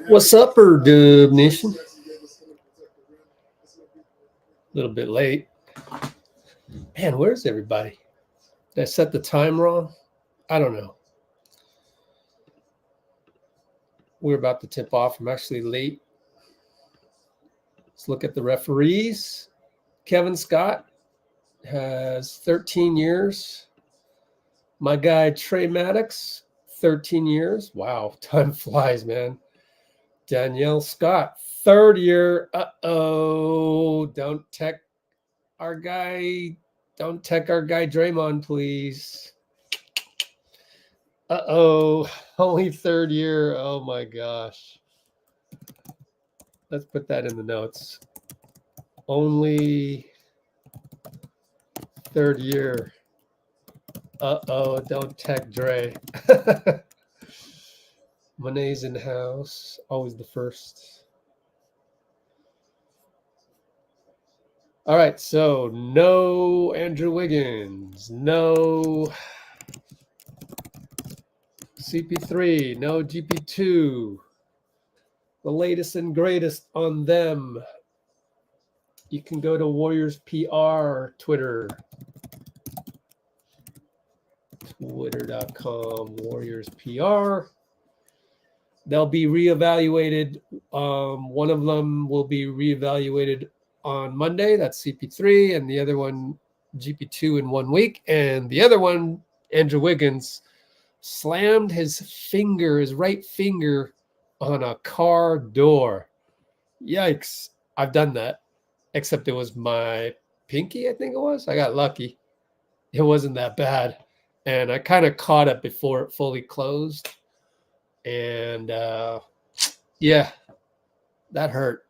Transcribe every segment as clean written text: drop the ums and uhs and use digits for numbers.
What's up, Dub Nation? A little bit late. Man, where's everybody? Did I set the time wrong? I don't know. We're about to tip off. I'm actually late. Let's look at the referees. Kevin Scott has 13 years. My guy, Tre Maddox, 13 years. Wow, time flies, man. Danielle Scott, 3rd year. Don't tech our guy Draymond, please. Only 3rd year. Oh my gosh. Let's put that in the notes. Only 3rd year. Don't tech Dray. Monet's in house. Always the first. All right, so no Andrew Wiggins, no CP3, no GP2. The latest and greatest on them. You can go to Warriors PR, Twitter. Twitter.com, Warriors PR. They'll be reevaluated. One of them will be reevaluated on Monday. That's CP3, and the other one, GP2, in 1 week. And the other one, Andrew Wiggins, slammed his right finger, on a car door. Yikes. I've done that, except it was my pinky, I think it was. I got lucky. It wasn't that bad. And I kind of caught it before it fully closed. And yeah, that hurt.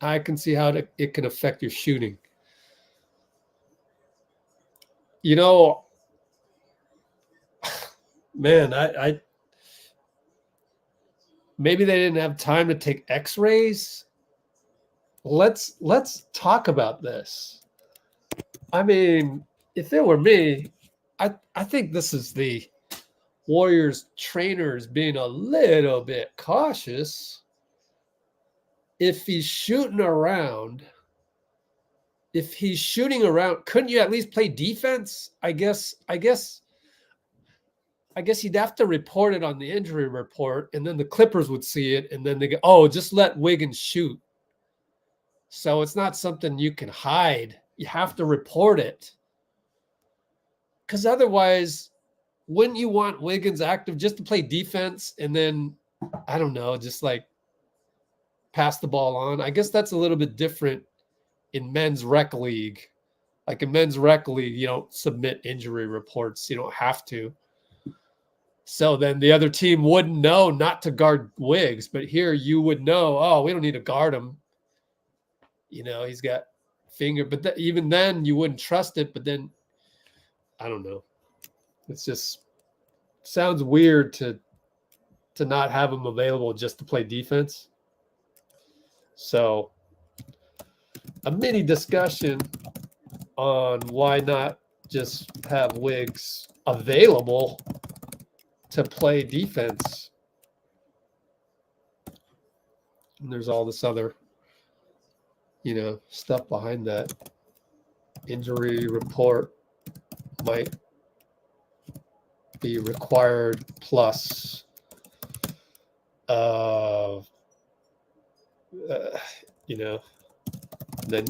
I can see how it can affect your shooting. You know, man, I maybe they didn't have time to take x-rays. Let's talk about this. I mean, if it were me, I think this is the Warriors trainers being a little bit cautious. If he's shooting around, couldn't you at least play defense? I guess you'd have to report it on the injury report, and then the Clippers would see it, and then they go, oh, just let Wiggins shoot. So it's not something you can hide. You have to report it. Because otherwise, wouldn't you want Wiggins active just to play defense and then, I don't know, just like pass the ball on? I guess that's a little bit different in men's rec league. Like in men's rec league, you don't submit injury reports. You don't have to. So then the other team wouldn't know not to guard Wiggs. But here you would know, oh, we don't need to guard him. You know, he's got finger. But even then, you wouldn't trust it. But then, I don't know. It's just sounds weird to not have him available just to play defense. So a mini discussion on why not just have Wiggs available to play defense. And there's all this other, stuff behind that. Injury report might be required, plus then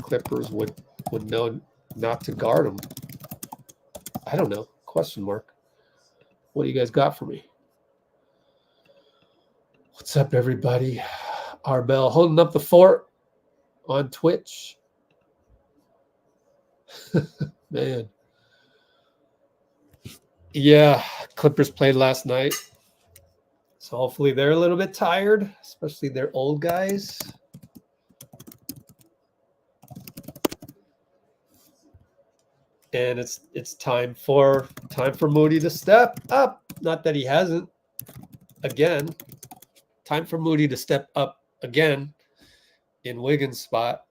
Clippers would know not to guard him. I don't know. Question mark. What do you guys got for me? What's up, everybody? Arbel holding up the fort on Twitch. Man. Yeah, Clippers played last night. So hopefully they're a little bit tired, especially their old guys. And it's time for Moody to step up. Not that he hasn't. Again, time for Moody to step up again in Wiggins' spot.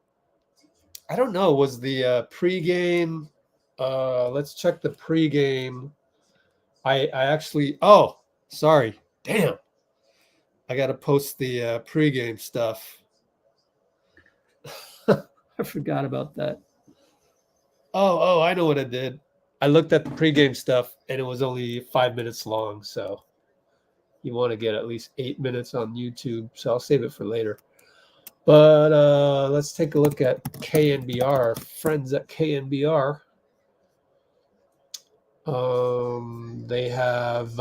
I don't know. Was the pregame Let's check the pregame. I actually, oh, sorry. Damn. I got to post the pregame stuff. I forgot about that. Oh, I know what I did. I looked at the pregame stuff and it was only 5 minutes long. So you want to get at least 8 minutes on YouTube. So I'll save it for later. But let's take a look at KNBR, friends at KNBR. They have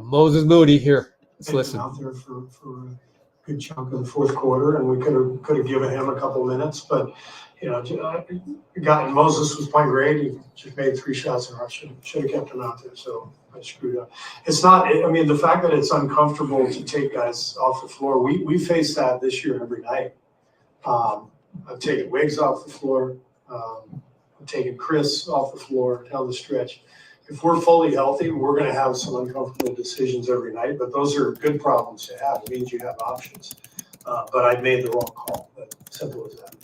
Moses Moody here. Let's listen. Out there for a good chunk of the fourth quarter, and we could have given him a couple minutes, but Moses was playing great. He just made 3 shots in a row. Should have kept him out there. So I screwed up. It's not. I mean, the fact that it's uncomfortable to take guys off the floor. We face that this year every night. I've taken Wiggs off the floor. I've taken Chris off the floor down the stretch. If we're fully healthy, we're going to have some uncomfortable decisions every night, but those are good problems to have. It means you have options. But I made the wrong call. But simple as that.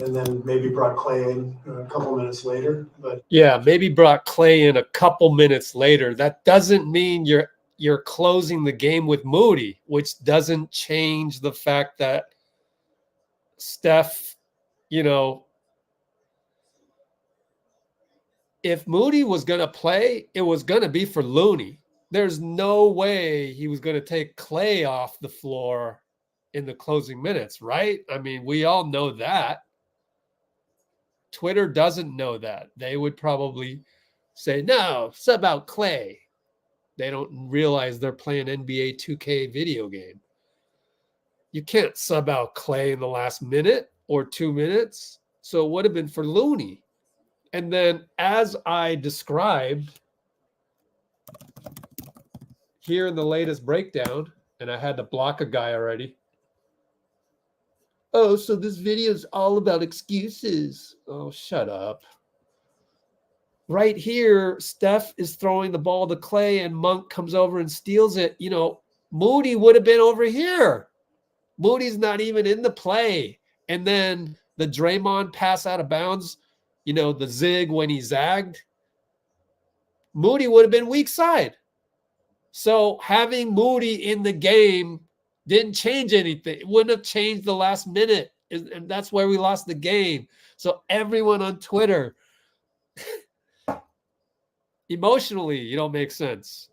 And then maybe brought Klay in a couple minutes later. But yeah, maybe brought Klay in a couple minutes later. That doesn't mean you're closing the game with Moody, which doesn't change the fact that Steph, if Moody was going to play, it was going to be for Looney. There's no way he was going to take Klay off the floor in the closing minutes, right? I mean, we all know that. Twitter doesn't know that. They would probably say, no, sub out Klay. They don't realize they're playing NBA 2K video game. You can't sub out Klay in the last minute or 2 minutes. So it would have been for Looney. And then, as I described here in the latest breakdown, and I had to block a guy already. Oh, so this video is all about excuses. Oh, shut up. Right here, Steph is throwing the ball to Klay, and Monk comes over and steals it. Moody would have been over here. Moody's not even in the play. And then the Draymond pass out of bounds, the zig when he zagged, Moody would have been weak side. So having Moody in the game didn't change anything. It wouldn't have changed the last minute. And that's where we lost the game. So everyone on Twitter, emotionally, you don't make sense.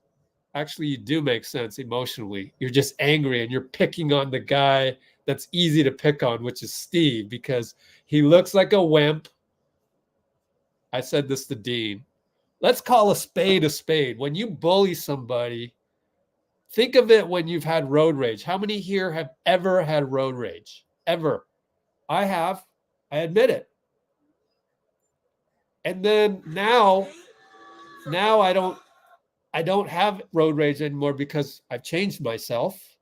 Actually, you do make sense emotionally. You're just angry and you're picking on the guy that's easy to pick on, which is Steve, because he looks like a wimp. I said this to Dean. Let's call a spade a spade. When you bully somebody, think of it when you've had road rage. How many here have ever had road rage? Ever? I have. I admit it. And then now I don't have road rage anymore because I've changed myself.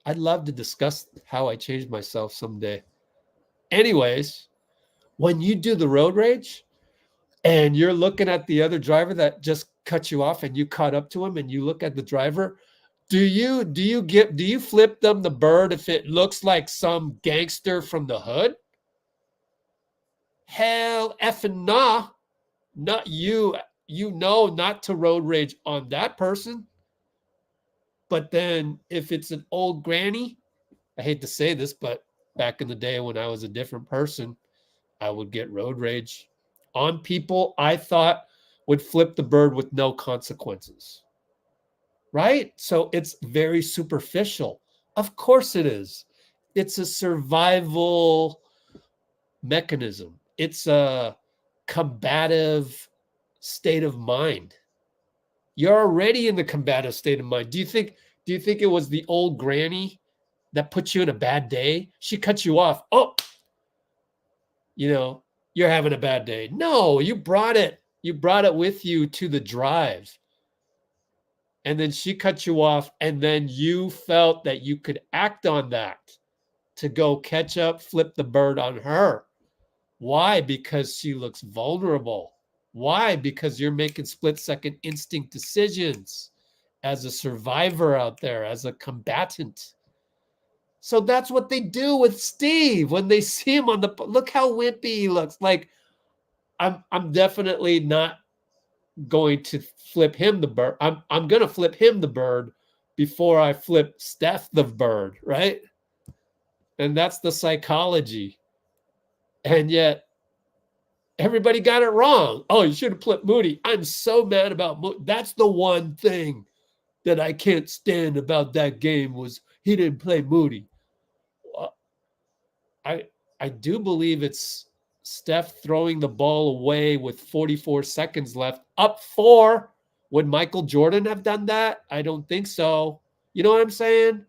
I'd love to discuss how I changed myself someday. Anyways, when you do the road rage and you're looking at the other driver that just cut you off and you caught up to him and you look at the driver, do you flip them the bird if it looks like some gangster from the hood? Hell effing nah. Not you. Not to road rage on that person. But then if it's an old granny, I hate to say this, but back in the day when I was a different person, I would get road rage on people I thought would flip the bird with no consequences. Right? So it's very superficial. Of course it is. It's a survival mechanism. It's a combative state of mind. You're already in the combative state of mind. Do you think it was the old granny that put you in a bad day? She cut you off. Oh, you're having a bad day. No, you brought it. You brought it with you to the drive. And then she cut you off. And then you felt that you could act on that to go catch up, flip the bird on her. Why? Because she looks vulnerable. Why? Because you're making split-second instinct decisions as a survivor out there, as a combatant. So that's what they do with Steve when they see him on the – look how wimpy he looks. Like, I'm definitely not going to flip him the bird. I'm going to flip him the bird before I flip Steph the bird, right? And that's the psychology. And yet everybody got it wrong. Oh, you should have flipped Moody. I'm so mad about Moody. That's the one thing that I can't stand about that game was he didn't play Moody. I do believe it's Steph throwing the ball away with 44 seconds left, up 4. Would Michael Jordan have done that? I don't think so. You know what I'm saying?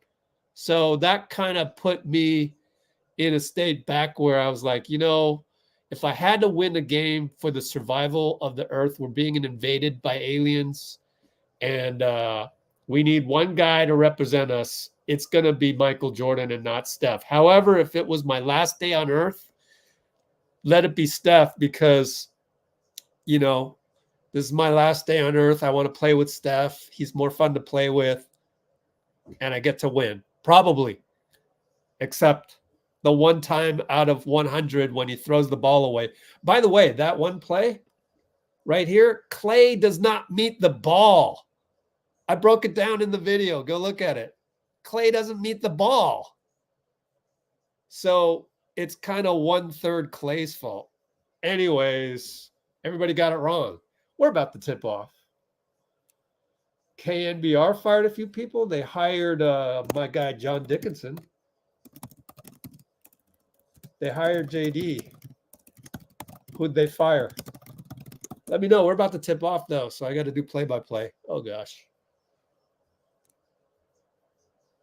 So that kind of put me in a state back where I was like, if I had to win a game for the survival of the earth, we're being invaded by aliens, and we need one guy to represent us. It's going to be Michael Jordan and not Steph. However, if it was my last day on earth, let it be Steph because, this is my last day on earth. I want to play with Steph. He's more fun to play with, and I get to win. Probably. Except the one time out of 100 when he throws the ball away. By the way, that one play right here, Klay does not meet the ball. I broke it down in the video. Go look at it. Klay doesn't meet the ball. So it's kind of 1/3 Klay's fault. Anyways, everybody got it wrong. We're about to tip off. KNBR fired a few people. They hired my guy, John Dickinson. They hired JD. Who'd they fire? Let me know. We're about to tip off, though, so I got to do play-by-play. Oh, gosh.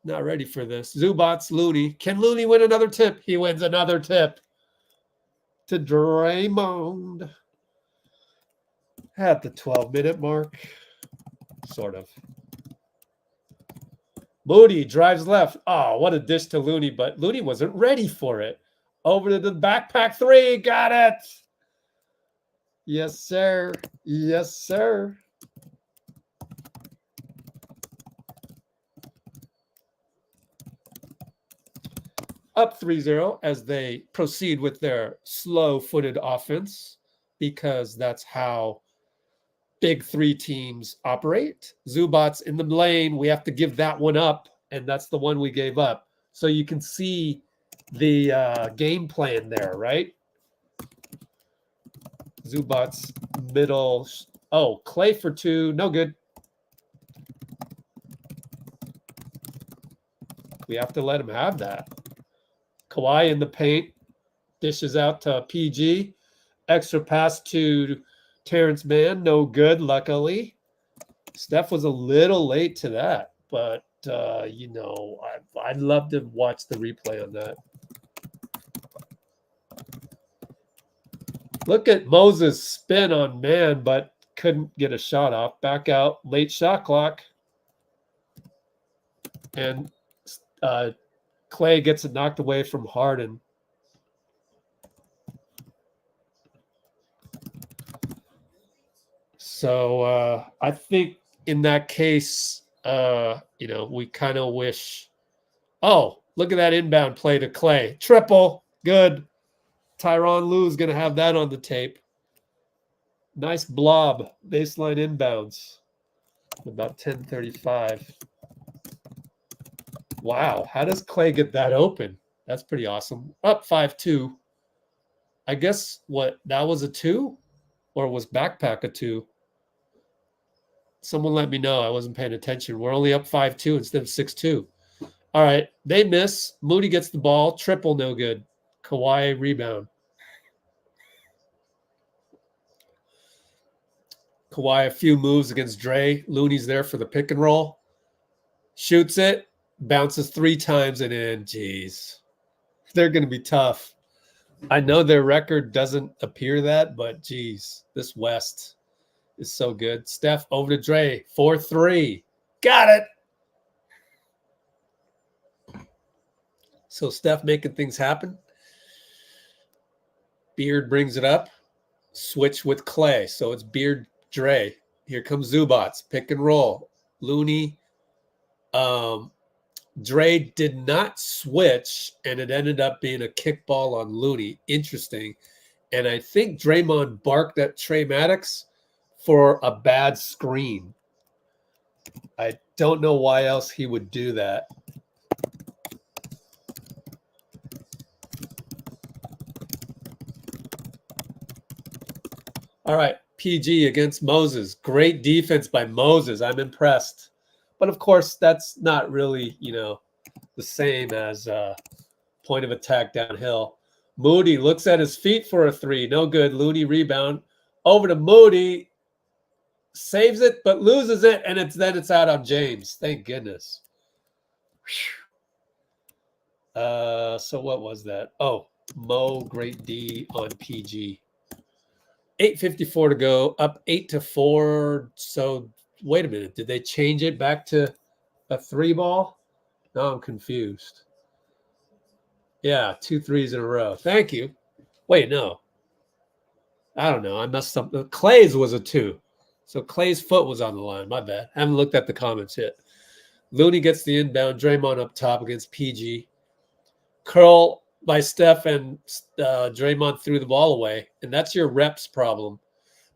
Not ready for this. Zubac's Looney. Can Looney win another tip? He wins another tip to Draymond at the 12-minute mark. Sort of. Moody drives left. Oh, what a dish to Looney, but Looney wasn't ready for it. Over to the backpack 3. Got it. Yes, sir. Yes, sir. Up 3-0 as they proceed with their slow-footed offense because that's how big 3 teams operate. Zubac's in the lane. We have to give that one up, and that's the one we gave up. So you can see the game plan there, right? Zubac's middle. Oh, Klay for 2. No good. We have to let him have that. Kawhi in the paint. Dishes out to PG. Extra pass to Terrence Mann. No good, luckily. Steph was a little late to that, but, I'd love to watch the replay on that. Look at Moses' spin on Mann, but couldn't get a shot off. Back out, late shot clock. And Klay gets it knocked away from Harden. So I think in that case, we kind of wish. Oh, look at that inbound play to Klay. Triple. Good. Tyronn Lue's going to have that on the tape. Nice blob. Baseline inbounds. About 10:35. Wow. How does Klay get that open? That's pretty awesome. Up 5-2. I guess that was a 2? Or was backpack a 2? Someone let me know. I wasn't paying attention. We're only up 5-2 instead of 6-2. All right. They miss. Moody gets the ball. Triple, no good. Kawhi rebound. Kawhi a few moves against Dray. Looney's there for the pick and roll. Shoots it. Bounces 3 times and in. Jeez. They're going to be tough. I know their record doesn't appear that, but geez, this West is so good. Steph over to Dray. 4-3. Got it. So Steph making things happen. Beard brings it up. Switch with Klay. So it's Beard, Dray. Here comes Zubac's. Pick and roll. Looney. Dray did not switch, and it ended up being a kickball on Looney. Interesting. And I think Draymond barked at Tre Maddox for a bad screen. I don't know why else he would do that. All right, PG against Moses. Great defense by Moses. I'm impressed. But of course, that's not really, the same as point of attack downhill. Moody looks at his feet for a three. No good. Looney rebound. Over to Moody. Saves it, but loses it, and it's out on James. Thank goodness. So what was that? Oh, Mo, great D on PG. 8:54 to go, up 8-4. So wait a minute. Did they change it back to a three ball? No, I'm confused. Yeah, 2 threes in a row. Thank you. Wait, no. I don't know. I messed up. Klay's was a 2. So Klay's foot was on the line. My bad. I haven't looked at the comments yet. Looney gets the inbound. Draymond up top against PG. Curl by Steph, and Draymond threw the ball away. And that's your reps problem.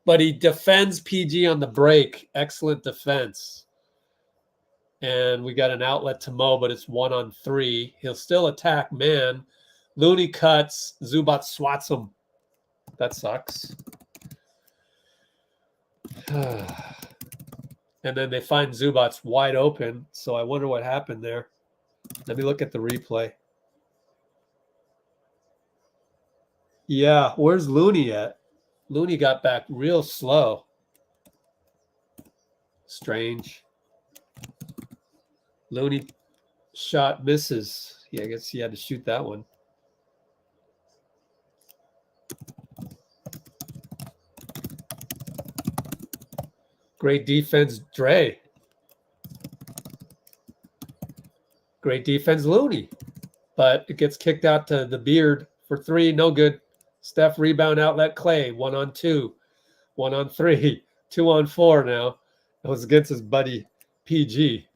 But he defends PG on the break. Excellent defense. And we got an outlet to Mo, but it's 1-on-3. He'll still attack Mann. Looney cuts. Zubac swats him. That sucks. And then they find Zubac wide open. So I wonder what happened there. Let me look at the replay. Yeah, where's Looney at? Looney got back real slow. Strange. Looney shot misses. Yeah, I guess he had to shoot that one. Great defense, Dray. Great defense, Looney. But it gets kicked out to the beard for 3. No good. Steph rebound outlet, Klay. 1-on-2. 1-on-3. 2-on-4 now. It was against his buddy PG.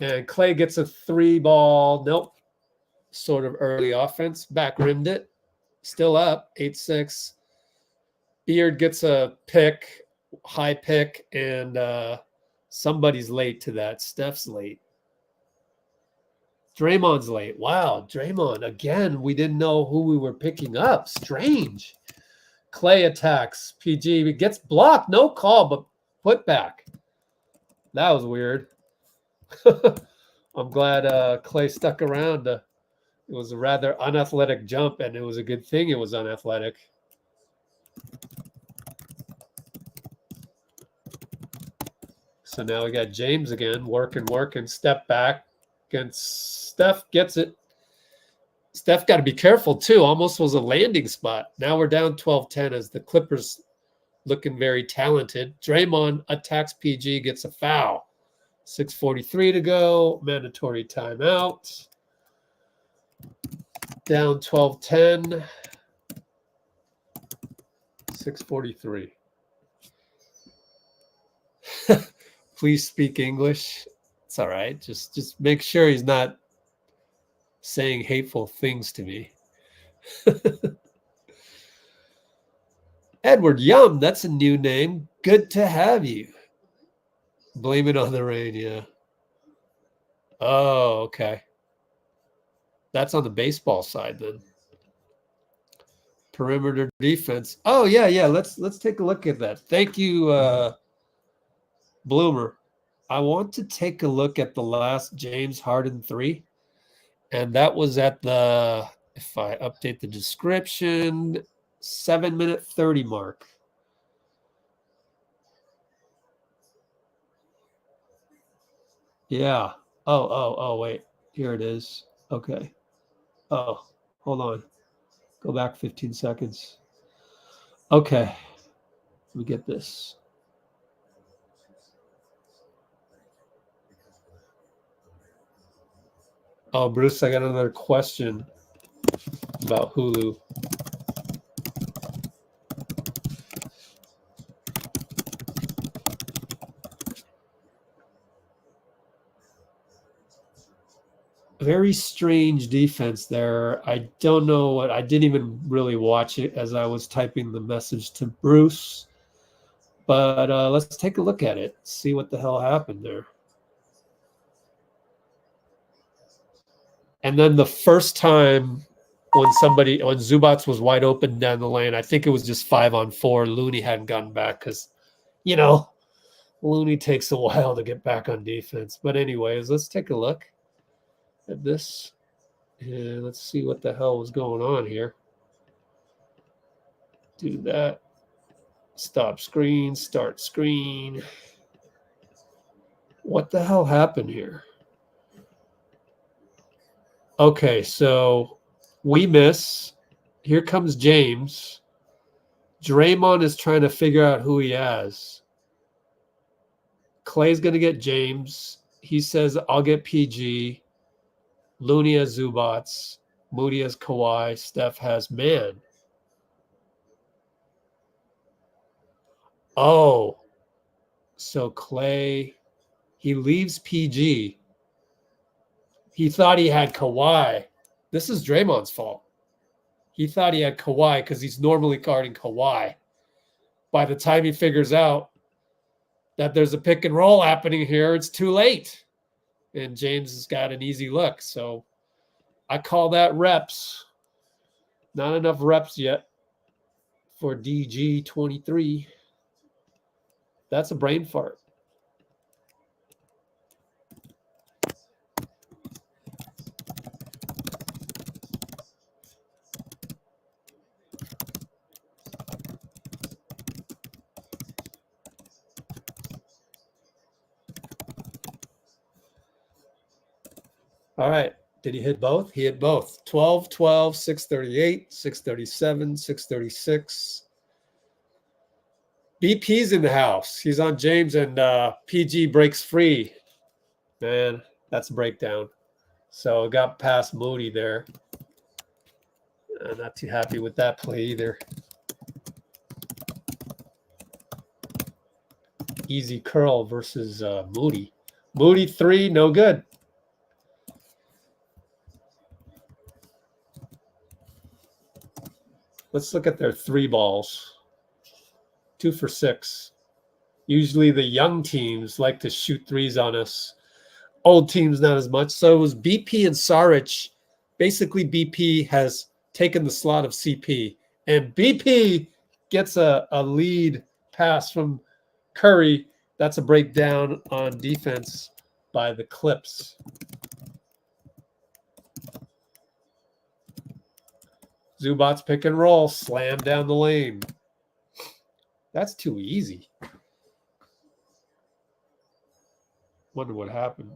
And Klay gets a 3 ball. Nope. Sort of early offense. Back rimmed it. Still up. 8-6. Beard gets a pick. High pick. And somebody's late to that. Steph's late. Draymond's late. Wow, Draymond. Again, we didn't know who we were picking up. Strange. Klay attacks. PG gets blocked. No call, but put back. That was weird. I'm glad Klay stuck around. It was a rather unathletic jump, and it was a good thing it was unathletic. So now we got James again, working, step back. Against Steph, gets it. Steph got to be careful too. Almost was a landing spot. Now we're down 12-10 as the Clippers looking very talented. Draymond attacks PG, gets a foul. 6:43 to go. Mandatory timeout. Down 12-10. 6:43. Please speak English. It's all right. Just make sure he's not saying hateful things to me. Edward Yum, that's a new name. Good to have you. Blame it on the rain, yeah. Oh, okay. That's on the baseball side then. Perimeter defense. Oh, yeah. Let's take a look at that. Thank you, Bloomer. I want to take a look at the last James Harden 3. And that was at the, if I update the description, 7-minute 30 mark. Yeah. Oh, wait. Here it is. Okay. Oh, hold on. Go back 15 seconds. Okay. Let me get this. Oh, Bruce, I got another question about Hulu. Very strange defense there. I don't know what, I didn't even really watch it as I was typing the message to Bruce. But let's take a look at it, see what the hell happened there. And then the first time when Zubac was wide open down the lane, I think it was just 5-on-4. Looney hadn't gotten back because, you know, Looney takes a while to get back on defense. But anyways, let's take a look at this. And let's see what the hell was going on here. Do that. Stop screen, start screen. What the hell happened here? Okay, so we miss. Here comes James. Draymond is trying to figure out who he has. Klay's going to get James. He says, I'll get PG. Looney has Zubac. Moody has Kawhi. Steph has Mann. Oh, so Klay, he leaves PG. He thought he had Kawhi. This is Draymond's fault. He thought he had Kawhi because he's normally guarding Kawhi. By the time he figures out that there's a pick and roll happening here, it's too late. And James has got an easy look. So I call that reps. Not enough reps yet for DG23. That's a brain fart. All right. Did he hit both? He hit both. 12, 12, 638, 637, 636. BP's in the house. He's on James, and PG breaks free. Man, that's a breakdown. So it got past Moody there. Not too happy with that play either. Easy curl versus Moody. Moody 3, no good. Let's look at their 3 balls. 2 for 6. Usually the young teams like to shoot threes on us. Old teams, not as much. So it was BP and Saric. Basically, BP has taken the slot of CP. And BP gets a lead pass from Curry. That's a breakdown on defense by the Clips. Zubac's pick and roll, slam down the lane. That's too easy. Wonder what happened.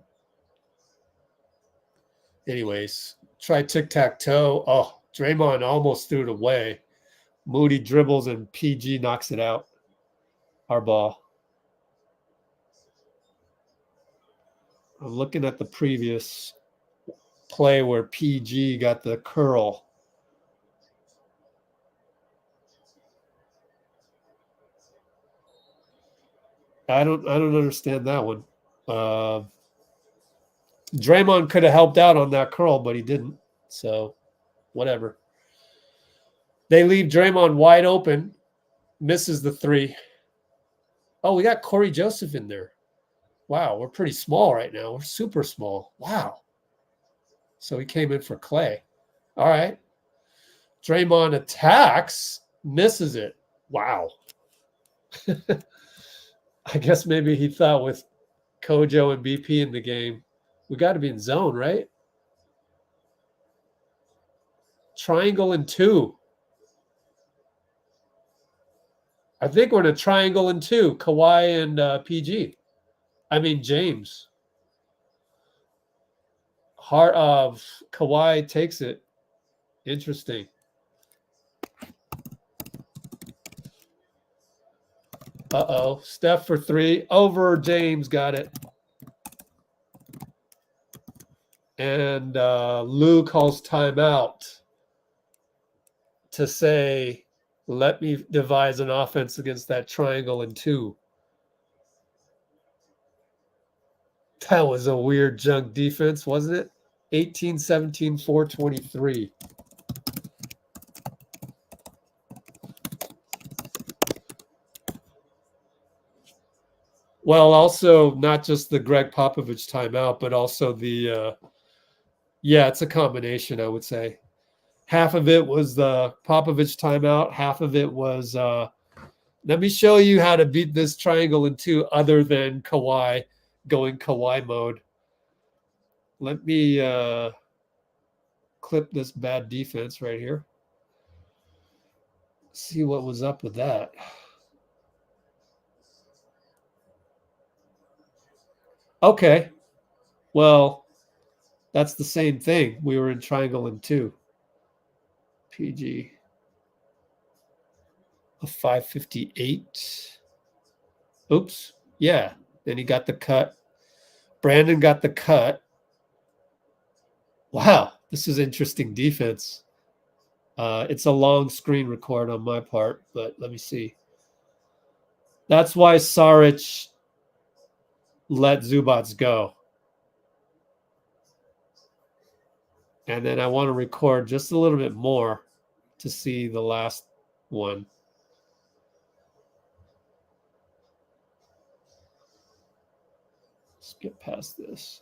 Anyways, try tic-tac-toe. Oh, Draymond almost threw it away. Moody dribbles and PG knocks it out. Our ball. I'm looking at the previous play where PG got the curl. I don't understand that one. Draymond could have helped out on that curl, but he didn't. So, whatever. They leave Draymond wide open. Misses the 3. Oh, we got Corey Joseph in there. Wow, we're pretty small right now. We're super small. Wow. So he came in for Klay. All right. Draymond attacks, misses it. Wow. I guess maybe he thought with Kojo and BP in the game, we got to be in zone, right? Triangle and 2. I think we're in a triangle and 2. Kawhi and PG. I mean, James. Heart of Kawhi takes it. Interesting. Uh-oh. Steph for 3. Over James. Got it. And Lou calls timeout to say, let me devise an offense against that triangle and 2. That was a weird junk defense, wasn't it? 18, 17, 423. Well, also not just the Greg Popovich timeout, but also the yeah, it's a combination, I would say. Half of it was the Popovich timeout, half of it was let me show you how to beat this triangle in two other than Kawhi going Kawhi mode. Let me clip this bad defense right here. See what was up with that. Okay. Well, that's the same thing. We were in triangle in two. PG. A 558. Oops. Yeah. Then he got the cut. Brandon got the cut. Wow. This is interesting defense. It's a long screen record on my part, but let me see. That's why Saric let Zubac go. And then I want to record just a little bit more to see the last one. Let's get past this.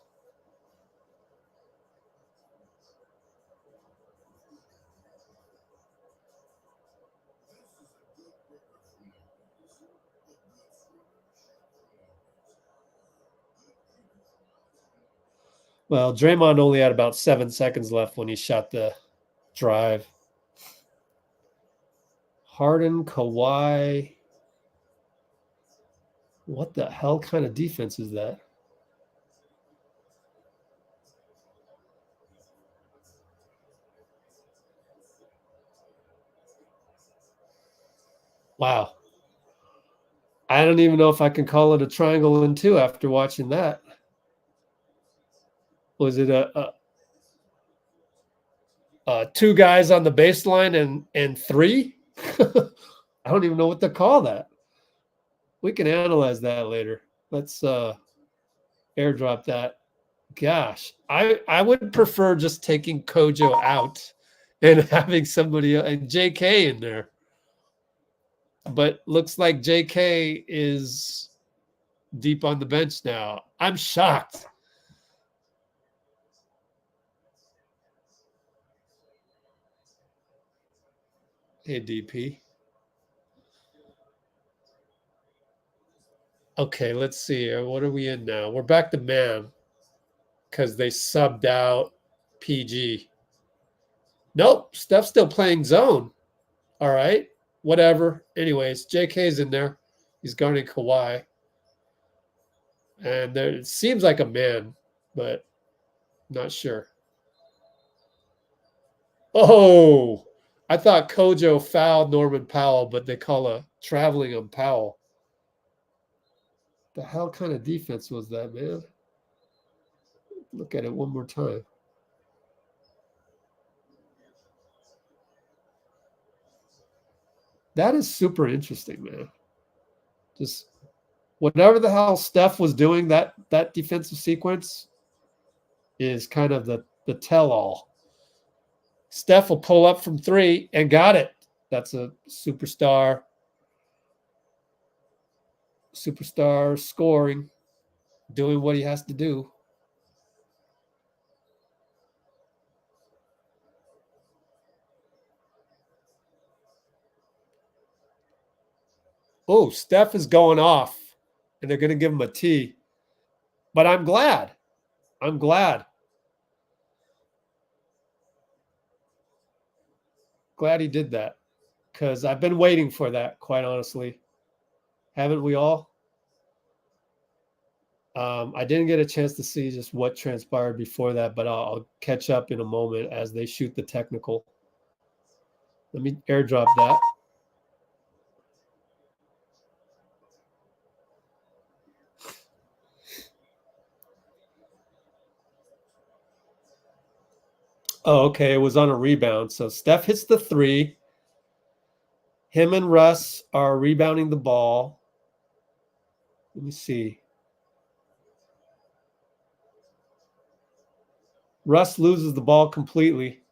Well, Draymond only had about 7 seconds left when he shot the drive. Harden, Kawhi. What the hell kind of defense is that? Wow. I don't even know if I can call it a triangle in two after watching that. Was it a two guys on the baseline and three? I don't even know what to call that. We can analyze that later. Let's airdrop that. Gosh, I would prefer just taking Kojo out and having somebody and JK in there. But looks like JK is deep on the bench now. I'm shocked. Hey, DP. Okay, let's see. What are we in now? We're back to Mann because they subbed out PG. Nope, Steph's still playing zone. All right, whatever. Anyways, JK's in there. He's guarding Kawhi. And there, it seems like a man, but not sure. Oh, I thought Kojo fouled Norman Powell, but they call a traveling on Powell. The hell kind of defense was that, man? Look at it one more time. That is super interesting, man. Just whatever the hell Steph was doing, that defensive sequence is kind of the tell-all. Steph will pull up from three and got it. That's a superstar scoring, doing what he has to do. Oh, Steph is going off, and they're going to give him a T. But I'm glad. I'm glad. Glad he did that because I've been waiting for that, quite honestly. Haven't we all? I didn't get a chance to see just what transpired before that, but I'll catch up in a moment as they shoot the technical. Let me airdrop that. Oh, okay. It was on a rebound. So Steph hits the three. Him and Russ are rebounding the ball. Let me see. Russ loses the ball completely.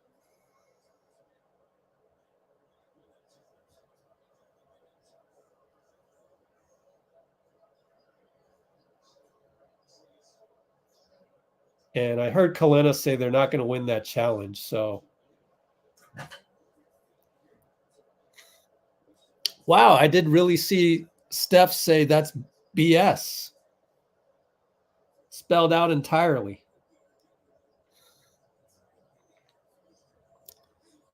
And I heard Kalena say they're not going to win that challenge. So, wow, I did really see Steph say that's BS. Spelled out entirely.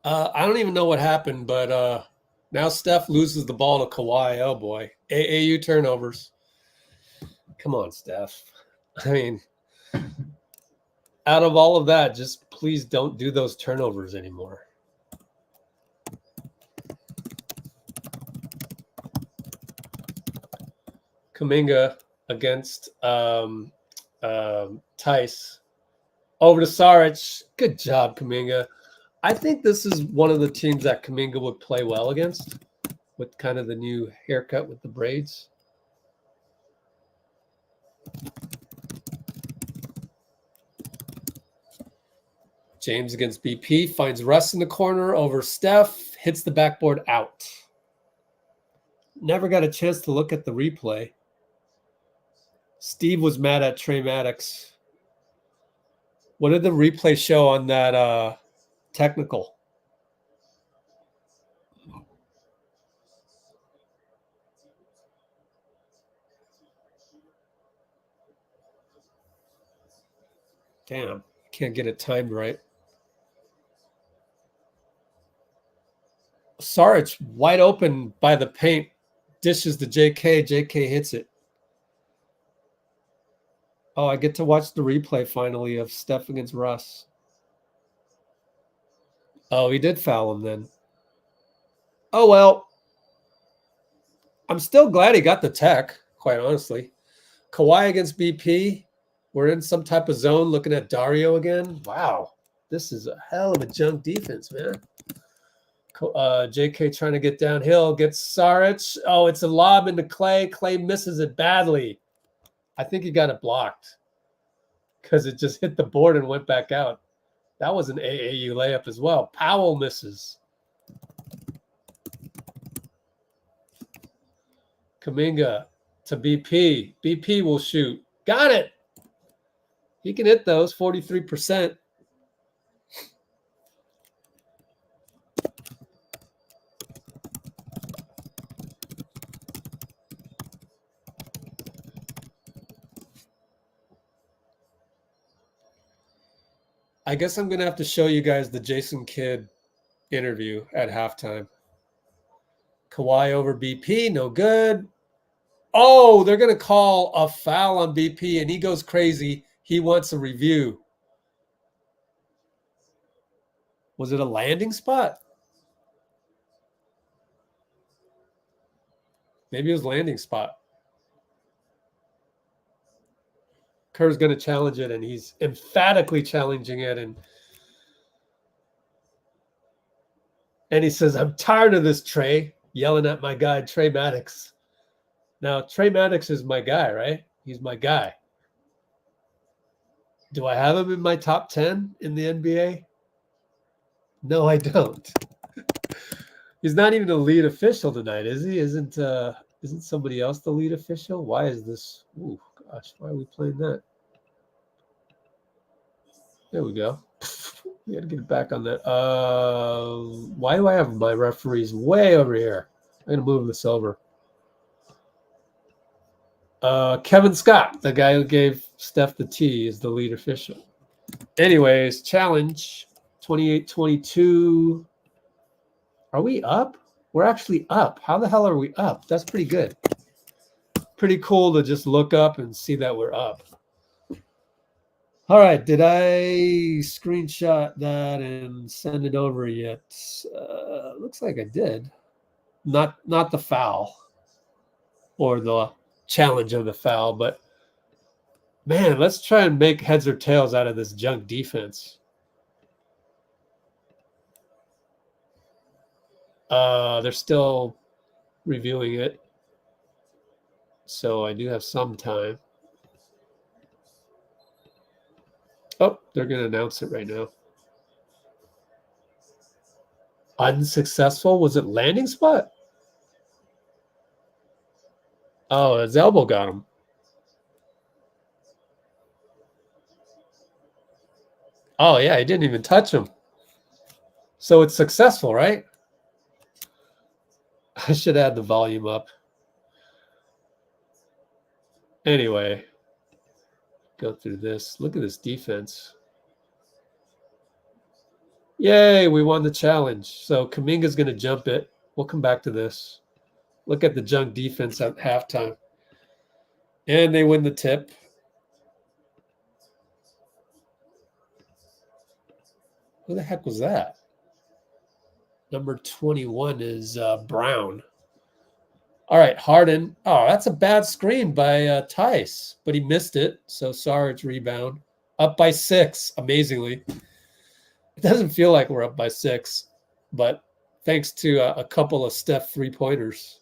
I don't even know what happened, but now Steph loses the ball to Kawhi. Oh, boy. AAU turnovers. Come on, Steph. I mean, out of all of that, just please don't do those turnovers anymore. Kuminga against Tice. Over to Saric. Good job, Kuminga. I think this is one of the teams that Kuminga would play well against with kind of the new haircut with the braids. James against BP. Finds Russ in the corner over Steph. Hits the backboard out. Never got a chance to look at the replay. Steve was mad at Tre Maddox. What did the replay show on that technical? Damn, can't get it timed right. Saric wide open by the paint, dishes to JK. JK hits it. Oh, I get to watch the replay finally of Steph against Russ. Oh, he did foul him then. Oh, well. I'm still glad he got the tech, quite honestly. Kawhi against BP. We're in some type of zone looking at Dario again. Wow. This is a hell of a junk defense, man. JK trying to get downhill. Gets Saric. Oh, it's a lob into Klay. Klay misses it badly. I think he got it blocked because it just hit the board and went back out. That was an AAU layup as well. Powell misses. Kuminga to BP. BP will shoot. Got it. He can hit those 43%. I guess I'm going to have to show you guys the Jason Kidd interview at halftime. Kawhi over BP, no good. Oh, they're going to call a foul on BP, and he goes crazy. He wants a review. Was it a landing spot? Maybe it was landing spot. Kerr's going to challenge it, and he's emphatically challenging it. And he says, I'm tired of this, Tre, yelling at my guy, Tre Maddox. Now, Tre Maddox is my guy, right? He's my guy. Do I have him in my top 10 in the NBA? No, I don't. He's not even the lead official tonight, is he? Isn't somebody else the lead official? Why is this? Oh, gosh, why are we playing that? There we go. We got to get it back on that. Why do I have my referees way over here? I'm going to move this over. Kevin Scott, the guy who gave Steph the T, is the lead official. Anyways, challenge 28-22. Are we up? We're actually up. How the hell are we up? That's pretty good. Pretty cool to just look up and see that we're up. All right. Did I screenshot that and send it over yet? Looks like I did. Not the foul or the challenge of the foul, but man, let's try and make heads or tails out of this junk defense. They're still reviewing it, so I do have some time. Oh, they're going to announce it right now. Unsuccessful? Was it landing spot? Oh, his elbow got him. Oh, yeah, he didn't even touch him. So it's successful, right? I should add the volume up. Anyway, go through this. Look at this defense. Yay, we won the challenge. So Kuminga's going to jump it. We'll come back to this. Look at the junk defense at halftime. And they win the tip. Who the heck was that? Number 21 is Brown. All right, Harden. Oh, that's a bad screen by Tice, but he missed it. So Sarge rebound. Up by 6, amazingly. It doesn't feel like we're up by 6, but thanks to a couple of Steph three-pointers.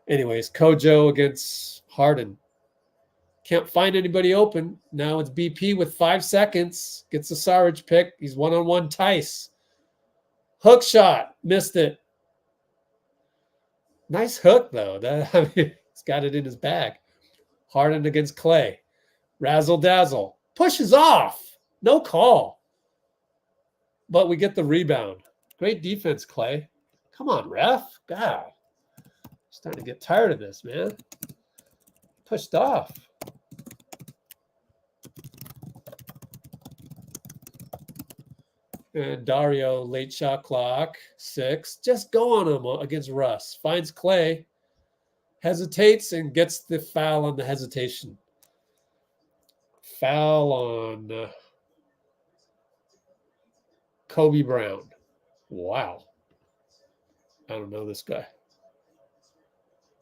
Anyways, Kojo against Harden. Can't find anybody open. Now it's BP with 5 seconds. Gets a Sarge pick. He's one-on-one Tice. Hook shot. Missed it. Nice hook, though. He's got it in his bag. Harden against Klay. Razzle-dazzle. Pushes off. No call. But we get the rebound. Great defense, Klay. Come on, ref. God. Starting to get tired of this, man. Pushed off. And Dario, late shot clock, 6. Just go on him against Russ. Finds Klay, hesitates, and gets the foul on the hesitation. Foul on Kobe Brown. Wow. I don't know this guy.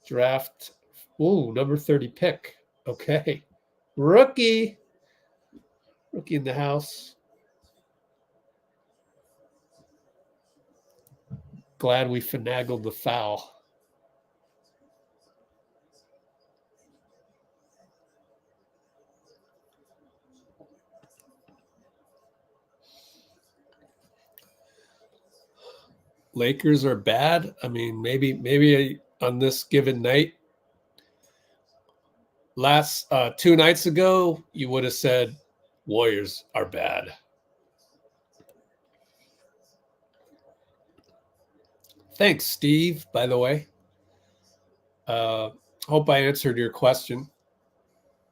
Draft. Ooh, number 30 pick. Okay. Rookie. Rookie in the house. Glad we finagled the foul. Lakers are bad. I mean, maybe on this given night, last 2 nights ago, you would have said Warriors are bad. Thanks, Steve, by the way. Hope I answered your question.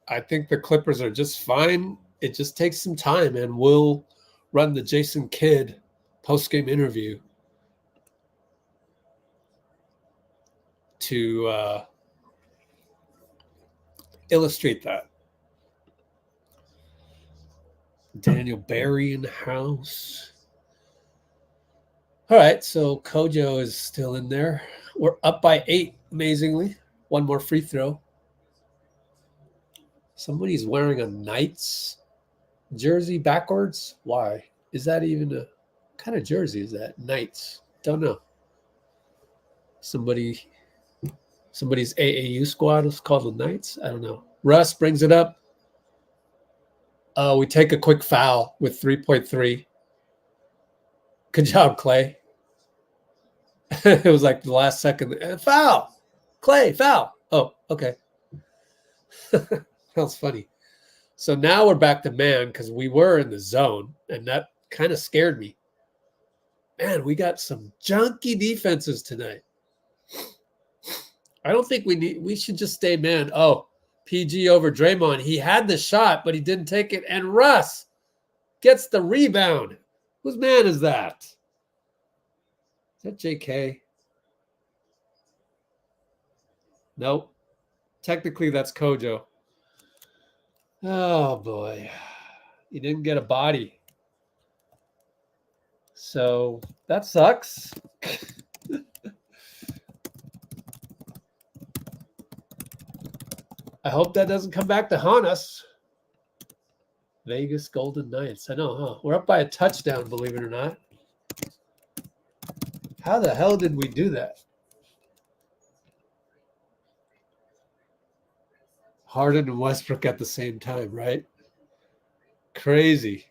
I think the Clippers are just fine. It just takes some time, and we'll run the Jason Kidd post-game interview to illustrate that. Daniel Barry in the house. All right, so Kojo is still in there. We're up by 8, amazingly. One more free throw. Somebody's wearing a Knights jersey backwards. Why? Is that even a kind of jersey? Is that Knights? Don't know. Somebody's AAU squad is called the Knights. I don't know. Russ brings it up. We take a quick foul with 3.3. Good job, Klay. It was like the last second. Foul! Klay, foul! Oh, okay. That was funny. So now we're back to man because we were in the zone, and that kind of scared me. Man, we got some junky defenses tonight. I don't think we should just stay man. Oh, PG over Draymond. He had the shot, but he didn't take it. And Russ gets the rebound. Whose man is that? Is that JK? Nope. Technically, that's Kojo. Oh, boy. He didn't get a body. So that sucks. I hope that doesn't come back to haunt us. Vegas Golden Knights. I know, huh? We're up by a touchdown, believe it or not. How the hell did we do that? Harden and Westbrook at the same time, right? Crazy.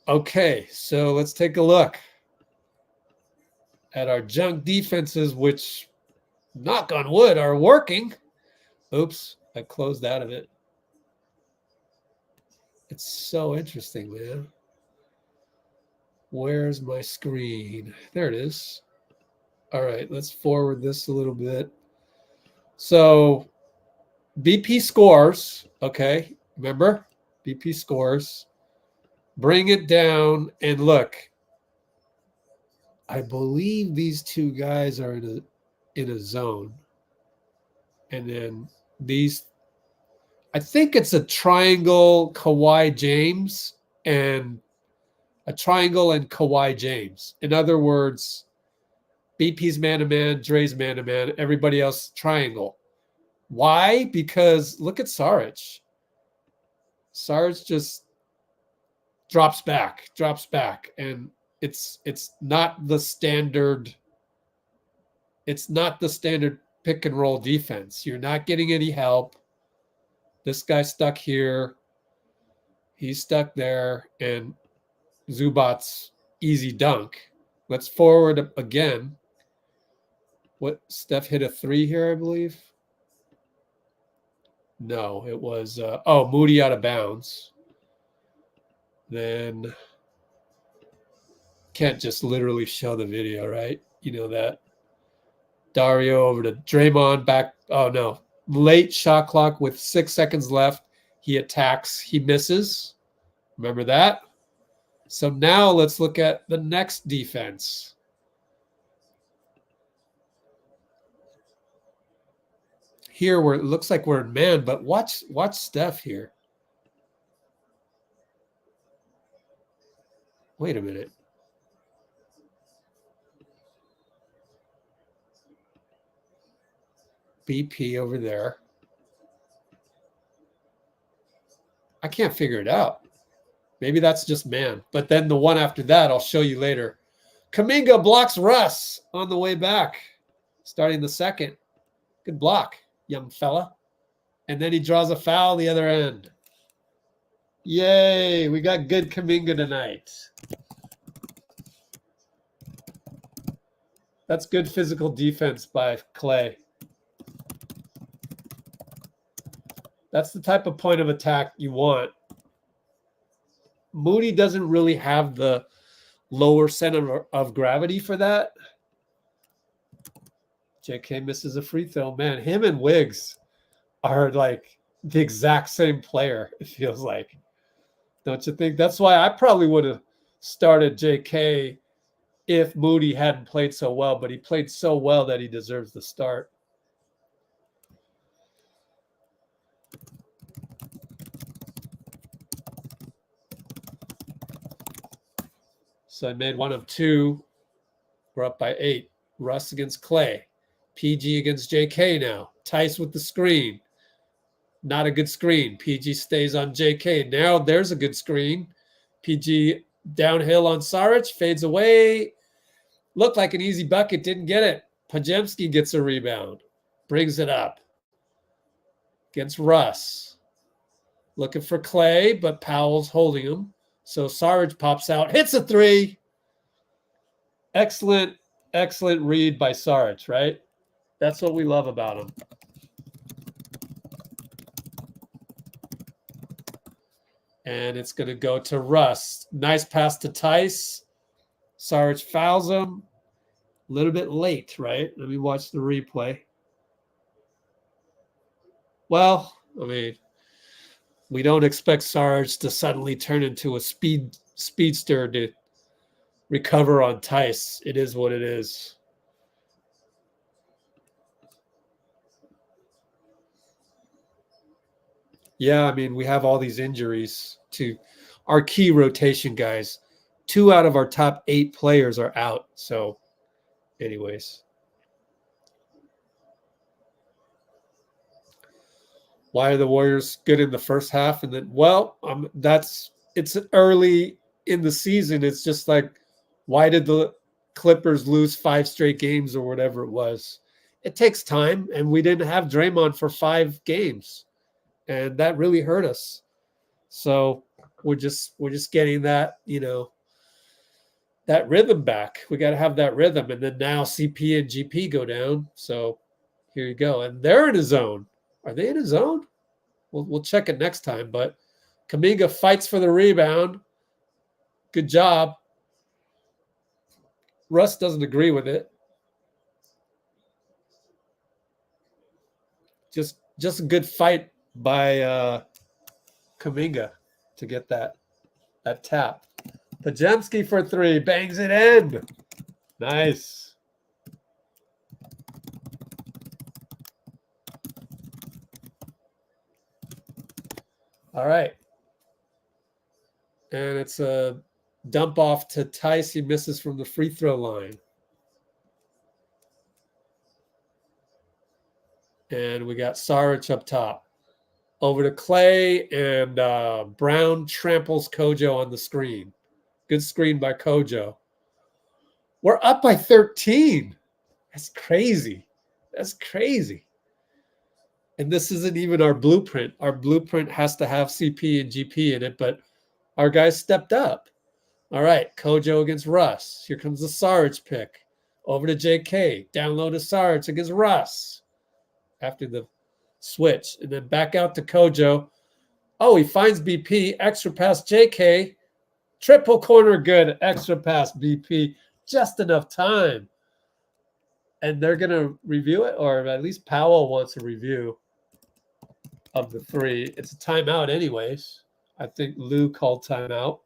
Okay, so let's take a look at our junk defenses, which, knock on wood, are working. Oops, I closed out of it. It's so interesting, man. Where's my screen? There it is. All right, let's forward this a little bit. So BP scores, okay, remember? BP scores. Bring it down and look. I believe these two guys are in a zone. And then these, I think it's a triangle Kawhi James and a triangle and Kawhi James. In other words, BP's man-to-man, Dre's man-to-man, everybody else triangle. Why? Because look at Saric. Saric just drops back, and it's not the standard. It's not the standard pick and roll defense. You're not getting any help. This guy's stuck here. He's stuck there, and Zubac's easy dunk. Let's forward again. What, Steph hit a 3 here, I believe? No, it was Moody out of bounds. Then can't just literally show the video, right? You know that. Dario over to Draymond back. Oh no, late shot clock with 6 seconds left. He attacks, he misses. Remember that? So now let's look at the next defense. Here where it looks like we're in man, but watch Steph here. Wait a minute. BP over there. I can't figure it out. Maybe that's just man. But then the one after that, I'll show you later. Kuminga blocks Russ on the way back, starting the second. Good block, young fella. And then he draws a foul the other end. Yay, we got good Kuminga tonight. That's good physical defense by Klay. That's the type of point of attack you want. Moody doesn't really have the lower center of gravity for that. JK misses a free throw. Man, him and Wiggs are like the exact same player, it feels like. Don't you think? That's why I probably would have started JK if Moody hadn't played so well, but he played so well that he deserves the start. So I made one of 2. We're up by 8. Russ against Klay. PG against JK now. Tice with the screen. Not a good screen. PG stays on JK. Now there's a good screen. PG downhill on Saric. Fades away. Looked like an easy bucket. Didn't get it. Pajemski gets a rebound. Brings it up. Against Russ. Looking for Klay, but Powell's holding him. So Saric pops out, hits a 3. Excellent, excellent read by Saric, right? That's what we love about him. And it's going to go to Russ. Nice pass to Tice. Saric fouls him. A little bit late, right? Let me watch the replay. Well, I mean, we don't expect Saric to suddenly turn into a speedster to recover on Tice. It is what it is. Yeah, I mean, we have all these injuries to our key rotation guys. 2 out of our top 8 players are out. So, anyways. Why are the Warriors good in the first half? And then, well, it's early in the season. It's just like, why did the Clippers lose 5 straight games or whatever it was? It takes time, and we didn't have Draymond for 5 games, and that really hurt us. So we're just getting that, that rhythm back. We got to have that rhythm. And then now CP and GP go down. So here you go. And they're in a zone. Are they in a zone? We'll check it next time. But Kuminga fights for the rebound. Good job. Russ doesn't agree with it. Just a good fight by Kuminga to get that tap. Pajemski for three. Bangs it in. Nice. All right. And it's a dump off to Tice. He misses from the free throw line. And we got Saric up top. Over to Klay, and Brown tramples Kojo on the screen. Good screen by Kojo. We're up by 13. That's crazy. That's crazy. And this isn't even our blueprint. Our blueprint has to have CP and GP in it, but our guys stepped up. All right, Kojo against Russ. Here comes the Saric pick. Over to JK. Down low to Saric against Russ. After the switch. And then back out to Kojo. Oh, he finds BP. Extra pass JK. Triple corner good. Extra pass BP. Just enough time. And they're going to review it, or at least Powell wants a review of the three. It's a timeout anyways. I think Lou called timeout.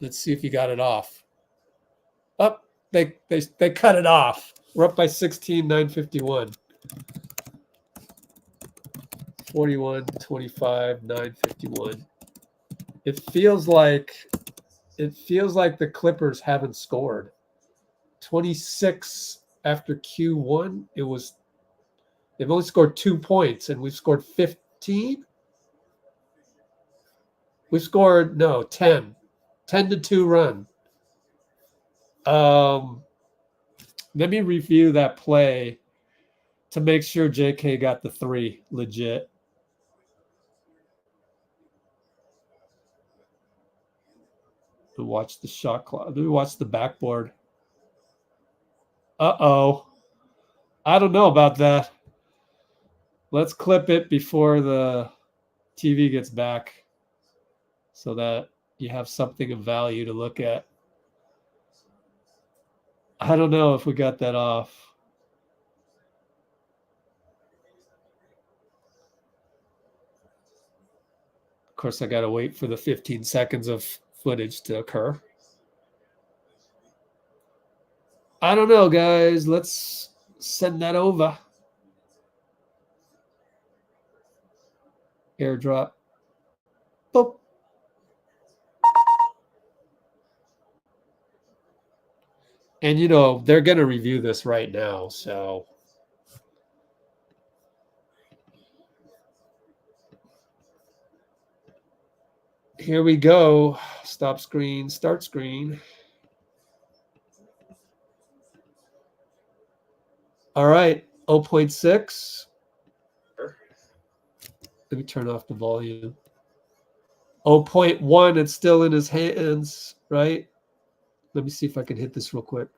Let's see if he got it off. Up, they cut it off. We're up by 16, 9:51. 41, 25, 9:51. It feels like the Clippers haven't scored. 26 after Q1. They've only scored 2 points, and we've scored 15. We scored 10. 10-2 run. Let me review that play to make sure JK got the three legit. We watch the shot clock. We watch the backboard. Uh-oh. I don't know about that. Let's clip it before the TV gets back so that you have something of value to look at. I don't know if we got that off. Of course, I got to wait for the 15 seconds of footage to occur. I don't know, guys. Let's send that over. Airdrop. Boop. And, they're going to review this right now, so. Here we go. Stop screen, start screen. All right, 0.6. Let me turn off the volume. 0.1, it's still in his hands, right? Let me see if I can hit this real quick.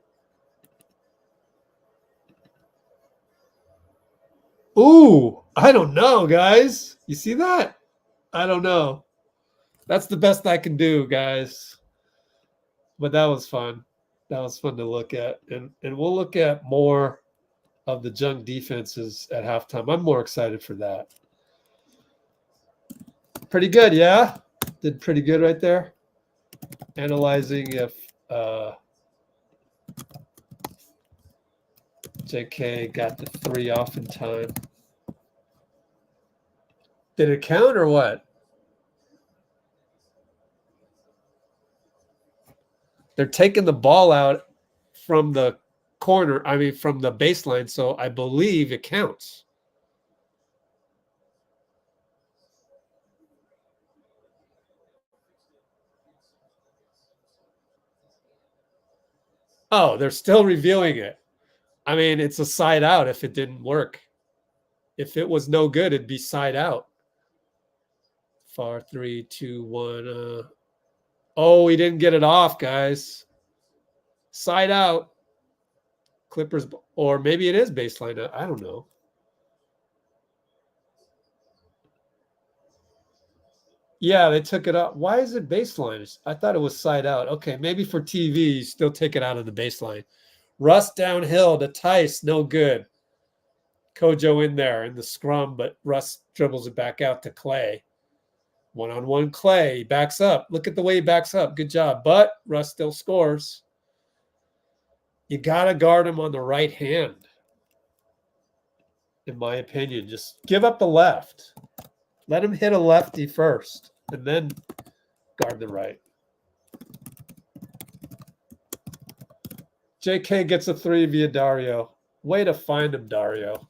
Ooh, I don't know, guys. You see that? I don't know. That's the best I can do, guys. But that was fun. That was fun to look at. And we'll look at more of the junk defenses at halftime. I'm more excited for that. Pretty good, yeah? Did pretty good right there. Analyzing if JK got the three off in time. Did it count or what? They're taking the ball out from the corner, from the baseline, so I believe it counts. Oh, they're still reviewing it. I mean, it's a side out if it didn't work. If it was no good, it'd be side out. Far 3, 2, 1. Oh, he didn't get it off, guys. Side out. Clippers, or maybe it is baseline. I don't know. Yeah, they took it out. Why is it baseline? I thought it was side out. Okay, maybe for TV, you still take it out of the baseline. Russ downhill to Tice, no good. Kojo in there in the scrum, but Russ dribbles it back out to Klay. One-on-one Klay. He backs up. Look at the way he backs up. Good job. But Russ still scores. You got to guard him on the right hand, in my opinion. Just give up the left. Let him hit a lefty first, and then guard the right. JK gets a 3 via Dario. Way to find him, Dario.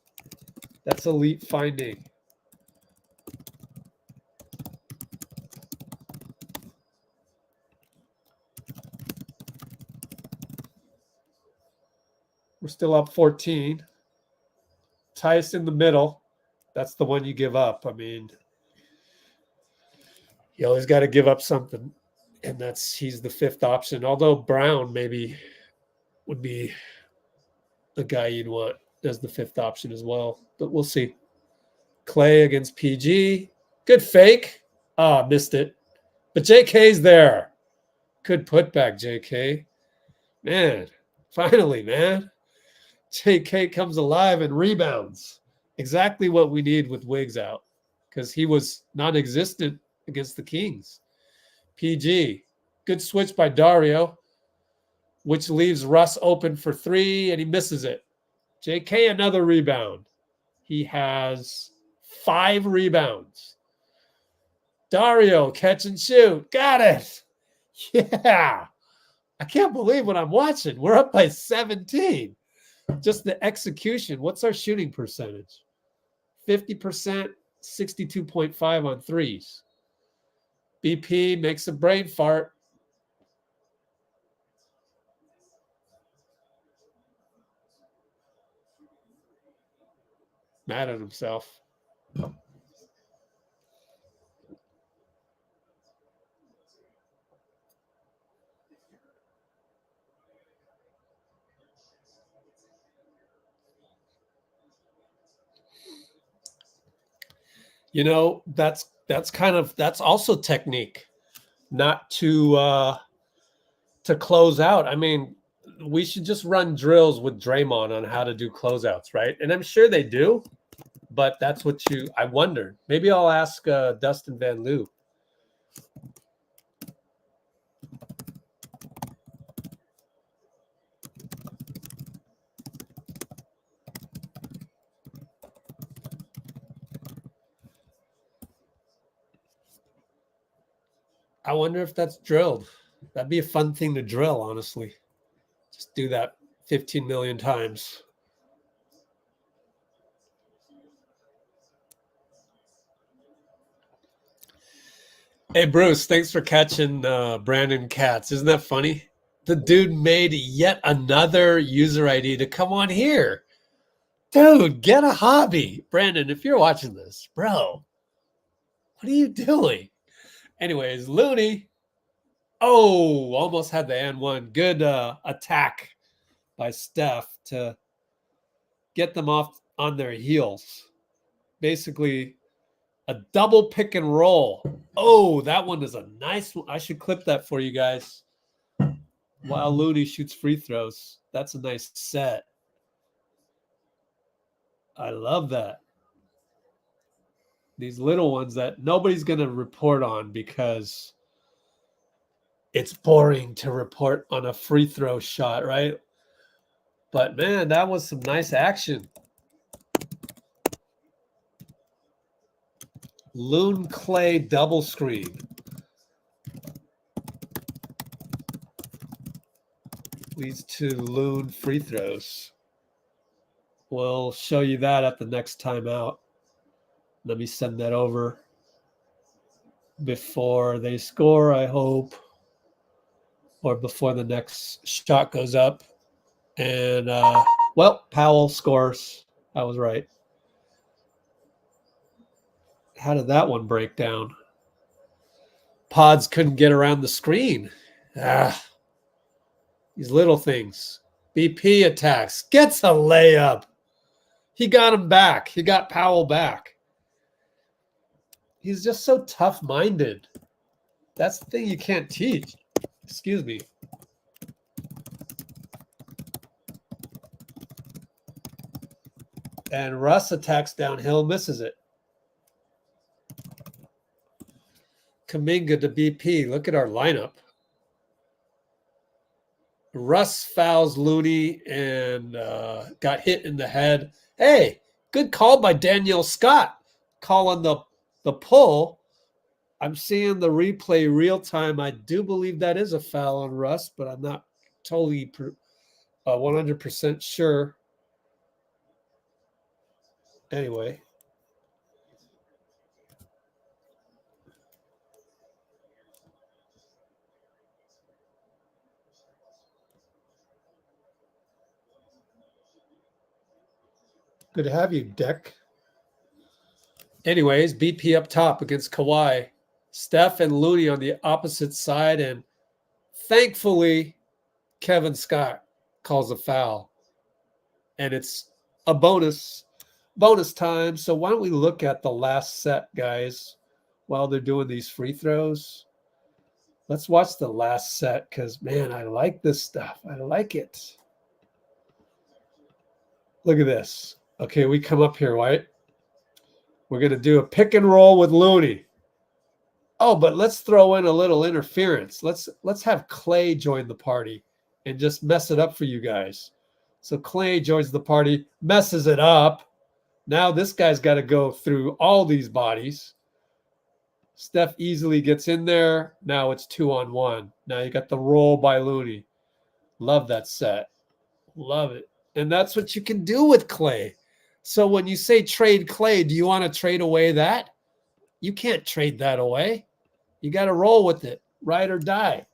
That's elite finding. We're still up 14. Tice in the middle. That's the one you give up. I mean, you always got to give up something. And he's the fifth option. Although Brown maybe would be the guy you'd want as the fifth option as well. But we'll see. Klay against PG. Good fake. Missed it. But JK's there. Good putback, JK. Man, finally, man. JK comes alive and rebounds. Exactly what we need with Wiggs out, because he was non-existent against the Kings. PG. Good switch by Dario, which leaves Russ open for 3, and he misses it. JK, another rebound. He has 5 rebounds. Dario, catch and shoot. Got it. Yeah. I can't believe what I'm watching. We're up by 17. Just the execution. What's our shooting percentage? 50%, 62.5 on threes. BP makes a brain fart. Mad at himself. You know, that's also technique, not to close out. I mean, we should just run drills with Draymond on how to do closeouts, right? And I'm sure they do, but that's what I wonder. Maybe I'll ask Dustin Van Loo. I wonder if that's drilled. That'd be a fun thing to drill, honestly. Just do that 15 million times. Hey, Bruce, thanks for catching Brandon Katz. Isn't that funny? The dude made yet another user ID to come on here. Dude, get a hobby. Brandon, if you're watching this, bro, what are you doing? Anyways, Looney. Oh, almost had the and one. Good attack by Steph to get them off on their heels. Basically, a double pick and roll. Oh, that one is a nice one. I should clip that for you guys. While Looney shoots free throws. That's a nice set. I love that. These little ones that nobody's going to report on because it's boring to report on a free throw shot, right? But, man, that was some nice action. Loon Klay double screen. Leads to Loon free throws. We'll show you that at the next timeout. Let me send that over before they score, I hope, or before the next shot goes up. And Well, Powell scores. I was right. How did that one break down? Pods couldn't get around the screen. These little things. BP attacks. Gets a layup. He got him back. He got Powell back. He's just so tough-minded. That's the thing you can't teach. Excuse me. And Russ attacks downhill, misses it. Kuminga to BP. Look at our lineup. Russ fouls Looney and got hit in the head. Hey, good call by Danielle Scott. Calling the pull. I'm seeing the replay real time. I do believe that is a foul on Russ, but I'm not totally 100% sure. Anyway. Good to have you, Deck. Anyways, BP up top against Kawhi. Steph and Looney on the opposite side, and thankfully, Kevin Scott calls a foul. And it's a bonus time. So why don't we look at the last set, guys, while they're doing these free throws? Let's watch the last set because, man, I like this stuff. I like it. Look at this. Okay, we come up here, right? We're going to do a pick and roll with Looney. Oh, but let's throw in a little interference. Let's have Klay join the party and just mess it up for you guys. So Klay joins the party, messes it up. Now this guy's got to go through all these bodies. Steph easily gets in there. Now it's 2-on-1. Now you got the roll by Looney. Love that set. Love it. And that's what you can do with Klay. So when you say trade Klay, do you want to trade away that? You can't trade that away. You got to roll with it, ride or die.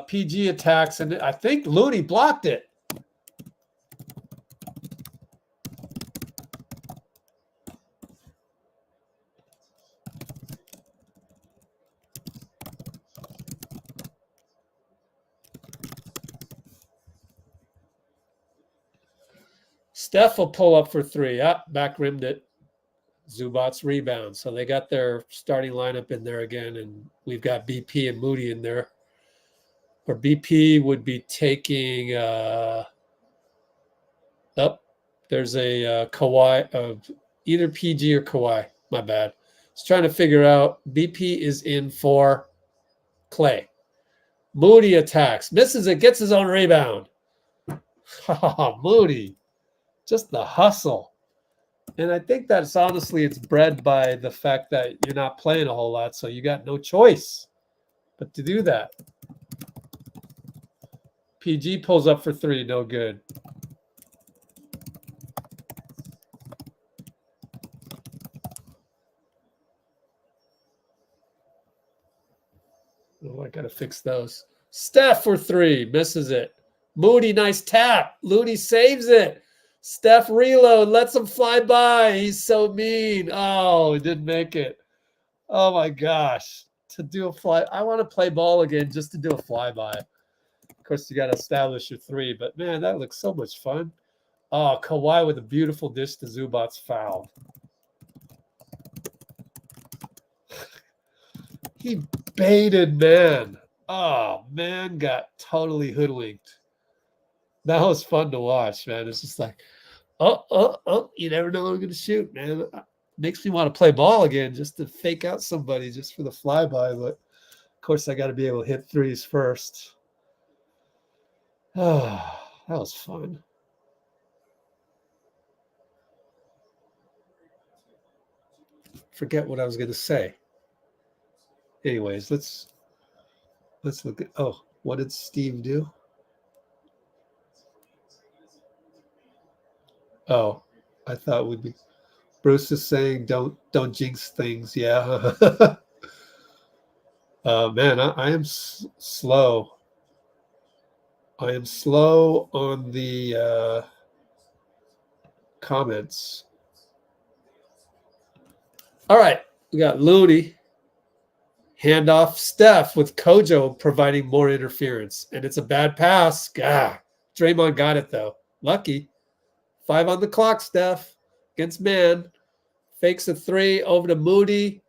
PG attacks, and I think Looney blocked it. Steph will pull up for three. Back rimmed it. Zubac's rebound. So they got their starting lineup in there again, and we've got BP and Moody in there. Or BP would be taking there's a Kawhi of either PG or Kawhi. My bad. I was trying to figure out. BP is in for Klay. Moody attacks, misses it, gets his own rebound. Moody, just the hustle. And I think that's honestly, it's bred by the fact that you're not playing a whole lot, so you got no choice but to do that. PG pulls up for three, no good. Oh, I got to fix those. Steph for three, misses it. Moody, nice tap. Looney saves it. Steph reload, lets him fly by. He's so mean. Oh, he didn't make it. Oh, my gosh. To do a fly. I want to play ball again just to do a flyby. Of course, you got to establish your three. But, man, that looks so much fun. Oh, Kawhi with a beautiful dish to Zubac's foul. He baited Mann. Oh, Mann got totally hoodwinked. That was fun to watch, man. It's just like, you never know who I'm going to shoot, man. It makes me want to play ball again just to fake out somebody just for the flyby. But, of course, I got to be able to hit threes first. Oh, that was fun. Forget what I was going to say. Anyways, let's look at, oh, what did Steve do? Oh, I thought we'd be. Bruce is saying don't jinx things. Yeah. Man, I am slow. I am slow on the comments. All right, we got Looney. Handoff Steph with Kojo providing more interference. And it's a bad pass. Gah. Draymond got it, though. Lucky. 5 on the clock, Steph. Against Mann. Fakes a 3 over to Moody.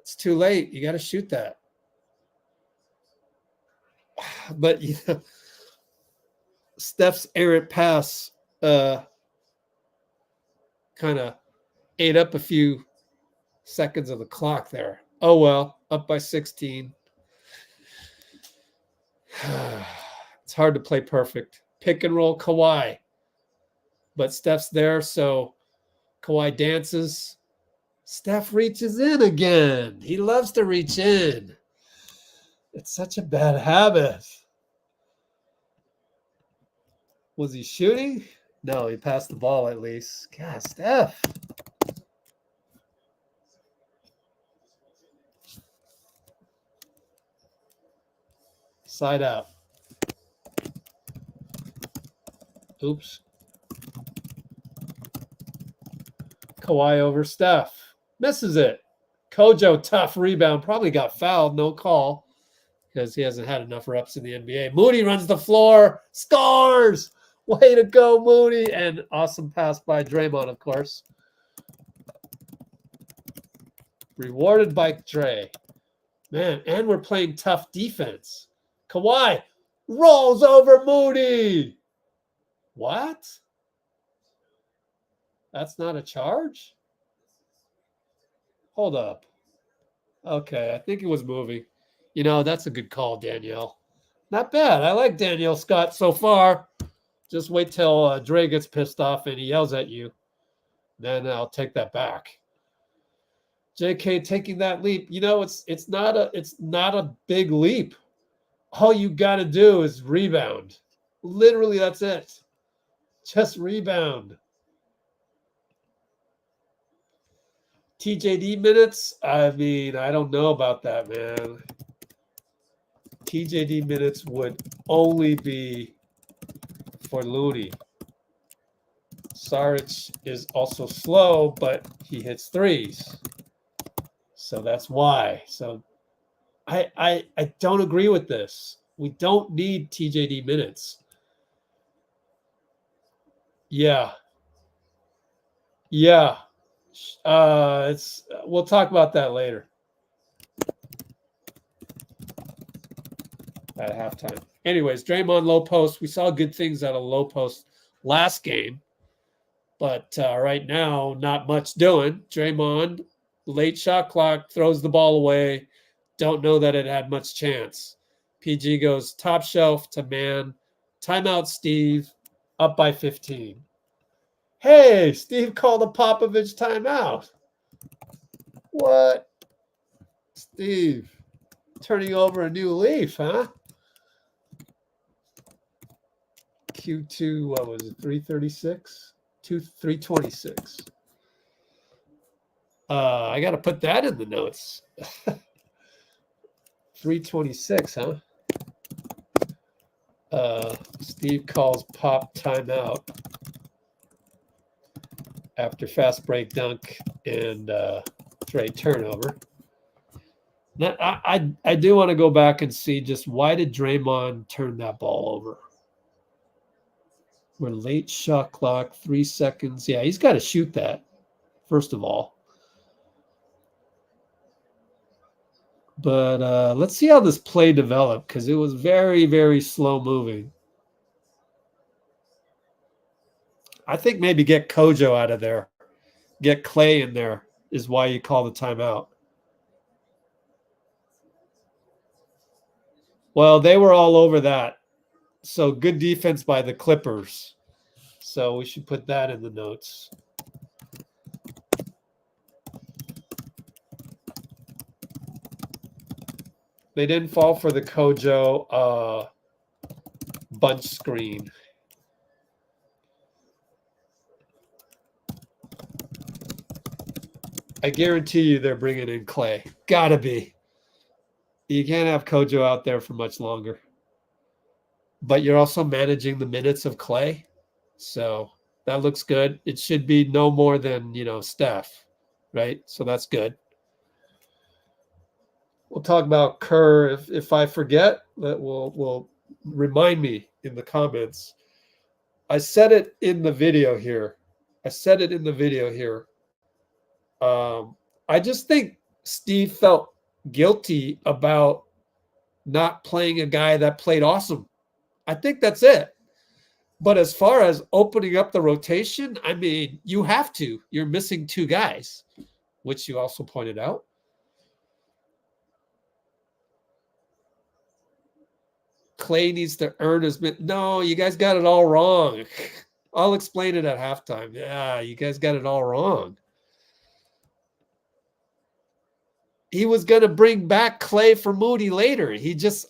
It's too late. You got to shoot that. But you know, Steph's errant pass kind of ate up a few seconds of the clock there. Oh, well. Up by 16. It's hard to play perfect. Pick and roll Kawhi. But Steph's there, so Kawhi dances. Steph reaches in again. He loves to reach in. It's such a bad habit. Was he shooting? No, he passed the ball at least. God, Steph. Side out. Oops. Kawhi over Steph. Misses it. Kojo, tough rebound. Probably got fouled. No call because he hasn't had enough reps in the NBA. Moody runs the floor. Scores. Way to go, Moody. And awesome pass by Draymond, of course. Rewarded by Dray. Man, and we're playing tough defense. Kawhi rolls over Moody. What? That's not a charge? Hold up. Okay, I think it was moving. You know, that's a good call, Danielle. Not bad. I like Danielle Scott so far. Just wait till Dre gets pissed off and he yells at you. Then I'll take that back. JK taking that leap. You know, it's not a big leap. All you got to do is rebound. Literally, that's it. Just rebound. TJD minutes? I mean, I don't know about that, man. TJD minutes would only be for Looney. Saric is also slow, but he hits threes. So that's why. So I don't agree with this. We don't need TJD minutes. Yeah. Yeah. We'll talk about that later. At halftime. Anyways, Draymond low post. We saw good things out of low post last game. But right now, not much doing. Draymond, late shot clock, throws the ball away. Don't know that it had much chance. PG goes top shelf to Mann. Timeout, Steve. Up by 15. Hey, Steve called a Popovich timeout. What? Steve, turning over a new leaf, huh? Q2, what was it, 336? 326. I got to put that in the notes. 326, huh? Steve calls Pop timeout after fast break dunk and Dray turnover. Now, I do want to go back and see just why did Draymond turn that ball over? We're late shot clock, 3 seconds. Yeah, he's got to shoot that, first of all. But let's see how this play developed because it was very, very slow moving. I think maybe get Kojo out of there. Get Klay in there is why you call the timeout. Well, they were all over that. So good defense by the Clippers. So we should put that in the notes. They didn't fall for the Kojo bunch screen. I guarantee you they're bringing in Klay. Gotta be. You can't have Kojo out there for much longer. But you're also managing the minutes of Klay. So that looks good. It should be no more than, Steph, right? So that's good. We'll talk about Kerr. If I forget, that will remind me in the comments. I said it in the video here. I just think Steve felt guilty about not playing a guy that played awesome. I think that's it. But as far as opening up the rotation, I mean, you have to. You're missing two guys, which you also pointed out. Klay needs to earn his minutes. No, you guys got it all wrong. I'll explain it at halftime. Yeah, you guys got it all wrong. He was going to bring back Klay for Moody later.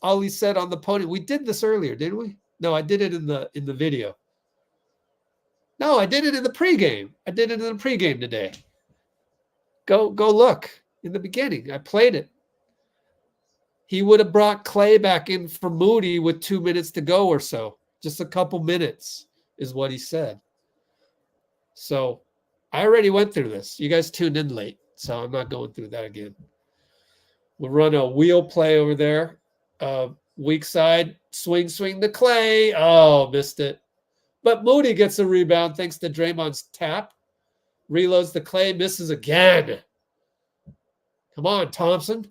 All he said on the podium. We did this earlier, didn't we? No, I did it in the video. No, I did it in the pregame. Today. Go look in the beginning. I played it. He would have brought Klay back in for Moody with 2 minutes to go or so. Just a couple minutes is what he said. So I already went through this. You guys tuned in late, so I'm not going through that again. We'll run a wheel play over there. Weak side, swing to Klay. Oh, missed it. But Moody gets a rebound thanks to Draymond's tap. Reloads the Klay, misses again. Come on, Thompson.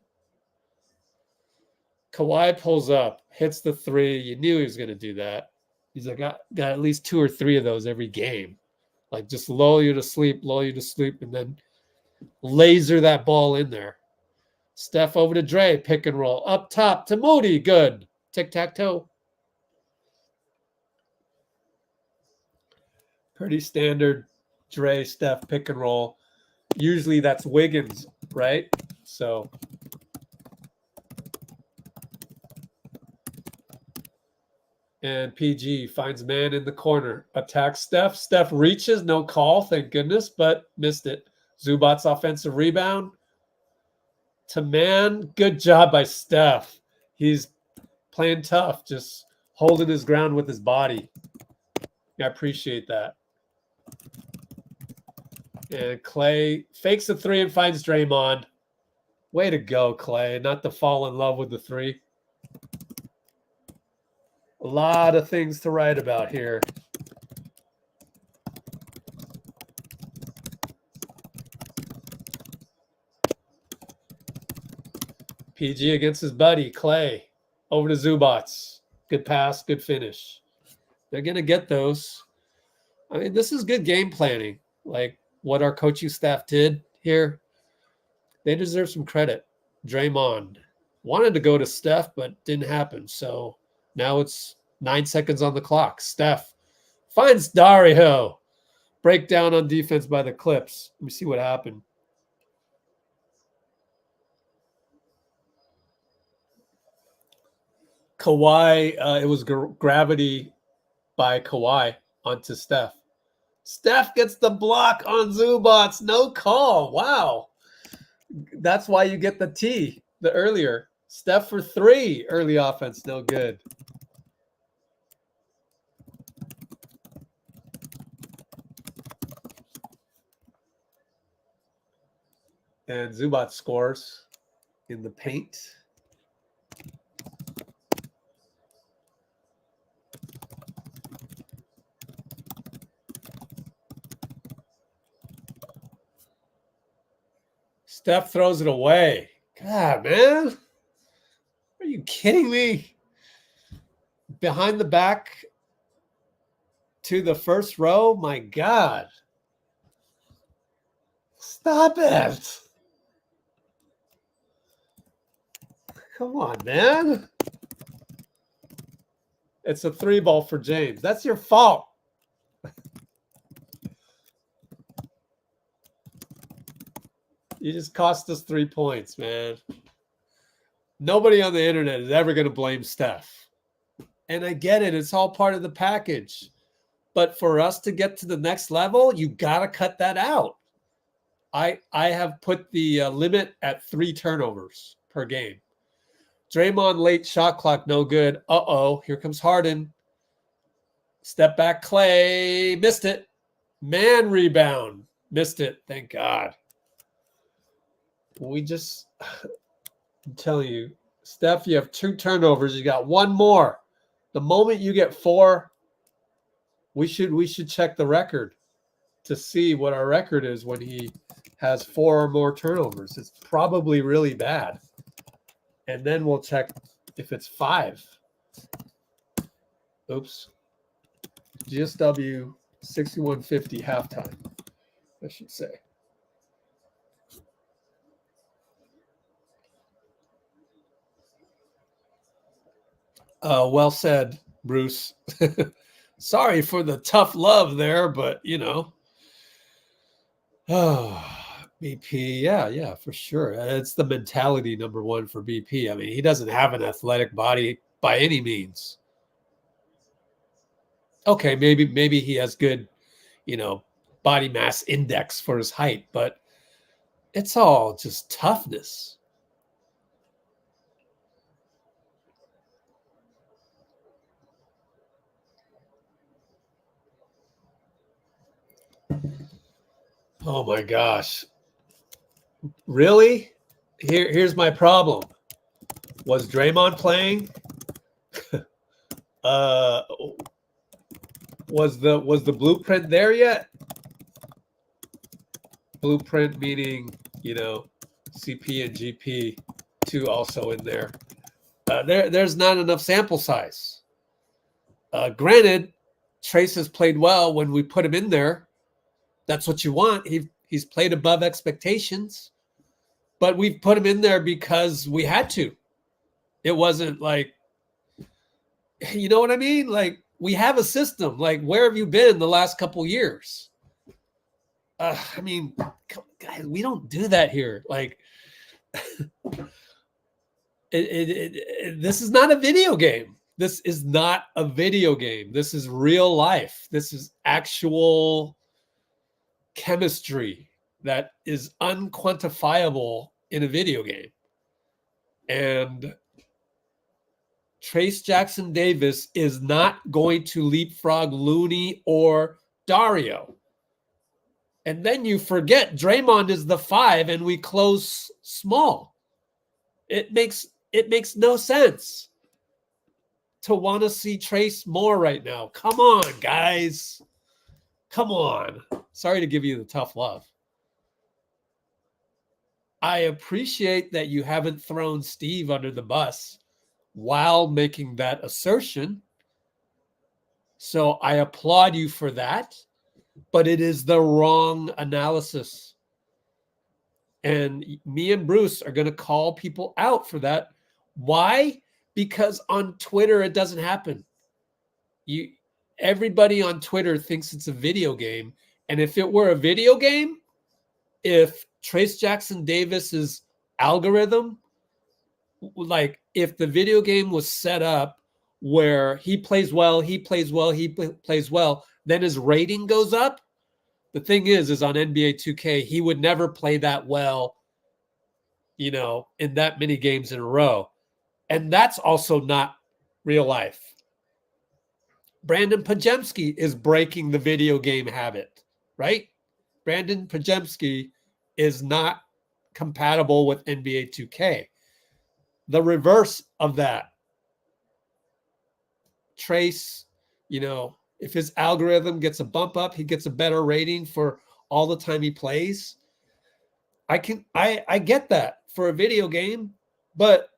Kawhi pulls up, hits the three. You knew he was going to do that. He's like, got at least 2 or 3 of those every game. Like, just lull you to sleep, and then laser that ball in there. Steph over to Dray, pick and roll. Up top to Moody, good. Tic-tac-toe. Pretty standard Dray, Steph, pick and roll. Usually that's Wiggins, right? So and PG finds Mann in the corner. Attacks Steph. Steph reaches, no call, thank goodness, but missed it. Zubac's offensive rebound to Mann. Good job by Steph. He's playing tough, just holding his ground with his body. I appreciate that. And Klay fakes a 3 and finds Draymond. Way to go, Klay. Not to fall in love with the 3. A lot of things to write about here. PG against his buddy, Klay. Over to Zubac. Good pass, good finish. They're going to get those. I mean, this is good game planning. Like what our coaching staff did here. They deserve some credit. Draymond wanted to go to Steph, but didn't happen. So now it's 9 seconds on the clock. Steph finds Dario. Breakdown on defense by the Clips. Let me see what happened. Kawhi, it was gravity by Kawhi onto Steph. Steph gets the block on Zubac. No call. Wow. That's why you get the T, the earlier. Steph for 3. Early offense, no good. And Zubac scores in the paint. Steph throws it away. God, man. Are you kidding me? Behind the back to the first row? My God. Stop it. Come on, man. It's a 3 ball for James. That's your fault. You just cost us 3 points, man. Nobody on the internet is ever going to blame Steph. And I get it. It's all part of the package. But for us to get to the next level, you got to cut that out. I have put the limit at 3 turnovers per game. Draymond late shot clock, no good. Uh-oh, here comes Harden. Step back, Klay, missed it. Mann rebound, missed it. Thank God. I'm telling you, Steph, you have 2 turnovers. You got 1 more. The moment you get 4, we should check the record to see what our record is when he has 4 or more turnovers. It's probably really bad. And then we'll check if it's 5. Oops. GSW 6150 halftime, I should say. Well said, Bruce. Sorry for the tough love there, but you know. BP, yeah, for sure. It's the mentality number 1 for BP. I mean, he doesn't have an athletic body by any means. Okay, maybe he has good, body mass index for his height, but it's all just toughness. Oh my gosh. Really? Here's my problem. Was Draymond playing? Was the blueprint there yet? Blueprint meaning, CP and GP2 also in there. There's not enough sample size. Granted, Trace has played well when we put him in there. That's what you want. He's played above expectations, but we've put him in there because we had to. It wasn't like, you know what I mean? Like, we have a system. Like, where have you been the last couple years? I mean, guys, we don't do that here. Like, this is not a video game. This is not a video game. This is real life. This is actual chemistry that is unquantifiable in a video game. And Trace Jackson Davis is not going to leapfrog Looney or Dario. And then you forget Draymond is the 5 and we close small. It makes no sense to want to see Trace more right now. Come on, guys. Come on. Sorry to give you the tough love. I appreciate that you haven't thrown Steve under the bus while making that assertion. So I applaud you for that, but it is the wrong analysis. And me and Bruce are going to call people out for that. Why? Because on Twitter, it doesn't happen. Everybody on Twitter thinks it's a video game. And if it were a video game, if Trace Jackson Davis's algorithm, like if the video game was set up where he plays well, then his rating goes up. The thing is on NBA 2K, he would never play that well, in that many games in a row. And that's also not real life. Brandon Pajemski is breaking the video game habit, right? Brandon Pajemski is not compatible with NBA 2K. The reverse of that, Trace, if his algorithm gets a bump up, he gets a better rating for all the time he plays. I get that for a video game, but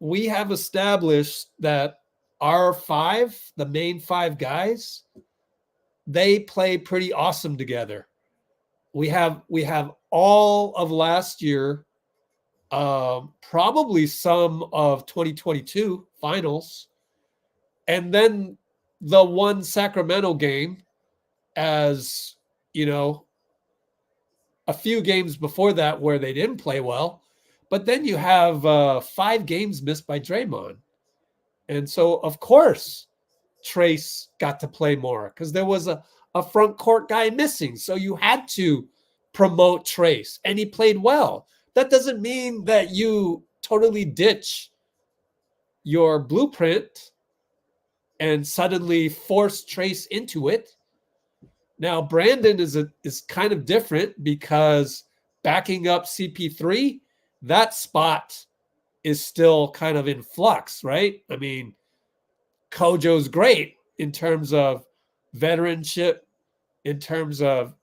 we have established that our 5, the main 5 guys, they play pretty awesome together. We have all of last year, probably some of 2022 finals, and then the one Sacramento game, as a few games before that where they didn't play well. But then you have 5 games missed by Draymond. And so, of course, Trace got to play more because there was a front court guy missing. So you had to promote Trace, and he played well. That doesn't mean that you totally ditch your blueprint and suddenly force Trace into it. Now, Brandon is kind of different because backing up CP3, that spot is still kind of in flux, right? I mean, Kojo's great in terms of veteranship, in terms of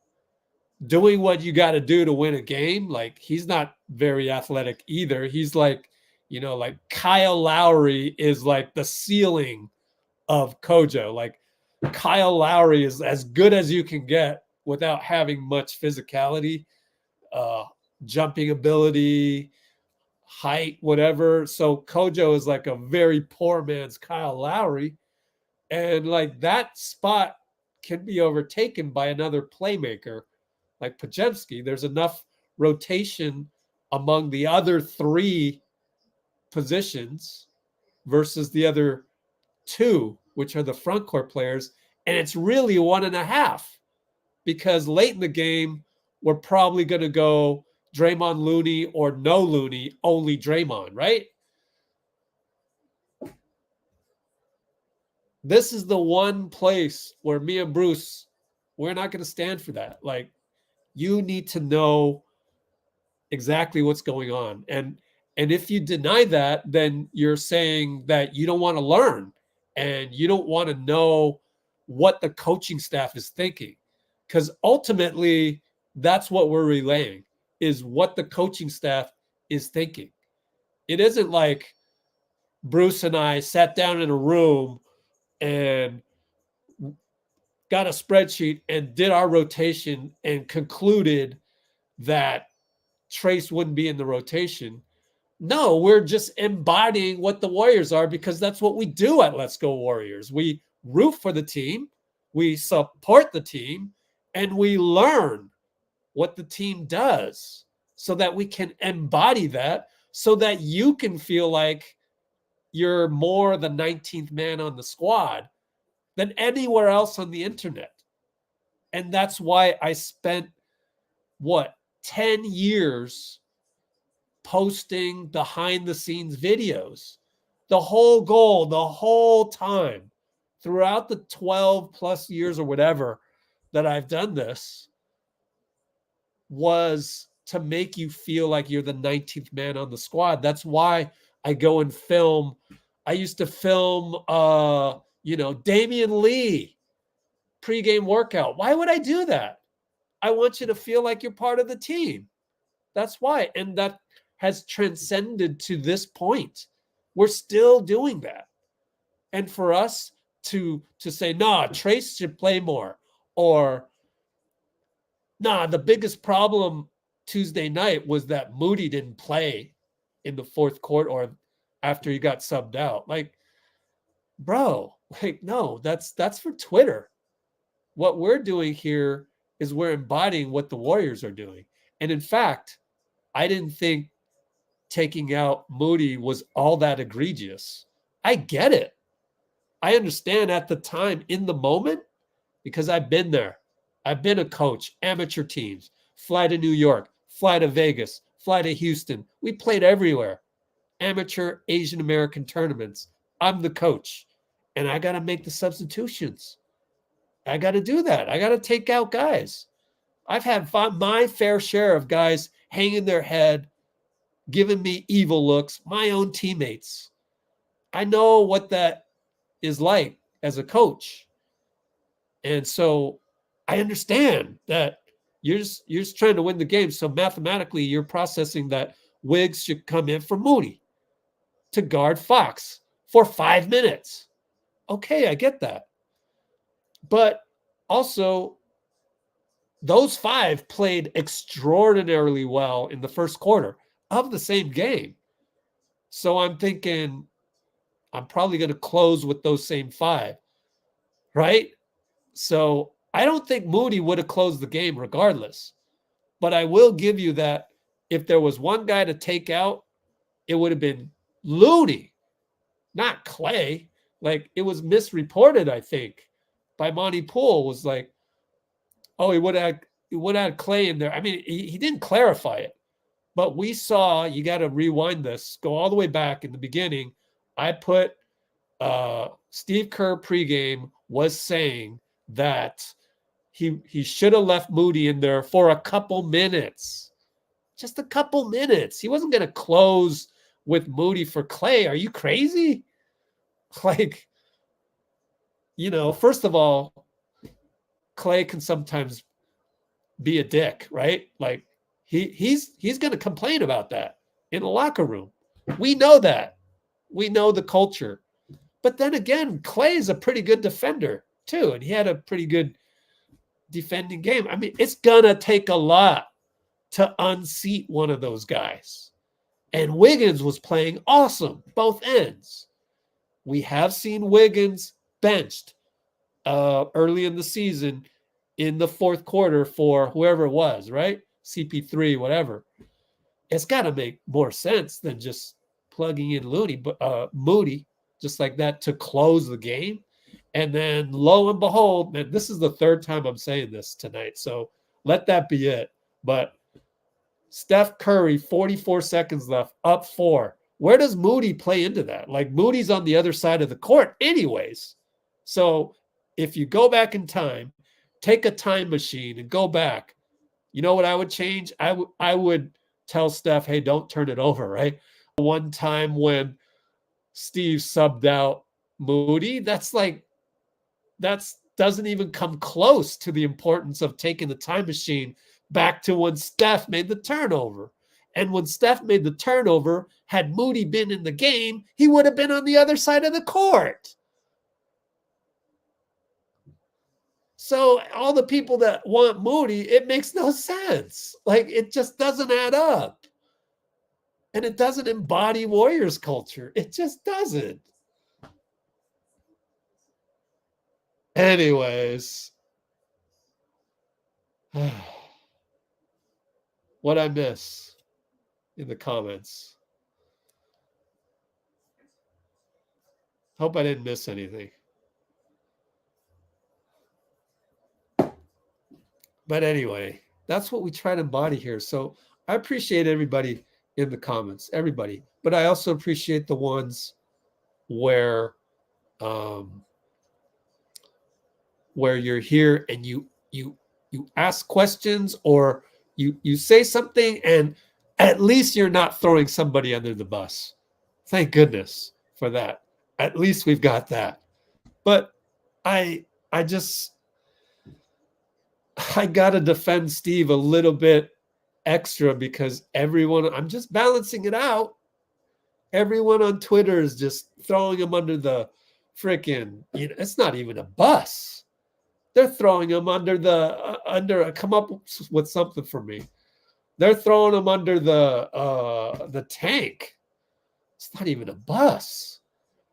doing what you got to do to win a game. Like, he's not very athletic either. He's like, like Kyle Lowry is like the ceiling of Kojo. Like, Kyle Lowry is as good as you can get without having much physicality, jumping ability, height, whatever. So Kojo is like a very poor man's Kyle Lowry. And like that spot can be overtaken by another playmaker like Podziemski. There's enough rotation among the other three positions versus the other two, which are the front court players. And it's really 1.5 because late in the game, we're probably going to go Draymond Looney or no Looney, only Draymond, right? This is the one place where me and Bruce, we're not going to stand for that. Like, you need to know exactly what's going on. And if you deny that, then you're saying that you don't want to learn and you don't want to know what the coaching staff is thinking. Because ultimately, that's what we're relaying, is what the coaching staff is thinking. It isn't like Bruce and I sat down in a room and got a spreadsheet and did our rotation and concluded that Trace wouldn't be in the rotation. No, we're just embodying what the Warriors are because that's what we do at Let's Go Warriors. We root for the team, we support the team, and we learn what the team does so that we can embody that so that you can feel like you're more the 19th man on the squad than anywhere else on the internet. And that's why I spent, 10 years posting behind the scenes videos. The whole goal, the whole time, throughout the 12 plus years or whatever that I've done this, was to make you feel like you're the 19th man on the squad. That's why I go and film. I used to film, Damian Lee pregame workout. Why would I do that? I want you to feel like you're part of the team. That's why. And that has transcended to this point. We're still doing that. And for us to say, nah, Trace should play more, or nah, the biggest problem Tuesday night was that Moody didn't play in the fourth quarter or after he got subbed out. Like, bro, no, that's for Twitter. What we're doing here is we're embodying what the Warriors are doing. And in fact, I didn't think taking out Moody was all that egregious. I get it. I understand at the time, in the moment, because I've been there. I've been a coach, amateur teams, fly to New York, fly to Vegas, fly to Houston. We played everywhere. Amateur Asian American tournaments. I'm the coach, and I got to make the substitutions. I got to do that. I got to take out guys. I've had my fair share of guys hanging their head, giving me evil looks, my own teammates. I know what that is like as a coach. And so I understand that you're just trying to win the game. So mathematically, you're processing that Wiggs should come in for Moody to guard Fox for 5 minutes. Okay, I get that. But also, those 5 played extraordinarily well in the first quarter of the same game. So I'm thinking I'm probably going to close with those same 5, right? So I don't think Moody would have closed the game regardless. But I will give you that if there was one guy to take out, it would have been Looney, not Klay. Like, it was misreported, I think, by Monty Poole, was like, oh, he would have would have Klay in there. I mean, he didn't clarify it, but we saw, you got to rewind this, go all the way back in the beginning. I put Steve Kerr pregame was saying that he should have left Moody in there for a couple minutes, just a couple minutes. He wasn't going to close with Moody for Klay. Are you crazy? Like, you know, first of all, Klay can sometimes be a dick, right? Like he's going to complain about that in the locker room. We know that. We know the culture. But then again, Klay is a pretty good defender too, and he had a pretty good defending game. I mean, it's going to take a lot to unseat one of those guys. And Wiggins was playing awesome, both ends. We have seen Wiggins benched early in the season in the fourth quarter for whoever it was, right? CP3, whatever. It's got to make more sense than just plugging in Moody, just like that, to close the game. And then lo and behold, man, this is the third time I'm saying this tonight, so let that be it. But Steph Curry, 44 seconds left, up 4. Where does Moody play into that? Like, Moody's on the other side of the court anyways. So if you go back in time, take a time machine and go back, you know what I would change? I would tell Steph, hey, don't turn it over, right? One time when Steve subbed out Moody, that doesn't even come close to the importance of taking the time machine back to when Steph made the turnover. And when Steph made the turnover, had Moody been in the game, he would have been on the other side of the court. So all the people that want Moody, it makes no sense. Like, it just doesn't add up. And it doesn't embody Warriors culture. It just doesn't. Anyways. What'd I miss in the comments? Hope I didn't miss anything. But anyway, that's what we try to embody here. So I appreciate everybody in the comments, everybody. But I also appreciate the ones where you're here and you ask questions, or you say something and at least you're not throwing somebody under the bus. Thank goodness for that. At least we've got that. But I got to defend Steve a little bit extra because everyone, I'm just balancing it out. Everyone on Twitter is just throwing him under the freaking, it's not even a bus. They're throwing him under come up with something for me. They're throwing him under the tank. It's not even a bus.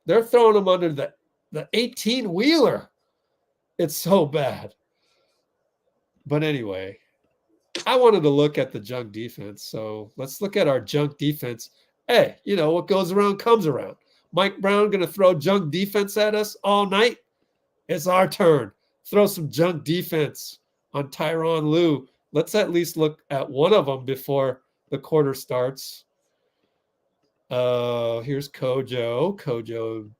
They're throwing him under the 18-wheeler. It's so bad. But anyway, I wanted to look at the junk defense. So let's look at our junk defense. Hey, what goes around comes around. Mike Brown going to throw junk defense at us all night? It's our turn. Throw some junk defense on Tyronn Lue. Let's at least look at one of them before the quarter starts. Here's Kojo.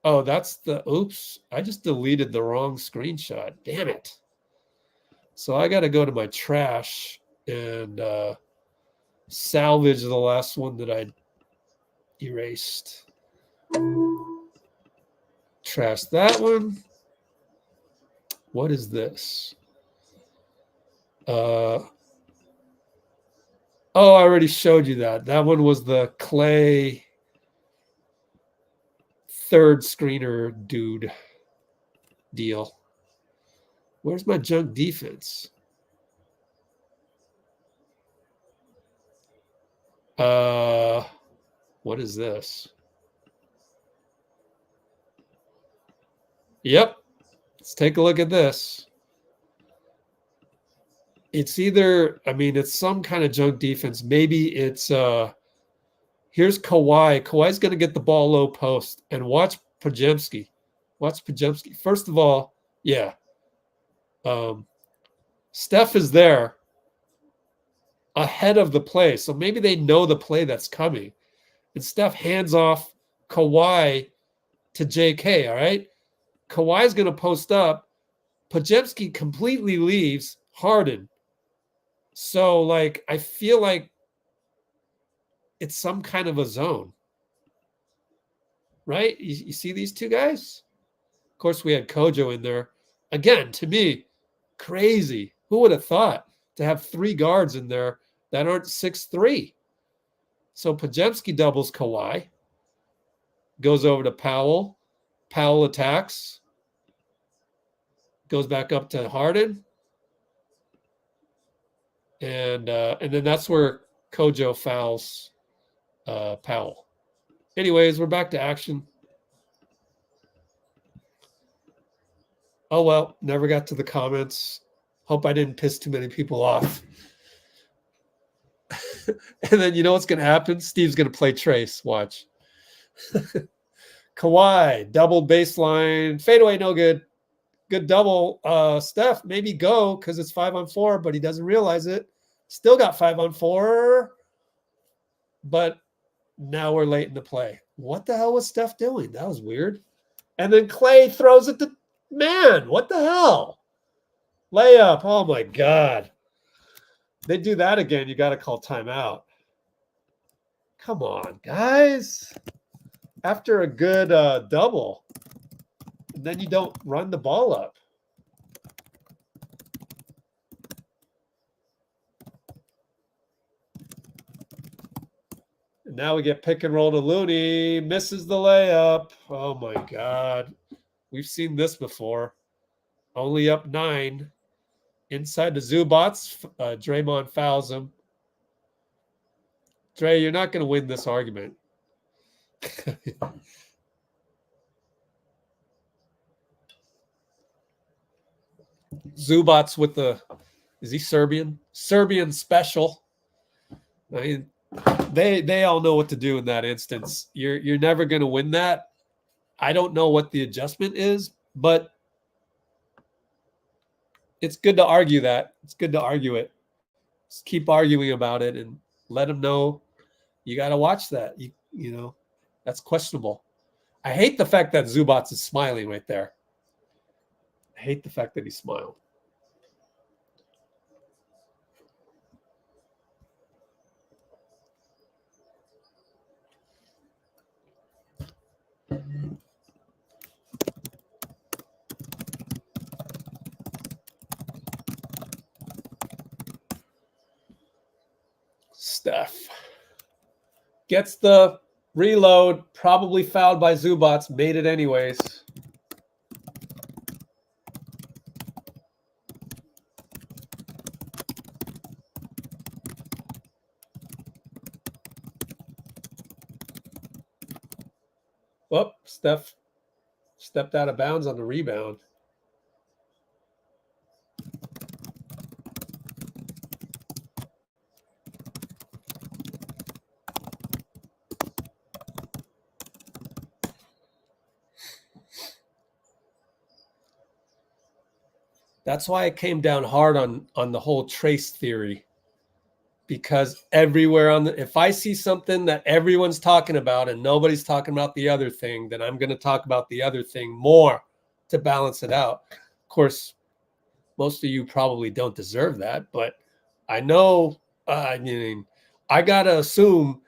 Oh, that's oops. I just deleted the wrong screenshot. Damn it. So I got to go to my trash and salvage the last one that I erased. Trash that one. What is this? I already showed you that. That one was the Klay third screener dude deal. Where's my junk defense? What is this? Yep. Let's take a look at this. It's either, it's some kind of junk defense. Maybe it's here's Kawhi. Kawhi's going to get the ball low post, and watch Podziemski. First of all, yeah. Steph is there ahead of the play. So maybe they know the play that's coming. And Steph hands off Kawhi to JK, all right? Kawhi's going to post up. Podziemski completely leaves Harden. So, like, I feel like it's some kind of a zone, right? You see these two guys? Of course, we had Kojo in there. Again, to me, crazy. Who would have thought to have 3 guards in there that aren't 6'3"? So Podziemski doubles Kawhi, goes over to Powell. Powell attacks, goes back up to Harden. And then that's where Kojo fouls Powell. Anyways, we're back to action. Oh, well, never got to the comments. Hope I didn't piss too many people off. And then you know what's going to happen? Steve's going to play Trace. Watch. Kawhi, double baseline. Fadeaway, no good. Good double. Steph, maybe go because it's 5-on-4, but he doesn't realize it. Still got 5-on-4. But now we're late in the play. What the hell was Steph doing? That was weird. And then Klay throws it to Mann. What the hell? Layup. Oh, my God. They do that again, you got to call timeout. Come on, guys. After a good double, and then you don't run the ball up. And now we get pick and roll to Looney. Misses the layup. Oh, my God. We've seen this before. Only up 9. Inside the Zubats, Draymond fouls him. Dre, you're not going to win this argument. Zubats with the, is he Serbian? Serbian special. I mean, they all know what to do in that instance. You're never going to win that. I don't know what the adjustment is, but it's good to argue that. It's good to argue it. Just keep arguing about it and let them know you got to watch that. You know, that's questionable. I hate the fact that Zubats is smiling right there. I hate the fact that he smiled. Steph gets the reload, probably fouled by Zubats, made it anyways. Whoop, Steph stepped out of bounds on the rebound. That's why I came down hard on the whole trace theory. Because everywhere if I see something that everyone's talking about and nobody's talking about the other thing, then I'm going to talk about the other thing more to balance it out. Of course, most of you probably don't deserve that, but I know, I got to assume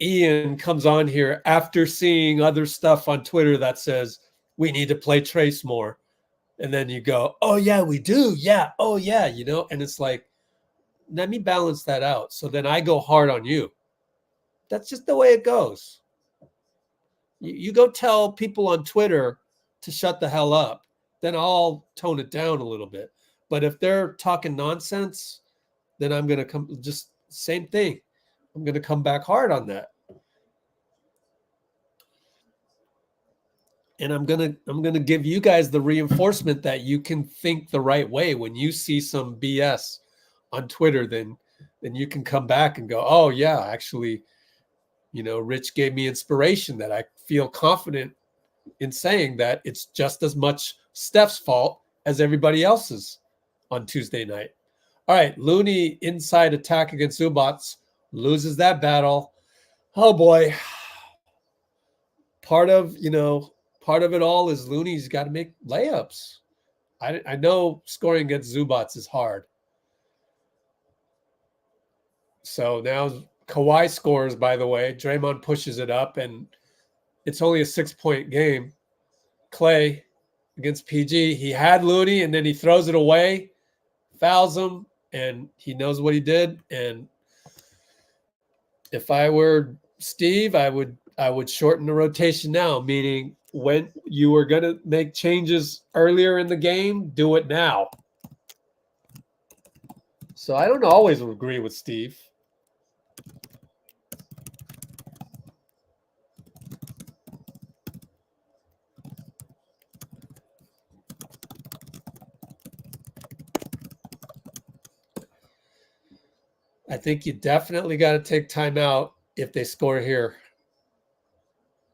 Ian comes on here after seeing other stuff on Twitter that says we need to play trace more. And then you go, oh, yeah, we do. Yeah. Oh, yeah. And it's like, let me balance that out. So then I go hard on you. That's just the way it goes. You go tell people on Twitter to shut the hell up, then I'll tone it down a little bit. But if they're talking nonsense, then I'm going to come, just same thing. I'm going to come back hard on that. And I'm gonna give you guys the reinforcement that you can think the right way. When you see some BS on Twitter, then you can come back and go, oh yeah, actually, Rich gave me inspiration that I feel confident in saying that it's just as much Steph's fault as everybody else's on Tuesday night. All right, Looney inside attack against Zubac, loses that battle. Oh boy. Part of it all is Looney's got to make layups. I know scoring against Zubac is hard. So now Kawhi scores, by the way. Draymond pushes it up, and it's only a 6-point game. Klay against PG, he had Looney, and then he throws it away, fouls him, and he knows what he did. And if I were Steve, I would shorten the rotation now, meaning when you were going to make changes earlier in the game, do it now. So I don't always agree with Steve. I think you definitely got to take time out if they score here.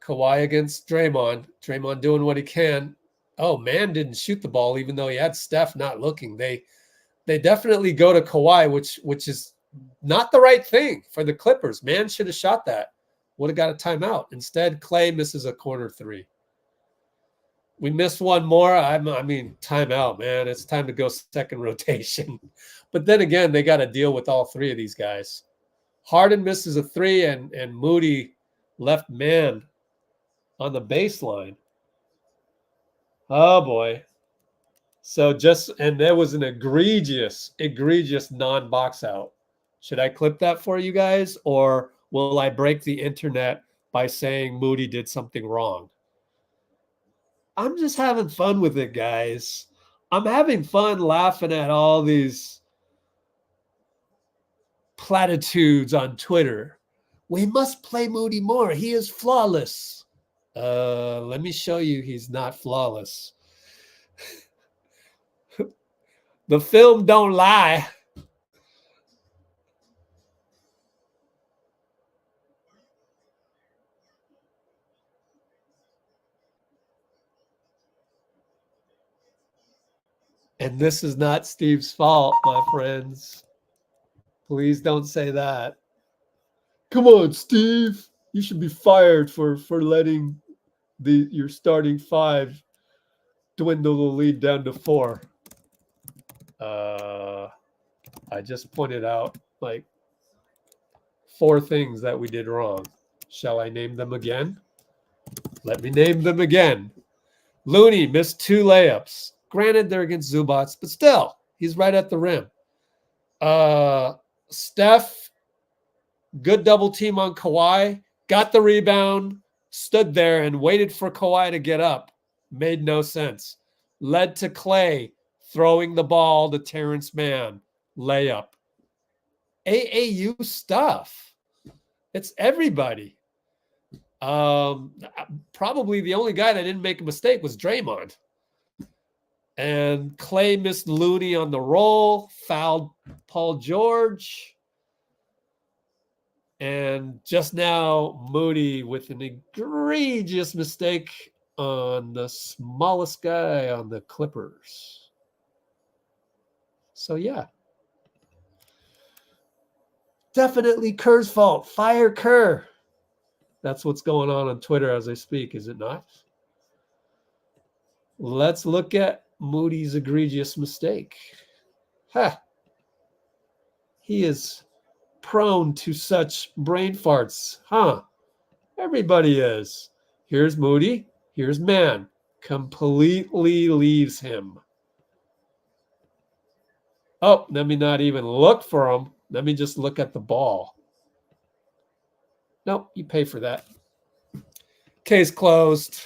Kawhi against Draymond. Draymond doing what he can. Oh, Mann didn't shoot the ball, even though he had Steph not looking. They definitely go to Kawhi, which is not the right thing for the Clippers. Mann should have shot that. Would have got a timeout. Instead, Klay misses a corner three. We missed one more. I mean, timeout, man. It's time to go second rotation. But then again, they got to deal with all three of these guys. Harden misses a three, and Moody left Mann on the baseline. Oh, boy. So and there was an egregious non-box out. Should I clip that for you guys, or will I break the internet by saying Moody did something wrong? I'm just having fun with it, guys. I'm having fun laughing at all these platitudes on Twitter. We must play Moody more. He is flawless. Let me show you he's not flawless. The film don't lie. And this is not Steve's fault, my friends. Please don't say that. Come on, Steve. You should be fired for letting your starting five dwindle the lead down to 4. I just pointed out like 4 things that we did wrong. Shall I name them again? Let me name them again. Looney missed 2 layups. Granted, they're against Zubac, but still, he's right at the rim. Steph, good double team on Kawhi, got the rebound, stood there and waited for Kawhi to get up. Made no sense. Led to Klay throwing the ball to Terrence Mann. Layup. AAU stuff. It's everybody. Probably the only guy that didn't make a mistake was Draymond. And Klay missed Looney on the roll, fouled Paul George. And just now, Moody with an egregious mistake on the smallest guy on the Clippers. So, yeah. Definitely Kerr's fault. Fire Kerr. That's what's going on Twitter as I speak, is it not? Let's look at Moody's egregious mistake. He is prone to such brain farts. Everybody is. Here's Moody. Here's Mann. Completely leaves him. Oh, let me not even look for him. Let me just look at the ball. Nope, you pay for that. Case closed.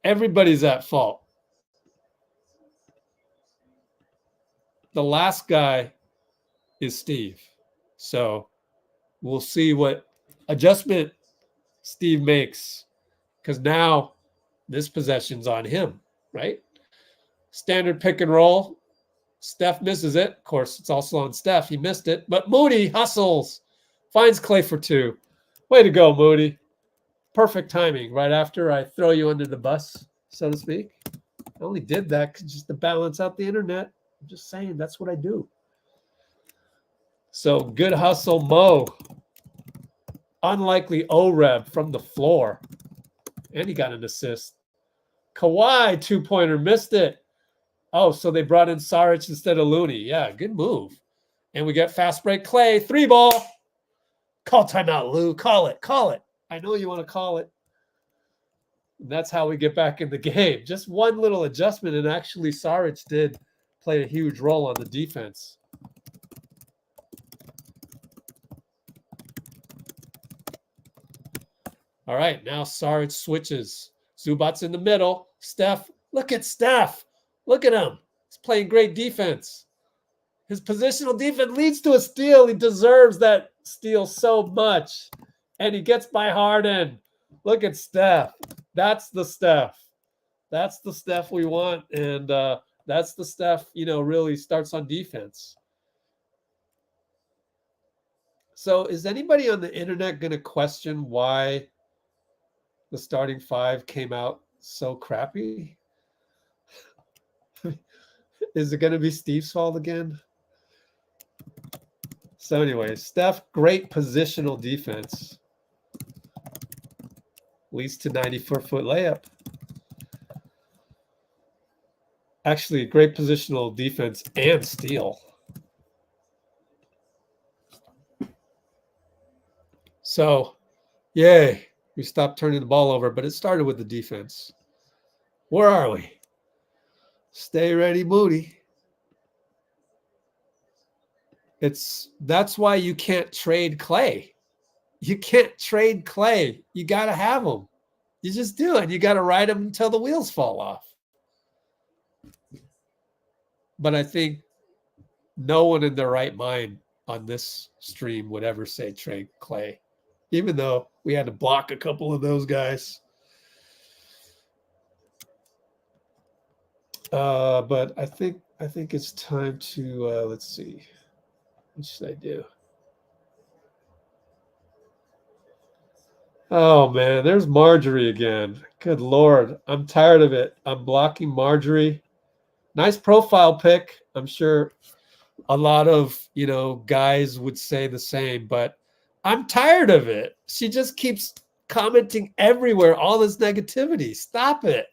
Everybody's at fault. The last guy is Steve. So we'll see what adjustment Steve makes, because now this possession's on him, right? Standard pick and roll. Steph misses it. Of course, it's also on Steph. He missed it. But Moody hustles. Finds Klay for 2. Way to go, Moody. Perfect timing right after I throw you under the bus, so to speak. I only did that just to balance out the internet. I'm just saying, that's what I do. So good hustle, Mo. Unlikely O-Reb from the floor. And he got an assist. Kawhi, two-pointer, missed it. Oh, so they brought in Saric instead of Looney. Yeah, good move. And we get fast break Klay. 3-ball. Call timeout, Lou. Call it. Call it. I know you want to call it. And that's how we get back in the game. Just one little adjustment, and actually Saric did play a huge role on the defense. All right, now Saric switches. Zubac's in the middle. Steph, look at Steph. Look at him. He's playing great defense. His positional defense leads to a steal. He deserves that steal so much. And he gets by Harden. Look at Steph. That's the Steph. That's the Steph we want. And that's the Steph, really starts on defense. So is anybody on the internet going to question why the starting five came out so crappy? Is it going to be Steve's fault again? So anyway, Steph, great positional defense. Leads to 94-foot layup. Actually, great positional defense and steal. So, yay. We stopped turning the ball over, but it started with the defense. Where are we? Stay ready, Moody. That's why you can't trade Klay. You can't trade Klay. You got to have him. You just do it. You got to ride him until the wheels fall off. But I think no one in their right mind on this stream would ever say trade Klay, even though we had to block a couple of those guys. But I think it's time to let's see. What should I do? Oh man, there's Marjorie again. Good Lord. I'm tired of it. I'm blocking Marjorie. Nice profile pic. I'm sure a lot of, guys would say the same, but I'm tired of it. She just keeps commenting everywhere, all this negativity. Stop it.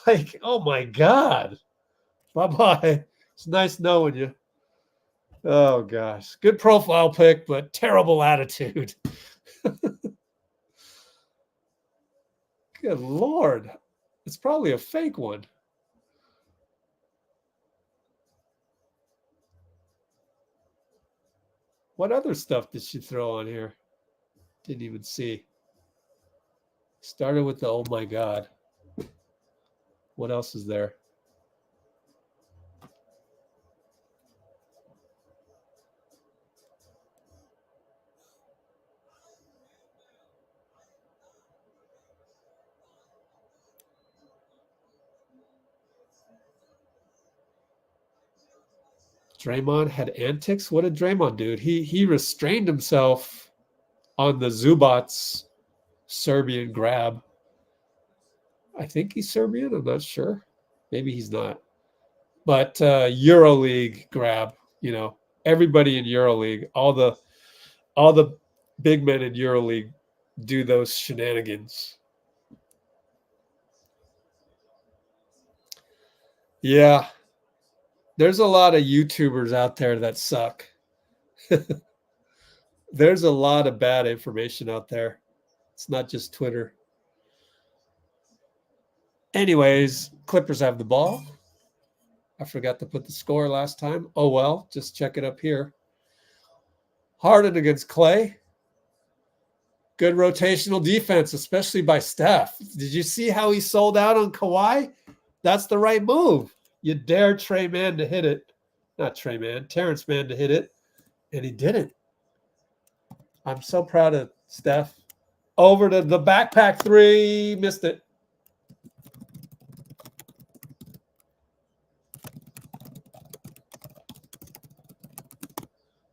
Like, oh my God. Bye-bye. It's nice knowing you. Oh gosh. Good profile pic, but terrible attitude. Good Lord. It's probably a fake one. What other stuff did she throw on here? Didn't even see. Started with the oh my God. What else is there? Draymond had antics? What did Draymond do? He restrained himself on the Zubac's Serbian grab. I think he's Serbian. I'm not sure. Maybe he's not. But EuroLeague grab, everybody in EuroLeague, all the big men in EuroLeague do those shenanigans. Yeah. There's a lot of YouTubers out there that suck. There's a lot of bad information out there. It's not just Twitter. Anyways, Clippers have the ball. I forgot to put the score last time. Oh, well, just check it up here. Harden against Klay. Good rotational defense, especially by Steph. Did you see how he sold out on Kawhi? That's the right move. You dare Tre Mann to hit it. Not Tre Mann, Terrence Mann to hit it. And he didn't. I'm so proud of Steph. Over to the backpack three. Missed it.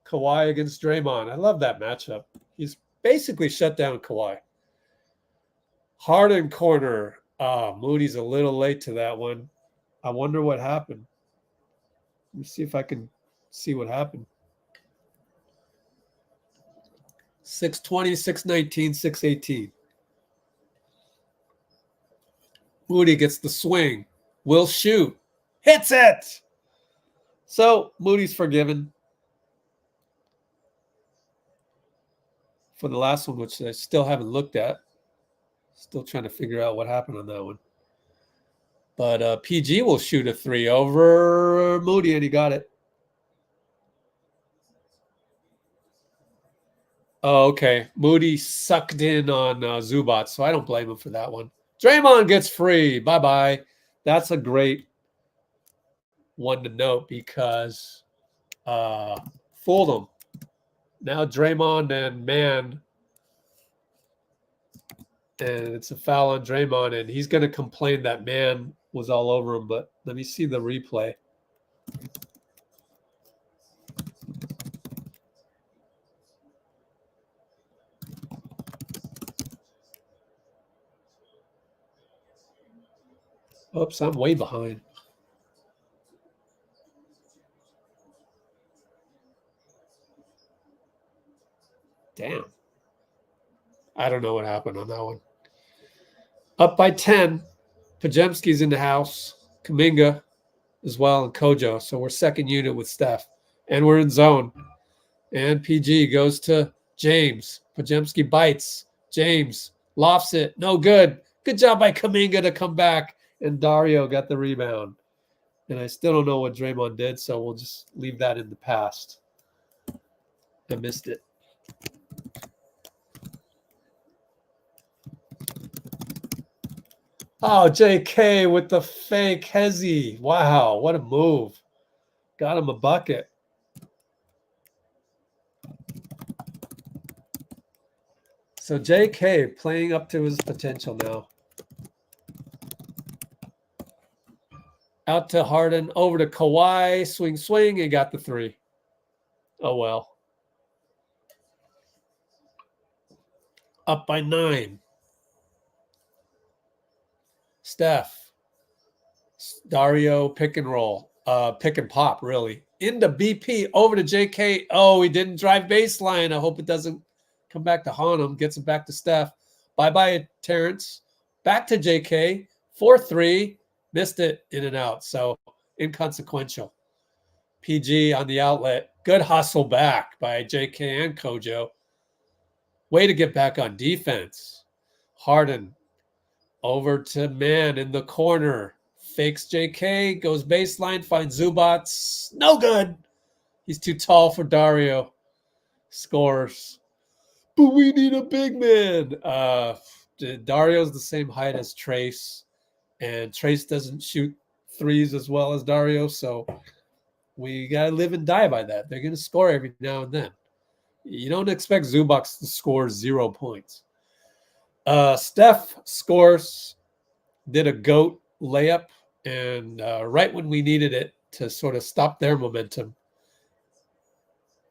Kawhi against Draymond. I love that matchup. He's basically shut down Kawhi. Harden corner. Moody's a little late to that one. I wonder what happened. Let me see if I can see what happened. 620, 619, 618. Moody gets the swing. Will shoot. Hits it. So Moody's forgiven for the last one, which I still haven't looked at. Still trying to figure out what happened on that one. But PG will shoot a 3 over Moody, and he got it. Oh, okay. Moody sucked in on Zubac, so I don't blame him for that one. Draymond gets free. Bye-bye. That's a great one to note because fooled him. Now Draymond and Mann, and it's a foul on Draymond, and he's going to complain that Mann was all over him, but let me see the replay. Oops, I'm way behind. Damn. I don't know what happened on that one. Up by 10. Pajemski's in the house. Kuminga as well, and Kojo. So we're second unit with Steph. And we're in zone. And PG goes to James. Pajemski bites. James lofts it. No good. Good job by Kuminga to come back. And Dario got the rebound. And I still don't know what Draymond did, so we'll just leave that in the past. I missed it. Oh, JK with the fake hezzy. Wow, what a move. Got him a bucket. So JK playing up to his potential now. Out to Harden, over to Kawhi, swing, swing, and got the 3. Oh, well. Up by 9. Steph. Dario pick and roll. Pick and pop, really. Into BP, over to JK. Oh, he didn't drive baseline. I hope it doesn't come back to haunt him. Gets it back to Steph. Bye-bye, Terrence. Back to JK. 4-3. Missed it, in and out. So inconsequential. PG on the outlet. Good hustle back by JK and Kojo. Way to get back on defense. Harden over to Mann in the corner. Fakes JK, goes baseline, finds Zubac. No good. He's too tall for Dario. Scores. But we need a big man. Dario's the same height as Trace. And Trace doesn't shoot threes as well as Dario. So we got to live and die by that. They're going to score every now and then. You don't expect Zubac to score 0 points. Steph scores, did a GOAT layup, and right when we needed it to sort of stop their momentum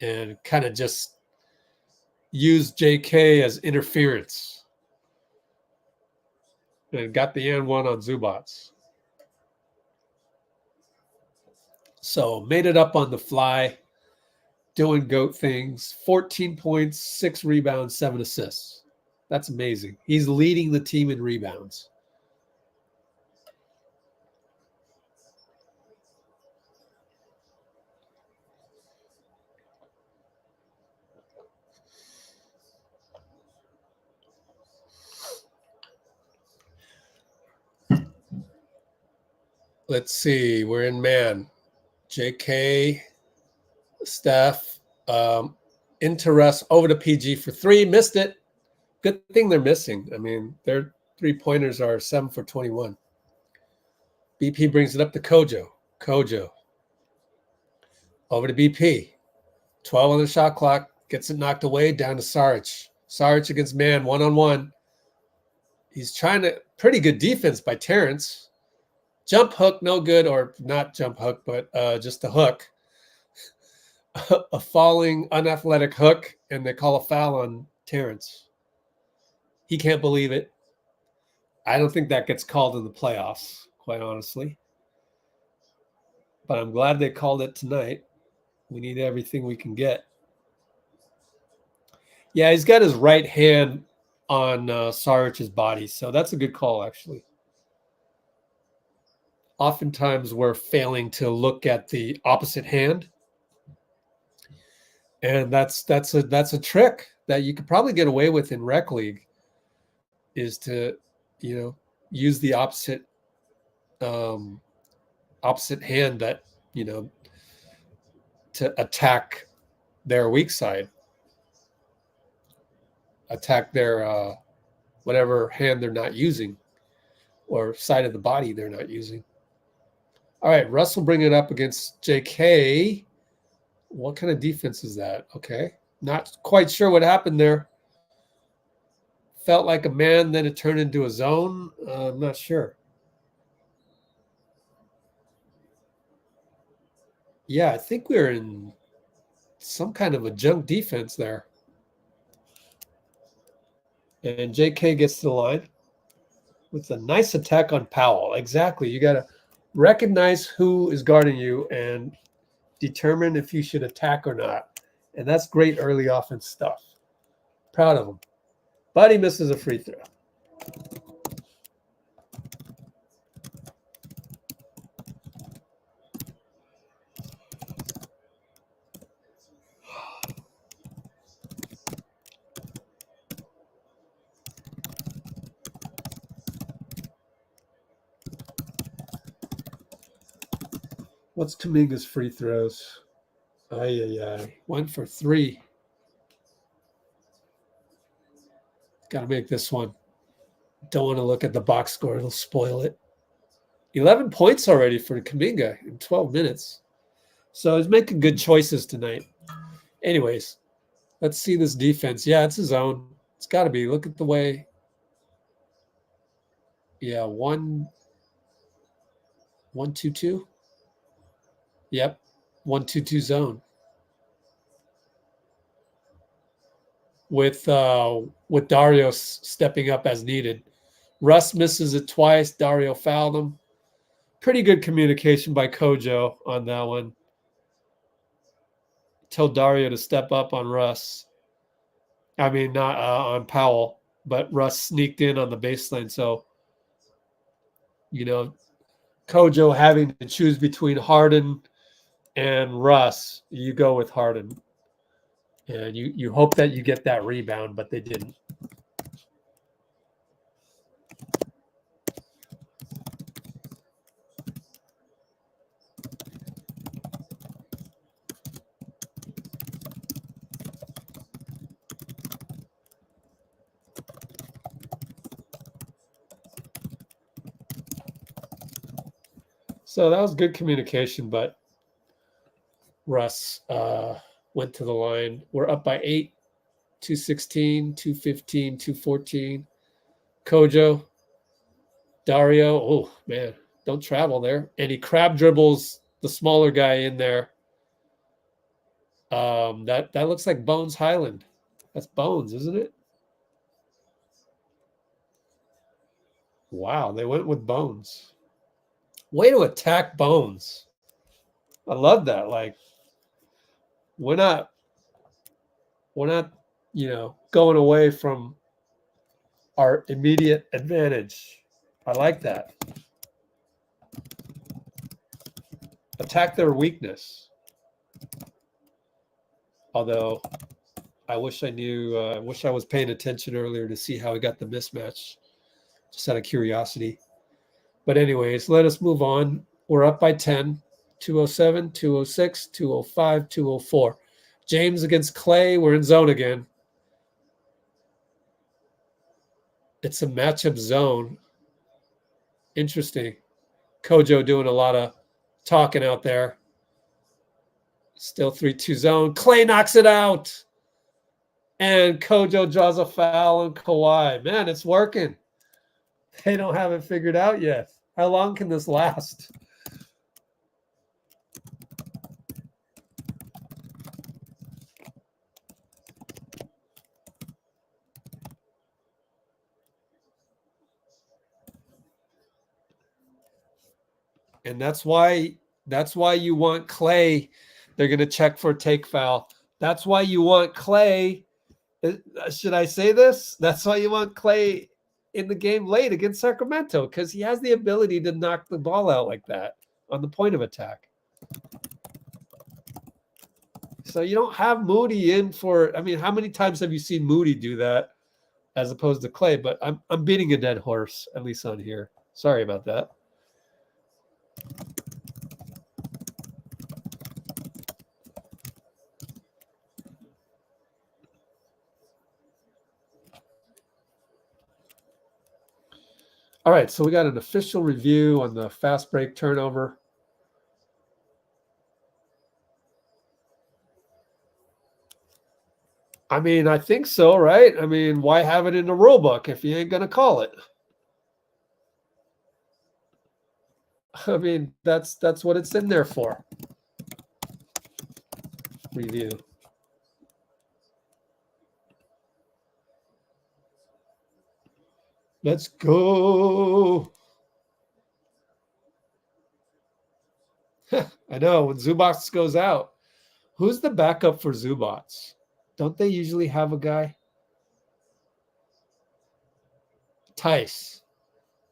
and kind of just use JK as interference. And got the and one on Zubac. So made it up on the fly, doing GOAT things. 14 points, 6 rebounds, 7 assists. That's amazing. He's leading the team in rebounds. Let's see. We're in Mann. JK, Steph, interest over to PG for 3. Missed it. Good thing they're missing. I mean, their 3-pointers are 7 for 21. BP brings it up to Kojo. Kojo. Over to BP. 12 on the shot clock. Gets it knocked away down to Saric. Saric against Mann, 1-on-1. He's trying to, pretty good defense by Terrence. Jump hook, no good, or not jump hook, but just a hook. A falling, unathletic hook, and they call a foul on Terrence. He can't believe it. I don't think that gets called in the playoffs, quite honestly. But I'm glad they called it tonight. We need everything we can get. Yeah, he's got his right hand on Saric's body, so that's a good call, actually. Oftentimes we're failing to look at the opposite hand, and that's a trick that you could probably get away with in rec league, is to, you know, use the opposite hand that, you know, to attack their weak side, attack their whatever hand they're not using or side of the body they're not using. All right, Russ will bring it up against JK. What kind of defense is that? Okay. Not quite sure what happened there. Felt like a man, then it turned into a zone. I'm not sure. Yeah, I think we're in some kind of a junk defense there. And JK gets to the line with a nice attack on Powell. Exactly. You got to recognize who is guarding you and determine if you should attack or not. And that's great early offense stuff. Proud of him. But he misses a free throw. What's Kuminga's free throws? Ay. 1 for 3. Got to make this one. Don't want to look at the box score. It'll spoil it. 11 points already for Kuminga in 12 minutes. So he's making good choices tonight. Anyways, let's see this defense. Yeah, it's a zone. It's got to be. Look at the way. Yeah, 1-2-2. Yep, 1-2-2 zone. With Dario stepping up as needed. Russ misses it twice. Dario fouled him. Pretty good communication by Kojo on that one. Told Dario to step up on Russ. I mean, not on Powell, but Russ sneaked in on the baseline. So, you know, Kojo having to choose between Harden and Russ, you go with Harden. And you hope that you get that rebound, but they didn't. So that was good communication, but Russ went to the line. We're up by 8, 216, 215, 214. Kojo, Dario, oh, man, don't travel there. And he crab dribbles the smaller guy in there. That looks like Bones Highland. That's Bones, isn't it? Wow, they went with Bones. Way to attack Bones. I love that. Like, we're not, you know, going away from our immediate advantage. I like that. Attack their weakness. Although I wish I knew, I wish I was paying attention earlier to see how he got the mismatch, just out of curiosity. But anyways, let us move on. We're up by 10, 207, 206, 205, 204. James against Klay. We're in zone again. It's a matchup zone. Interesting. Kojo doing a lot of talking out there. Still 3-2 zone. Klay knocks it out. And Kojo draws a foul on Kawhi. Man, it's working. They don't have it figured out yet. How long can this last? And that's why you want Klay. They're going to check for a take foul. That's why you want Klay. Should I say this? That's why you want Klay in the game late against Sacramento, because he has the ability to knock the ball out like that on the point of attack. So you don't have Moody in for, I mean, how many times have you seen Moody do that as opposed to Klay? But I'm beating a dead horse, at least on here. Sorry about that. All right, so we got an official review on the fast break turnover. I mean, I think so, right? I mean, why have it in the rule book if you ain't going to call it? I mean, that's what it's in there for. Review. Let's go. I know, when Zubac goes out, who's the backup for Zubac? Don't they usually have a guy? Tice.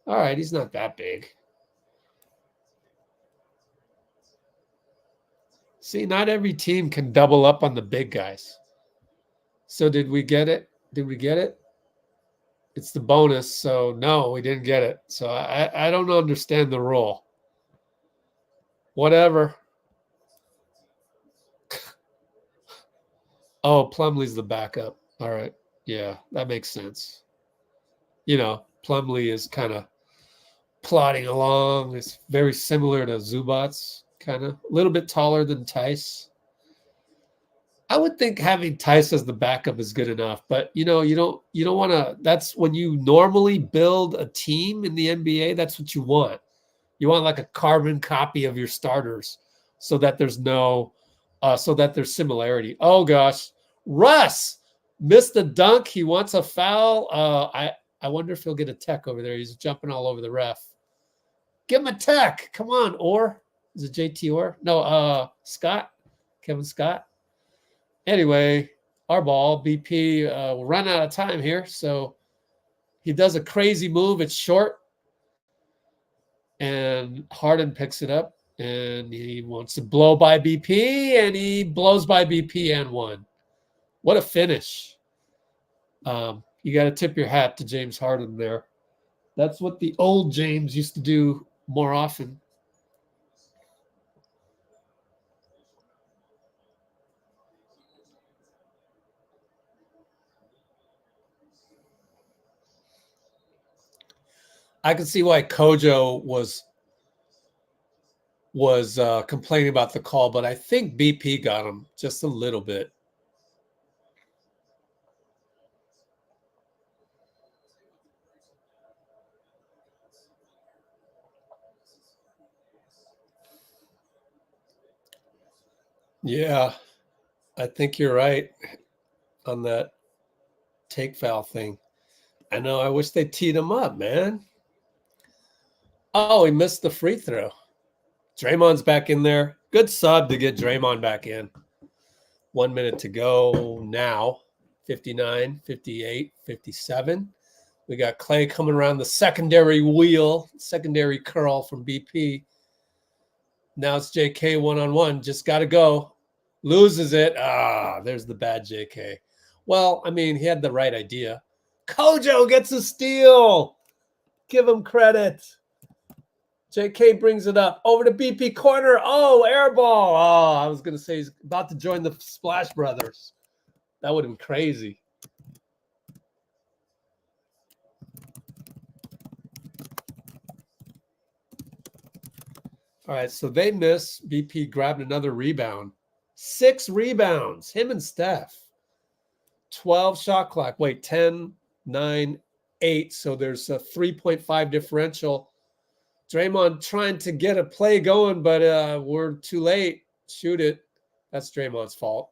All right, he's not that big. See, not every team can double up on the big guys. So did we get it? Did we get it? It's the bonus, so no, we didn't get it. So I don't understand the rule. Whatever. Oh, Plumlee's the backup. All right. Yeah, that makes sense. You know, Plumlee is kind of plodding along. It's very similar to Zubac's, kind of a little bit taller than Tice. I would think having Tice as the backup is good enough, but you know, you don't want to. That's when you normally build a team in the NBA. That's what you want. You want like a carbon copy of your starters, so that there's similarity. Oh gosh, Russ missed a dunk. He wants a foul. I wonder if he'll get a tech over there. He's jumping all over the ref. Give him a tech. Come on, Orr. Is it JT Orr? No, Scott. Kevin Scott. Anyway, our ball. BP will run out of time here. So he does a crazy move. It's short. And Harden picks it up. And he wants to blow by BP. And he blows by BP and one. What a finish. You got to tip your hat to James Harden there. That's what the old James used to do more often. I can see why Kojo was complaining about the call, but I think BP got him just a little bit. Yeah, I think you're right on that take foul thing. I know. I wish they teed him up, man. Oh, he missed the free throw. Draymond's back in there. Good sub to get Draymond back in. 1 minute to go now. 59, 58, 57. We got Klay coming around the secondary wheel, secondary curl from BP. Now it's JK one-on-one. Just got to go. Loses it. There's the bad JK. Well, I mean, he had the right idea. Kojo gets a steal. Give him credit. JK brings it up. Over to BP corner. Oh, air ball. Oh, I was going to say he's about to join the Splash Brothers. That would have been crazy. All right, so they miss. BP grabbed another rebound. 6 rebounds, him and Steph. 12 shot clock. Wait, 10, 9, 8. So there's a 3.5 differential. Draymond trying to get a play going, but we're too late. Shoot it. That's Draymond's fault.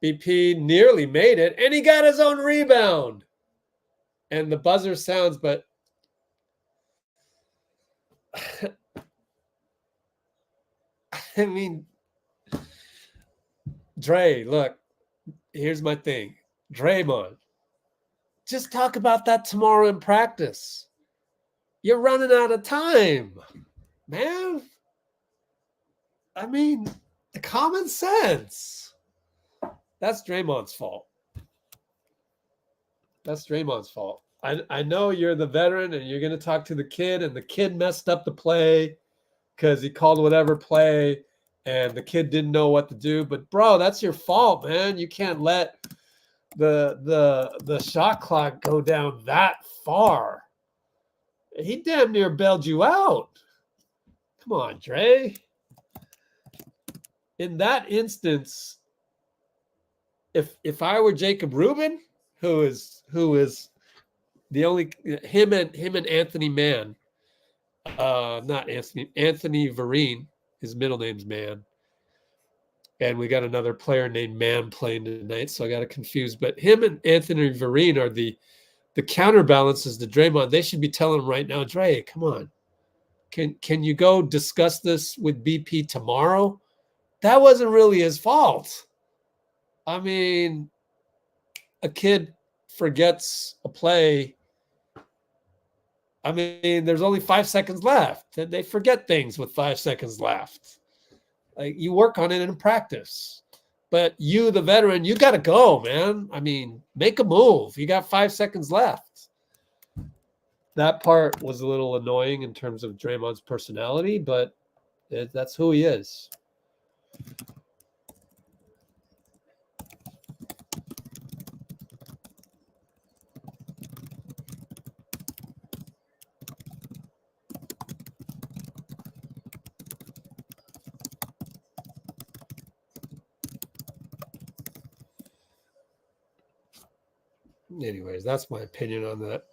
BP nearly made it, and he got his own rebound. And the buzzer sounds, but I mean, Dre, look, here's my thing. Draymond, just talk about that tomorrow in practice. You're running out of time, man. I mean, common sense. That's Draymond's fault. That's Draymond's fault. I know you're the veteran and you're going to talk to the kid, and the kid messed up the play because he called whatever play and the kid didn't know what to do. But, bro, that's your fault, man. You can't let the shot clock go down that far. He damn near bailed you out. Come on, Dre. In that instance, if I were Jacob Rubin, who is the only him and Anthony Mann, not Anthony Vereen, his middle name's Mann, and we got another player named Mann playing tonight, so I got it confused. But him and Anthony Vereen are the counterbalances to Draymond. They should be telling him right now, Dre, come on, can you go discuss this with BP tomorrow? That wasn't really his fault. I mean, a kid forgets a play. I mean, there's only 5 seconds left, and they forget things with 5 seconds left. Like, you work on it in practice. But you, the veteran, you got to go, man. I mean, make a move. You got 5 seconds left. That part was a little annoying in terms of Draymond's personality, but that's who he is. Anyways, that's my opinion on that.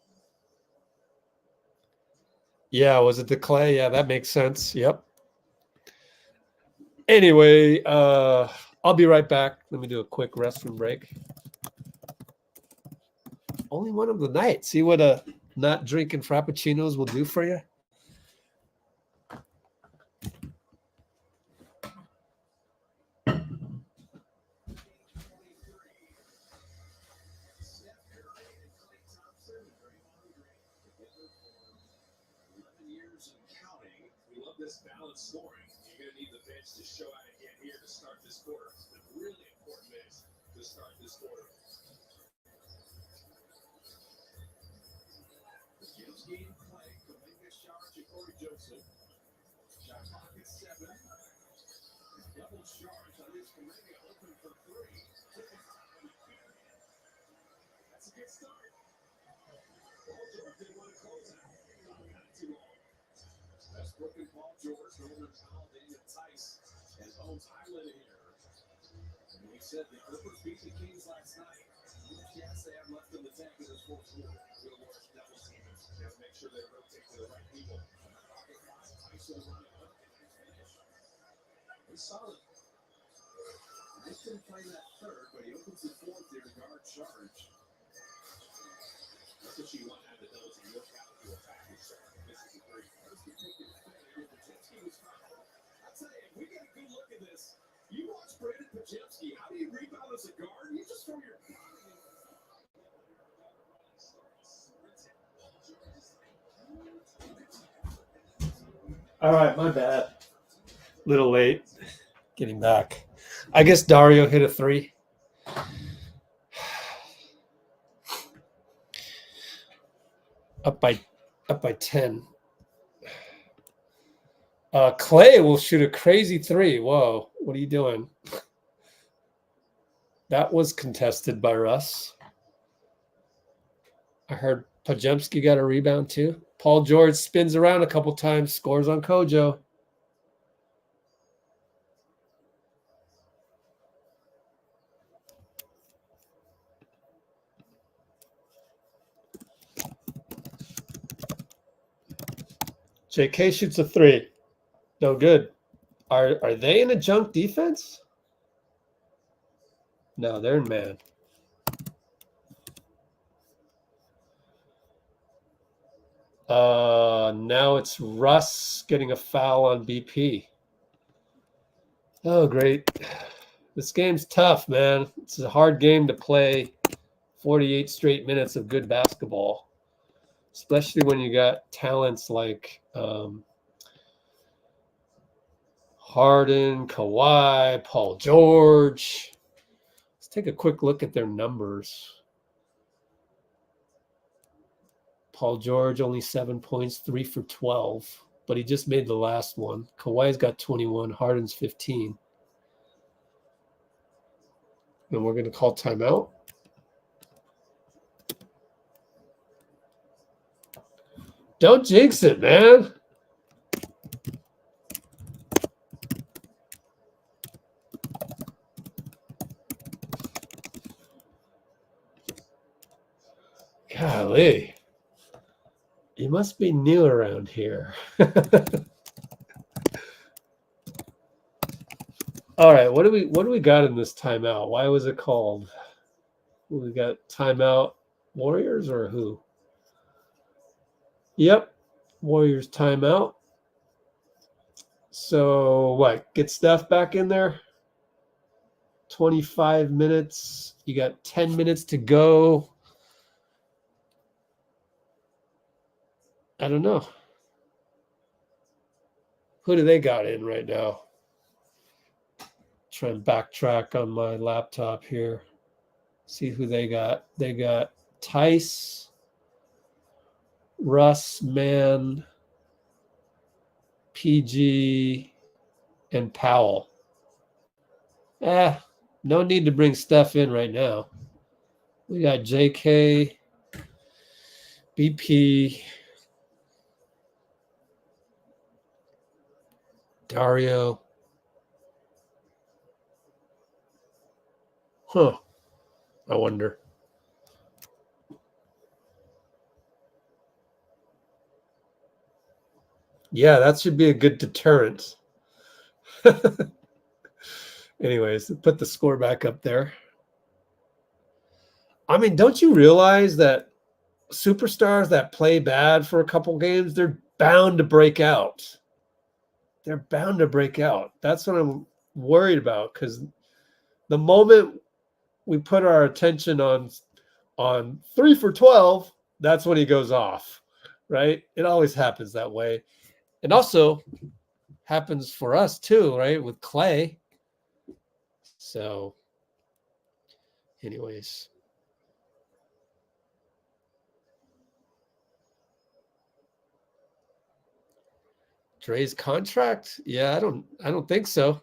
Yeah, was it the Klay? Yeah, that makes sense. Yep. Anyway, I'll be right back. Let me do a quick restroom break. Only one of the night. See what not drinking frappuccinos will do for you? This balanced scoring, you're going to need the bench to show out again here to start this quarter. It's a really important bench to start this quarter. Vezenkov, Klay, Kuminga, Sharp, Corey Joseph. Shot clock at 7. Double charge on this Kuminga, open for 3. That's a good start. Paul George didn't want to close out. Not too long. That's broken Paul George, Northern Powell, Daniel Tice, and Bones Highland here. And we said the Clippers beat the Kings last night. How much gas they have left in the tank in this fourth quarter? Will Morris double teaming. They have to make sure they rotate to the right people. Pocket 5, Tice will run it up and finish. He's solid. Nice didn't play that third, but he opens the fourth here to guard charge. That's what you want out of the double team. Look out to attack his shot. This is a great. I'll tell you, if we get a good look at this, you watch Brandon Podziemski. How do you rebound as a guard? You just throw your All right, my bad. Little late getting back. I guess Dario hit a 3. Up by 10. Klay will shoot a crazy 3. Whoa, what are you doing? That was contested by Russ. I heard Podziemski got a rebound too. Paul George spins around a couple times, scores on Kojo. JK shoots a 3. No good. Are they in a junk defense? No, they're in man. Now it's Russ getting a foul on BP. Oh, great. This game's tough, man. It's a hard game to play 48 straight minutes of good basketball, especially when you got talents like Harden, Kawhi, Paul George. Let's take a quick look at their numbers. Paul George only 7 points, 3 for 12, but he just made the last one. Kawhi's got 21, Harden's 15. And we're going to call timeout. Don't jinx it, man. Golly. You must be new around here. All right, what do we got in this timeout? Why was it called? We got timeout Warriors or who? Yep, Warriors timeout. So what? Get Steph back in there. 25 minutes. You got 10 minutes to go. I don't know. Who do they got in right now? Try and backtrack on my laptop here. See who they got. They got Tice, Russ, Mann, PG, and Powell. No need to bring Steph in right now. We got JK, BP, Dario. Huh. I wonder. Yeah, that should be a good deterrent. Anyways, put the score back up there. I mean, don't you realize that superstars that play bad for a couple games, they're bound to break out. They're bound to break out. That's what I'm worried about, because the moment we put our attention on 3 for 12, that's when he goes off, right? It always happens that way. And also happens for us too, right? With Klay. So anyways. Dre's contract? Yeah, I don't think so.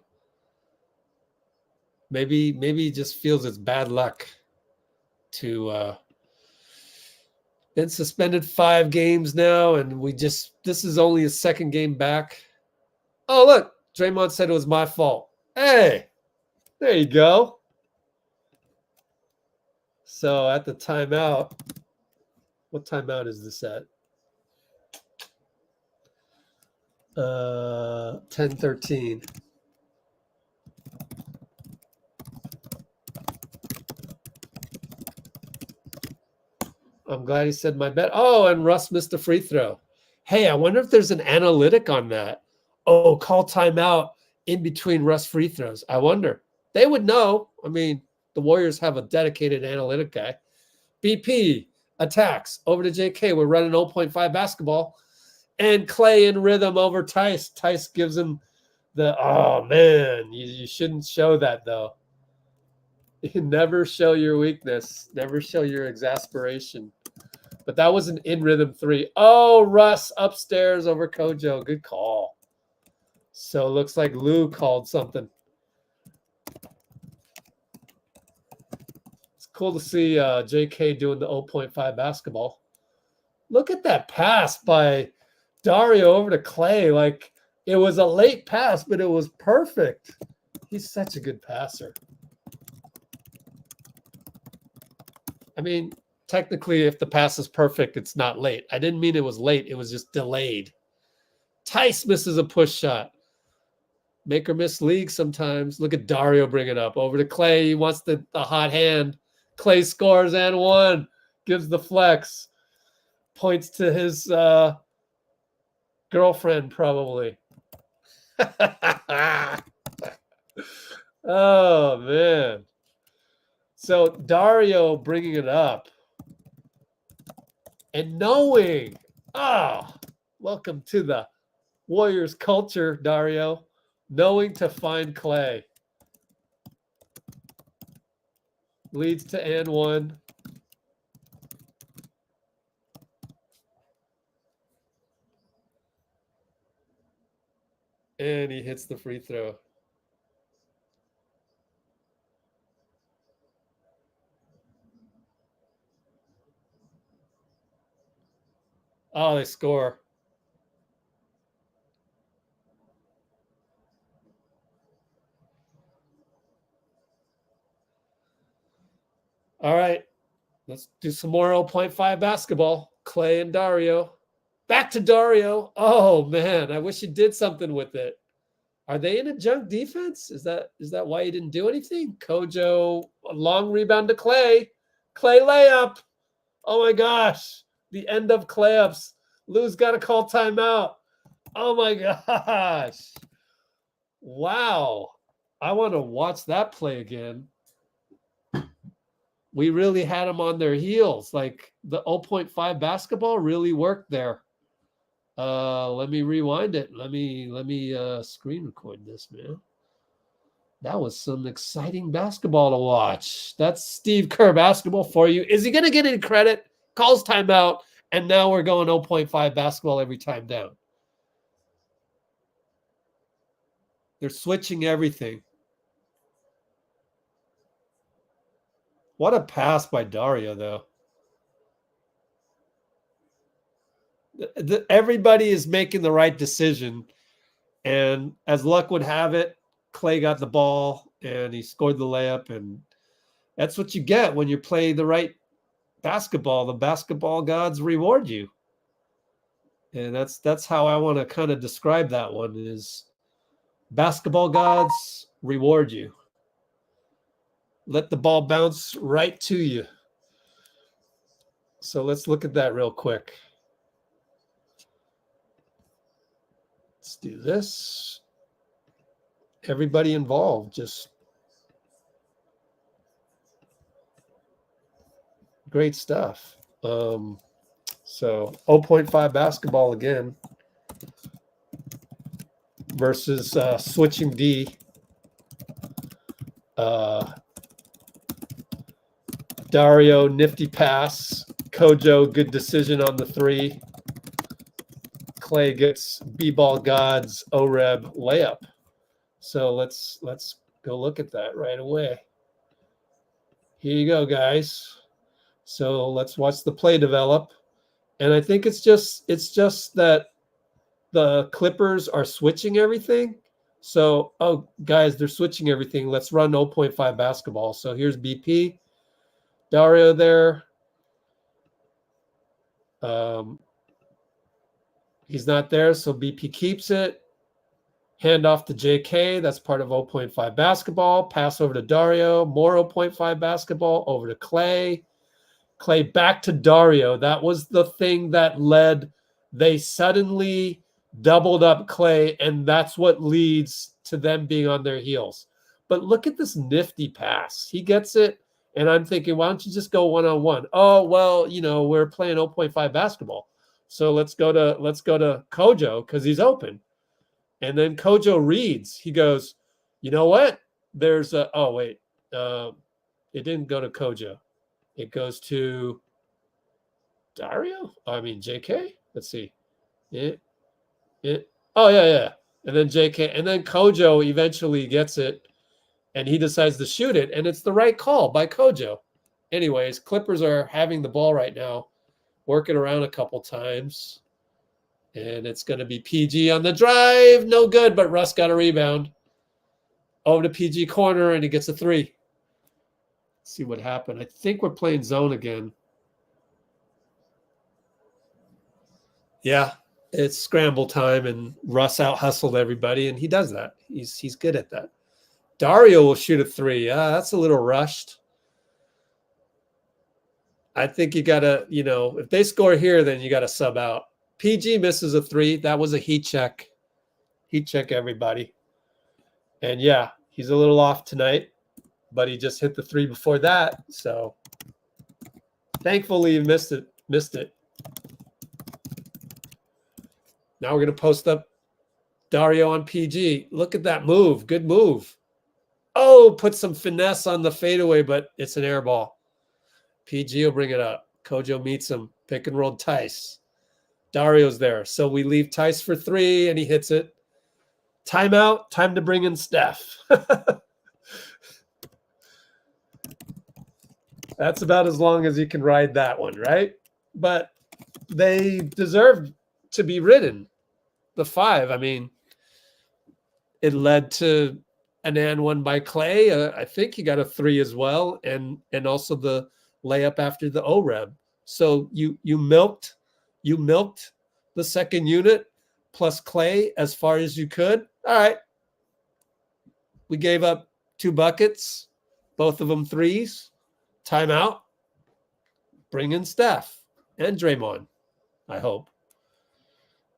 Maybe he just feels it's bad luck to been suspended 5 games now, and this is only his second game back. Oh, look, Draymond said it was my fault. Hey, there you go. So at the timeout, what timeout is this at? 10:13. I'm glad he said my bet. Oh, and Russ missed a free throw. Hey, I wonder if there's an analytic on that. Oh, call timeout in between Russ free throws. I wonder. They would know. I mean, the Warriors have a dedicated analytic guy. BP attacks over to JK. We're running 0.5 basketball. And Klay in rhythm over Tice. Tice gives him the, oh, man, you shouldn't show that, though. You never show your weakness. Never show your exasperation. But that was an in-rhythm 3. Oh, Russ upstairs over Kojo. Good call. So it looks like Lou called something. It's cool to see JK doing the 0.5 basketball. Look at that pass by Dario over to Klay. Like, it was a late pass, but it was perfect. He's such a good passer. I mean, technically, if the pass is perfect, it's not late. I didn't mean it was late. It was just delayed. Tice misses a push shot. Make or miss league sometimes. Look at Dario bring it up. Over to Klay. He wants the hot hand. Klay scores and 1. Gives the flex. Points to his girlfriend, probably. Oh, man. So Dario bringing it up and knowing. Welcome to the Warriors culture, Dario. Knowing to find Klay. Leads to and one. And he hits the free throw. Oh, they score. All right. Let's do some more 0.5 basketball. Klay and Dario. Back to Dario. Oh, man. I wish he did something with it. Are they in a junk defense? Is that why he didn't do anything? Kojo, a long rebound to Klay. Klay layup. Oh, my gosh. The end of Clayups. Lou's got to call timeout. Oh, my gosh. Wow. I want to watch that play again. We really had them on their heels. Like the 0.5 basketball really worked there. Let me rewind it. Let me screen record this, man. That was some exciting basketball to watch. That's Steve Kerr basketball for you. Is he going to get any credit? Calls timeout, and now we're going 0.5 basketball every time down. They're switching everything. What a pass by Dario, though. Everybody is making the right decision. And as luck would have it, Klay got the ball and he scored the layup. And that's what you get when you play the right basketball. The basketball gods reward you. And that's how I want to kind of describe that one is basketball gods reward you. Let the ball bounce right to you. So let's look at that real quick. Let's do this. Everybody involved, just great stuff. So 0.5 basketball again versus switching D. Dario, nifty pass. Kojo, good decision on the three. Klay gets B-ball gods OREB layup. So let's go look at that right away. Here you go, guys. So let's watch the play develop. And I think it's just that the Clippers are switching everything. So, oh, guys, they're switching everything. Let's run 0.5 basketball. So here's BP. Dario there. He's not there, so BP keeps it. Hand off to JK. That's part of 0.5 basketball. Pass over to Dario. More 0.5 basketball over to Klay. Klay back to Dario. That was the thing that led. They suddenly doubled up Klay, and that's what leads to them being on their heels. But look at this nifty pass. He gets it, and I'm thinking, why don't you just go one-on-one? Oh, well, we're playing 0.5 basketball. So let's go to Kojo because he's open. And then Kojo reads. He goes, you know what? There's a – oh, wait. It didn't go to Kojo. It goes to Dario? JK? Let's see. Oh, yeah. And then JK. And then Kojo eventually gets it, and he decides to shoot it, and it's the right call by Kojo. Anyways, Clippers are having the ball right now, working around a couple times. And it's going to be PG on the drive. No good, but Russ got a rebound. Over to PG corner, and he gets a three. Let's see what happened. I think we're playing zone again. Yeah, it's scramble time, and Russ out-hustled everybody, and he does that. He's good at that. Dario will shoot a three. That's a little rushed. I think you got to, if they score here, then you got to sub out. PG misses a three. That was a heat check. Heat check, everybody. And, yeah, He's a little off tonight, but he just hit the 3 before that. So thankfully he missed it. Now we're going to post up Dario on PG. Look at that move. Good move. Oh, put some finesse on the fadeaway, but it's an air ball. PG will bring it up. Kojo meets him. Pick and roll Tice. Dario's there. So we leave Tice for 3, and he hits it. Timeout. Time to bring in Steph. That's about as long as you can ride that one, right? But they deserve to be ridden. The 5. I mean, it led to an and one by Klay. I think he got a 3 as well, and also the layup after the O-Reb. So you milked the second unit plus Klay as far as you could. All right. We gave up 2 buckets, both of them 3s. Timeout. Bring in Steph and Draymond, I hope.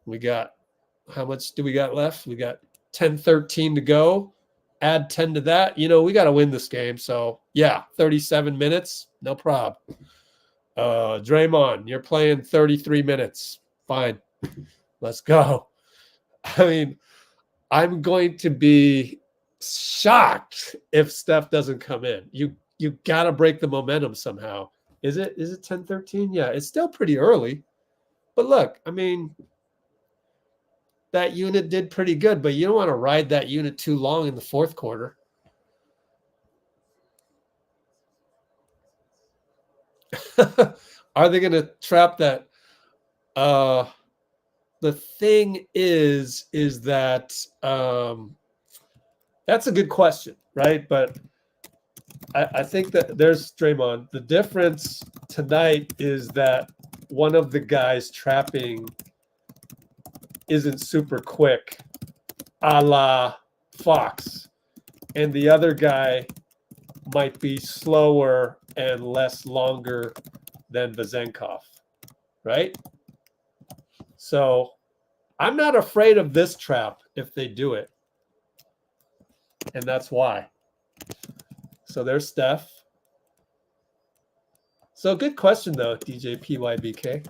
We got, how much do we got left? We got 10-13 to go. Add 10 to that. You know, we got to win this game. So, yeah, 37 minutes. No problem. Draymond, you're playing 33 minutes. Fine. Let's go. I mean, I'm going to be shocked if Steph doesn't come in. You got to break the momentum somehow. Is it 10-13? Yeah, it's still pretty early. But look, I mean, that unit did pretty good, but you don't want to ride that unit too long in the fourth quarter. Are they going to trap that? The thing is that that's a good question, right? But I think that there's Draymond. The difference tonight is that one of the guys trapping isn't super quick, a la Fox, and the other guy might be slower and less longer than Vezenkov, right? So I'm not afraid of this trap if they do it, and that's why. So there's Steph. So good question, though, djPYBK.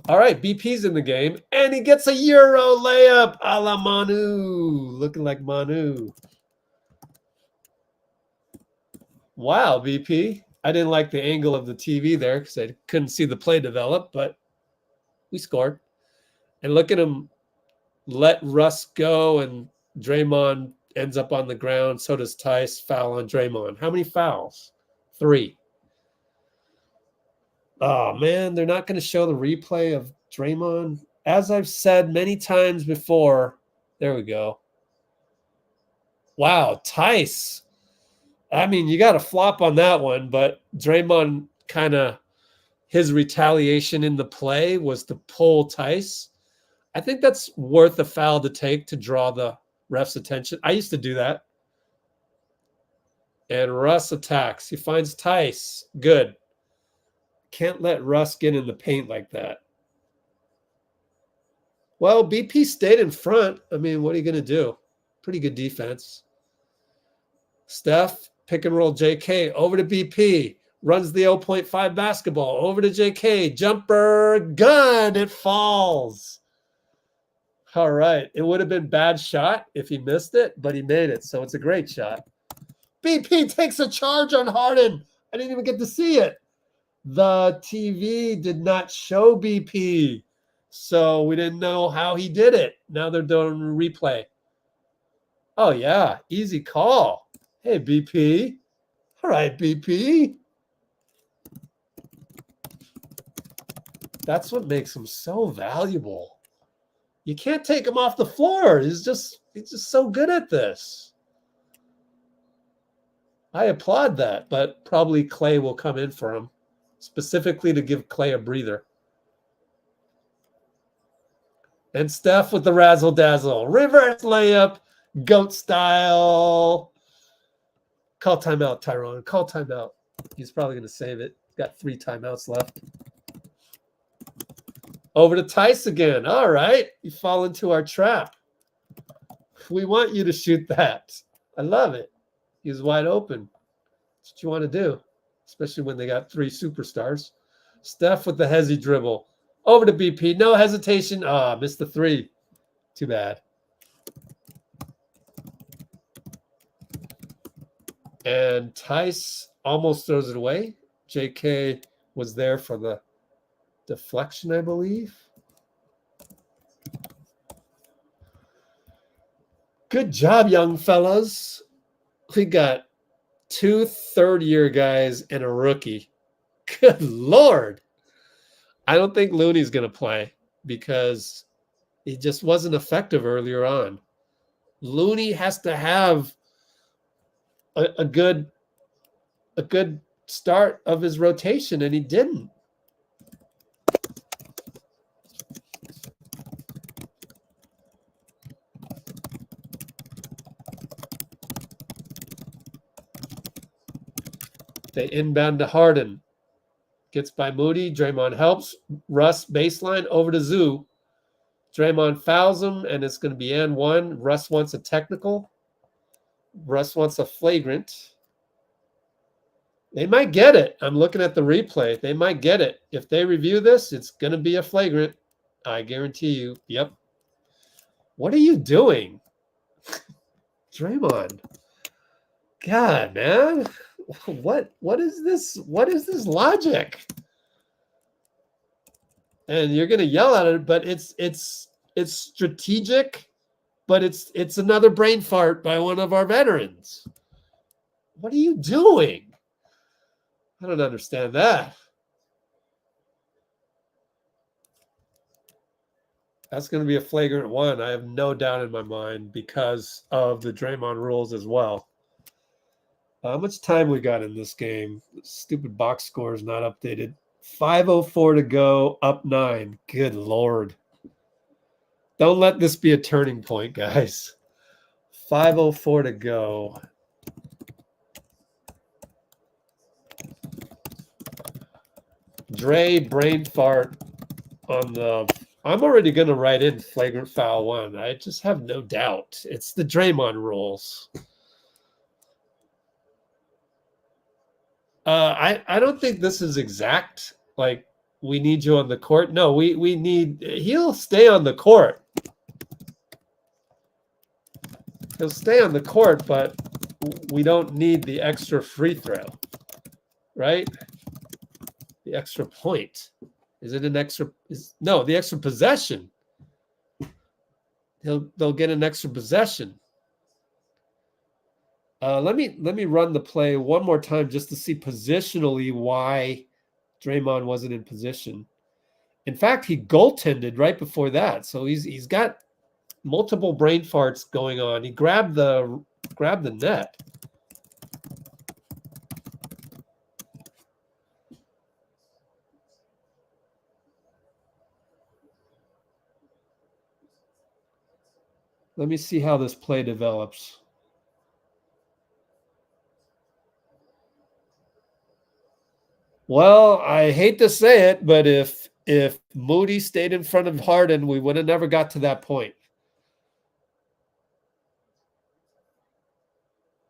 All right, BP's in the game, and he gets a Euro layup a la Manu. Looking like Manu. Wow, BP. I didn't like the angle of the TV there because I couldn't see the play develop, but we scored. And look at him let Russ go, and Draymond ends up on the ground. So does Tice. Foul on Draymond. How many fouls? 3. Oh, man, they're not going to show the replay of Draymond. As I've said many times before, there we go. Wow, Tice. I mean, you got to flop on that one, but Draymond kind of, his retaliation in the play was to pull Tice. I think that's worth a foul to take to draw the ref's attention. I used to do that. And Russ attacks. He finds Tice. Good. Can't let Russ get in the paint like that. Well, BP stayed in front. I mean, what are you going to do? Pretty good defense. Steph, pick and roll JK. Over to BP. Runs the 0.5 basketball. Over to JK. Jumper. Good. It falls. All right. It would have been a bad shot if he missed it, but he made it. So it's a great shot. BP takes a charge on Harden. I didn't even get to see it. The TV did not show BP, so we didn't know how he did it. Now they're doing a replay. Oh, yeah. Easy call. Hey, BP. All right, BP. That's what makes him so valuable. You can't take him off the floor. He's just so good at this. I applaud that, but probably Klay will come in for him, specifically to give Klay a breather. And Steph with the razzle-dazzle. Reverse layup, GOAT style. Call timeout, Tyrone. Call timeout. He's probably going to save it. Got 3 timeouts left. Over to Tice again. All right. You fall into our trap. We want you to shoot that. I love it. He was wide open. That's what you want to do, especially when they got 3 superstars. Steph with the hezzy dribble. Over to BP. No hesitation. Ah, missed the 3. Too bad. And Tice almost throws it away. JK was there for the deflection, I believe. Good job, young fellas. We got 2 third-year guys and a rookie. Good Lord. I don't think Looney's going to play because he just wasn't effective earlier on. Looney has to have a good start of his rotation, and he didn't. They inbound to Harden. Gets by Moody. Draymond helps. Russ baseline over to Zoo. Draymond fouls him, and it's going to be and 1. Russ wants a technical. Russ wants a flagrant. They might get it. I'm looking at the replay. They might get it. If they review this, it's going to be a flagrant. I guarantee you. Yep. What are you doing? Draymond. God, man. What is this? What is this logic? And you're going to yell at it, but it's strategic, but it's another brain fart by one of our veterans. What are you doing? I don't understand that. That's going to be a flagrant 1. I have no doubt in my mind because of the Draymond rules as well. How much time we got in this game? Stupid box score is not updated. 5:04 to go, up 9. Good Lord. Don't let this be a turning point, guys. 5:04 to go. Dray brain fart on the... I'm already going to write in flagrant foul 1. I just have no doubt. It's the Draymond rules. I don't think this is exact. Like, we need you on the court. No, we need... He'll stay on the court. He'll stay on the court, but we don't need the extra free throw. Right? The extra point. Is it an extra... No, the extra possession. They'll get an extra possession. Let me run the play one more time just to see positionally why Draymond wasn't in position. In fact, he goaltended right before that, so he's got multiple brain farts going on. He grabbed the net. Let me see how this play develops. Well, I hate to say it, but if Moody stayed in front of Harden, we would have never got to that point.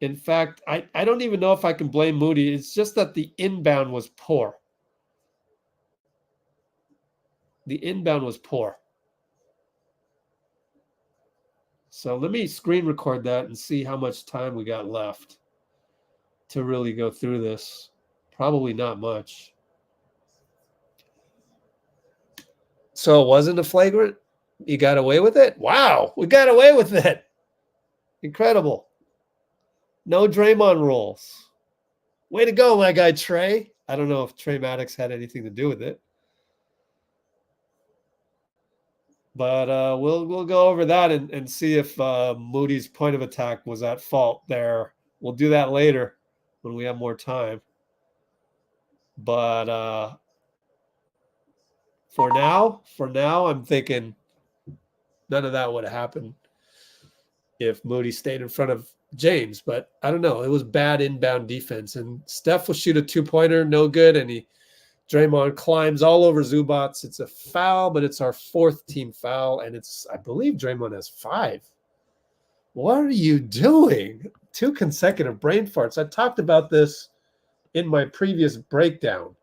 In fact, I don't even know if I can blame Moody. It's just that the inbound was poor. The inbound was poor. So let me screen record that and see how much time we got left to really go through this. Probably not much. So it wasn't a flagrant? You got away with it? Wow, we got away with it. Incredible. No Draymond rules. Way to go, my guy Tre. I don't know if Tre Maddox had anything to do with it. But we'll go over that and see if Moody's point of attack was at fault there. We'll do that later when we have more time. But for now, I'm thinking none of that would have happened if Moody stayed in front of James. But I don't know. It was bad inbound defense. And Steph will shoot a 2-pointer, no good. And Draymond climbs all over Zubac. It's a foul, but it's our 4th team foul. And I believe Draymond has 5. What are you doing? 2 consecutive brain farts. I talked about this in my previous breakdown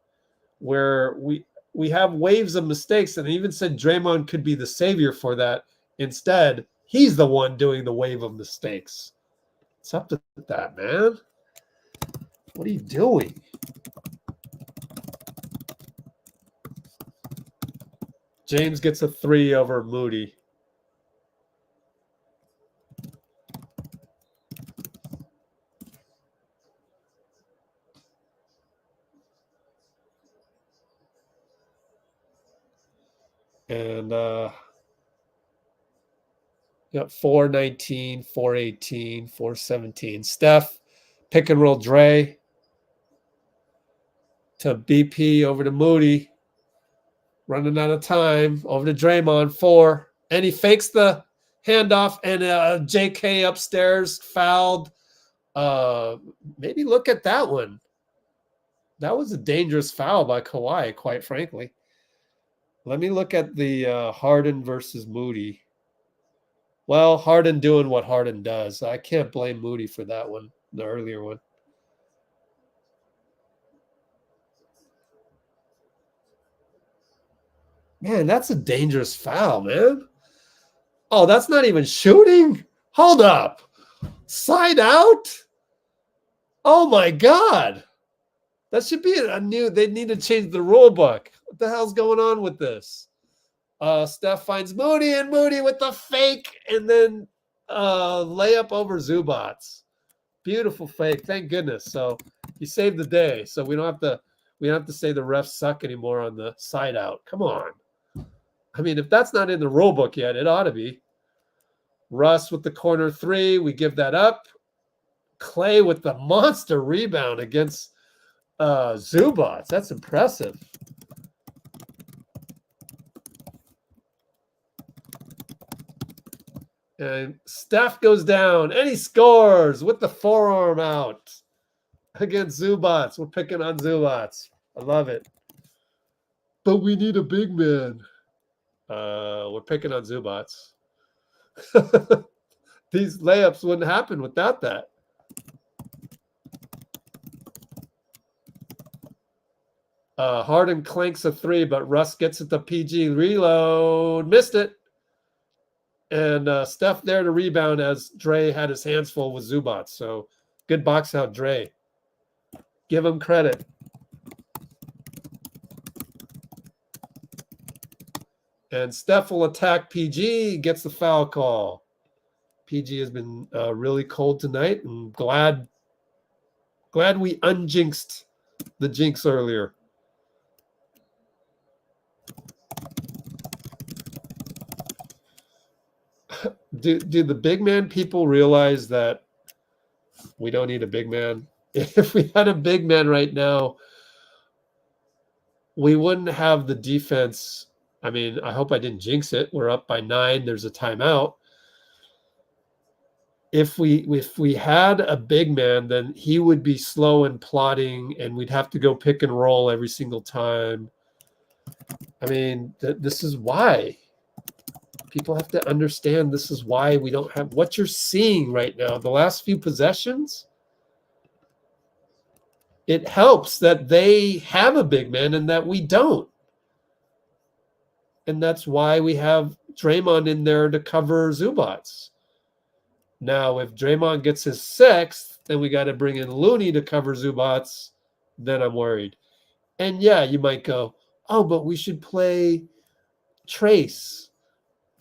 where we have waves of mistakes, and I even said Draymond could be the savior for that. Instead, he's the one doing the wave of mistakes. What's up with that, man? What are you doing? James gets a 3 over Moody. And got 419, 418, 417. Steph, pick and roll Dray to BP over to Moody. Running out of time. Over to Draymond, 4. And he fakes the handoff, and JK upstairs fouled. Maybe look at that one. That was a dangerous foul by Kawhi, quite frankly. Let me look at the Harden versus Moody. Well, Harden doing what Harden does. I can't blame Moody for that one, the earlier one. Man, that's a dangerous foul, man. Oh, that's not even shooting? Hold up. Side out? Oh, my God. That should be a new – they need to change the rule book. What the hell's going on with this? Steph finds Moody, and Moody with the fake, and then layup over Zubac. Beautiful fake. Thank goodness. So he saved the day. So we don't have to say the refs suck anymore on the side out. Come on. I mean, if that's not in the rule book yet, it ought to be. Russ with the corner 3. We give that up. Klay with the monster rebound against Zubac. That's impressive. And Steph goes down, and he scores with the forearm out against Zubac. We're picking on Zubac. I love it. But we need a big man. We're picking on Zubac. These layups wouldn't happen without that. Harden clanks a 3, but Russ gets it to PG. Reload. Missed it. And Steph there to rebound as Dre had his hands full with Zubac. So good box out, Dre. Give him credit. And Steph will attack PG, gets the foul call. PG has been really cold tonight, and glad we unjinxed the jinx earlier. Do the big man people realize that we don't need a big man? If we had a big man right now, we wouldn't have the defense. I mean, I hope I didn't jinx it. We're up by 9. There's a timeout. If we had a big man, then he would be slow and plotting, and we'd have to go pick and roll every single time. I mean, this is why. People have to understand this is why we don't have what you're seeing right now. The last few possessions, it helps that they have a big man and that we don't. And that's why we have Draymond in there to cover Zubac. Now, if Draymond gets his 6th, then we got to bring in Looney to cover Zubac. Then I'm worried. And yeah, you might go, oh, but we should play Trace.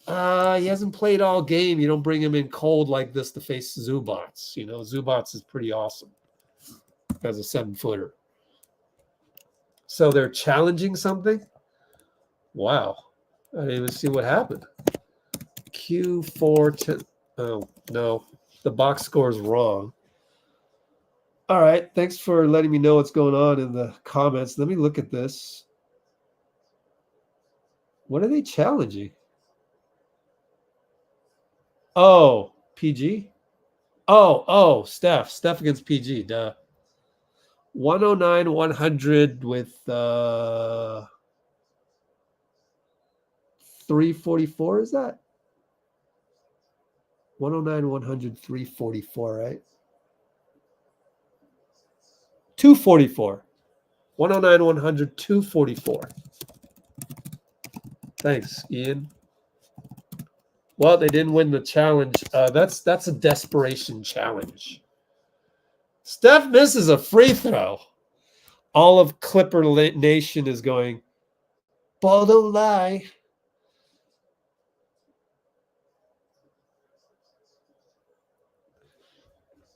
He hasn't played all game. You don't bring him in cold like this to face Zubac. You know, Zubac is pretty awesome as a 7-footer. So they're challenging something? Wow. I didn't even see what happened. Q4 10. Oh, no. The box score is wrong. All right. Thanks for letting me know what's going on in the comments. Let me look at this. What are they challenging? Oh, PG? Oh, Steph. Steph against PG. Duh. 109, 100 with 344, is that? 109, 100, 344, right? 244. 109, 100, 244. Thanks, Ian. Well, they didn't win the challenge. That's a desperation challenge. Steph misses a free throw. All of Clipper Nation is going, ball don't lie.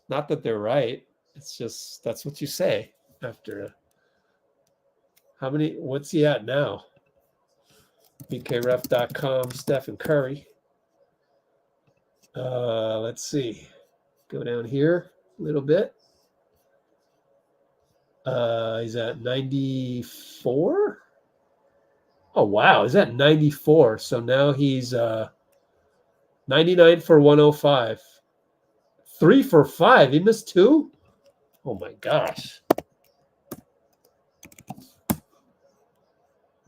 Not that they're right. It's just that's what you say after. How many? What's he at now? BKRef.com, Steph and Curry. Let's see. Go down here a little bit. He's at 94. Oh, wow. He's at 94. So now he's 99 for 105. 3 for 5. He missed 2? Oh, my gosh.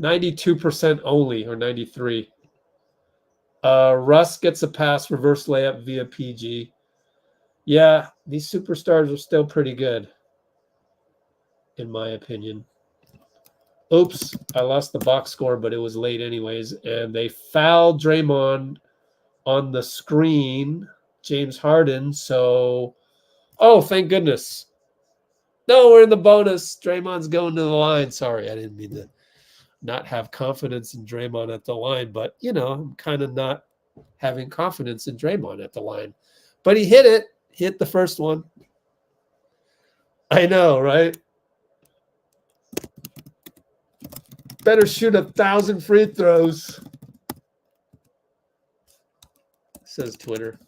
92% only, or 93. Russ gets a pass, reverse layup via PG. Yeah, these superstars are still pretty good, in my opinion. Oops, I lost the box score, but it was late anyways. And they fouled Draymond on the screen, James Harden. So, oh, thank goodness. No, we're in the bonus. Draymond's going to the line. Sorry, I didn't mean to not have confidence in Draymond at the line. But, you know, I'm kind of not having confidence in Draymond at the line. But he hit it. Hit the first one. I know, right? Better shoot 1,000 free throws, says Twitter.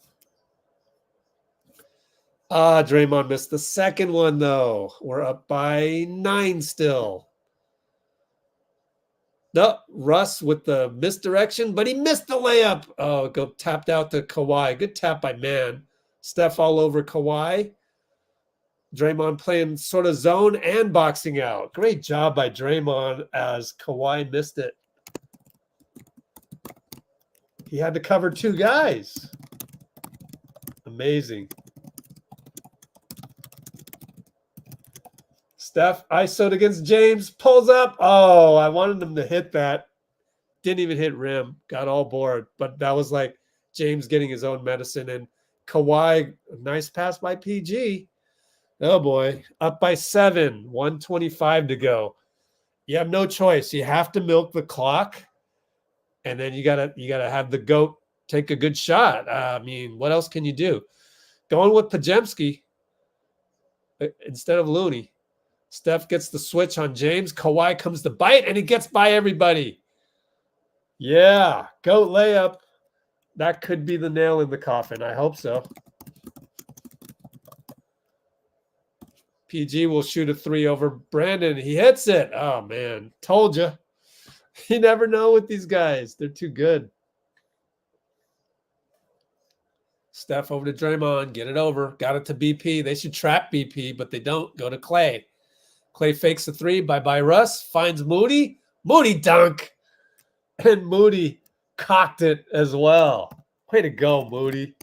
Draymond missed the second one, though. We're up by 9 still. No, Russ with the misdirection, but he missed the layup. Oh, go tapped out to Kawhi. Good tap by Mann. Steph all over Kawhi. Draymond playing sort of zone and boxing out. Great job by Draymond as Kawhi missed it. He had to cover 2 guys. Amazing. Steph ISO'd against James. Pulls up. Oh, I wanted him to hit that. Didn't even hit rim. Got all bored. But that was like James getting his own medicine. And Kawhi, nice pass by PG. Oh, boy. Up by 7. 1:25 to go. You have no choice. You have to milk the clock. And then you gotta have the GOAT take a good shot. I mean, what else can you do? Going with Pajemski instead of Looney. Steph gets the switch on James. Kawhi comes to bite, and he gets by everybody. Yeah, GOAT layup. That could be the nail in the coffin. I hope so. PG will shoot a 3 over Brandon. He hits it. Oh, man. Told you. You never know with these guys. They're too good. Steph over to Draymond. Get it over. Got it to BP. They should trap BP, but they don't. Go to Klay. Klay fakes a 3. Bye-bye, Russ. Finds Moody. Moody dunk. And Moody cocked it as well. Way to go, Moody.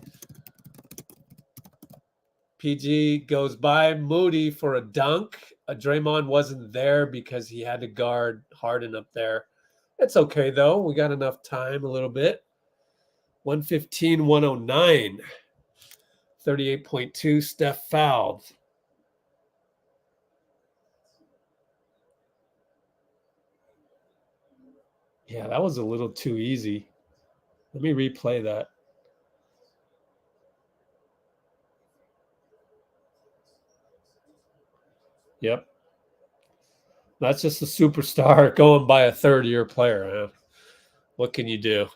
PG goes by Moody for a dunk. Draymond wasn't there because he had to guard Harden up there. It's okay, though. We got enough time, a little bit. 115, 109. 38.2. Steph fouled. Yeah, that was a little too easy. Let me replay that. Yep. That's just a superstar going by a third-year player, man. What can you do?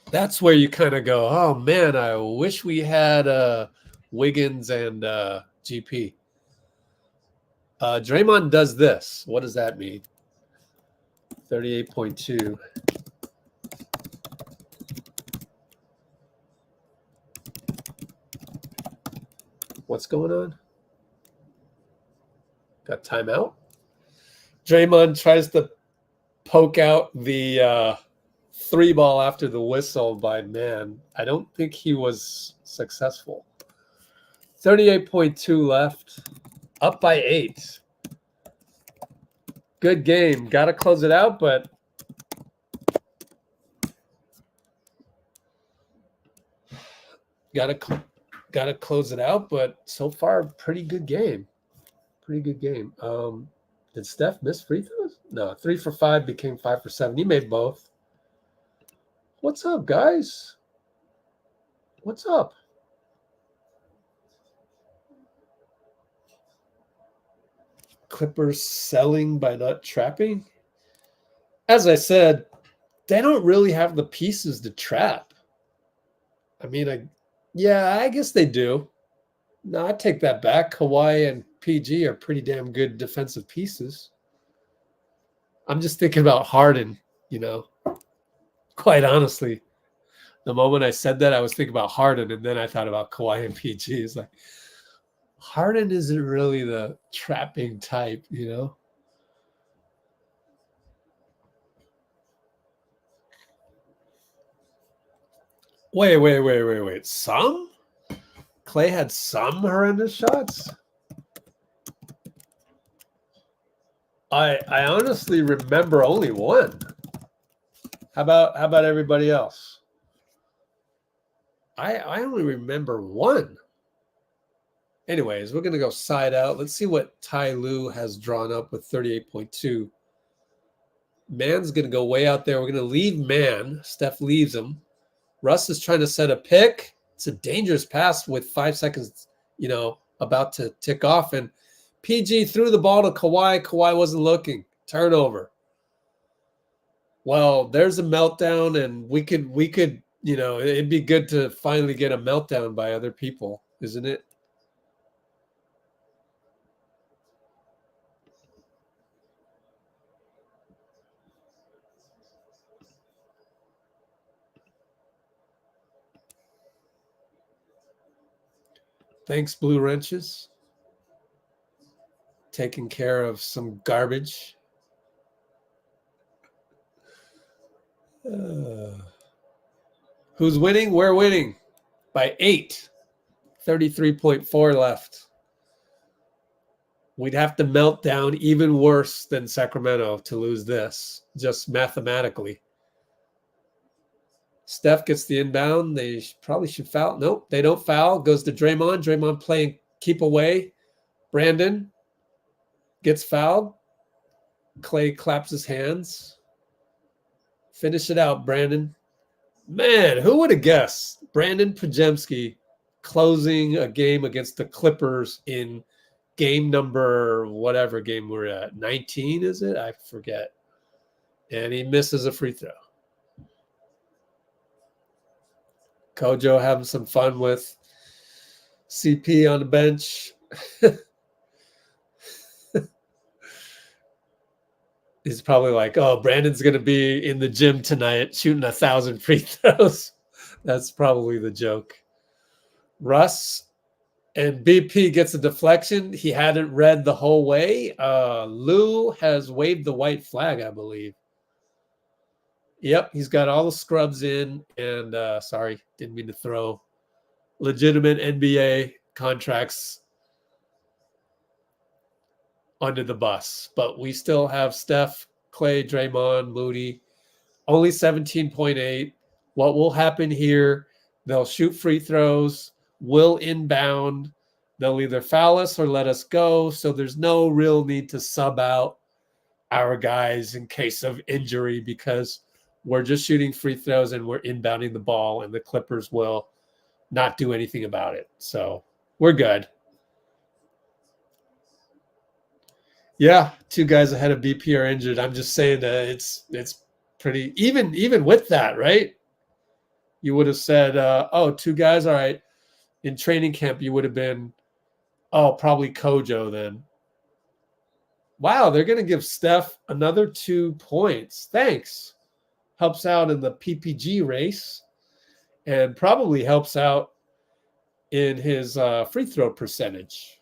That's where you kind of go, oh, man, I wish we had Wiggins and GP. Draymond does this. What does that mean? 38.2. What's going on? Got timeout? Draymond tries to poke out the 3 ball after the whistle by Mann. I don't think he was successful. 38.2 left. Up by 8. Good game. Got to close it out, but got to close it out, but so far pretty good game. Pretty good game. Did Steph miss free throws? No, 3 for 5 became 5 for 7. He made both. What's up, guys? What's up? Clippers selling by not trapping? As I said, they don't really have the pieces to trap. I mean, I guess they do. No, I take that back. Kawhi and PG are pretty damn good defensive pieces. I'm just thinking about Harden, quite honestly. The moment I said that, I was thinking about Harden, and then I thought about Kawhi and PG. It's like, Harden isn't really the trapping type, Wait. Some? Klay had some horrendous shots? I honestly remember only one. How about everybody else? I only remember one. Anyways, we're going to go side out. Let's see what Ty Lue has drawn up with 38.2. Mann's going to go way out there. We're going to leave Mann. Steph leaves him. Russ is trying to set a pick. It's a dangerous pass with 5 seconds, about to tick off. And PG threw the ball to Kawhi. Kawhi wasn't looking. Turnover. Well, there's a meltdown, and we could, it'd be good to finally get a meltdown by other people, isn't it? Thanks, Blue Wrenches. Taking care of some garbage. Who's winning? We're winning by 8. 33.4 left. We'd have to melt down even worse than Sacramento to lose this, just mathematically. Steph gets the inbound. They probably should foul. Nope, they don't foul. Goes to Draymond. Draymond playing keep away. Brandon gets fouled. Klay claps his hands. Finish it out, Brandon. Man, who would have guessed? Brandon Pajemski closing a game against the Clippers in game number, whatever game we're at. 19, is it? I forget. And he misses a free throw. Kojo having some fun with CP on the bench. He's probably like, oh, Brandon's going to be in the gym tonight shooting 1,000 free throws. That's probably the joke. Russ and BP gets a deflection. He hadn't read the whole way. Lou has waved the white flag, I believe. Yep, he's got all the scrubs in. And sorry, didn't mean to throw legitimate NBA contracts under the bus. But we still have Steph, Klay, Draymond, Moody. Only 17.8. What will happen here? They'll shoot free throws. We'll inbound. They'll either foul us or let us go. So there's no real need to sub out our guys in case of injury because we're just shooting free throws and we're inbounding the ball, and the Clippers will not do anything about it. So we're good. Yeah, 2 guys ahead of BP are injured. I'm just saying that it's pretty even with that, right? You would have said, 2 guys, all right. In training camp, you would have been, probably Kojo then. Wow, they're going to give Steph another 2 points. Thanks. Helps out in the PPG race and probably helps out in his free throw percentage.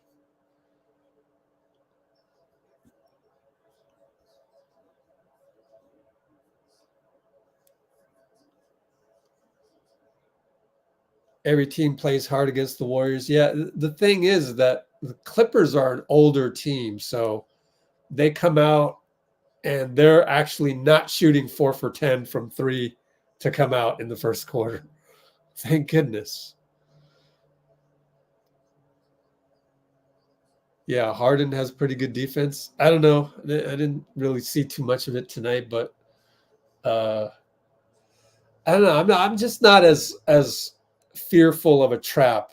every team plays hard against the Warriors. Yeah, the thing is that the Clippers are an older team, so they come out and they're actually not shooting 4 for 10 from 3 to come out in the first quarter. Thank goodness. Yeah, Harden has pretty good defense. I don't know. I didn't really see too much of it tonight, but I don't know. I'm just not as fearful of a trap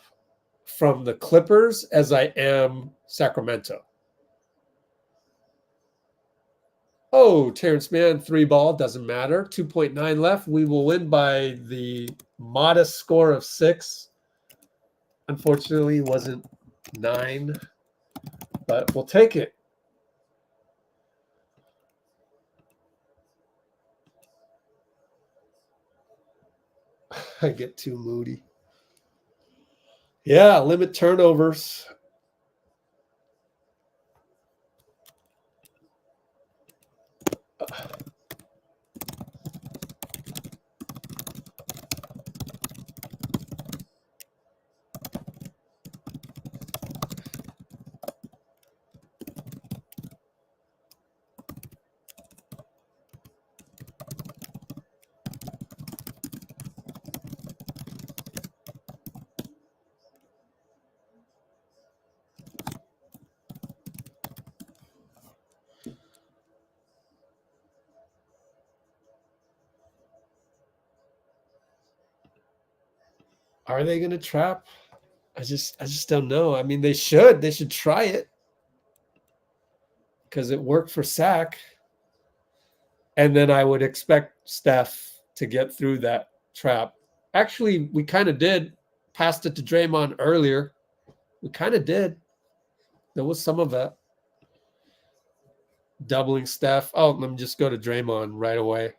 from the Clippers as I am Sacramento. Oh, Terrence Mann, 3 ball, doesn't matter. 2.9 left. We will win by the modest score of 6. Unfortunately, wasn't 9, but we'll take it. I get too moody. Yeah, limit turnovers. Are they going to trap? I just don't know. I mean, they should try it because it worked for Sac. And then I would expect Steph to get through that trap. Actually, we kind of did. Passed it to Draymond earlier. We kind of did. There was some of that. Doubling Steph. Oh, let me just go to Draymond right away.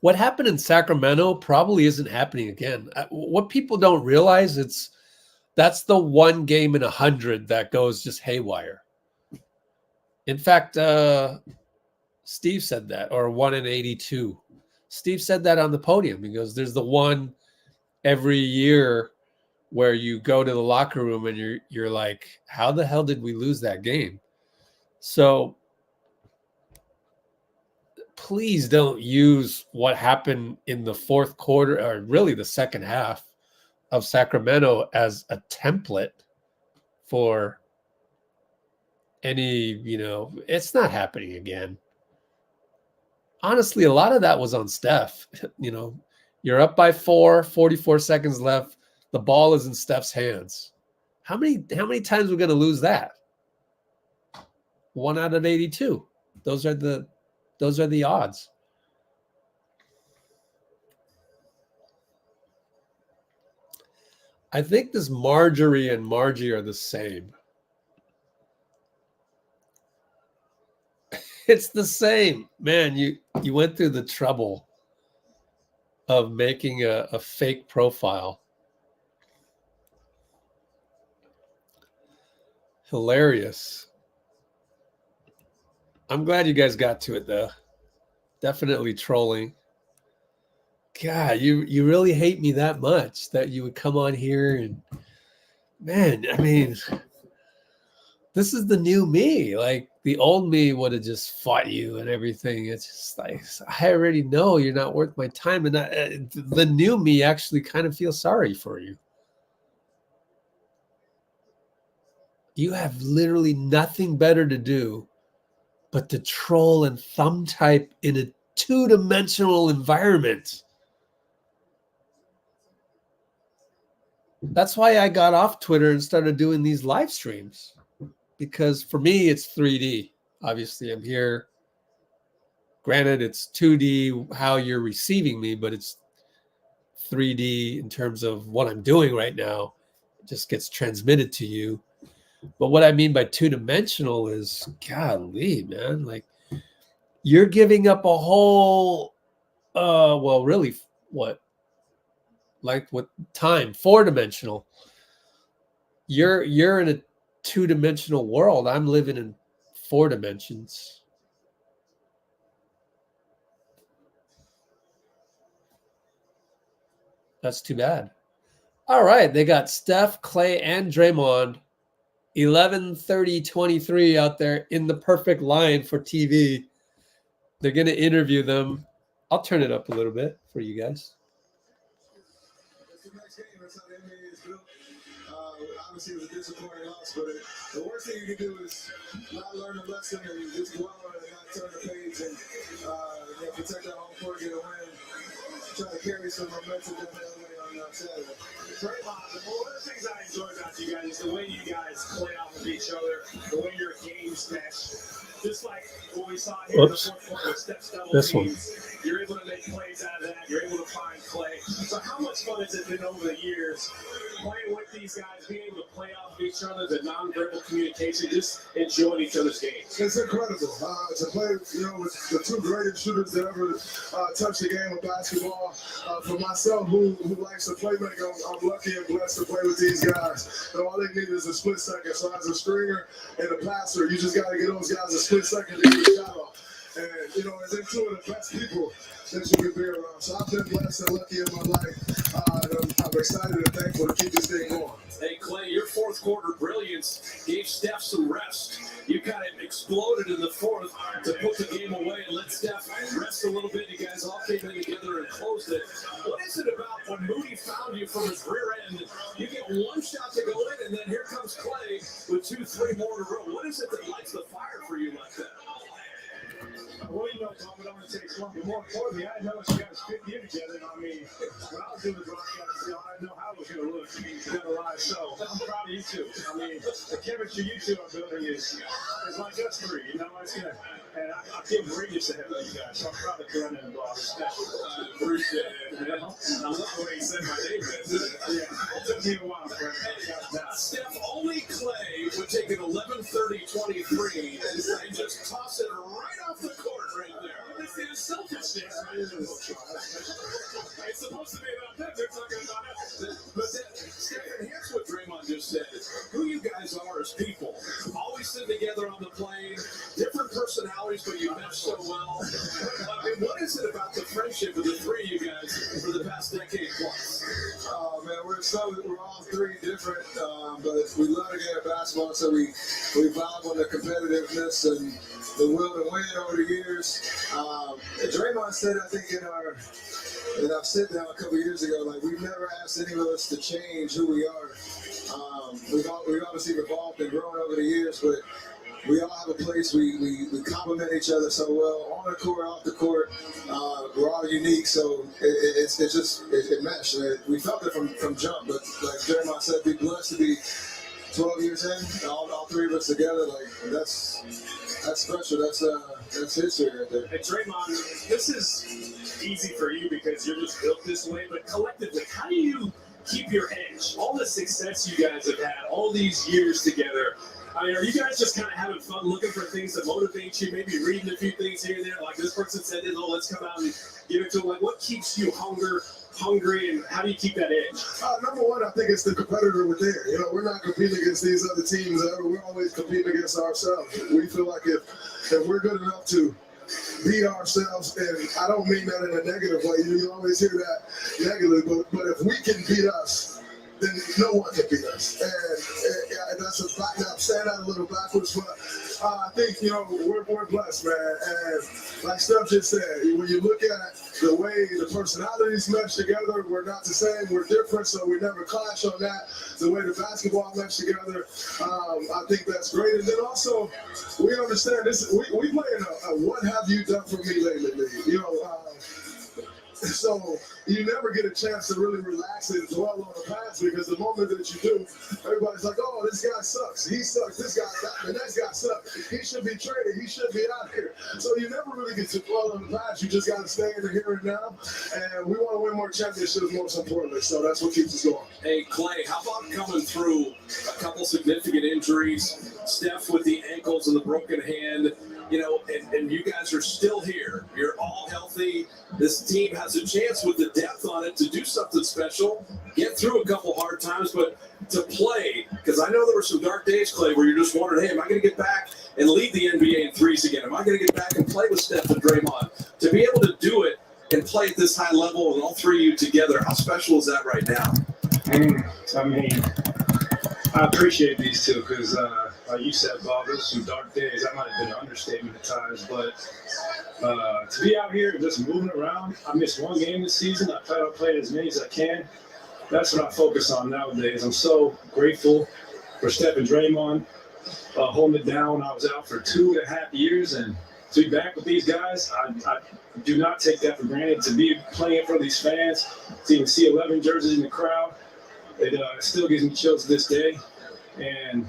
What happened in Sacramento probably isn't happening again. What people don't realize, that's the one game in 100 that goes just haywire. In fact, Steve said that, or 1 in 82. Steve said that on the podium. He goes, there's the one every year where you go to the locker room and you're like, how the hell did we lose that game? So please don't use what happened in the fourth quarter, or really the second half of Sacramento, as a template for any, it's not happening again. Honestly, a lot of that was on Steph. You're up by 4, 44 seconds left. The ball is in Steph's hands. How many times we're going to lose that? 1 out of 82. Those are the odds. I think this Marjorie and Margie are the same. It's the same. Man, you went through the trouble of making a fake profile. Hilarious. I'm glad you guys got to it, though. Definitely trolling. God, you really hate me that much that you would come on here and, man, I mean, this is the new me. Like, the old me would have just fought you and everything. It's just like, I already know you're not worth my time. And the new me actually kind of feels sorry for you. You have literally nothing better to do but to troll and thumb type in a 2-dimensional environment. That's why I got off Twitter and started doing these live streams, because for me, it's 3D. Obviously, I'm here. Granted, it's 2D how you're receiving me, but it's 3D in terms of what I'm doing right now. It just gets transmitted to you. But what I mean by 2-dimensional is, golly, man, like, you're giving up a whole, well, really, what? Like what time? 4-dimensional. You're in a 2-dimensional world. I'm living in 4 dimensions. That's too bad. All right, they got Steph, Klay, and Draymond. 11:30:23 out there in the perfect line for TV. They're going to interview them. I'll turn it up a little bit for you guys. It's the next game. That's how the NBA is built. Obviously, it was a disappointing loss, but the worst thing you can do is not learn a lesson and just dwell on it and not turn the page and protect our home court, get a win, try to carry some momentum down the LA on Saturday. Draymond, one of the things I enjoy about you guys is the way you guys play off of each other, the way your games mesh. Just like what we saw here in the fourth quarter with Steph's double teams, you're able to make plays out of that. You're able to find Klay. So how much fun has it been over the years playing with these guys, being able to play off of each other, the nonverbal communication, just enjoying each other's games? It's incredible to play, with the two greatest shooters that ever touched the game of basketball. For myself, who likes to play make, I'm lucky and blessed to play with these guys. And all they need is a split second. So as a stringer and a passer, you just got to get those guys a split second to get a shot off. And, they're two of the best people that you can be around. So I've been blessed and lucky in my life. I'm excited and thankful to keep this thing going. Hey, Klay, your fourth quarter brilliance gave Steph some rest. You kind of exploded in the fourth to put the game away and let Steph rest a little bit. You guys all came in together and closed it. What is it about when Moody found you from his rear end? You get one shot to go in, and then here comes Klay with 2-3 more in a row. What is it that lights the fire for you like that? Well, Tom, it only takes one. But more importantly, I know you guys fit in together. I mean, when I was doing the broadcast, I didn't know how it was going to look together live. So I'm proud of you two. I mean, the chemistry you two are building is like us three. It's gonna, and I feel greatness ahead of you guys. So I'm proud of Glenn and Bob. I appreciate it. I love the way you said my name. Yeah, it took me a while, Frank. Steph, only Klay would take an 11:30:23 and just toss it right off the court right there. This is selfishness. It's supposed to be about them. They're talking about us. But Steph, here's what Draymond just said. Who you guys are as people. Always sit together on the plane. Different personalities, but you mesh so well. I mean, what is it about the friendship of the three of you guys for the past decade plus? Oh man, we're all three different, but we love the game of basketball, so we vibe on the competitiveness and the will to win over the years. Draymond said, I think in our sit down a couple years ago, like we've never asked any of us to change who we are. We've obviously evolved and grown over the years, but we all have a place. We complement each other so well on the court, off the court. We're all unique, so it meshed. We felt it from jump, but like Draymond said, be blessed to be 12 years in, all three of us together. Like that's special. That's history right there. Hey, Draymond, this is easy for you because you're just built this way, but collectively, how do you keep your edge? All the success you guys have had, all these years together, I mean, are you guys just kind of having fun looking for things that motivate you, maybe reading a few things here and there, like this person said, oh, let's come out and give it to them? Like, what keeps you hungry, and how do you keep that edge? Number one, I think it's the competitor within. We're not competing against these other teams. We're always competing against ourselves. We feel like if we're good enough to beat ourselves, and I don't mean that in a negative way. You always hear that negatively, but if we can beat us, then no one can beat us. And that's I'm saying that a little backwards, but I think, we're blessed, man. And like Steph just said, when you look at the way the personalities mesh together, we're not the same, we're different, so we never clash on that. The way the basketball mesh together, I think that's great. And then also, we understand this, we play in a what have you done for me lately league. So you never get a chance to really relax and dwell on the past, because the moment that you do, everybody's like, oh, this guy sucks. He sucks. This guy, the next guy sucks. He should be traded. He should be out here. So you never really get to dwell on the past. You just got to stay in the here and now. And we want to win more championships, most importantly. So that's what keeps us going. Hey, Klay, how about coming through a couple significant injuries? Steph with the ankles and the broken hand. And you guys are still here. You're all healthy. This team has a chance with the depth on it to do something special, get through a couple hard times, but to play, because I know there were some dark days, Klay, where you're just wondering, hey, am I going to get back and lead the NBA in threes again? Am I going to get back and play with Steph and Draymond? To be able to do it and play at this high level, and all three of you together. How special is that right now? I mean, I appreciate these two because, like you said, Bob, those some dark days. That might have been an understatement at times, but to be out here just moving around, I missed one game this season. I plan on playing as many as I can. That's what I focus on nowadays. I'm so grateful for Steph and Draymond holding it down. I was out for 2.5 years, and to be back with these guys, I do not take that for granted. To be playing in front of these fans, to even see 11 jerseys in the crowd, it still gives me chills to this day. And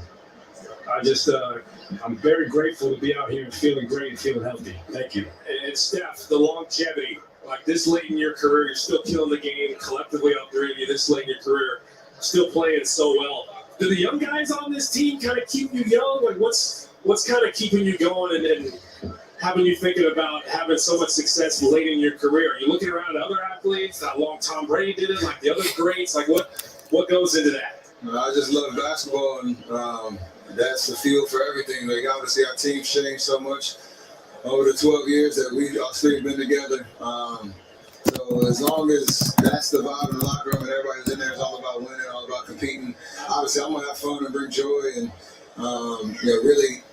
I'm very grateful to be out here and feeling great and feeling healthy. Thank you. And Steph, the longevity, like this late in your career, you're still killing the game collectively, all three of you, this late in your career, still playing so well. Do the young guys on this team kind of keep you young? Like what's kind of keeping you going and having you thinking about having so much success late in your career? Are you looking around at other athletes, how long Tom Brady did it, like the other greats? Like what goes into that? I just love basketball, and that's the field for everything. Like, obviously, our team's changed so much over the 12 years that we all three have been together. So as long as that's the vibe in the locker room and everybody's in there, it's all about winning, all about competing. Obviously, I'm gonna have fun and bring joy, and really,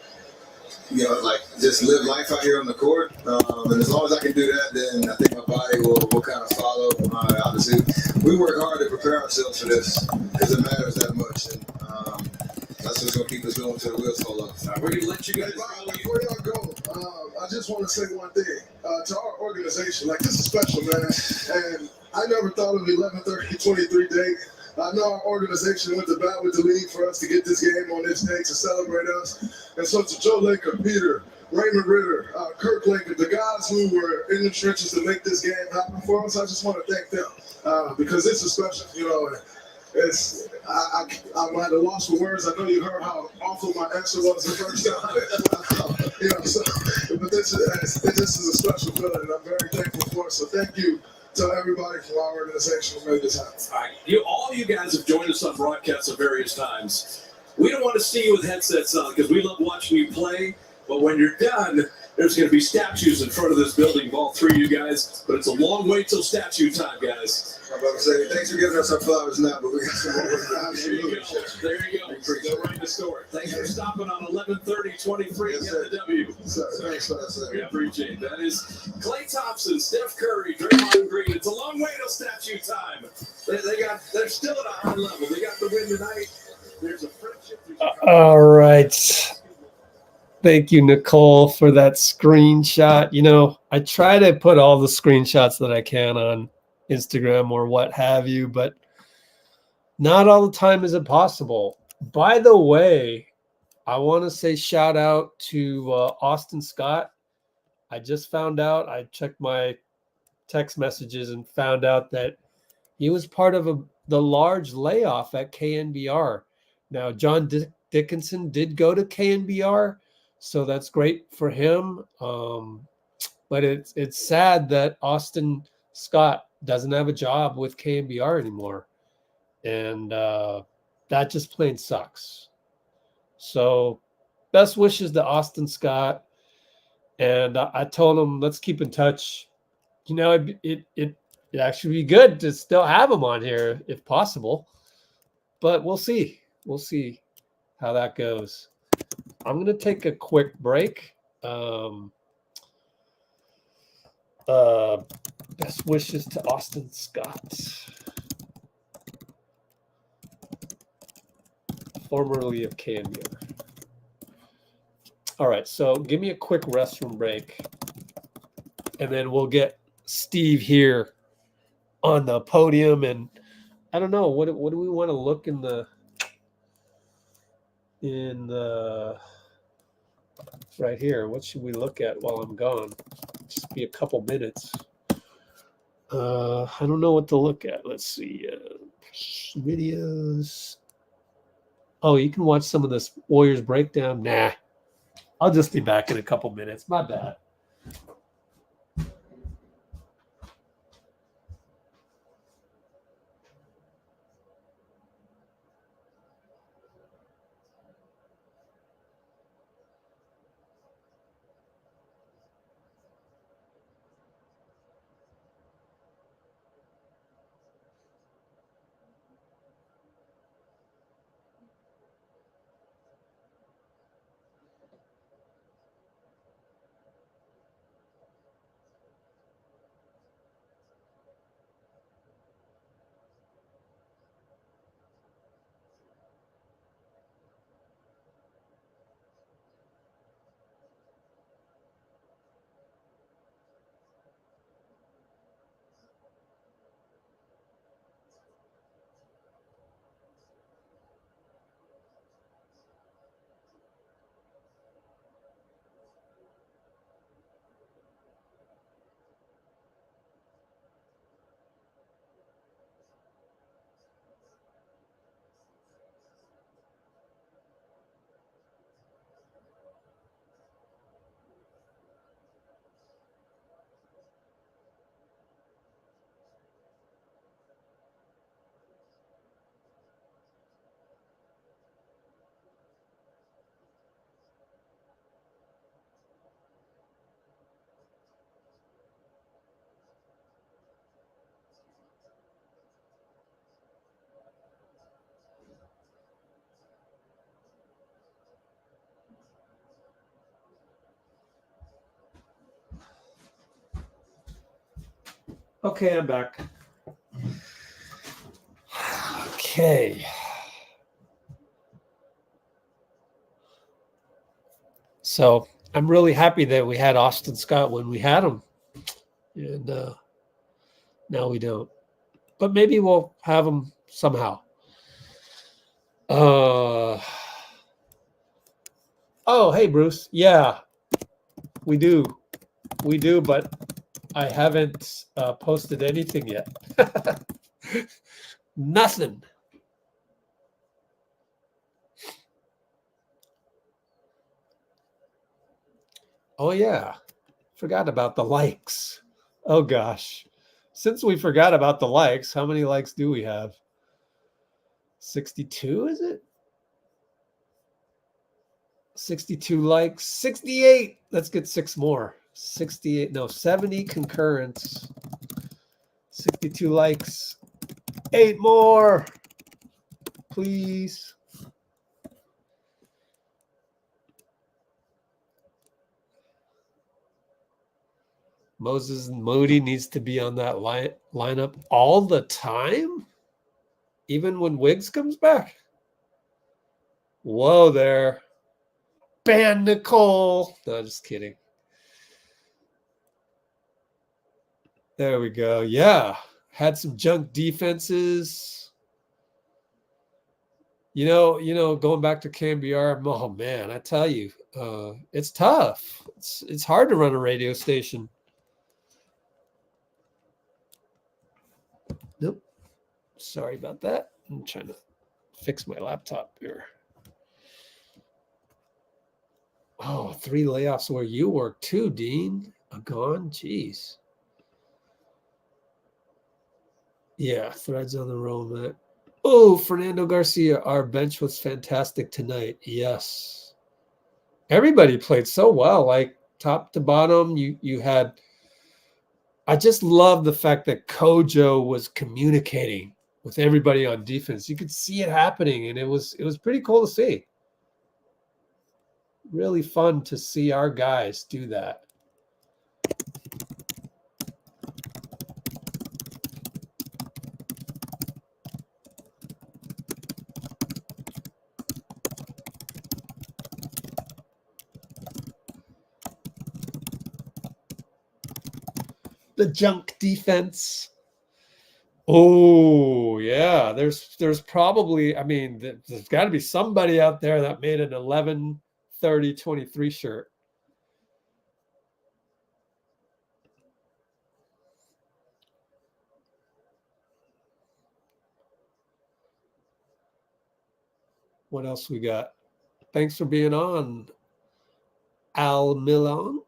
like just live life out here on the court. And as long as I can do that, then I think my body will kind of follow. Obviously, we work hard to prepare ourselves for this because it matters that much, and that's what's gonna keep us going till the wheels fall off. We're gonna let you guys go. Before y'all go, I just want to say one thing to our organization. Like, this is special, man. And I never thought of 11/30/23 date. I know our organization went to bat with the league for us to get this game on this day to celebrate us. And so to Joe Laker, Peter, Raymond Ritter, Kirk Laker, the guys who were in the trenches to make this game happen for us, I just want to thank them because this is special. I'm at a loss for words. I know you heard how awful my answer was the first time. But this is a special feeling, and I'm very thankful for it. So thank you to everybody from our organization who made this happen. All right, all you guys have joined us on broadcasts at various times. We don't want to see you with headsets on because we love watching you play. But when you're done, there's going to be statues in front of this building of all three of you guys. But it's a long way till statue time, guys. I'm about to say, thanks for giving us our flowers now, but we got some more work. Absolutely. There you go. Go right the story. Thanks for stopping on 11/30/23 and get the W. We appreciate that. Is Klay Thompson, Steph Curry, Draymond Green. It's a long way till statue time. They're still at a high level. They got the win tonight. There's a friendship. All right. Thank you, Nicole, for that screenshot. I try to put all the screenshots that I can on Instagram or what have you, but not all the time is it possible. By the way, I want to say shout out to Austin Scott. I just found out, I checked my text messages and found out that he was part of the large layoff at KNBR. Now, John Dickinson did go to KNBR, so that's great for him. But it's sad that Austin Scott doesn't have a job with KNBR anymore. And that just plain sucks. So best wishes to Austin Scott. And I told him, let's keep in touch. It'd actually be good to still have him on here if possible. But we'll see. We'll see how that goes. I'm going to take a quick break. Best wishes to Austin Scott, formerly of KNBR. All right, so give me a quick restroom break, and then we'll get Steve here on the podium. And I don't know, what do we want to look in the right here? What should we look at while I'm gone? Just be a couple minutes. I don't know what to look at. Let's see. Videos. Oh, you can watch some of this Warriors breakdown. Nah. I'll just be back in a couple minutes. My bad. Okay, I'm back. Okay. So I'm really happy that we had Austin Scott when we had him. And now we don't. But maybe we'll have him somehow. Oh, hey, Bruce. Yeah, we do. We do, but I haven't posted anything yet. Nothing. Oh, yeah. Forgot about the likes. Oh, gosh. Since we forgot about the likes, how many likes do we have? 62, is it? 62 likes. 68. Let's get 6 more. 68. No, 70 concurrents. 62 likes. 8 more. Please. Moses and Moody needs to be on that lineup all the time, even when Wiggs comes back. Whoa there. Ban Nicole. No, just kidding. There we go. Yeah. Had some junk defenses. You know, going back to KMBR, oh man, I tell you, it's tough. It's hard to run a radio station. Nope. Sorry about that. I'm trying to fix my laptop here. Oh, 3 layoffs where you work too, Dean. Gone? Jeez. Yeah, threads on the roll, man. Oh, Fernando Garcia, our bench was fantastic tonight. Yes. Everybody played so well, like top to bottom. You had I just love the fact that Kojo was communicating with everybody on defense. You could see it happening, and it was pretty cool to see. Really fun to see our guys do that. The junk defense. Oh, yeah. There's probably, I mean, there's got to be somebody out there that made an 11-30-23 shirt. What else we got? Thanks for being on, Al Milan.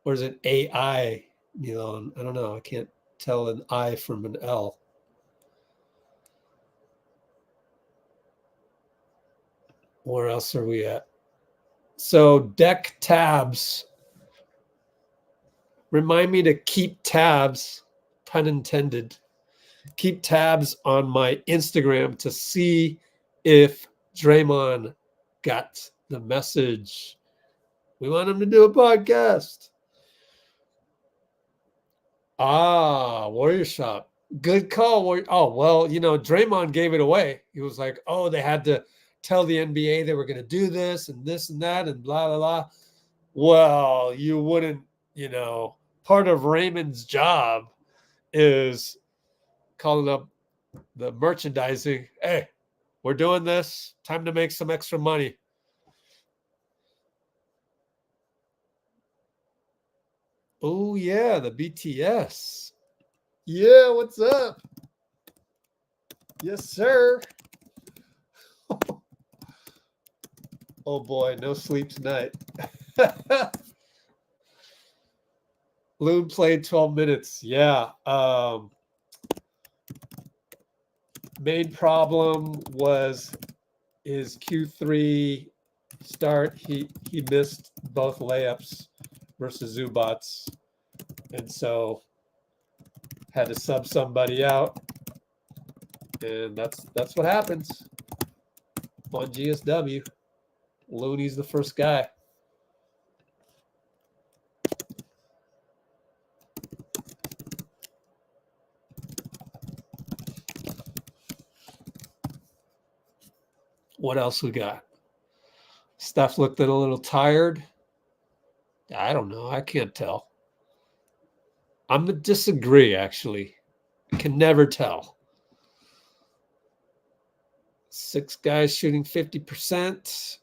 Or is it AI Milan? I don't know. I can't tell an I from an L. Where else are we at? So deck tabs. Remind me to keep tabs, pun intended. Keep tabs on my Instagram to see if Draymond got the message. We want him to do a podcast. Warrior Shop. Good call. Oh, well, Draymond gave it away. He was like, oh, they had to tell the NBA they were going to do this and that and blah, blah, blah. Well, you wouldn't, part of Raymond's job is calling up the merchandising. Hey, we're doing this. Time to make some extra money. Oh, yeah, the BTS. Yeah, what's up? Yes, sir. Oh, boy, no sleep tonight. Loon played 12 minutes. Yeah. Main problem was his Q3 start. He missed both layups versus Zubac, and so had to sub somebody out, and that's what happens on GSW. Looney's the first guy. What else we got? Steph looked a little tired. I don't know. I can't tell. I'm going to disagree, actually. I can never tell. 6 guys shooting 50%.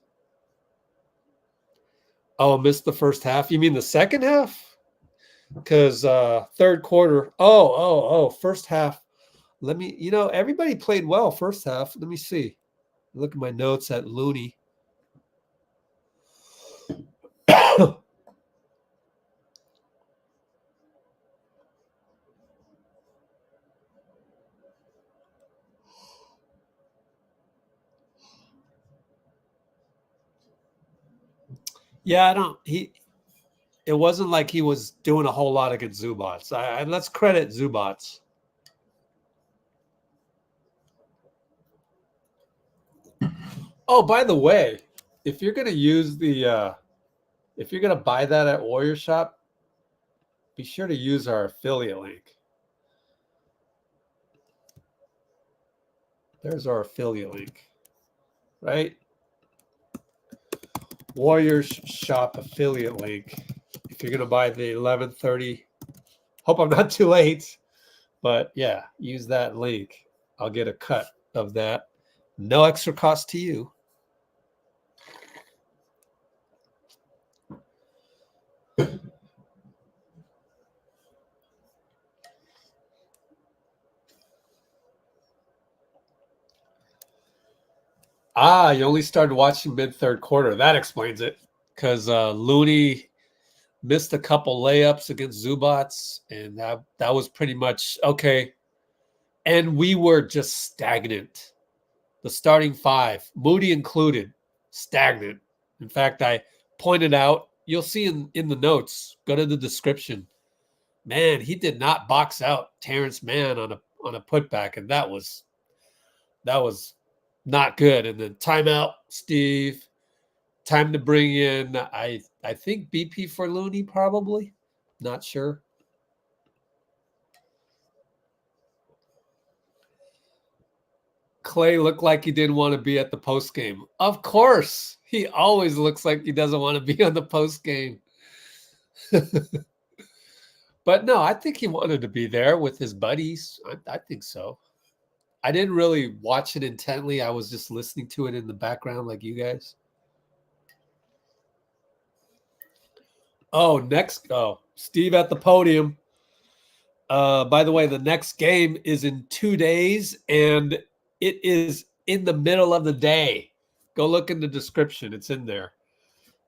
Oh, missed the first half. You mean the second half? Because third quarter. First half. Let me, everybody played well first half. Let me see. Look at my notes at Looney. Yeah, it wasn't like he was doing a whole lot against Zubac. Let's credit Zubac. Oh, by the way, if you're gonna use if you're gonna buy that at Warrior Shop, be sure to use our affiliate link. There's our affiliate link, right? Warriors Shop affiliate link. If you're gonna buy the 1130, hope I'm not too late, but yeah, use that link. I'll get a cut of that. No extra cost to you. You only started watching mid-third quarter. That explains it. Because Looney missed a couple layups against Zubac, and that was pretty much okay. And we were just stagnant. The starting 5, Moody included, stagnant. In fact, I pointed out, you'll see in the notes, go to the description. Man, he did not box out Terrence Mann on a putback, and that was not good. And then timeout, Steve. Time to bring in, I think BP for Looney, probably. Not sure. Klay looked like he didn't want to be at the post game. Of course. He always looks like he doesn't want to be on the post game. But no, I think he wanted to be there with his buddies. I think so. I didn't really watch it intently. I was just listening to it in the background like you guys. Steve at the podium. By the way, the next game is in 2 days, and it is in the middle of the day. Go look in the description. It's in there.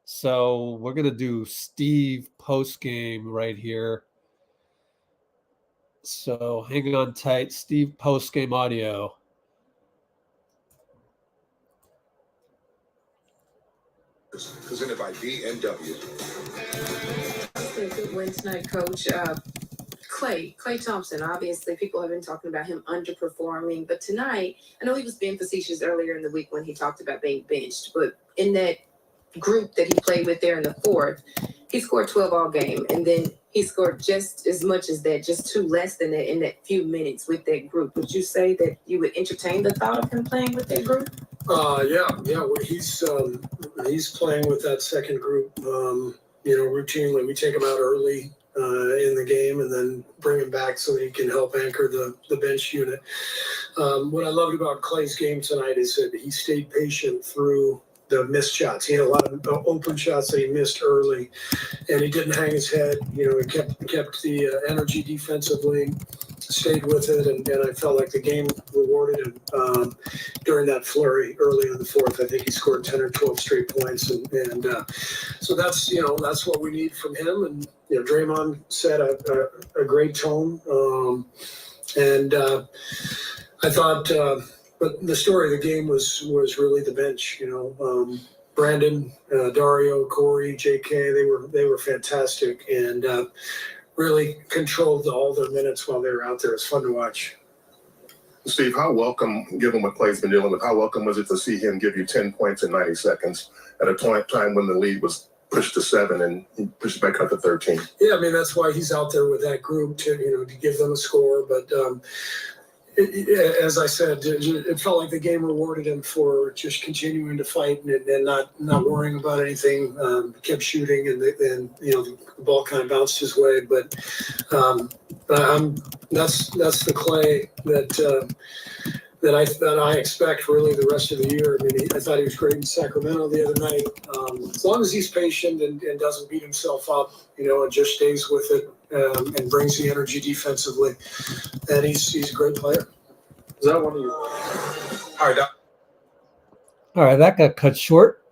So we're going to do Steve post game right here. So hang on tight. Steve post game audio. Presented by BMW. A good win tonight, Coach. Klay Thompson, obviously people have been talking about him underperforming, but tonight, I know he was being facetious earlier in the week when he talked about being benched, but in that group that he played with there in the fourth, he scored 12 all game, and then he scored just as much as that, just 2 less than that in that few minutes with that group. Would you say that you would entertain the thought of him playing with that group? Yeah. Well, he's playing with that second group. Routinely we take him out early in the game and then bring him back so that he can help anchor the bench unit. What I loved about Klay's game tonight is that he stayed patient through the missed shots. He had a lot of open shots that he missed early, and he didn't hang his head. He kept the energy defensively, stayed with it, and I felt like the game rewarded him during that flurry early in the fourth. I think he scored 10 or 12 straight points, and so that's what we need from him. And Draymond set a great tone, and I thought. But the story of the game was really the bench. Brandon, Dario, Corey, JK, they were fantastic and really controlled all their minutes while they were out there. It's fun to watch. Steve, how welcome, given what Klay's been dealing with, how welcome was it to see him give you 10 points in 90 seconds at a time when the lead was pushed to 7 and he pushed back up to 13? Yeah, I mean, that's why he's out there with that group to give them a score. But as I said, it felt like the game rewarded him for just continuing to fight and not worrying about anything. Kept shooting, and the ball kind of bounced his way. But that's the Klay that I expect really the rest of the year. I mean, I thought he was great in Sacramento the other night. As long as he's patient and doesn't beat himself up, and just stays with it and brings the energy defensively, then he's a great player. Is that one of you? All right, that got cut short.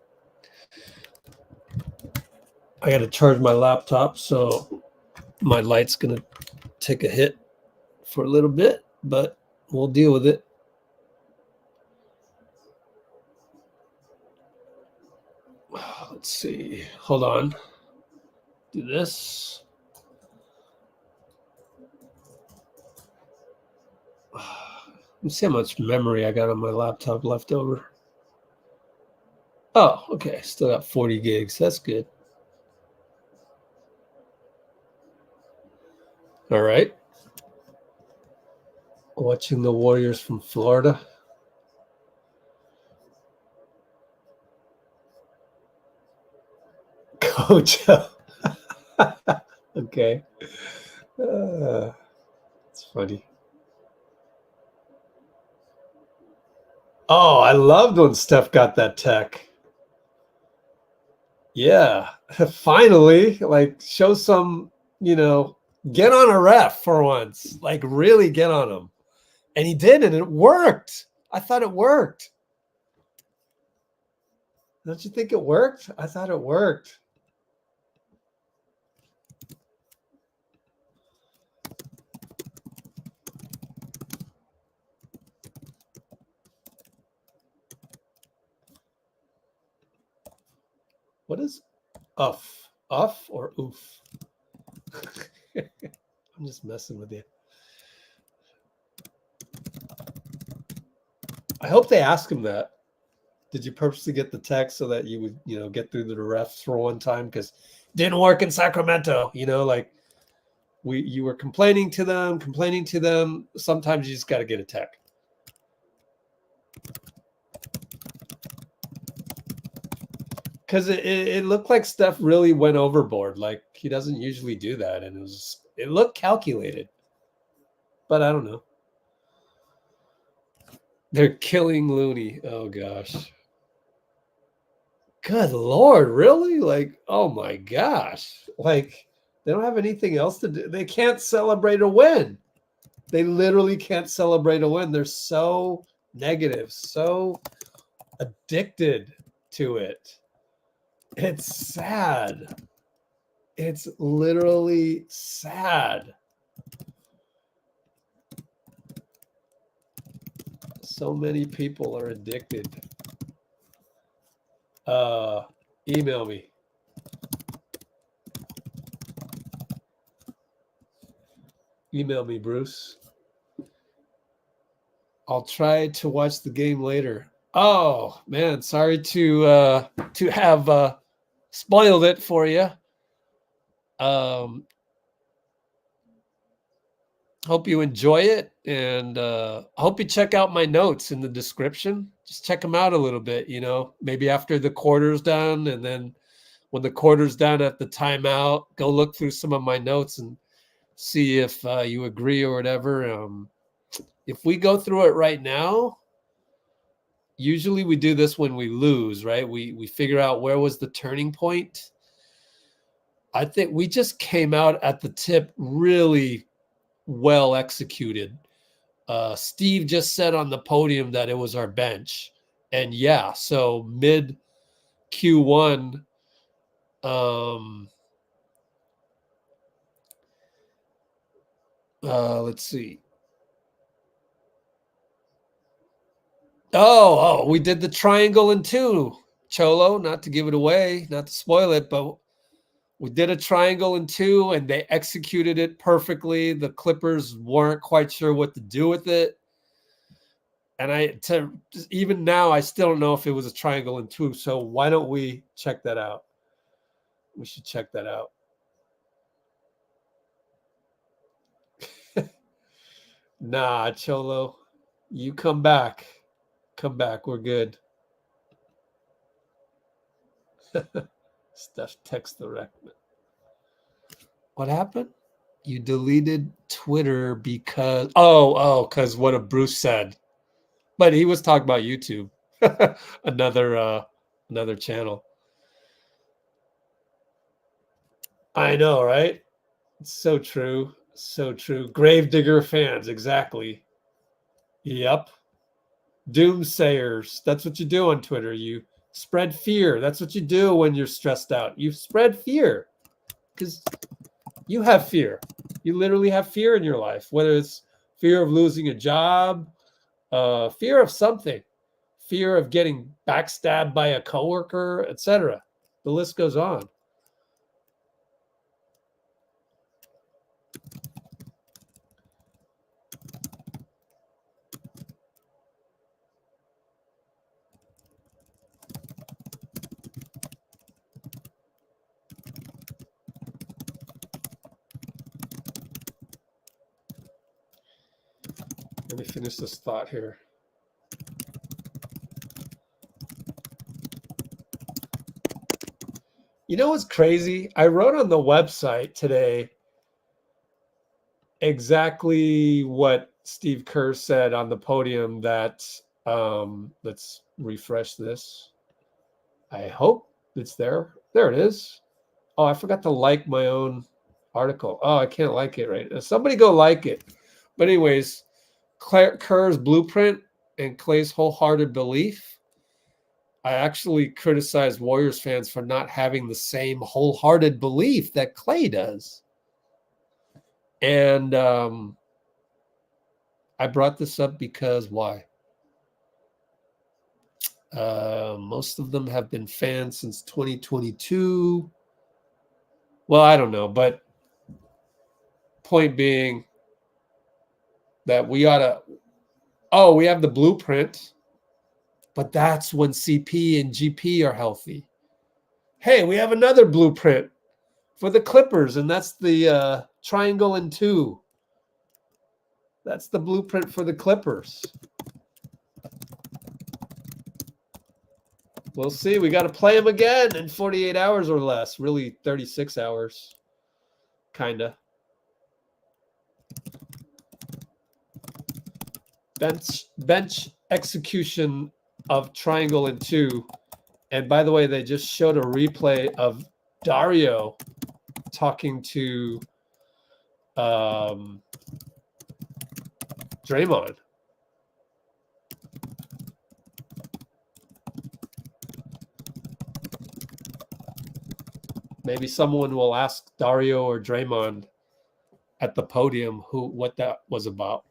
I got to charge my laptop, so my light's going to take a hit for a little bit, but we'll deal with it. Let's see. Hold on. Do this. Let's see how much memory I got on my laptop left over. Oh, okay. Still got 40 gigs. That's good. All right. Watching the Warriors from Florida. Coach. Okay. It's funny. Oh, I loved when Steph got that tech. Yeah. Finally, show some, get on a ref for once. Really get on him. And he did, and it worked. I thought it worked. Don't you think it worked? I thought it worked. What is uff? Uff or oof? I'm just messing with you. I hope they ask him that. Did you purposely get the text so that you would, get through the refs for one time? Because it didn't work in Sacramento. You were complaining to them. Sometimes you just got to get a tech. Because it looked like Steph really went overboard. He doesn't usually do that. And it looked calculated. But I don't know. They're killing Looney. Oh, gosh. Good Lord, really? Oh, my gosh. They don't have anything else to do. They can't celebrate a win. They literally can't celebrate a win. They're so negative, so addicted to it. It's sad. It's literally sad. So many people are addicted. Email me. Email me, Bruce. I'll try to watch the game later. Oh, man, sorry to have spoiled it for you. Hope you enjoy it, and hope you check out my notes in the description. Just check them out a little bit, maybe after the quarter's done, and then when the quarter's done at the timeout, go look through some of my notes and see if you agree or whatever. If we go through it right now, usually we do this when we lose, right? We figure out where was the turning point. I think we just came out at the tip really well executed. Steve just said on the podium that it was our bench. And yeah, so mid Q1, let's see. Oh, we did the triangle in 2, Cholo, not to give it away, not to spoil it, but we did a triangle in 2 and they executed it perfectly. The Clippers weren't quite sure what to do with it. And even now, I still don't know if it was a triangle in 2. So why don't we check that out? We should check that out. Nah, Cholo, you come back. Come back. We're good. Steph text the rec. What happened? You deleted Twitter because because what a Bruce said. But he was talking about YouTube. Another channel. I know, right? It's so true. So true. Gravedigger fans, exactly. Yep. Doomsayers. That's what you do on Twitter. You spread fear. That's what you do when you're stressed out. You spread fear because you have fear. You literally have fear in your life, whether it's fear of losing a job, fear of something, fear of getting backstabbed by a coworker, etc. The list goes on. Let me finish this thought here. You know what's crazy? I wrote on the website today exactly what Steve Kerr said on the podium that, let's refresh this. I hope it's there. There it is. Oh, I forgot to like my own article. Oh, I can't like it right now. Somebody go like it. But anyways, Kerr's blueprint and Klay's wholehearted belief. I actually criticize Warriors fans for not having the same wholehearted belief that Klay does. And I brought this up because why? Most of them have been fans since 2022. Well, I don't know, but point being that we ought to, we have the blueprint, but that's when CP and GP are healthy. Hey, we have another blueprint for the Clippers, and that's the triangle and 2. That's the blueprint for the Clippers. We'll see. We got to play them again in 48 hours or less. Really, 36 hours. Kind of. Bench execution of triangle and 2. And by the way, they just showed a replay of Dario talking to Draymond. Maybe someone will ask Dario or Draymond at the podium what that was about.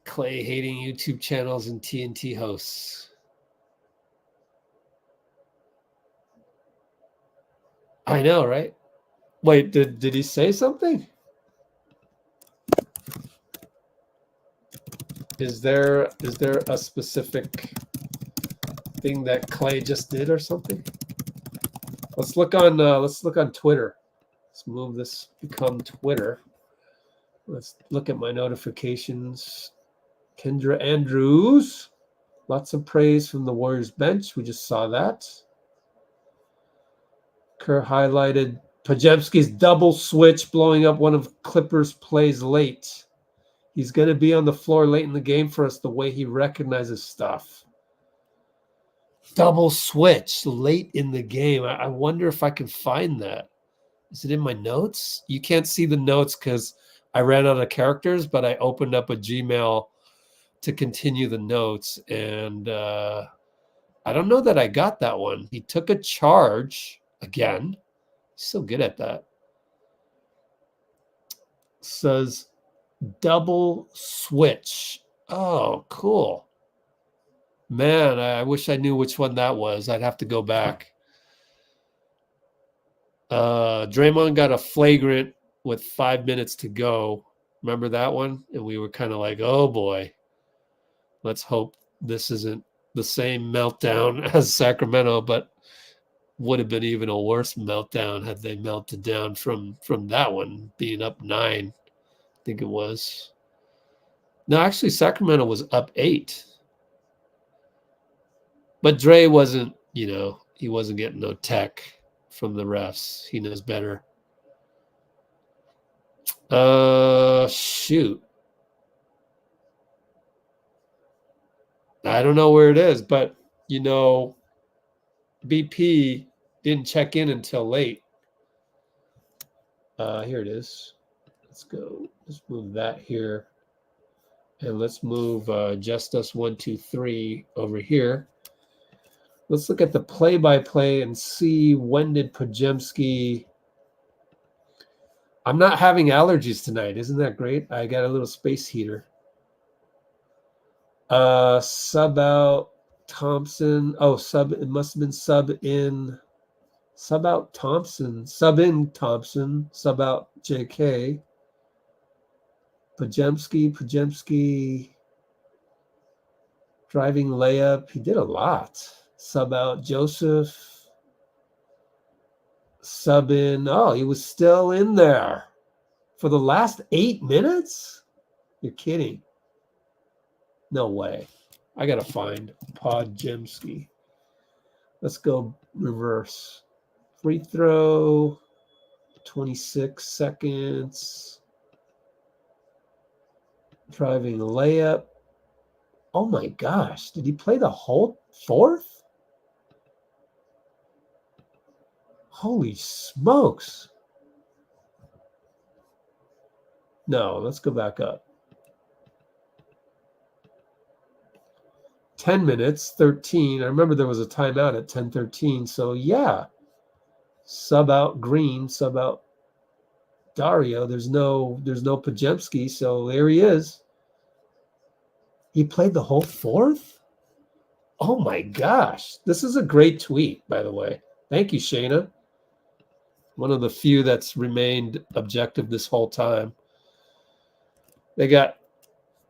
Klay hating YouTube channels and TNT hosts. I know, right? Wait, did he say something? Is there a specific thing that Klay just did or something? Let's look on Twitter. Let's move this, become Twitter. Let's look at my notifications. Kendra Andrews, lots of praise from the Warriors bench. We just saw that. Kerr highlighted Pajemski's double switch, blowing up one of Clippers' plays late. He's going to be on the floor late in the game for us the way he recognizes stuff. Double switch late in the game. I wonder if I can find that. Is it in my notes? You can't see the notes because I ran out of characters, but I opened up a Gmail to continue the notes. And I don't know that I got that one. He took a charge again. He's so good at that. Says double switch. Oh, cool. Man, I wish I knew which one that was. I'd have to go back. Draymond got a flagrant with 5 minutes to go. Remember that one? And we were kind of like, oh boy. Let's hope this isn't the same meltdown as Sacramento. But would have been even a worse meltdown had they melted down from that one, being up 9, I think it was. No, actually, Sacramento was up 8. But Dre wasn't, he wasn't getting no tech from the refs. He knows better. Shoot. I don't know where it is, but, BP didn't check in until late. Here it is. Let's go. Let's move that here. And let's move Just Us 1, 2, 3 over here. Let's look at the play-by-play and see when did Podziemski. I'm not having allergies tonight. Isn't that great? I got a little space heater. Sub out Thompson. Oh, sub. It must have been sub out Thompson. Sub in Thompson. Sub out JK. Podziemski. Driving layup. He did a lot. Sub out Joseph. Sub in. Oh, he was still in there for the last 8 minutes? You're kidding. No way. I got to find Podziemski. Let's go reverse. Free throw. 26 seconds. Driving layup. Oh my gosh. Did he play the whole fourth? Holy smokes. No, let's go back up. 10 minutes, 13. I remember there was a timeout at 10:13. So yeah. Sub out Green, sub out Dario. There's no Podziemski, so there he is. He played the whole fourth? Oh my gosh. This is a great tweet, by the way. Thank you, Shayna. One of the few that's remained objective this whole time. They got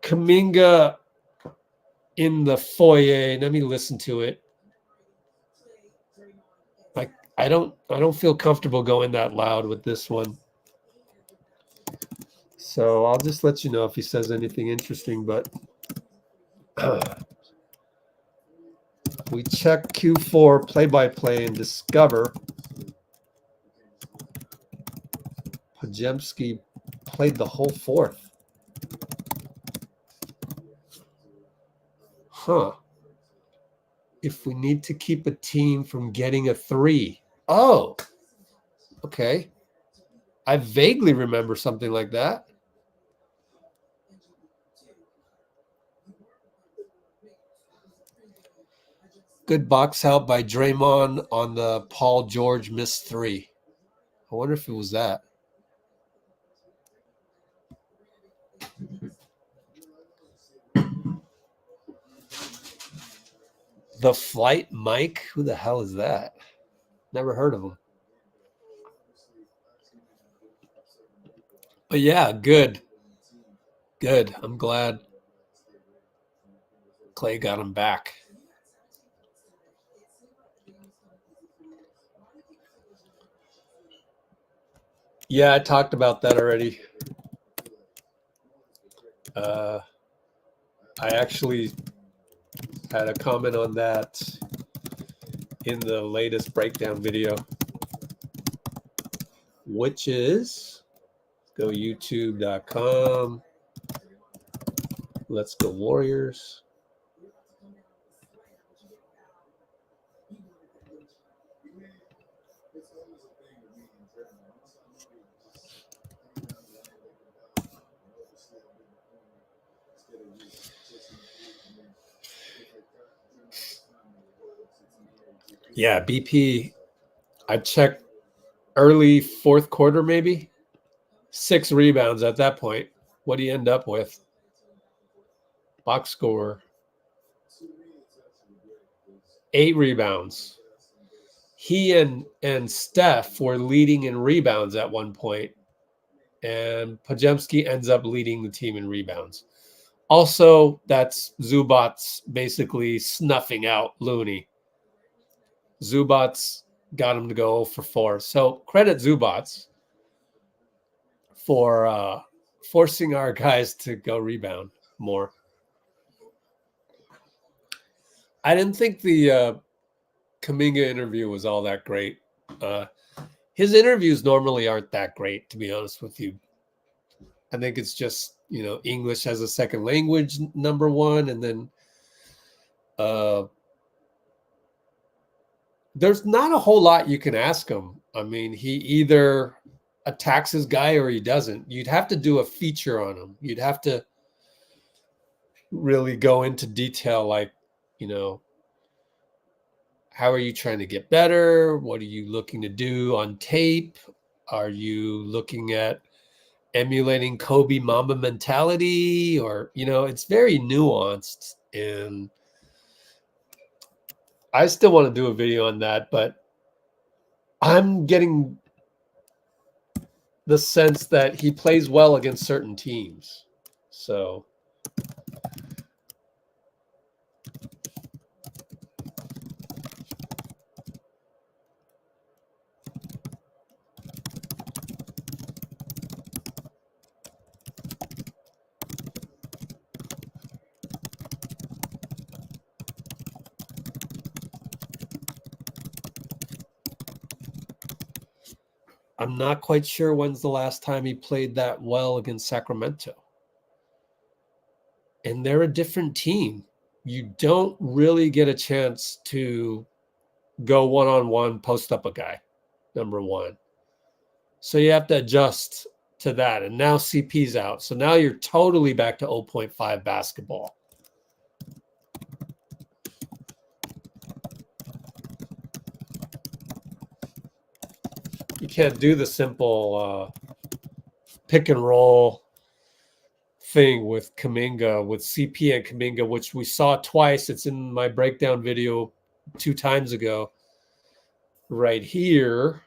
Kuminga in the foyer. Let me listen to it. I don't feel comfortable going that loud with this one. So I'll just let you know if he says anything interesting, but we check Q4 play-by-play and discover Podziemski played the whole fourth. Huh. If we need to keep a team from getting a 3. Oh, okay. I vaguely remember something like that. Good box out by Draymond on the Paul George missed 3. I wonder if it was that. The Flight Mike? Who the hell is that? Never heard of him. But yeah, good. Good. I'm glad Klay got him back. Yeah, I talked about that already. I actually had a comment on that in the latest breakdown video, which is go youtube.com. Let's Go Warriors. Yeah, BP, I checked early fourth quarter, maybe 6 rebounds at that point. What do you end up with? Box score, 8 rebounds. He and Steph were leading in rebounds at one point, and Podziemski ends up leading the team in rebounds. Also, that's Zubac's basically snuffing out Looney. Zubac's got him to go 0 for 4. So credit Zubac for forcing our guys to go rebound more. I didn't think the Kuminga interview was all that great. His interviews normally aren't that great, to be honest with you. I think it's just, English as a second language, number one, and then there's not a whole lot you can ask him. I mean, he either attacks his guy or he doesn't. You'd have to do a feature on him. You'd have to really go into detail, like, how are you trying to get better? What are you looking to do on tape? Are you looking at emulating Kobe Mamba mentality? Or, it's very nuanced. And I still want to do a video on that, but I'm getting the sense that he plays well against certain teams. So I'm not quite sure when's the last time he played that well against Sacramento. And they're a different team. You don't really get a chance to go one-on-one, post up a guy, number one. So you have to adjust to that. And now CP's out. So now you're totally back to 0.5 basketball. You can't do the simple pick and roll thing with Kuminga, with CP and Kuminga, which we saw twice. It's in my breakdown video 2 times ago. Right here,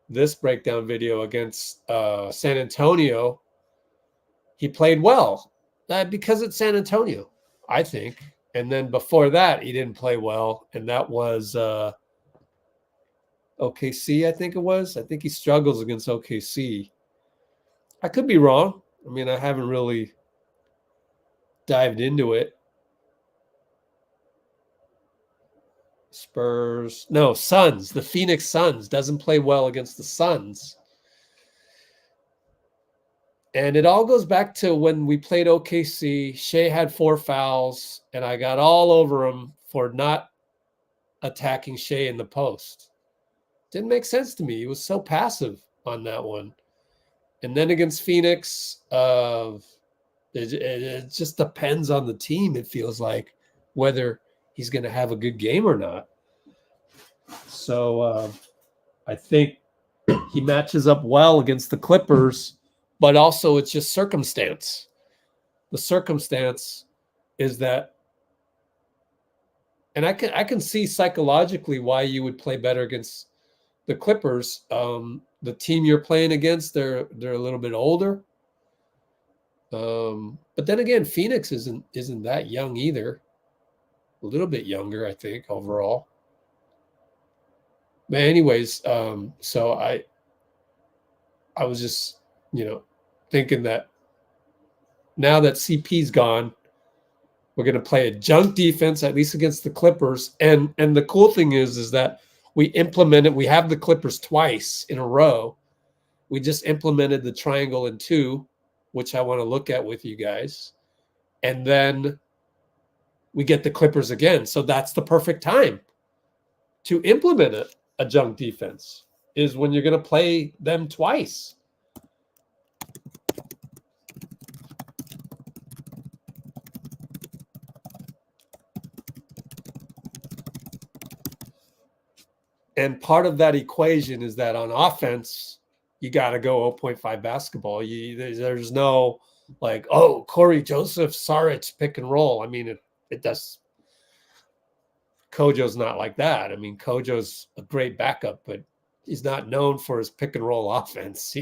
this breakdown video against San Antonio, he played well because it's San Antonio, I think. And then before that, he didn't play well, and that was OKC, I think it was. I think he struggles against OKC. I could be wrong. I mean, I haven't really dived into it. Suns. The Phoenix Suns doesn't play well against the Suns. And it all goes back to when we played OKC. Shea had 4 fouls, and I got all over him for not attacking Shea in the post. Didn't make sense to me. He was so passive on that one. And then against Phoenix, it just depends on the team, it feels like, whether he's going to have a good game or not. So I think he matches up well against the Clippers, but also it's just circumstance. The circumstance is that, and I can see psychologically why you would play better against the Clippers. The team you're playing against, they're a little bit older. But then again, Phoenix isn't that young either. A little bit younger, I think, overall. But anyways, so I was just, thinking that now that CP's gone, we're going to play a junk defense, at least against the Clippers. And the cool thing is that we have the Clippers twice in a row. We just implemented the triangle in 2, which I want to look at with you guys. And then we get the Clippers again. So that's the perfect time to implement a junk defense, is when you're going to play them twice. And part of that equation is that on offense, you got to go 0.5 basketball. There's no like, oh, Corey Joseph, Saric, pick and roll. I mean, it does. Kojo's not like that. I mean, Kojo's a great backup, but he's not known for his pick and roll offense,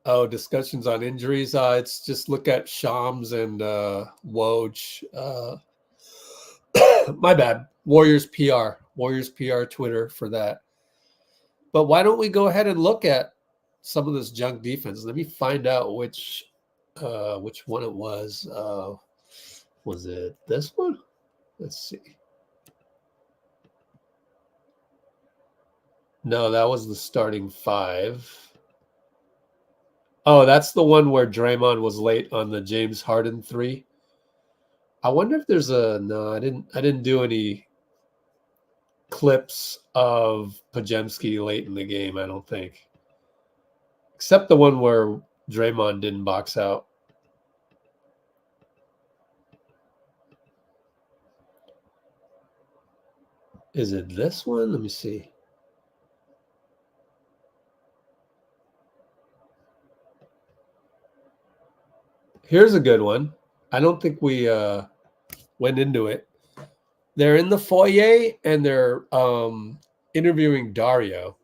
Oh, discussions on injuries. It's just look at Shams and Woj. My bad. Warriors PR Twitter for that. But why don't we go ahead and look at some of this junk defense? Let me find out which one it was. Was it this one? Let's see. No, that was the starting five. Oh, that's the one where Draymond was late on the James Harden 3. I wonder if there's no, I didn't do any clips of Podziemski late in the game, I don't think. Except the one where Draymond didn't box out. Is it this one? Let me see. Here's a good one. I don't think we went into it. They're in the foyer and they're interviewing Dario.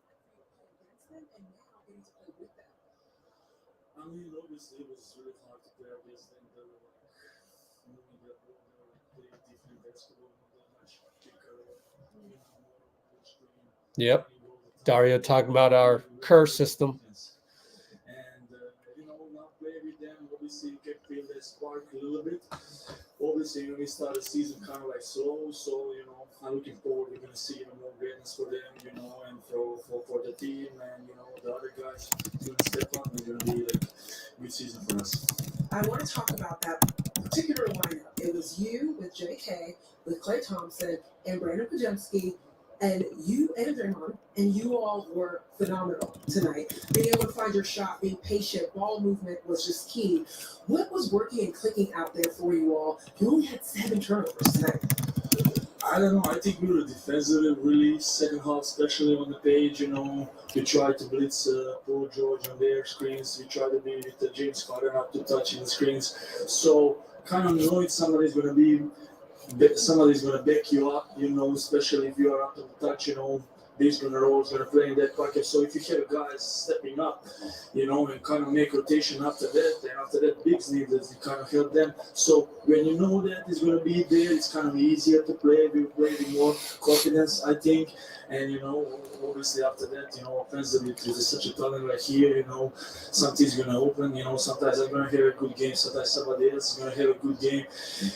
I mean, obviously, it was really hard to play against them. They were like moving the ball, they were playing different basketball, not that much kicker, Yep. Dario talking about our Kerr system. And, not play with them, obviously, kept feeling that spark a little bit. Obviously, we started the season kind of like slow, so, I'm looking forward. We're going to see more greatness for them, and for the team, and, the other guys going to step up, and it's going to be like a good season for us. I want to talk about that particular lineup. It was you with JK, with Klay Thompson, and Brandon Podziemski, and you and Draymond, and you all were phenomenal tonight. Being able to find your shot, being patient, ball movement was just key. What was working and clicking out there for you all? You only had 7 turnovers tonight. I don't know. I think we were defensively really second half, especially on the page. We tried to blitz Paul George on their screens. We tried to be with James Scott up to touching the screens. So kind of knowing somebody's going to back you up. Especially if you are up to the touch. These going to play in that pocket. So if you have guys stepping up, and kind of make rotation after that, and after that, Biggs needs to kind of help them. So when you know that it's going to be there, it's kind of easier to play. We play with more confidence, I think. And, obviously after that, offensively, there's such a talent right here, something's going to open, sometimes I'm going to have a good game, sometimes somebody else is going to have a good game.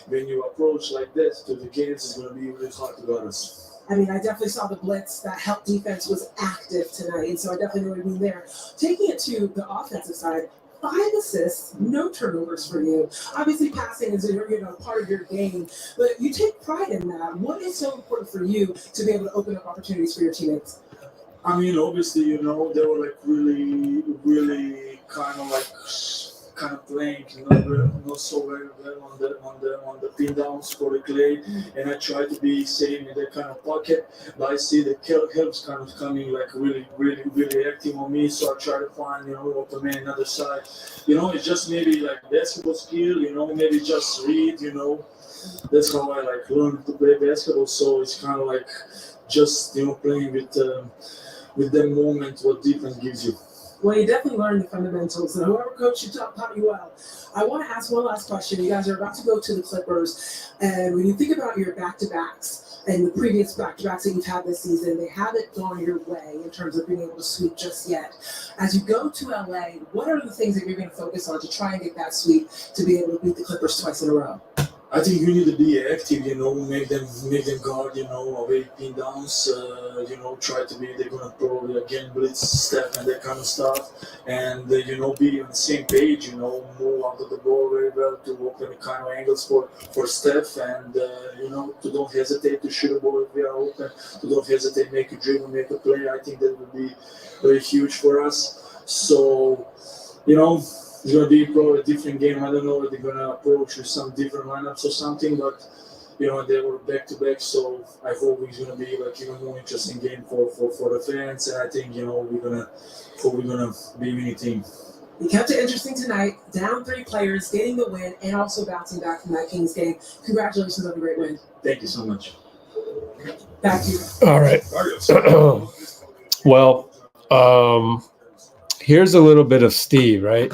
When you approach like that to the games, it's going to be really hard to guard us. I mean, I definitely saw the blitz. That help defense was active tonight, and so I definitely know what you mean there. Taking it to the offensive side, 5 assists, no turnovers for you. Obviously, passing is part of your game, but you take pride in that. What is so important for you to be able to open up opportunities for your teammates? I mean, obviously, they were like really, really kind of playing not so very well on the pin downs for the Klay, and I try to be same in that kind of pocket. But I see the helps kind of coming like really, really, really active on me, so I try to find open man another side. It's just maybe like basketball skill, maybe just read, That's how I like learn to play basketball. So it's kind of like just playing with that moment what defense gives you. Well, you definitely learned the fundamentals, and whoever coach you taught you well. I want to ask one last question. You guys are about to go to the Clippers, and when you think about your back-to-backs and the previous back-to-backs that you've had this season, they haven't gone your way in terms of being able to sweep just yet. As you go to LA, what are the things that you're going to focus on to try and get that sweep to be able to beat the Clippers twice in a row? I think you need to be active, make them guard, away pin downs, try to be, they're going to probably again blitz Steph and that kind of stuff. And, be on the same page, move out of the ball very well to open kind of angles for Steph and, to don't hesitate to shoot a ball if we are open, to don't hesitate, make a dribble, make a play. I think that would be very huge for us. So, it's going to be probably a different game. I don't know if they're going to approach with some different lineups or something, but, they were back-to-back, so I hope it's going to be like even more interesting game for the fans, and I think, we're going to be a winning team. You kept it interesting tonight, down 3 players, getting the win, and also bouncing back from that Kings game. Congratulations on the great win. Thank you so much. Back to you. All right. Well, here's a little bit of Steve, right?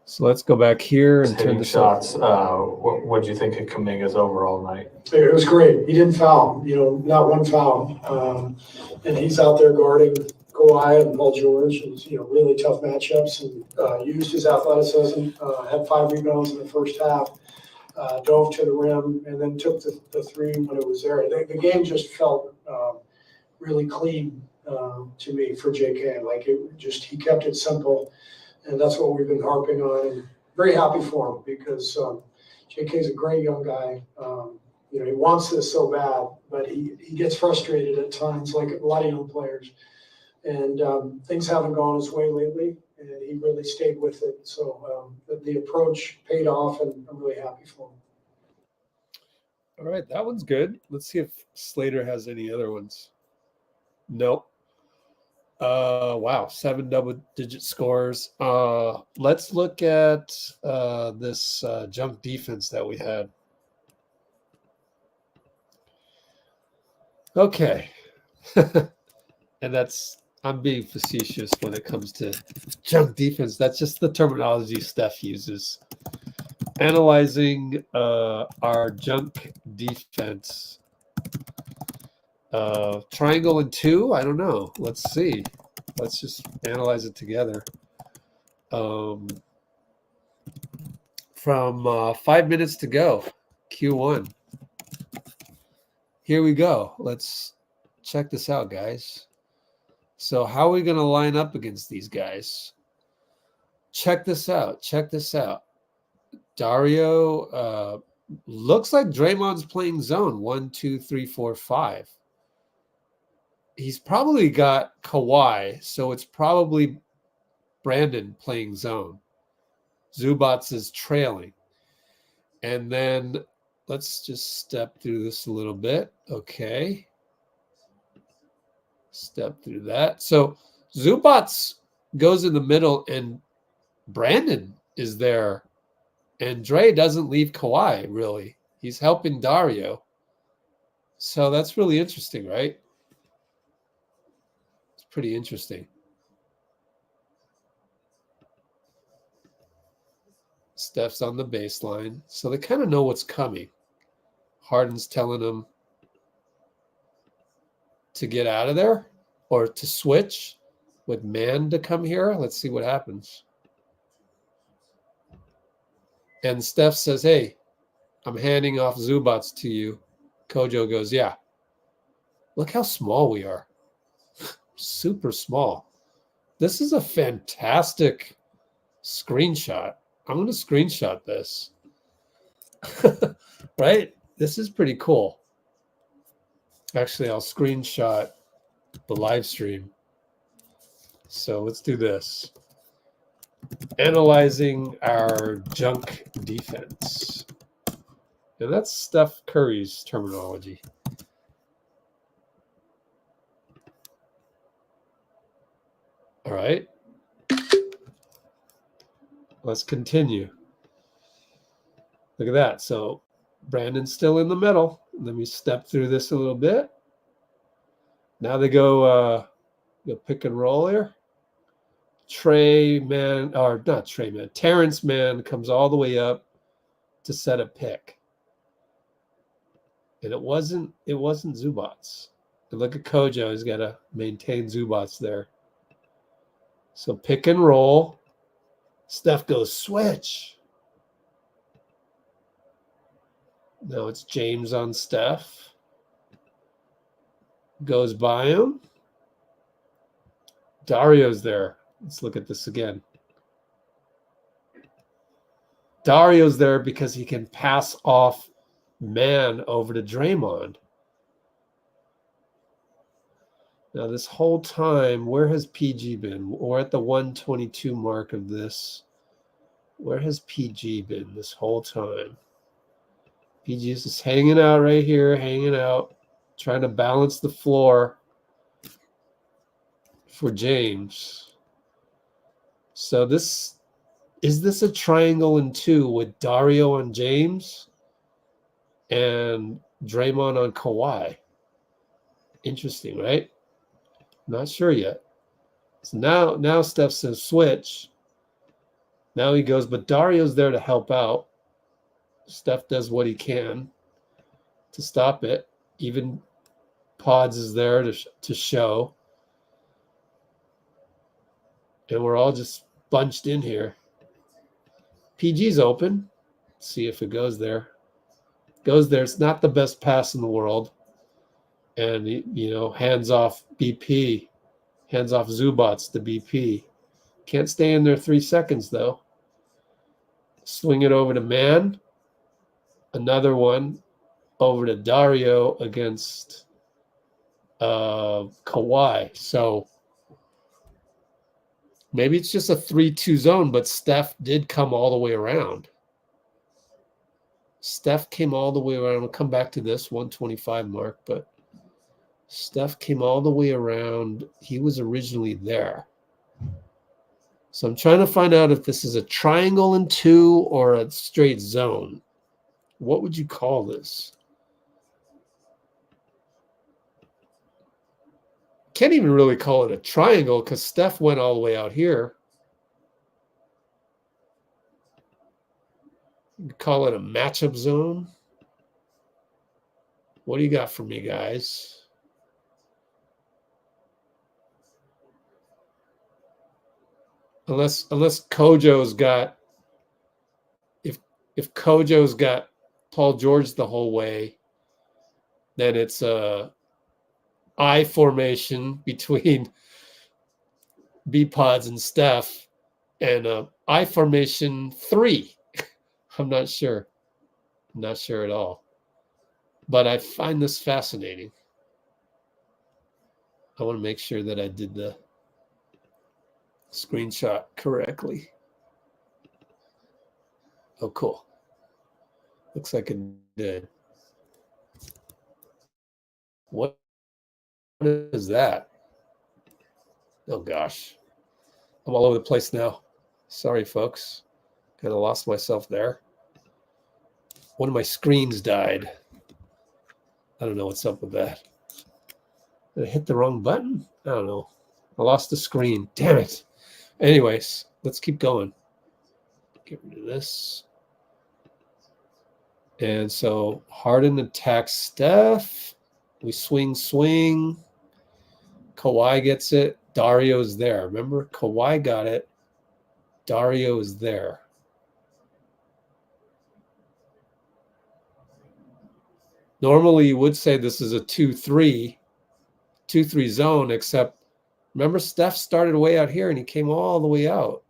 So let's go back here and turn Hitting the shots. What do you think of Kuminga's overall night? It was great. He didn't foul, not one foul. And he's out there guarding Kawhi and Paul George, and really tough matchups, and used his athleticism. Had 5 rebounds in the first half. Dove to the rim, and then took the three when it was there. The game just felt really clean to me for JK. Like he kept it simple, and that's what we've been harping on. And very happy for him because JK is a great young guy. He wants this so bad, but he gets frustrated at times, like a lot of young players. And things haven't gone his way lately, and he really stayed with it. So the approach paid off, and I'm really happy for him. All right, that one's good. Let's see if Slater has any other ones. Nope. Wow, 7 double-digit scores. Let's look at this junk defense that we had. Okay. And I'm being facetious when it comes to junk defense. That's just the terminology Steph uses. Analyzing our junk defense. Triangle and 2? I don't know. Let's see. Let's just analyze it together. From 5 minutes to go, Q1. Here we go. Let's check this out, guys. So how are we going to line up against these guys? Check this out. Check this out. Dario looks like Draymond's playing zone 1, 2, 3, 4, 5. He's probably got Kawhi, so it's probably Brandon playing zone. Zubac is trailing. And then let's just step through this a little bit. Okay. Step through that. So Zubac goes in the middle, and Brandon is there. And Dre doesn't leave Kawhi, really. He's helping Dario. So that's really interesting, right? It's pretty interesting. Steph's on the baseline. So they kind of know what's coming. Harden's telling them to get out of there or to switch with Mann to come here. Let's see what happens. And Steph says, hey, I'm handing off Zubac to you. Kojo goes, yeah. Look how small we are. Super small. This is a fantastic screenshot. I'm going to screenshot this. Right? This is pretty cool. Actually, I'll screenshot the live stream. So let's do this. Analyzing our junk defense. And that's Steph Curry's terminology. All right. Let's continue. Look at that. So Brandon's still in the middle. Let me step through this a little bit. Now they go pick and roll here. Terrence Mann comes all the way up to set a pick. And it wasn't Zubac. And look at Kojo. He's got to maintain Zubac there. So pick and roll. Steph goes switch. Now it's James on Steph. Goes by him. Dario's there. Let's look at this again. Dario's there because he can pass off Mann over to Draymond. Now this whole time, where has PG been? We're at the 122 mark of this. Where has PG been this whole time? PG is just hanging out right here, hanging out, trying to balance the floor for James. So is this a triangle in 2 with Dario on James and Draymond on Kawhi? Interesting, right? Not sure yet. So now Steph says switch. Now he goes, but Dario's there to help out. Steph does what he can to stop it. Even Pods is there to show. And we're all just bunched in here. PG's open. Let's see if it goes there. Goes there. It's not the best pass in the world. And, you know, hands off BP. Hands off Zubac to BP. Can't stay in there 3 seconds, though. Swing it over to Mann. Another one over to Dario against Kawhi. So maybe it's just a 3-2 zone, but Steph did come all the way around. Steph came all the way around. We'll come back to this 125 mark, but Steph came all the way around. He was originally there. So I'm trying to find out if this is a triangle in 2 or a straight zone. What would you call this? Can't even really call it a triangle because Steph went all the way out here. You could call it a matchup zone. What do you got for me, guys? Unless Kojo's got, if Kojo's got Paul George the whole way, then it's a I formation between B-Pods and Steph, and a I formation 3. I'm not sure. I'm not sure at all. But I find this fascinating. I want to make sure that I did the screenshot correctly. Oh, cool. Looks like it did. What is that? Oh, gosh. I'm all over the place now. Sorry, folks. Kind of lost myself there. One of my screens died. I don't know what's up with that. Did I hit the wrong button? I don't know. I lost the screen. Damn it. Anyways, let's keep going. Get rid of this. And so Harden attacks Steph. We swing. Kawhi gets it. Dario's there. Remember, Kawhi got it. Dario is there. Normally, you would say this is a 2-3 zone, except remember, Steph started way out here and he came all the way out.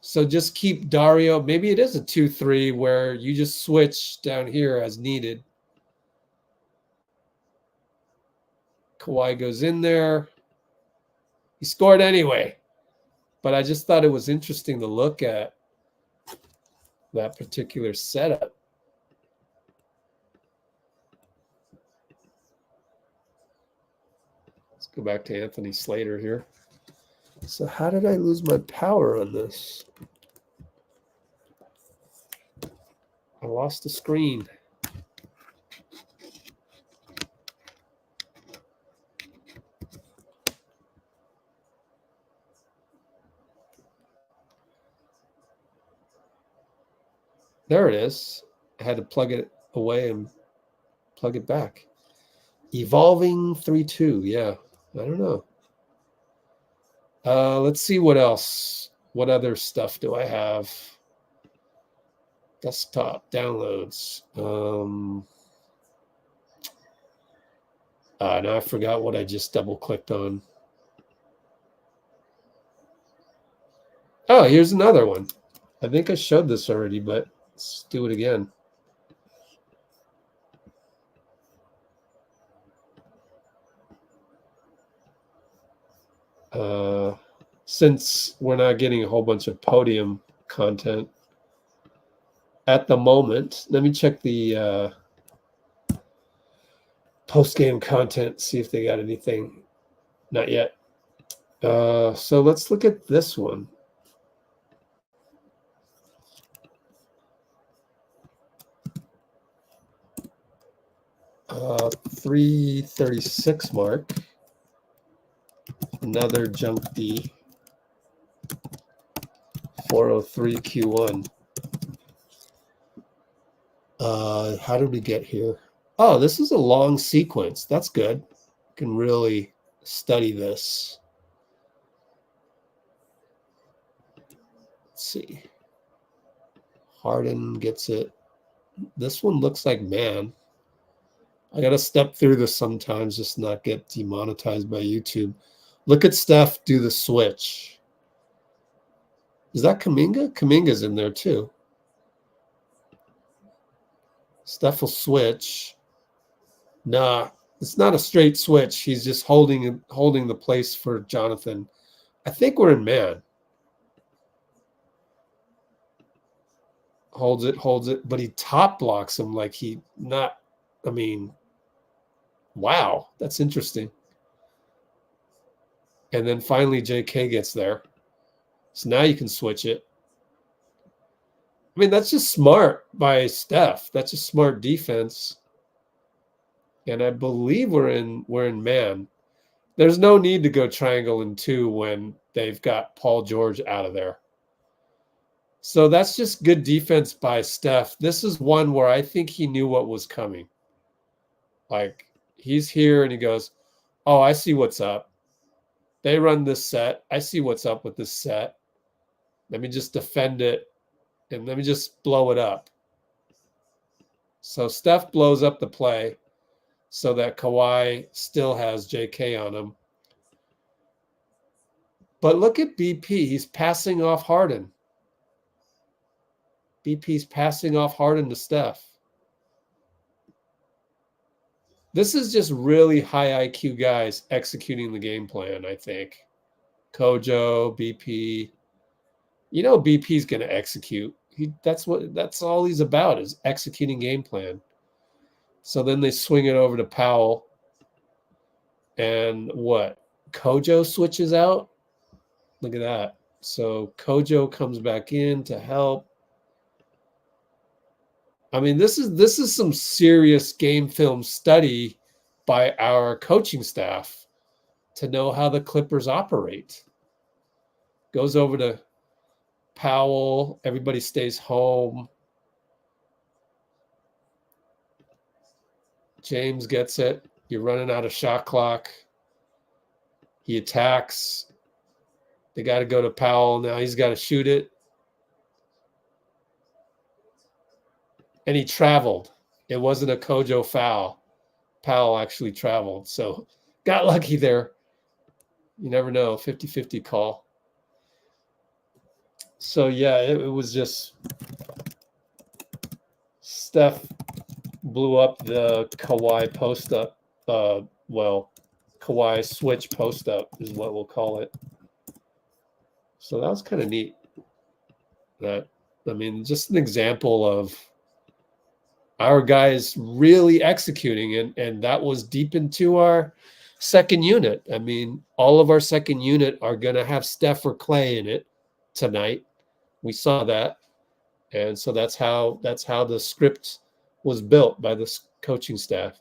So just keep Dario. Maybe it is a 2-3 where you just switch down here as needed. Kawhi goes in there. He scored anyway. But I just thought it was interesting to look at that particular setup. Let's go back to Anthony Slater here. So how did I lose my power on this? I lost the screen. There it is. I had to plug it away and plug it back. Evolving 3-2. Yeah, I don't know. Let's see what else. What other stuff do I have? Desktop downloads. Now I forgot what I just double clicked on. Oh, here's another one. I think I showed this already, but let's do it again. Since we're not getting a whole bunch of podium content at the moment, let me check the post-game content, see if they got anything. Not yet. So let's look at this one. Uh, 336 mark. Another junk D. 403 Q1. How did we get here? Oh, this is a long sequence. That's good. Can really study this. Let's see. Harden gets it. This one looks like Mann. I got to step through this sometimes, just not get demonetized by YouTube. Look at Steph do the switch. Is that Kuminga? Kuminga's in there too. Steph will switch. Nah, it's not a straight switch. He's just holding the place for Jonathan. I think we're in man. Holds it, but he top blocks him like he not. I mean, wow, that's interesting. And then finally JK gets there. So now you can switch it. I mean, that's just smart by Steph. That's just smart defense. And I believe we're in man. There's no need to go triangle in 2 when they've got Paul George out of there. So that's just good defense by Steph. This is one where I think he knew what was coming. Like, he's here and he goes, oh, I see what's up. They run this set. I see what's up with this set. Let me just defend it and let me just blow it up. So Steph blows up the play so that Kawhi still has JK on him. But look at BP. He's passing off Harden. BP's passing off Harden to Steph. This is just really high IQ guys executing the game plan, I think. Kojo, BP. You know BP's going to execute. That's all he's about, is executing game plan. So then they swing it over to Powell. And what? Kojo switches out? Look at that. So Kojo comes back in to help. I mean, this is some serious game film study by our coaching staff to know how the Clippers operate. Goes over to Powell. Everybody stays home. James gets it. You're running out of shot clock. He attacks. They got to go to Powell. Now he's got to shoot it. And he traveled. It wasn't a Kojo foul. Powell actually traveled. So got lucky there. You never know. 50-50 call. So, yeah, it was just Steph blew up the Kawhi post up. Kawhi switch post up is what we'll call it. So that was kind of neat. Just an example of our guys really executing, and that was deep into our second unit. I mean, all of our second unit are going to have Steph or Klay in it tonight. We saw that. And so that's how the script was built by the coaching staff.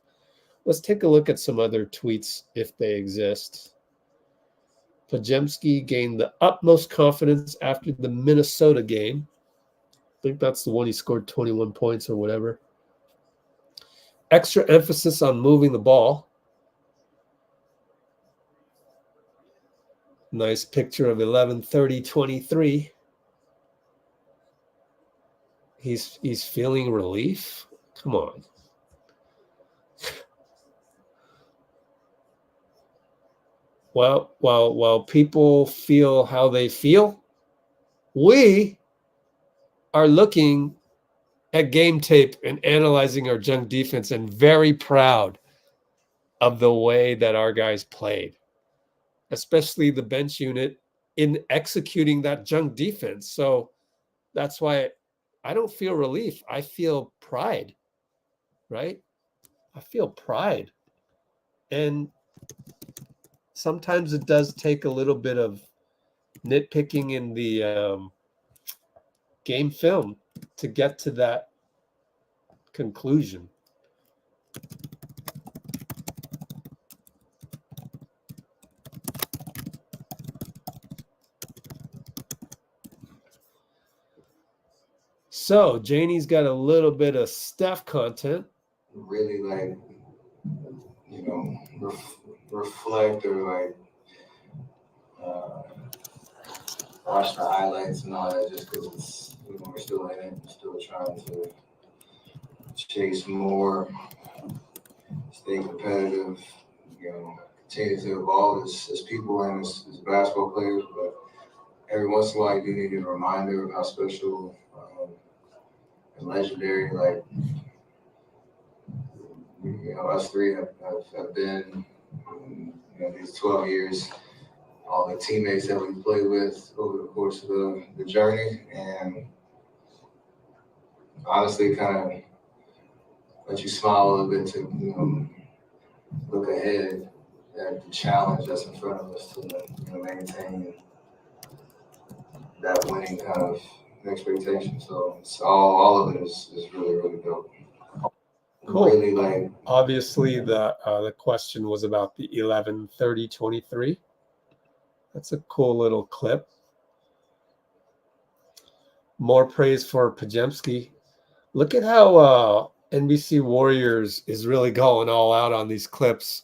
Let's take a look at some other tweets if they exist. Pajemski gained the utmost confidence after the Minnesota game. I think that's the one he scored 21 points or whatever. Extra emphasis on moving the ball. Nice picture of 11:30:23. He's feeling relief. Come on. Well, while people feel how they feel, we are looking at game tape and analyzing our junk defense and very proud of the way that our guys played, especially the bench unit in executing that junk defense. So that's why I don't feel relief. I feel pride, right? I feel pride. And sometimes it does take a little bit of nitpicking in the game film to get to that conclusion. So Janie's got a little bit of Steph content. Really like, you know, reflect or like watch the highlights and all that, just because it's, you know, we're still in it, we're still trying to chase more, stay competitive, you know, continue to evolve as people and as basketball players. But every once in a while, you do need a reminder of how special and legendary, like, you know, us three have been, you know, these 12 years, all the teammates that we played with over the course of the journey, and honestly kind of let you smile a little bit to, you know, look ahead at the challenge that's in front of us to, you know, maintain that winning kind of expectation. So it's all of it is really, really dope. Cool. Really like, Obviously, the question was about the 11-30-23. That's a cool little clip. More praise for Pajemski. Look at how NBC Warriors is really going all out on these clips.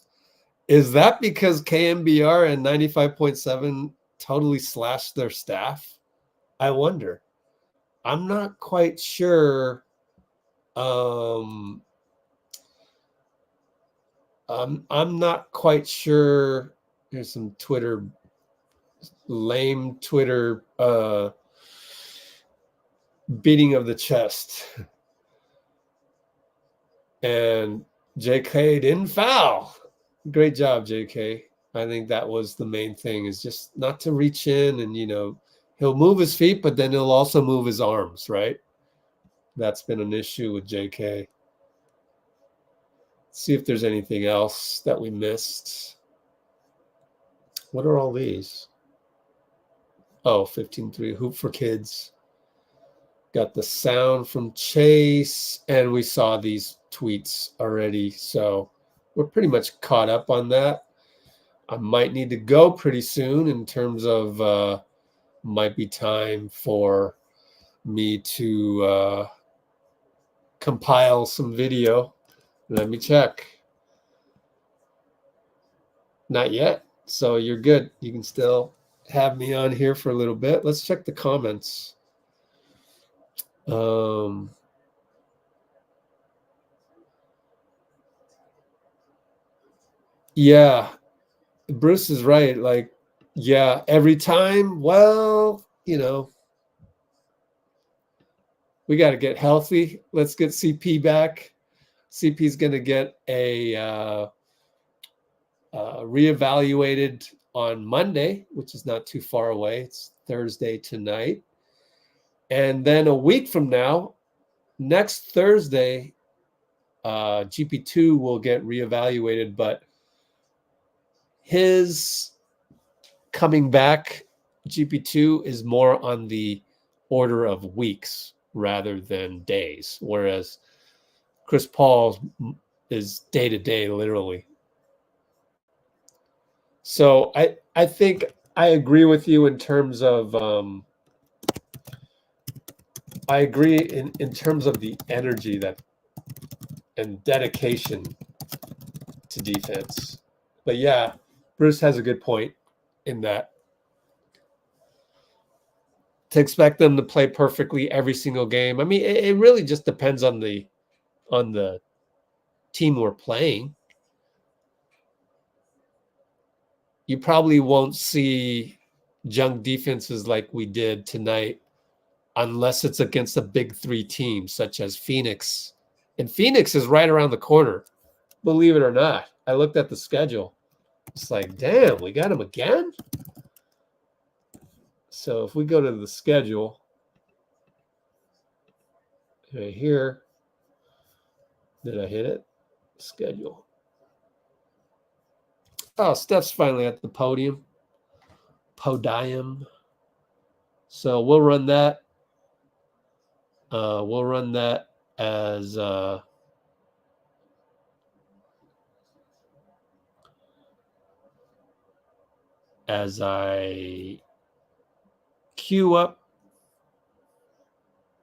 Is that because KMBR and 95.7 totally slashed their staff? I wonder. I'm not quite sure. I'm not quite sure. Here's some lame Twitter beating of the chest. And JK didn't foul. Great job, JK. I think that was the main thing, is just not to reach in, and, you know, he'll move his feet, but then he'll also move his arms, right? That's been an issue with JK. See if there's anything else that we missed. What are all these? Oh, 15-3 hoop for kids. Got the sound from Chase, and we saw these tweets already, so we're pretty much caught up on that. I might need to go pretty soon in terms of might be time for me to compile some video. Let me check. Not yet. So you're good. You can still have me on here for a little bit. Let's check the comments. Yeah, Bruce is right. Like, yeah, every time, well, you know, we got to get healthy. Let's get CP back. CP's going to get a reevaluated on Monday, which is not too far away. It's Thursday tonight. And then a week from now, next Thursday, GP2 will get reevaluated, but his coming back, GP2, is more on the order of weeks rather than days, whereas Chris Paul is day to day, literally. So I think I agree with you in terms of I agree in terms of the energy that and dedication to defense. But yeah, Bruce has a good point in that to expect them to play perfectly every single game. I mean, it really just depends on the team we're playing. You probably won't see junk defenses like we did tonight unless it's against a big three team such as Phoenix. And Phoenix is right around the corner, believe it or not. I looked at the schedule. It's like, damn, we got them again? So if we go to the schedule, right here, did I hit it? Schedule. Oh, Steph's finally at the podium. So we'll run that. We'll run that as I queue up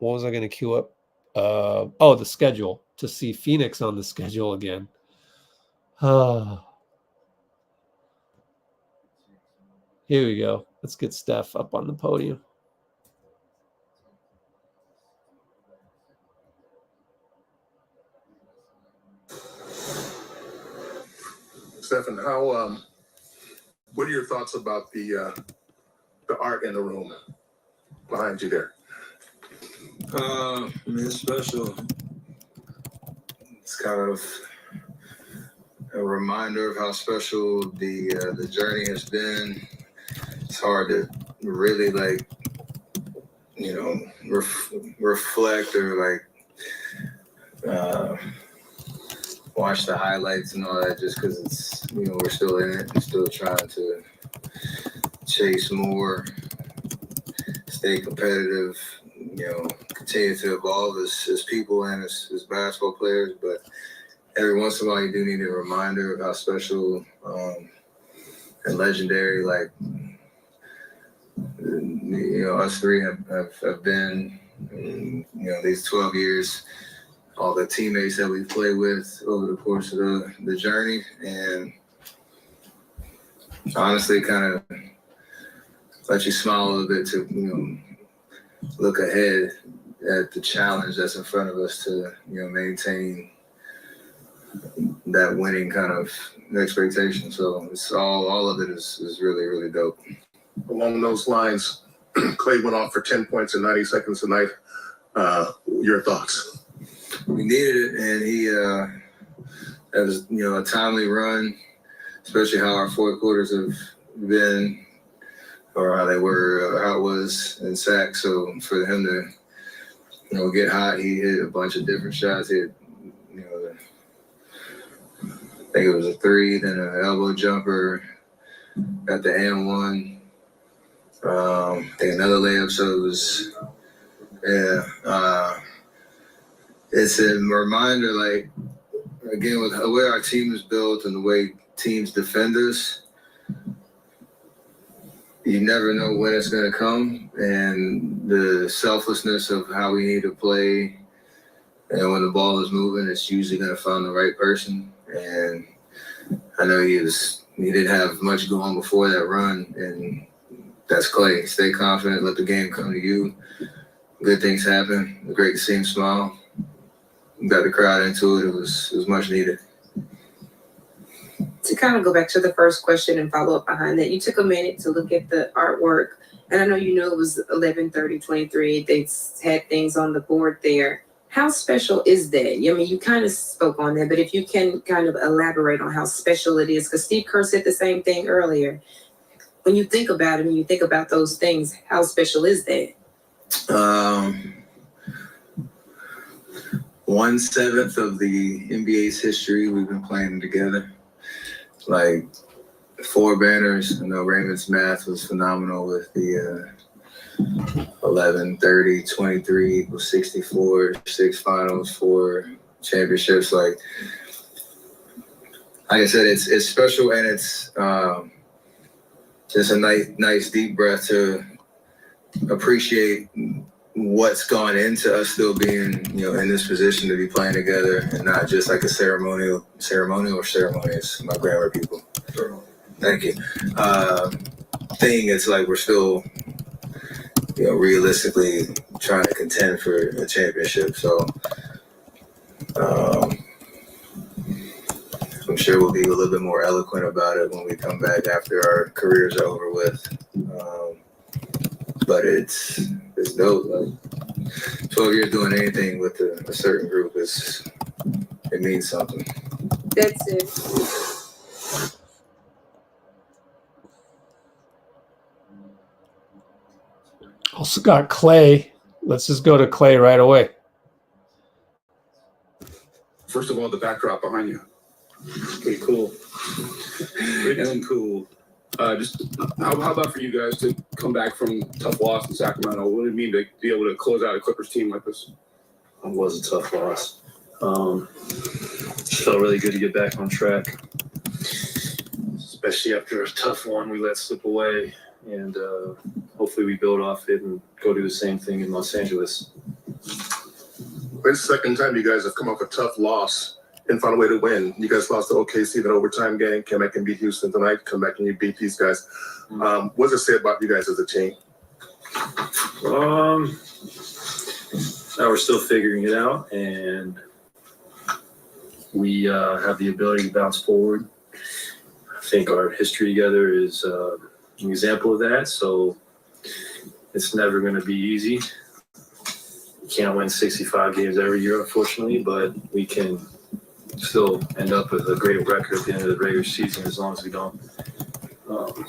What was I going to queue up? Oh, the schedule, to see Phoenix on the schedule again. Here we go. Let's get Steph up on the podium. Stephen, what are your thoughts about the art in the room behind you there? I mean, it's special. It's kind of a reminder of how special the journey has been. It's hard to really reflect or watch the highlights and all that, just because it's, we're still in it. We're still trying to chase more, stay competitive, continue to evolve as people and as basketball players. But every once in a while, you do need a reminder of how special and legendary, us three have been, these 12 years, all the teammates that we played with over the course of the journey. And honestly, kind of let you smile a little bit to, look ahead at the challenge that's in front of us to, maintain that winning kind of expectation. So it's all of it is really, really dope. Along those lines, Klay went off for 10 points in 90 seconds tonight. Your thoughts? We needed it, and he that was, a timely run, especially how our fourth quarters have been, or how they were, how it was in sacks. So for him to, get hot, he hit a bunch of different shots. He hit, I think it was a three, then an elbow jumper at the and one. I think another layup. So it was, it's a reminder, again, with the way our team is built and the way teams defend us, you never know when it's going to come, and the selflessness of how we need to play. And when the ball is moving, it's usually going to find the right person. And I know he didn't have much going before that run, and that's Klay. Stay confident, let the game come to you. Good things happen. Great to see him smile. Got the crowd into it. It was much needed. To kind of go back to the first question and follow up behind that, you took a minute to look at the artwork, and I know it was 11:30:23. They had things on the board there. How special is that? I mean, you kind of spoke on that, but if you can kind of elaborate on how special it is, because Steve Kerr said the same thing earlier. When you think about it, when you think about those things, how special is that? 1/7 of the NBA's history we've been playing together. 4 banners. I know Raymond's math was phenomenal with the 11:30:23 equals 64, 6 finals, 4 championships. Like I said, it's special, and it's just a nice deep breath to appreciate what's gone into us still being, in this position to be playing together, and not just like a ceremonial or ceremonious, my grammar people. Thank you. Thing, it's like we're still, realistically trying to contend for a championship. So I'm sure we'll be a little bit more eloquent about it when we come back after our careers are over with. But it's dope. 12 years doing anything with a certain group it means something. That's it. Also got Klay. Let's just go to Klay right away. First of all, the backdrop behind you. Pretty cool. Pretty cool. Just how about for you guys to come back from a tough loss in Sacramento? What did it mean to be able to close out a Clippers team like this? It was a tough loss. Felt really good to get back on track, especially after a tough one we let slip away. And hopefully we build off it and go do the same thing in Los Angeles. It's the second time you guys have come off a tough loss and found a way to win. You guys lost to OKC in an overtime game, came back and beat Houston tonight, come back and you beat these guys. What does it say about you guys as a team? Now we're still figuring it out, and we have the ability to bounce forward. I think our history together is an example of that, so it's never going to be easy. You can't win 65 games every year, unfortunately, but we can still end up with a great record at the end of the regular season as long as we don't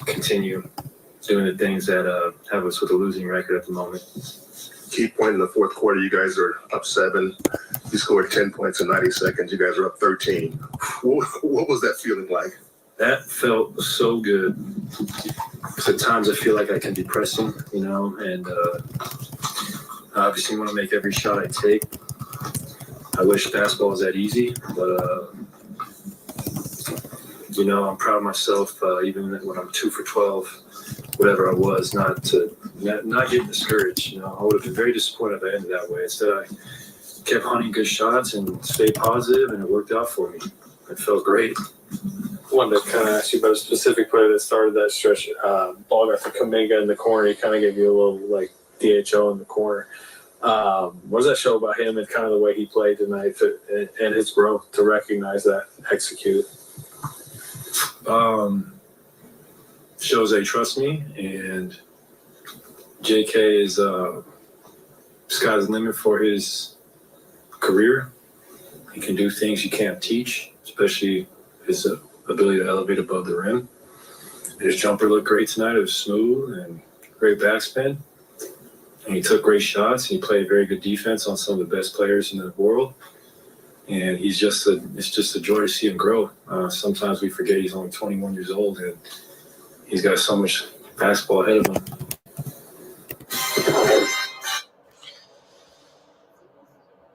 continue doing the things that have us with a losing record at the moment. Key point in the fourth quarter, you guys are up 7. You scored 10 points in 90 seconds. You guys are up 13. What was that feeling like? That felt so good. At times I feel like I can be pressing, and I obviously want to make every shot I take. I wish basketball was that easy, but I'm proud of myself, even when I'm 2 for 12, whatever I was, not getting discouraged. I would have been very disappointed if I ended that way. Instead, I kept hunting good shots and stayed positive, and it worked out for me. It felt great. I wanted to kind of ask you about a specific player that started that stretch. Ball got to Kuminga in the corner. He kind of gave you a little DHO in the corner. What does that show about him and kind of the way he played tonight and his growth to recognize that, execute? Shows they trust me, and JK is sky's the limit for his career. He can do things you can't teach, especially his ability to elevate above the rim. His jumper looked great tonight. It was smooth and great backspin. And he took great shots. And he played very good defense on some of the best players in the world. And it's just a joy to see him grow. Sometimes we forget he's only 21 years old, and he's got so much basketball ahead of him.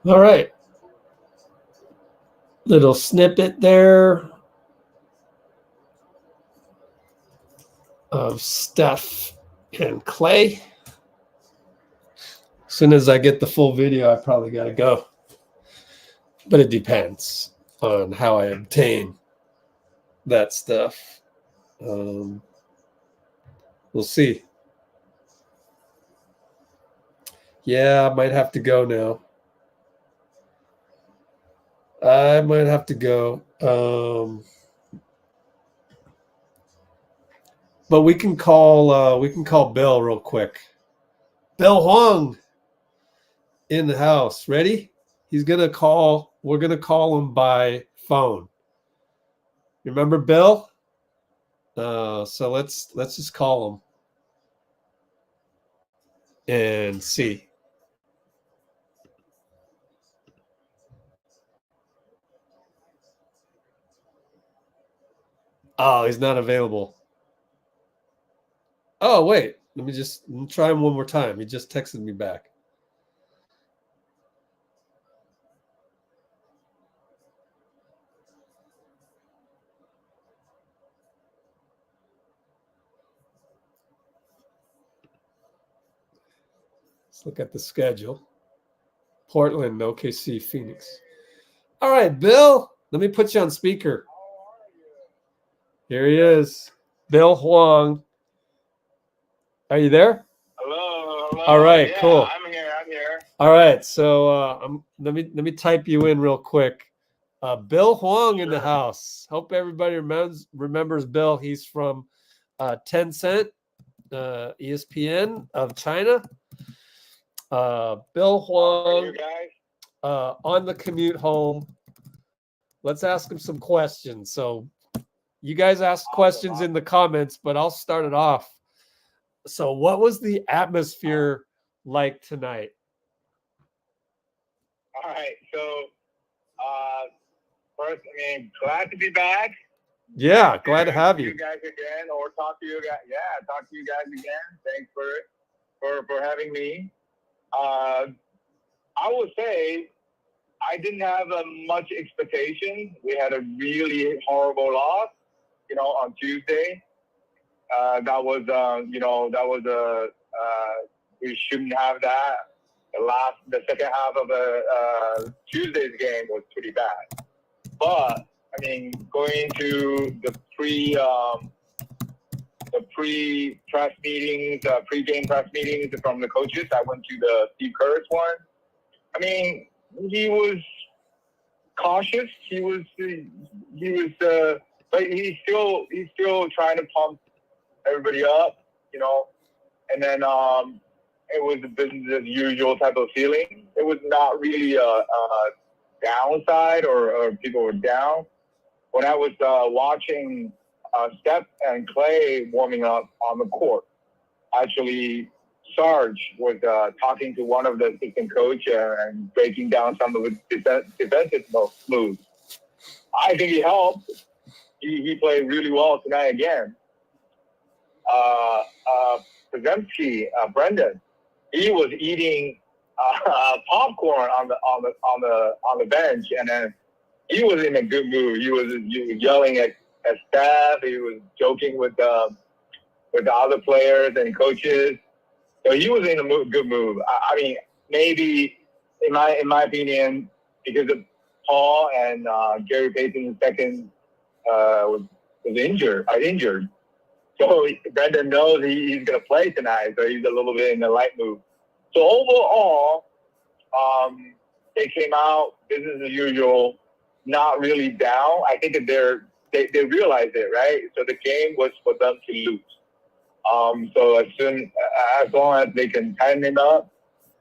All right. Little snippet there of Steph and Klay. As soon as I get the full video, I probably got to go. But it depends on how I obtain that stuff. We'll see. Yeah, I might have to go now. I might have to go. But we can call Bill real quick. Bill Huang in the house. Ready? He's gonna call. We're gonna call him by phone. Remember Bill? So let's just call him and see. Oh, he's not available. Oh, wait. Let me try him one more time. He just texted me back. Let's look at the schedule. Portland, OKC, Phoenix. All right, Bill, let me put you on speaker. Here he is, Bill Huang. Are you there? Hello. All right, yeah, cool. I'm here. All right, so let me type you in real quick. Bill Huang in the house. Hope everybody remembers Bill. He's from Tencent, ESPN of China. Bill Huang on the commute home. Let's ask him some questions. So you guys ask questions in the comments, but I'll start it off. So what was the atmosphere like tonight? All right. So first, glad to be back. Yeah, glad to have You guys again, or talk to you guys. Yeah, talk to you guys again. Thanks for having me. I would say I didn't have much expectation. We had a really horrible loss, on Tuesday. We shouldn't have that. the second half of Tuesday's game was pretty bad. But I mean, going to the pre-press meetings, pre-game press meetings from the coaches, I went to the Steve Kerr's one. I mean, he was cautious. He was, but he's still trying to pump everybody up, you know. And then it was a business as usual type of feeling. It was not really a downside or people were down. When I was watching Steph and Klay warming up on the court, actually Sarge was talking to one of the assistant coach and breaking down some of his defensive moves. I think he helped. He played really well tonight again. Vezenkov, Brendan, he was eating popcorn on the bench, and then he was in a good mood. He was yelling at Steph. He was joking with the other players and coaches. So he was in a good mood. I mean, maybe in my opinion, because of Paul and Gary Payton II was injured. So Brendan knows he's going to play tonight, so he's a little bit in the light mood. So overall, they came out business as usual, not really down. I think that they realized it, right? So the game was for them to lose. So as long as they can tighten it up,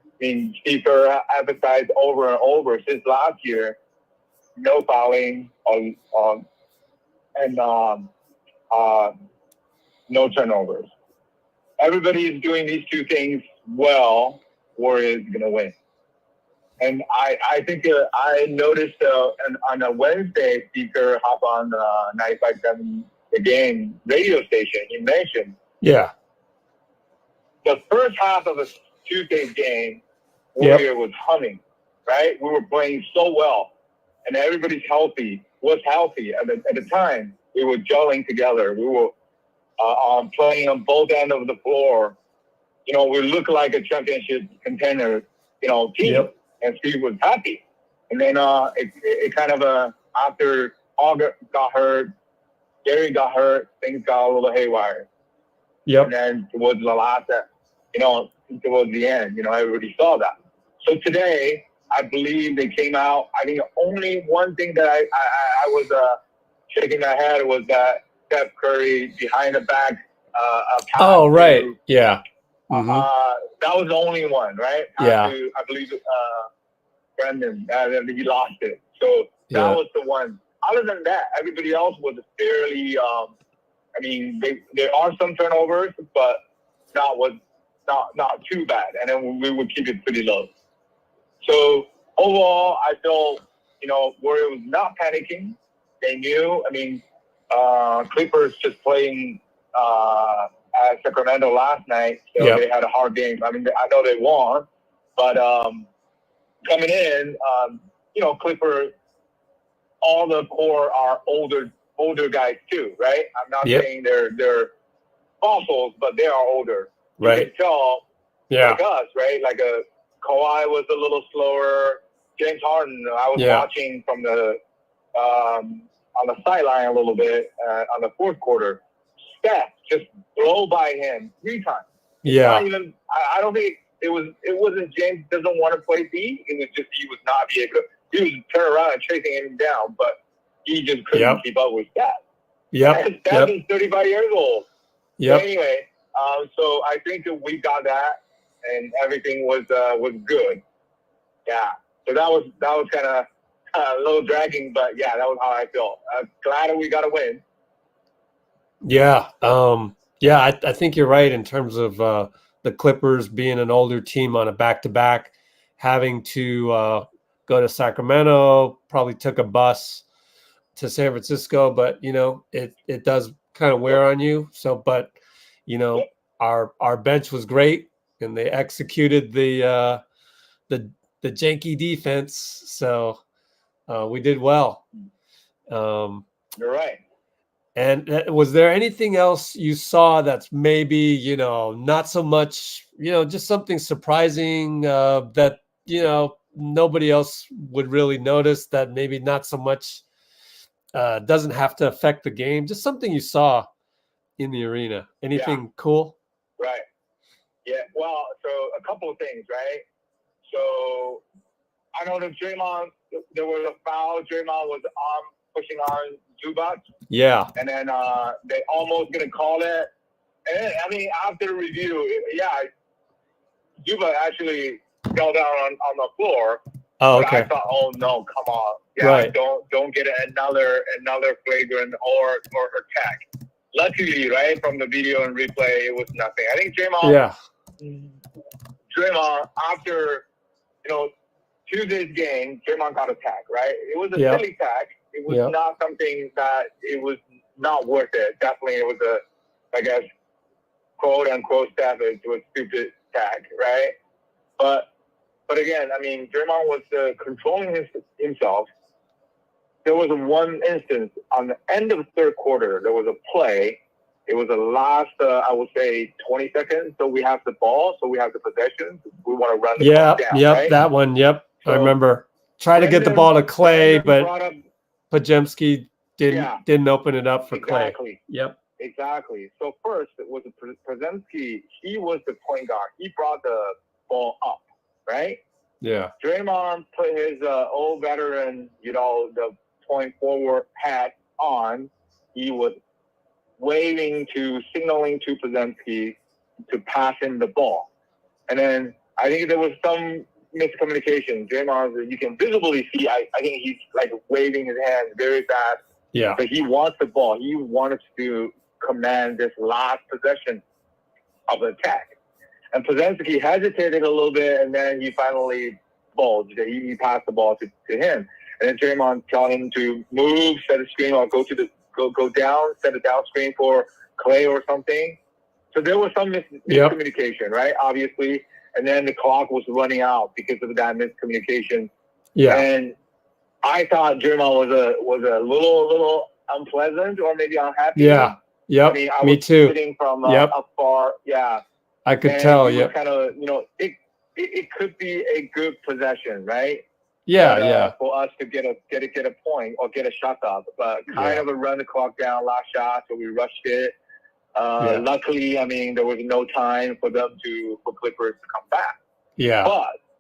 I mean, Steve Kerr emphasized over and over since last year, no fouling and no turnovers. Everybody is doing these two things well. Warriors going to win. And I think I noticed on a Wednesday, Steve Kerr hop on 95.7 The Game radio station. He mentioned Yeah. the first half of a Tuesday's game, Warrior was humming, right? We were playing so well, and everybody's was healthy. At the time, we were gelling together. We were playing on both ends of the floor. You know, we looked like a championship contender, you know, team. Yep. And Steve was happy. And then it kind of, after Auger got hurt, Gary got hurt, things got a little haywire. Yep. And then towards the last, towards the end, everybody saw that. So today, I believe they came out. I think only one thing that I was shaking my head was that Steph Curry behind the back. Oh, right. Yeah. Mm-hmm. That was the only one, right? Yeah. I believe Brendan, he lost it. So that was the one. Other than that, everybody else was fairly. There are some turnovers, but not too bad. And then we would keep it pretty low. So overall, I felt Warriors was not panicking. They knew. Clippers just playing at Sacramento last night, so they had a hard game. I know they won, but coming in, Clippers, all the core are older guys too, right? I'm not saying they're fossils, but they are older. Right. You can tell, like us, right? Like Kawhi was a little slower. James Harden, I was watching from the on the sideline a little bit on the fourth quarter. Steph just blow by him 3 times. Yeah. Not even, I don't think it wasn't James doesn't want to play D. It was just he was not be able to. He was turning around and chasing him down, but he just couldn't keep up with Steph. Yeah. Steph is 35 years old. Yeah. Anyway, so I think that we got that, and everything was good. Yeah. So that was kind of a little dragging, but yeah, that was how I felt. Glad that we got a win. Yeah. I think you're right in terms of the Clippers being an older team on a back-to-back, having to go to Sacramento, probably took a bus to San Francisco, but, it does kind of wear on you. So, but, our bench was great, and they executed the janky defense. So we did well. You're right. And was there anything else you saw that's maybe, you know, not so much, you know, just something surprising that, you know, nobody else would really notice, that maybe not so much doesn't have to affect the game? Just something you saw in the arena. Anything cool? Right. Yeah. Well, so a couple of things, right? So I know that Draymond, there was a foul. Draymond was pushing on Zubac. Yeah. And then they almost going to call it. And I mean, after the review, Zubac actually fell down on the floor. Oh, but I okay. thought, oh no, come on. Yeah, Right. don't get another flagrant or tag. Luckily, right, from the video and replay, it was nothing. I think Draymond, after, you know, Tuesday's game, Draymond got a tag, right? It was a silly tag. It was not something that it was not worth it. Definitely, it was a, I guess, quote unquote savage, was stupid tag, right? But again, I mean, Draymond was controlling himself. There was one instance on the end of the third quarter. There was a play. It was the last, I would say, 20 seconds. So we have the ball. So we have the possession. We want to run the clock down, right? That one. Yep. So I remember. Try to get the ball to Klay, but Pajemski didn't open it up for Klay. Yep. Exactly. So first, it was Vezenkov. He was the point guard. He brought the ball up, right? Yeah. Draymond put his old veteran, you know, the point forward hat on. He was signaling to Vezenkov to pass him the ball. And then I think there was some miscommunication. Draymond, you can visibly see, I think he's like waving his hands very fast. Yeah. But he wants the ball. He wanted to command this last possession of the attack. And Vezenkov hesitated a little bit, and then he finally bulged. He passed the ball to him. And then Draymond told him to move, set a screen, or go down, set a down screen for Klay or something. So there was some miscommunication, right? Obviously. And then the clock was running out because of that miscommunication. Yeah. And I thought Draymond was a little unpleasant or maybe unhappy. Yeah. Yep. I mean, I Me was too. sitting from afar. Yeah. I could tell. Yeah. Kind of, you know, it could be a good possession, right? Yeah. But, for us to get a point or get a shot up, but kind of run the clock down, last shot, so we rushed it. Luckily, I mean, there was no time for Clippers to come back. Yeah.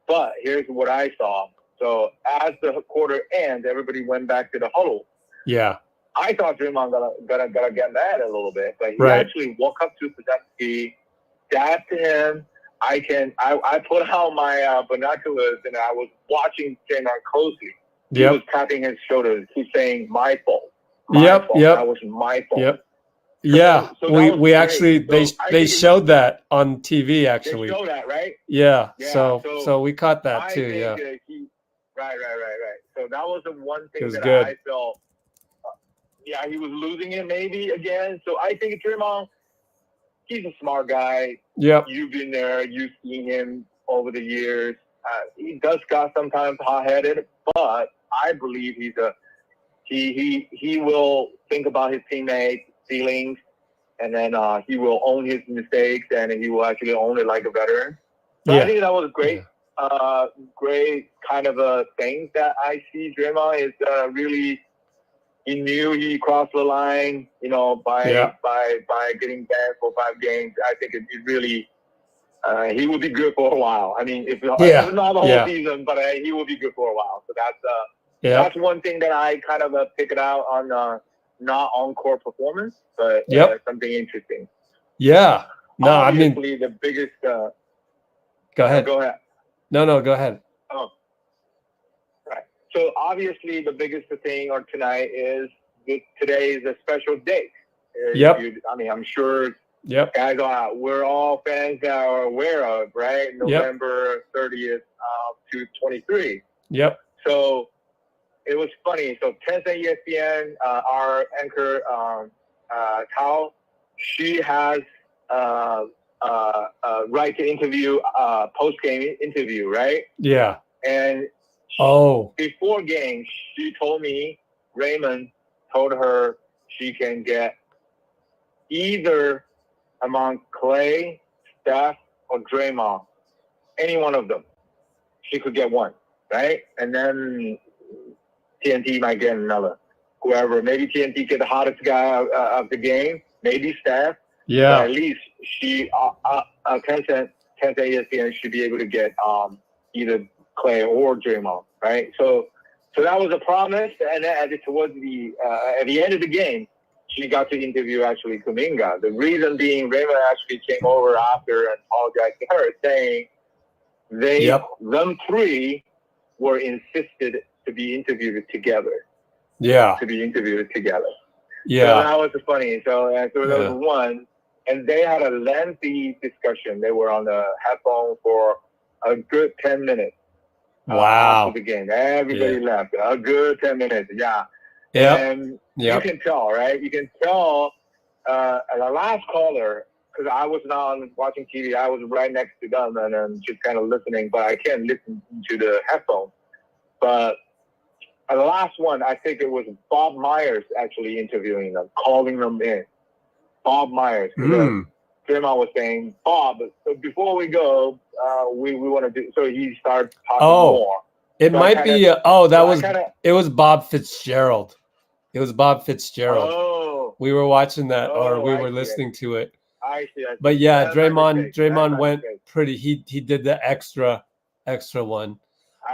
But here's what I saw. So as the quarter ends, everybody went back to the huddle. Yeah. I thought Draymond gonna get mad a little bit, but he actually walked up to Vezenkov, dabbed him. I put out my binoculars and I was watching Draymond closely. He was tapping his shoulders. He's saying, "My fault. My fault. That was my fault." Yep. Yeah, so we actually they showed that on TV actually. They showed that, right? Yeah. So we caught that too. Yeah. Right. So that was the one thing that good. I felt. He was losing it maybe again. So I think Draymond, he's a smart guy. Yep. You've been there. You've seen him over the years. He does got sometimes hot-headed, but I believe he will think about his teammates' feelings, and then he will own his mistakes, and he will actually own it like a veteran. So I think that was great. Great kind of a thing that I see. Draymond is really. He knew he crossed the line, you know, by getting banned for 5 games. I think it really he will be good for a while. I mean, if not the whole season, but he will be good for a while. So that's one thing that I kind of picked out on not on-court performance, but something interesting. Yeah. No, obviously the biggest. Go ahead. Go ahead. No, go ahead. Oh. Right. So obviously the biggest thing on tonight is today is a special date. I'm sure guys we're all fans that are aware of, right? November 30th to 23. Yep. So it was funny. So 10th ESPN, our anchor, Tao, she has right to interview, post-game interview, right? Yeah. And before game, she told me, Raymond told her, she can get either among Klay, Steph, or Draymond, any one of them. She could get one, right? And then TNT might get another. Whoever, maybe TNT get the hottest guy of the game, maybe Steph. Yeah. But at least she, Tencent ESPN should be able to get either Klay or Draymond, right? So that was a promise. And then towards the at the end of the game, she got to interview actually Kuminga. The reason being, Raymond actually came over after and apologized to her, saying them three were insisted to be interviewed together. Yeah. To be interviewed together. Yeah. So that was funny. So that was one. And they had a lengthy discussion. They were on the headphone for a good 10 minutes. Wow. After the game. Everybody left. A good 10 minutes. Yeah. Yeah. And you can tell, right? You can tell the last caller, because I was not watching TV. I was right next to them and just kind of listening, but I can't listen to the headphones. But the last one, I think it was Bob Myers actually interviewing them, calling them in. Bob Myers. Draymond was saying, Bob, so before we go, we want to do, so he started talking more. It might be, it was Bob Fitzgerald. It was Bob Fitzgerald. Oh. We were watching that, or we were listening to it. I see. But yeah, Draymond went pretty, he did the extra one.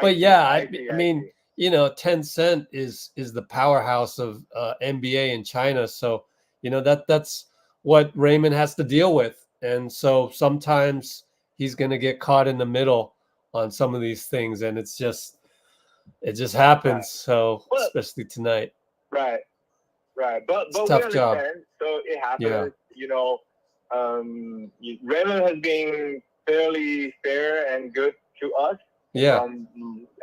But yeah, I mean, you know, Tencent is the powerhouse of NBA in China. So, you know, that's what Raymond has to deal with. And so sometimes he's going to get caught in the middle on some of these things. And it just happens. Right. So, especially tonight. Right. But it's a tough job. So it happens, you know, Raymond has been fairly fair and good to us. Yeah.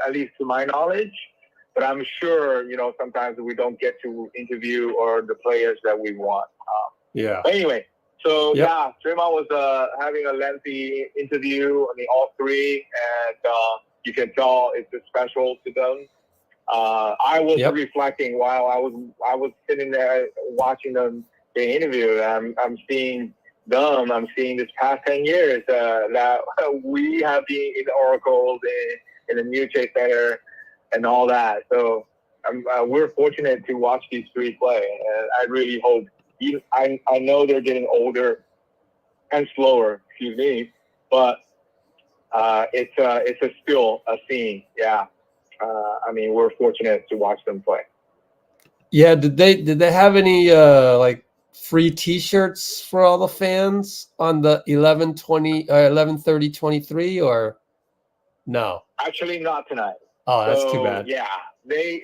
At least to my knowledge. But I'm sure, you know, sometimes we don't get to interview or the players that we want. But anyway, so Draymond was having a lengthy interview. I mean, all three, and you can tell it's special to them. I was reflecting while I was sitting there watching them get interviewed. I'm seeing them. I'm seeing this past 10 years that we have been in the Oracles in the New Chase Center and all that. So we're fortunate to watch these three play, and I really hope. I know they're getting older and slower. Excuse me, but it's still a scene. Yeah. I mean, we're fortunate to watch them play. Yeah, did they have any like free T-shirts for all the fans on the 11/30/23 or no? Actually, not tonight. Oh, that's too bad. Yeah, they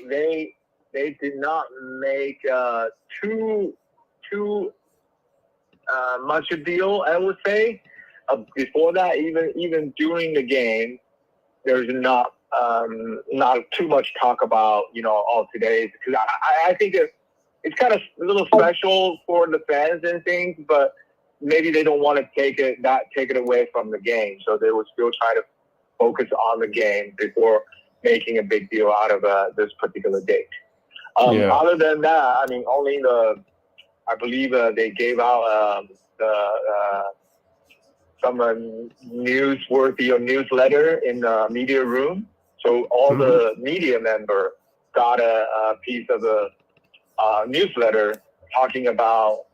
did not make too much a deal, I would say. Before that, even during the game, there's not too much talk about, you know, all today's, because I think it's kind of a little special for the fans and things, but maybe they don't want to take it away from the game, so they will still try to focus on the game before making a big deal out of this particular date. Other than that, I mean, only I believe they gave out some newsworthy or newsletter in the media room. So all the media member got a piece of the newsletter talking about,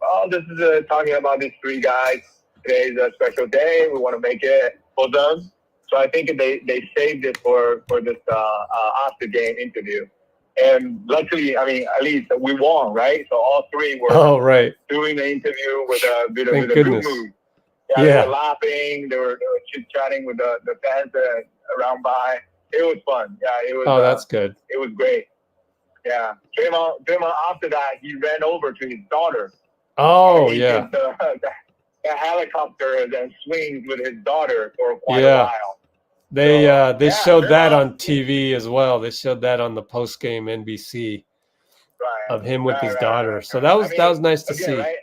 talking about these three guys. Today's a special day. We want to make it for them. So I think they saved it for this after game interview. And luckily, I mean, at least we won, right? So all three were doing the interview with a bit of a good mood. Yeah, they were laughing. They were chit-chatting with the fans around by. It was fun. Yeah, it was. Oh, that's good. It was great. Yeah, Draymond after that, he ran over to his daughter. Oh, he yeah. did the helicopter and then swings with his daughter for quite a while. They showed that on TV as well. They showed that on the post game NBC of him with his daughter. So that was nice to see. Right?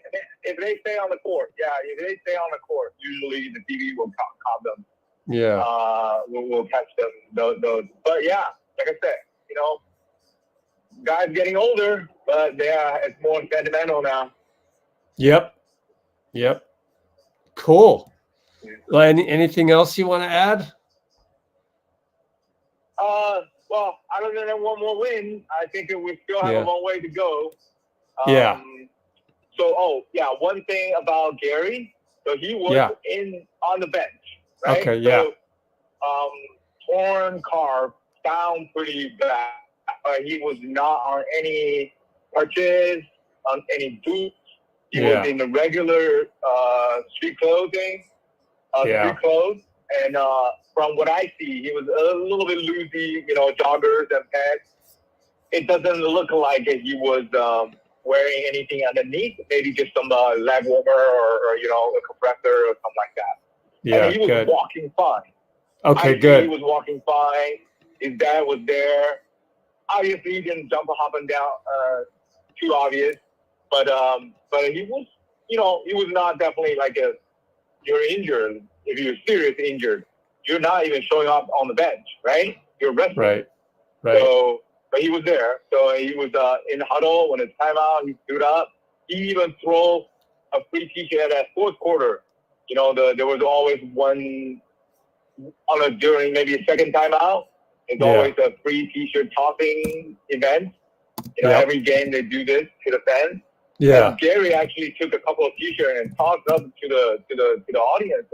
If they stay on the court, usually the TV will caught them. Yeah. We'll catch them. Those. But yeah, like I said, you know, guys getting older, but yeah, it's more sentimental now. Yep. Cool. Well, anything else you want to add? Well, other than one more win, I think we still have Yeah. a long way to go. Yeah. So, one thing about Gary, so he was on the bench, right? Okay, yeah. So, torn calf, down pretty bad. He was not on any crutches, on any boots. He was in the regular street clothing, street clothes. And from what I see, he was a little bit loosey, joggers and pants. It doesn't look like he was wearing anything underneath, maybe just some leg warmer or a compressor or something like that. Yeah, and he was walking fine. Okay, good. He was walking fine. His dad was there. Obviously, he didn't jump up and down too obvious, but he was, he was not definitely like you're injured. If you're seriously injured, you're not even showing up on the bench, right? You're resting. Right. So, but he was there. So he was in the huddle when it's timeout. He stood up. He even threw a free T-shirt at that fourth quarter. There was always one during maybe a second timeout. It's always a free T-shirt tossing event. Every game they do this to the fans. Yeah. And Gary actually took a couple of T-shirts and tossed up to the audience.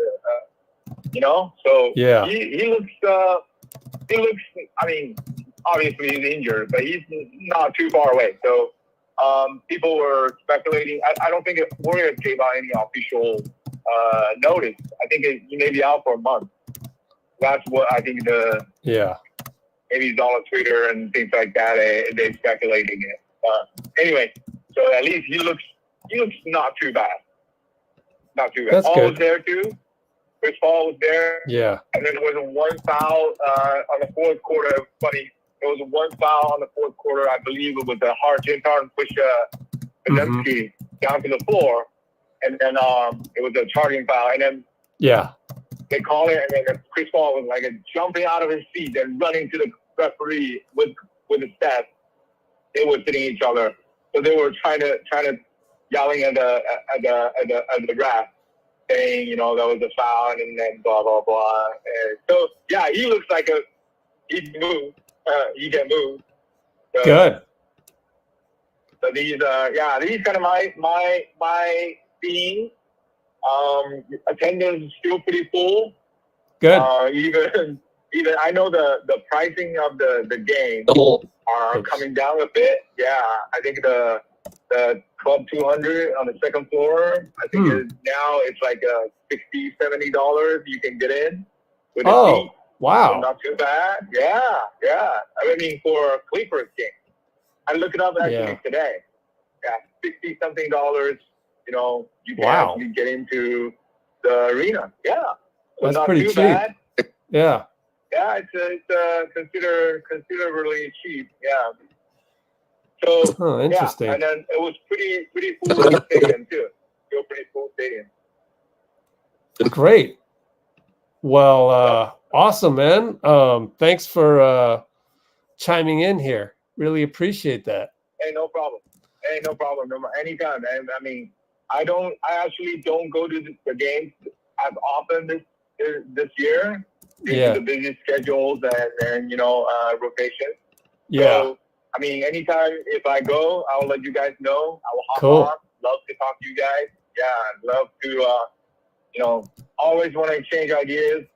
So he looks. I mean, obviously he's injured, but he's not too far away. So people were speculating. I don't think Warriors gave out any official notice. I think he may be out for a month. That's what I think maybe he's on Twitter and things like that. They're speculating it. Anyway, so at least he looks not too bad. Not too bad. That's Paul good. was there too. Chris Paul was there. Yeah. And then there was one foul on the fourth quarter. Funny, there was one foul on the fourth quarter. I believe it was a hard and push Vezenkov down to the floor, and then it was a charging foul, and then they call it, and then Chris Paul was like jumping out of his seat and running to the referee with the staff. They were hitting each other, so they were trying to yelling at the ref, saying that was a foul, and then blah blah blah. And so he looks like he can move. He can move. So, good. So these kind of my themes. Attendance is still pretty full. Good. Even I know the pricing of the game are coming down a bit. Yeah, I think the Club 200 on the second floor, I think now it's like $60-$70 you can get in with a seat. Wow. So not too bad. Yeah. I mean, for a Clippers game, I looked it up actually today. Yeah, $60-something. You can actually get into the arena. Yeah, so that's not pretty too cheap. bad. Yeah. Yeah, it's considerably cheap. Yeah. So interesting. and then it was pretty full in the stadium too. Still pretty full stadium. Great. Well, awesome, man. Thanks for chiming in here. Really appreciate that. Hey, no problem. Anytime, man. I mean, I actually don't go to the games as often this year due to the busy schedules and rotation. Yeah. So, I mean, anytime if I go, I'll let you guys know. I will hop on. Love to talk to you guys. Yeah, love to always want to exchange ideas.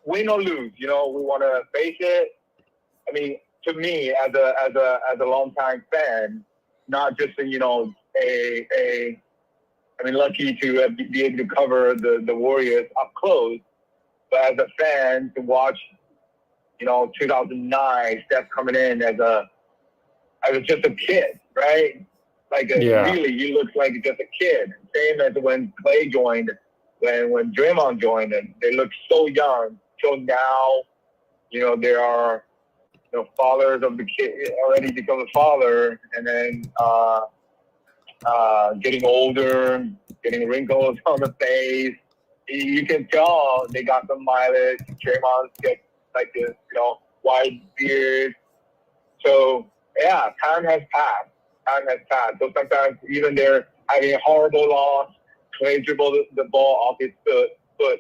Win or lose, we want to face it. I mean, to me, as a longtime fan, not just lucky to be able to cover the Warriors up close, but as a fan to watch, 2009 Steph coming in as just a kid, right? Like really, he looks like just a kid. Same as when Klay joined, when Draymond joined, and they look so young. So now, they are, fathers of the kid, already become a father, and then getting older, getting wrinkles on the face. You can tell they got some mileage. Draymond's get like this, wide beard. So yeah, time has passed. Time has passed. So sometimes even they're having a horrible loss, Klay dribbled the ball off his foot, but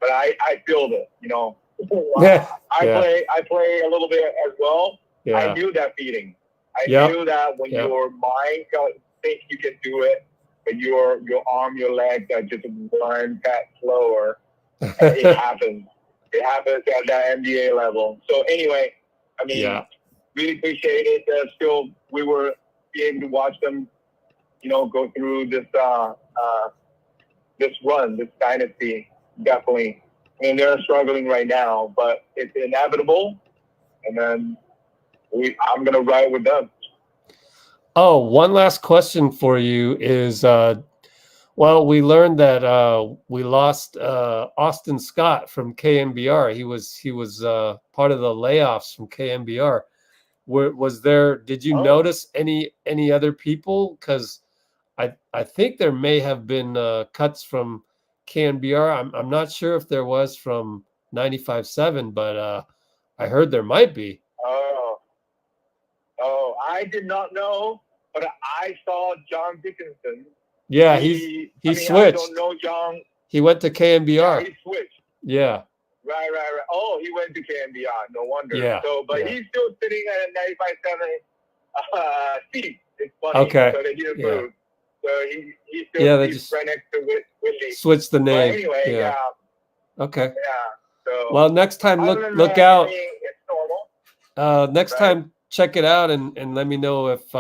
I feel it, you know. I play a little bit as well. Yeah. I knew that feeling. I knew that when your mind thinks you can do it, but your arm, your leg are just one pat slower. It happens. It happens at that NBA level. So anyway, I mean, really appreciate it. Still, we were able to watch them, you know, go through this this run, this dynasty. Definitely. I mean, they're struggling right now, but it's inevitable. And then I'm gonna ride with them. Oh, one last question for you is, well, we learned that we lost Austin Scott from KNBR. He was part of the layoffs from KNBR. Did you notice any other people? Because I think there may have been cuts from KNBR. I'm not sure if there was from 95.7, but I heard there might be. Oh, I did not know, but I saw John Dickinson. Yeah, he switched. I don't know John. He went to KNBR. Yeah, he switched. Yeah. Right. Oh, he went to KNBR. No wonder. Yeah. So, but he's still sitting at a 95.7 seat. It's funny. Okay. So they didn't move. So he's still they just right next to Whitley. switch the name. But anyway, yeah. Okay. Yeah. So well, next time look out. It's normal. Next time check it out and let me know if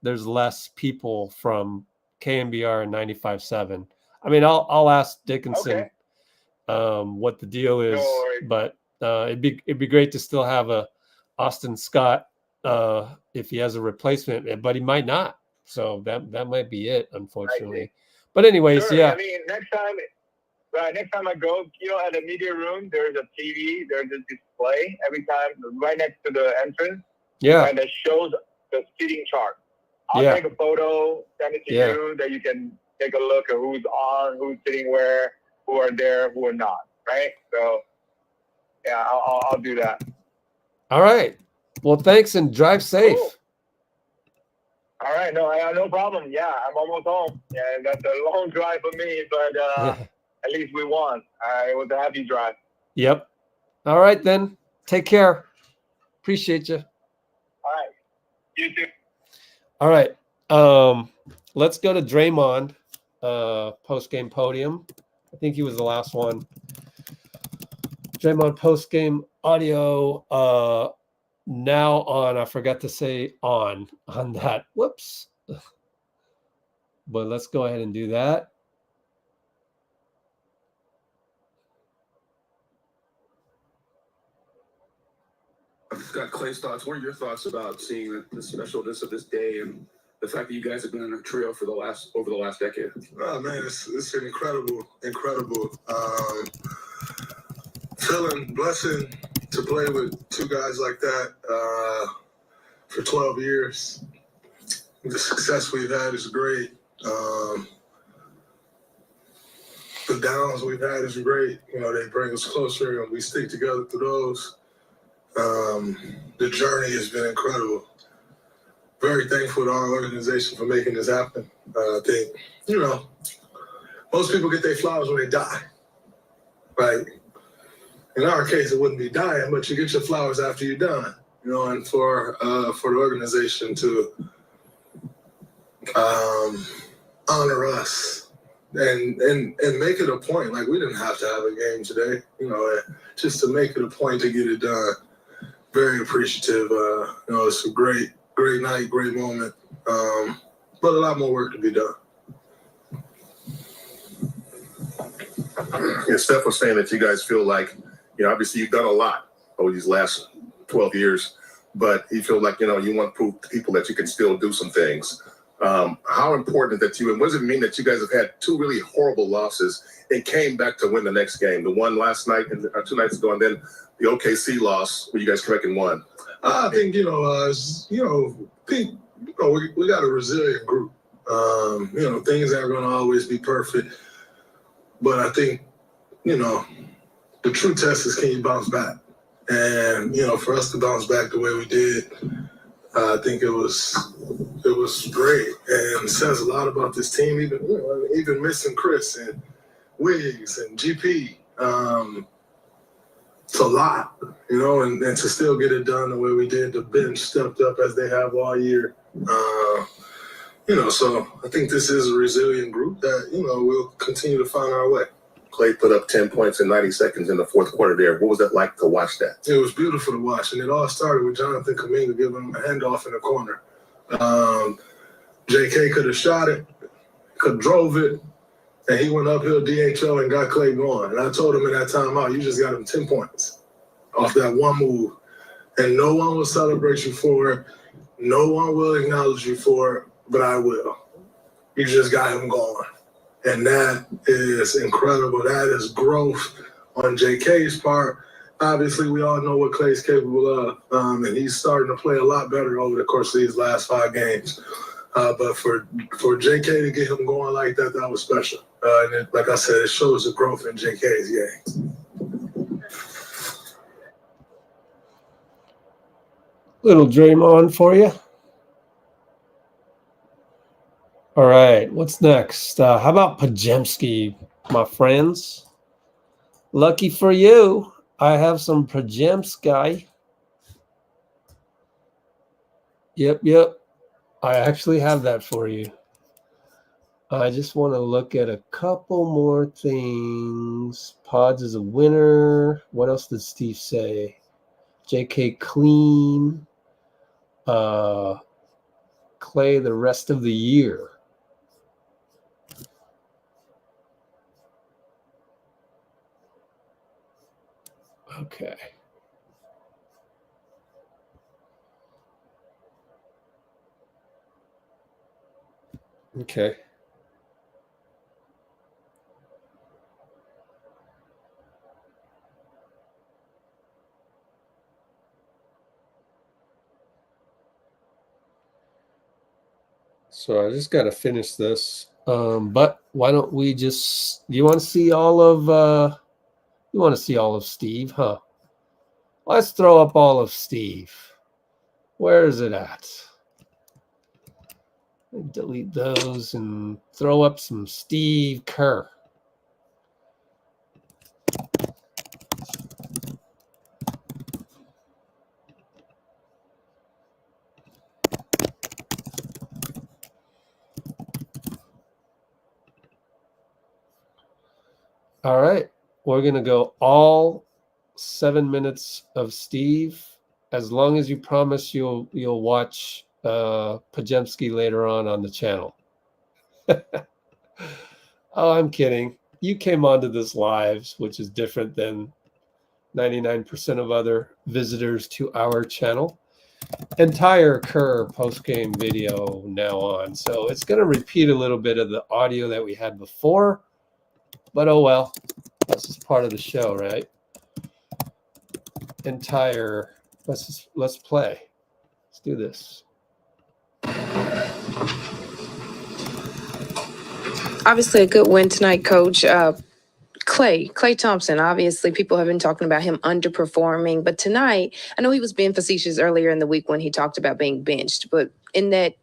there's less people from KNBR and 95.7. I mean, I'll ask Dickinson what the deal is, but it'd be great to still have a Austin Scott if he has a replacement, but he might not. So that might be it, unfortunately. But anyways, I mean, next time I go, you know, at the media room, there's a TV, there's a display every time right next to the entrance. Yeah. And it shows the seating chart. I'll take a photo, send it to you, that you can take a look at who's on, who's sitting where, who are there, who are not, right? So, yeah, I'll do that. All right. Well, thanks and drive safe. Cool. All right. No problem. Yeah, I'm almost home. Yeah, that's a long drive for me, but at least we won. It was a happy drive. Yep. All right, then. Take care. Appreciate you. All right. You too. All right. Let's go to Draymond post-game podium. I think he was the last one. Draymond post-game audio now on. I forgot to say on that. Whoops. But let's go ahead and do that. I've got Klay's thoughts. What are your thoughts about seeing the specialness of this day and the fact that you guys have been in a trio for over the last decade? Oh man, it's an incredible feeling, blessing to play with two guys like that for 12 years. The success we've had is great. The downs we've had is great. You know, they bring us closer and we stick together through those. The journey has been incredible. Very thankful to our organization for making this happen. I think, you know, most people get their flowers when they die, right? In our case, it wouldn't be dying, but you get your flowers after you're done, you know, and for the organization to honor us and make it a point. Like, we didn't have to have a game today, you know, just to make it a point to get it done. Very appreciative. You know, it's a great night, great moment, but a lot more work to be done. Yeah, Steph was saying that you guys feel like, you know, obviously you've done a lot over these last 12 years, but you feel like, you know, you want to prove to people that you can still do some things. How important that and what does it mean that you guys have had two really horrible losses and came back to win the next game? The one last night and 2 nights ago, and then the OKC loss where you guys came back and won. I think, we got a resilient group. You know, things aren't going to always be perfect, but I think, you know, the true test is, can you bounce back? And, you know, for us to bounce back the way we did, I think it was great and says a lot about this team. Even missing Chris and Wiggs and GP. It's a lot, and to still get it done the way we did. The bench stepped up as they have all year. So I think this is a resilient group that, we'll continue to find our way. Klay put up 10 points in 90 seconds in the fourth quarter there. What was it like to watch that? It was beautiful to watch, and it all started with Jonathan Kuminga giving him a handoff in the corner. JK could have shot it, could have drove it, and he went uphill DHO and got Klay going. And I told him in that timeout, you just got him 10 points off that one move. And no one will celebrate you for it. No one will acknowledge you for it, but I will. You just got him going. And that is incredible. That is growth on JK's part. Obviously, we all know what Klay's capable of, and he's starting to play a lot better over the course of these last 5 games. But for JK to get him going like that, that was special. And like I said, it shows the growth in JK's game. Little Draymond for you. All right, what's next? How about Pajemski, my friends? Lucky for you, I have some Pajemski. Yep. I actually have that for you. I just want to look at a couple more things. Pods is a winner. What else did Steve say? JK clean. Klay the rest of the year. Okay. Okay. So I just got to finish this. But why don't we just, you want to see all of Steve, huh? Let's throw up all of Steve. Where is it at? Delete those and throw up some Steve Kerr. All right, we're gonna go all 7 minutes of Steve, as long as you promise you'll watch Pajemski later on the channel. Oh, I'm kidding. You came onto this live, which is different than 99% of other visitors to our channel. Entire Kerr post-game video now on. So it's going to repeat a little bit of the audio that we had before, but oh well. This is part of the show, right? Entire, let's play. Let's do this. Obviously, a good win tonight, Coach. Klay Thompson, obviously, people have been talking about him underperforming. But tonight, I know he was being facetious earlier in the week when he talked about being benched. But in that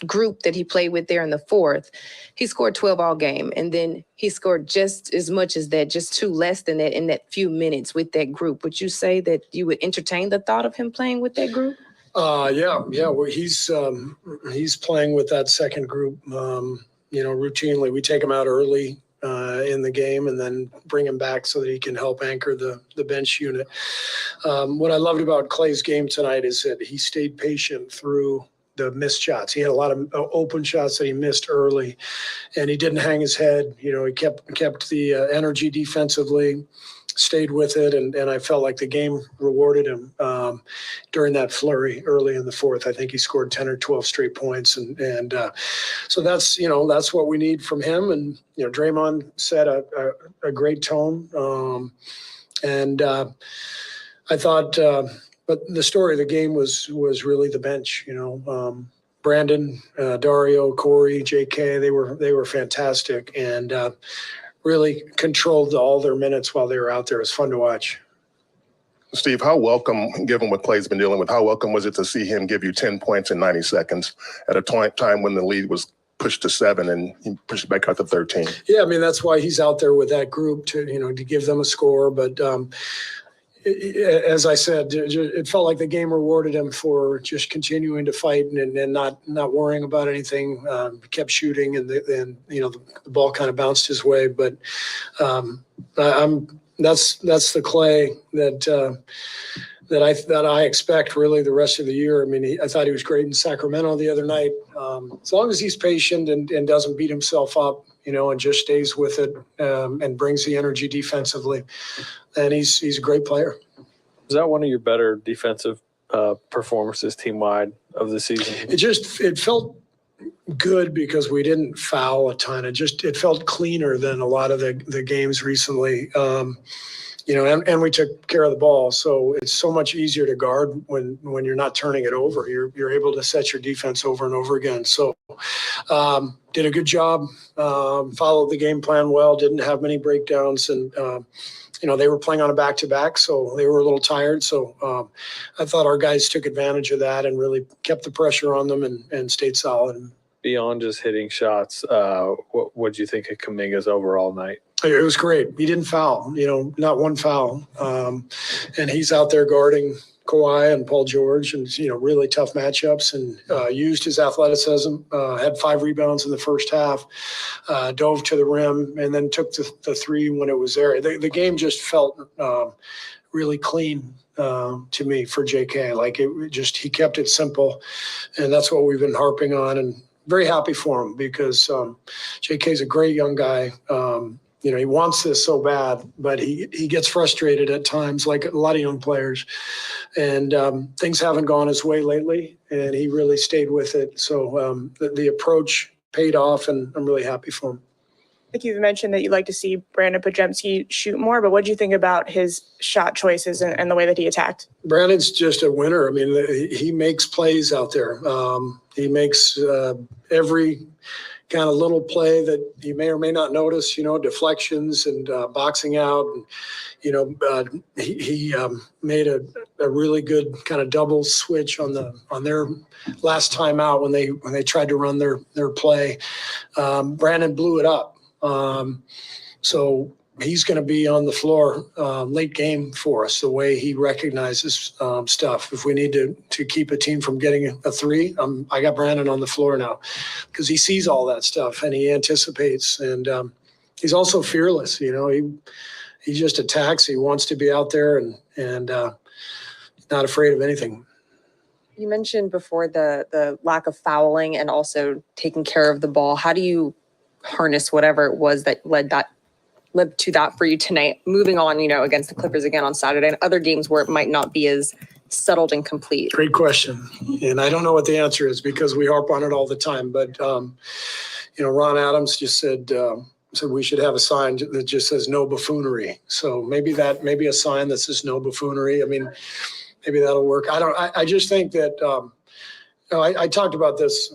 group that he played with there in the fourth, he scored 12 all game. And then he scored just as much as that, just 2 less than that in that few minutes with that group. Would you say that you would entertain the thought of him playing with that group? Yeah. Well, he's playing with that second group. Routinely we take him out early in the game and then bring him back so that he can help anchor the bench unit. What I loved about Klay's game tonight is that he stayed patient through the missed shots. He had a lot of open shots that he missed early, and he didn't hang his head. He kept the energy defensively, stayed with it, and I felt like the game rewarded him during that flurry early in the fourth. I think he scored 10 or 12 straight points, and so that's what we need from him. And Draymond set a great tone, and I thought. But the story of the game was really the bench. Brandon, Dario, Corey, JK, they were fantastic and really controlled all their minutes while they were out there. It was fun to watch. Steve, how welcome, given what Klay's been dealing with, how welcome was it to see him give you 10 points in 90 seconds at a time when the lead was pushed to 7 and he pushed back out to 13? Yeah, I mean, that's why he's out there with that group to give them a score. But as I said, it felt like the game rewarded him for just continuing to fight and not worrying about anything. He kept shooting, and the ball kind of bounced his way. But that's the Klay that I expect really the rest of the year. I mean, I thought he was great in Sacramento the other night. As long as he's patient and doesn't beat himself up, and just stays with it and brings the energy defensively, and he's a great player. Is that one of your better defensive performances team-wide of the season? It felt good because we didn't foul a ton. It felt cleaner than a lot of the games recently. And we took care of the ball. So it's so much easier to guard when you're not turning it over. You're able to set your defense over and over again. So did a good job, followed the game plan well, didn't have many breakdowns. And, they were playing on a back-to-back, so they were a little tired. So I thought our guys took advantage of that and really kept the pressure on them and stayed solid. Beyond just hitting shots, what did you think of Kuminga's overall night? It was great. He didn't foul, not one foul. And he's out there guarding Kawhi and Paul George and, really tough matchups, and used his athleticism, had 5 rebounds in the first half, dove to the rim, and then took the 3 when it was there. The game just felt really clean to me for JK. Like he kept it simple, and that's what we've been harping on, and very happy for him because JK's a great young guy. He wants this so bad, but he gets frustrated at times, like a lot of young players. And things haven't gone his way lately, and he really stayed with it. So the approach paid off, and I'm really happy for him. I think you've mentioned that you'd like to see Brandon Podziemski shoot more, but what do you think about his shot choices and the way that he attacked? Brandon's just a winner. I mean, he makes plays out there. He makes every kind of little play that you may or may not notice, deflections and boxing out. And, he made a really good kind of double switch on their last time out when they tried to run their play. Brandon blew it up. So he's going to be on the floor late game for us, the way he recognizes stuff. If we need to keep a team from getting a 3, I got Brandon on the floor now because he sees all that stuff and he anticipates. And he's also fearless. He just attacks. He wants to be out there and not afraid of anything. You mentioned before the lack of fouling and also taking care of the ball. How do you harness whatever it was that led to that for you tonight, moving on, against the Clippers again on Saturday and other games where it might not be as settled and complete? Great question. And I don't know what the answer is because we harp on it all the time. But, Ron Adams just said we should have a sign that just says no buffoonery. So maybe a sign that says no buffoonery. I mean, maybe that'll work. I just think that I talked about this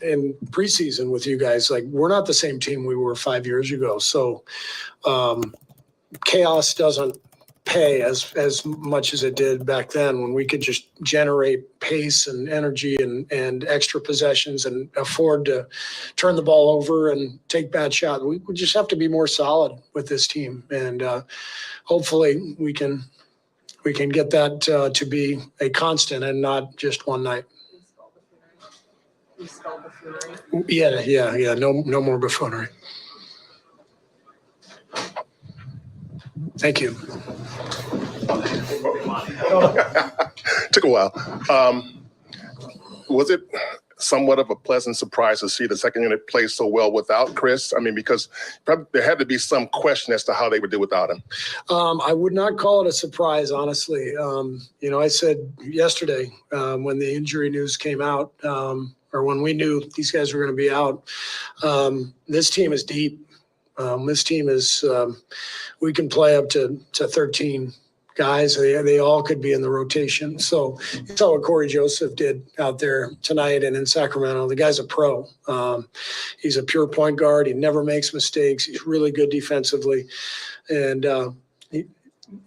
in preseason with you guys. Like, we're not the same team we were 5 years ago. So chaos doesn't pay as much as it did back then, when we could just generate pace and energy and extra possessions and afford to turn the ball over and take bad shots. We just have to be more solid with this team. And hopefully we can get that to be a constant and not just one night. Yeah. No more buffoonery. Thank you. Took a while. Was it somewhat of a pleasant surprise to see the second unit play so well without Chris? I mean, because probably there had to be some question as to how they would do without him. I would not call it a surprise, honestly. I said yesterday when the injury news came out, or when we knew these guys were going to be out, this team is deep. This team is, we can play up to 13 guys. They all could be in the rotation. So you saw what Corey Joseph did out there tonight and in Sacramento. The guy's a pro. He's a pure point guard. He never makes mistakes. He's really good defensively. And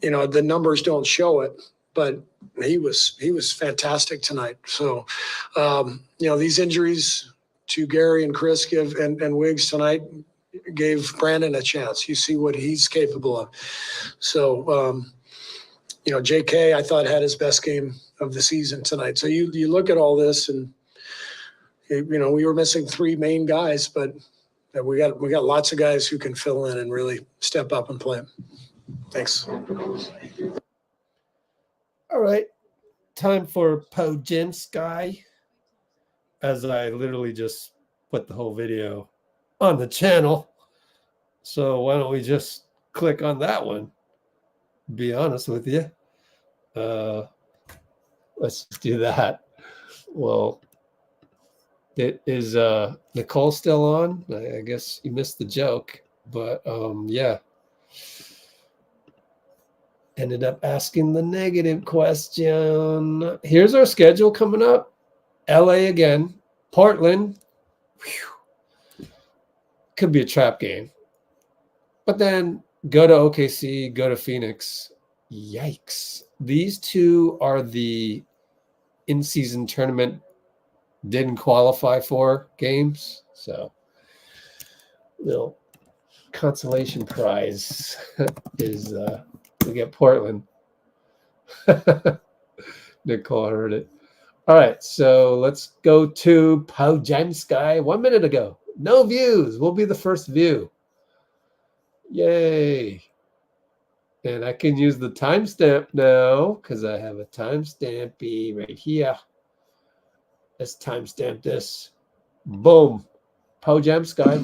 you know, the numbers don't show it, but he was fantastic tonight. So, you know, these injuries to Gary and Chris and Wiggs tonight gave Brandon a chance. You see what he's capable of. So, you know, JK, I thought, had his best game of the season tonight. So you look at all this, and you know, we were missing 3 main guys, but we got lots of guys who can fill in and really step up and play. Thanks. All right, time for Pojemski. As I literally just put the whole video on the channel, so why don't we just click on that one? Be honest with you. Let's do that. Well, is Nicole still on? I guess you missed the joke, but yeah. Ended up asking the negative question. Here's our schedule coming up. LA again, Portland. Whew. Could be a trap game. But then go to OKC, go to Phoenix. Yikes. These 2 are the in-season tournament didn't qualify for games. So, little consolation prize is we get Portland. Nicole heard it. All right, so let's go to Pojemski. 1 minute ago. No views. We'll be the first view. Yay. And I can use the timestamp now because I have a timestampy right here. Let's timestamp this. Boom. Pojemski.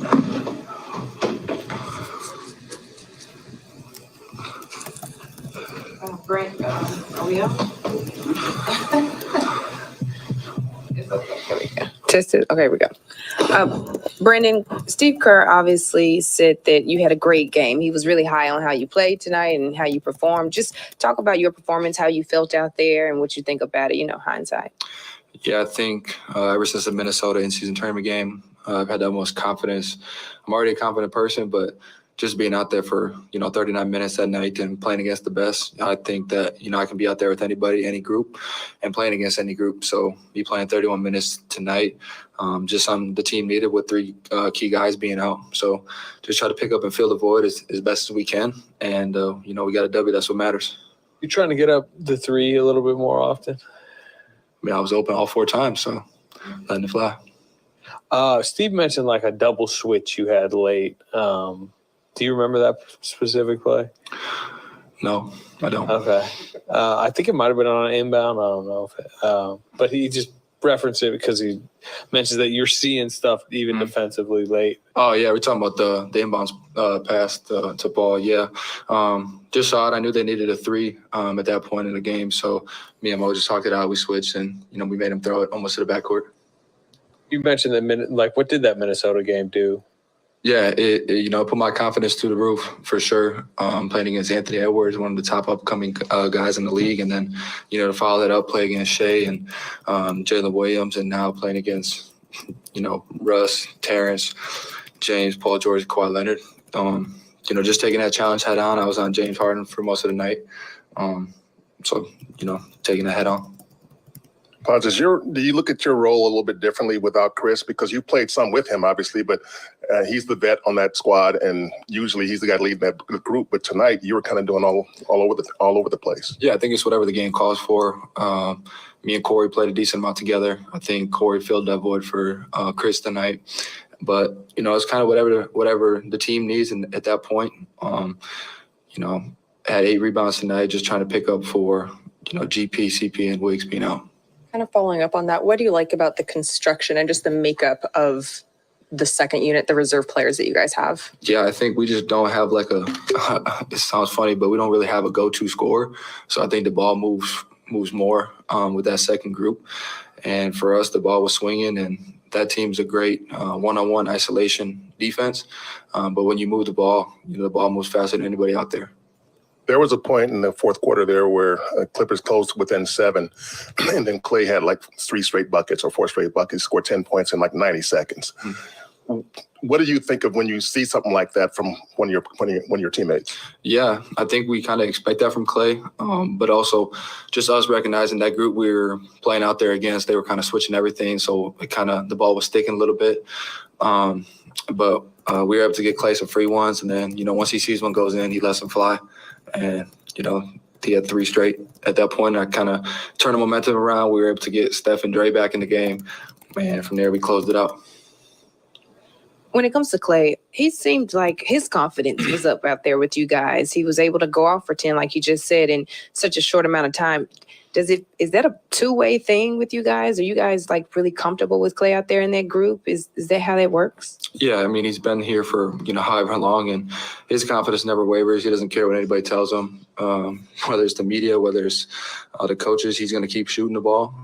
Brent, are we up? Here we go. Tested. Okay, here we go. Brandon, Steve Kerr obviously said that you had a great game. He was really high on how you played tonight and how you performed. Just talk about your performance, how you felt out there, and what you think about it, you know, hindsight. Yeah, I think ever since the Minnesota in-season tournament game, I've had the most confidence. I'm already a confident person, but just being out there for, you know, 39 minutes that night and playing against the best, I think that, you know, I can be out there with anybody, any group, and playing against any group. So me playing 31 minutes tonight, just on the team needed with 3 key guys being out. So just try to pick up and fill the void as best as we can. And, you know, we got a W. That's what matters. You trying to get up the 3 a little bit more often? I mean, I was open all 4 times, so letting it fly. Steve mentioned like a double switch you had late. Do you remember that specific play? No, I don't. Okay. I think it might have been on an inbound. I don't know if it, but he just referenced it because he mentions that you're seeing stuff even defensively late. Oh, yeah, we're talking about the inbounds pass to ball, yeah. Just saw it. I knew they needed a 3 at that point in the game. So me and Mo just talked it out. We switched, and, you know, we made him throw it almost to the backcourt. You mentioned what did that Minnesota game do? Yeah, it you know, put my confidence through the roof for sure. Playing against Anthony Edwards, one of the top upcoming guys in the league, and then, you know, to follow that up, play against Shea and Jalen Williams, and now playing against, you know, Russ, Terrence, James, Paul George, Kawhi Leonard. You know, just taking that challenge head on. I was on James Harden for most of the night, so, you know, taking that head on. Pontus, do you look at your role a little bit differently without Chris? Because you played some with him, obviously, but he's the vet on that squad, and usually he's the guy leading that group. But tonight, you were kind of doing all over the place. Yeah, I think it's whatever the game calls for. Me and Corey played a decent amount together. I think Corey filled that void for Chris tonight. But, you know, it's kind of whatever the team needs, and at that point, you know, had 8 rebounds tonight, just trying to pick up for, you know, GP, CP, and Wiggs being out. Kind of following up on that, what do you like about the construction and just the makeup of the second unit, the reserve players that you guys have? Yeah, I think we just don't have like it sounds funny, but we don't really have a go-to scorer. So I think the ball moves more with that second group. And for us, the ball was swinging, and that team's a great one-on-one isolation defense. But when you move the ball, you know, the ball moves faster than anybody out there. There was a point in the fourth quarter there where Clippers closed within 7, and then Klay had like 3 straight buckets or 4 straight buckets, scored 10 points in like 90 seconds. what do you think of when you see something like that from one of your teammates? Yeah, I think we kind of expect that from Klay, but also just us recognizing that group we were playing out there against, they were kind of switching everything, so the ball was sticking a little bit. But we were able to get Klay some free ones, and then, once he sees one goes in, he lets them fly. And, he had 3 straight at that point. I kind of turned the momentum around. We were able to get Steph and Dray back in the game. And from there, we closed it out. When it comes to Klay, he seemed like his confidence was up out there with you guys. He was able to go off for 10, like you just said, in such a short amount of time. Is that a two-way thing with you guys? Are you guys like really comfortable with Klay out there in that group? Is that how that works? Yeah, I mean, he's been here for, however long, and his confidence never wavers. He doesn't care what anybody tells him, whether it's the media, whether it's the coaches, he's going to keep shooting the ball.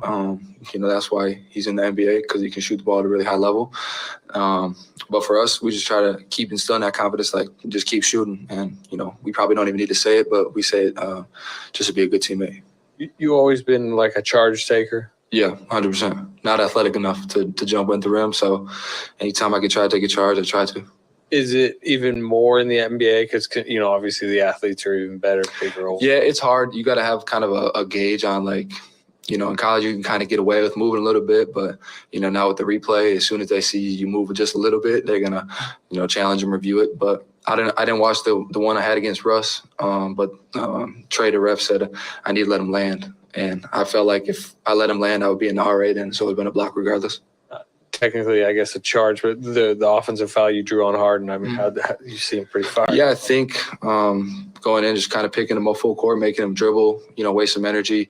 That's why he's in the NBA, because he can shoot the ball at a really high level. But for us, we just try to keep instilling that confidence, like just keep shooting. And, we probably don't even need to say it, but we say it just to be a good teammate. You always been like a charge taker? Yeah, 100%. Not athletic enough to jump in the rim, so anytime I can try to take a charge, I try to. Is it even more in the NBA? Because, obviously the athletes are even better, bigger, older. Yeah, it's hard. You got to have kind of a gauge on, like, in college you can kind of get away with moving a little bit, but, now with the replay, as soon as they see you move just a little bit, they're going to, challenge and review it. But I didn't watch the one I had against Russ, but Tre, the ref, said I need to let him land. And I felt like if I let him land, I would be in the R8, and so it would have been a block regardless. Technically, I guess a charge, but the offensive foul you drew on Harden, I mean, how you seem pretty fired. Yeah, I think going in, just kind of picking him up full court, making him dribble, waste some energy.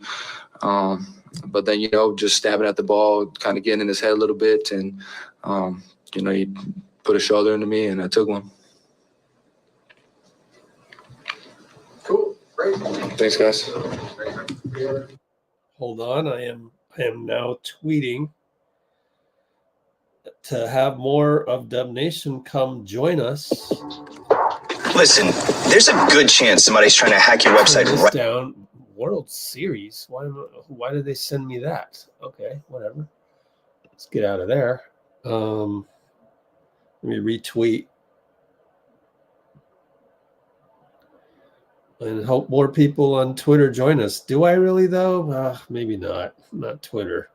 But then, just stabbing at the ball, kind of getting in his head a little bit. And, he put a shoulder into me, and I took one. Cool. Great. Thanks, guys. Hold on. I am now tweeting to have more of Dub Nation come join us. Listen, there's a good chance somebody's trying to hack your website right down. World Series. Why did they send me that? Okay, whatever. Let's get out of there. Let me retweet and hope more people on Twitter join us. Do I really though? Maybe not. Not Twitter.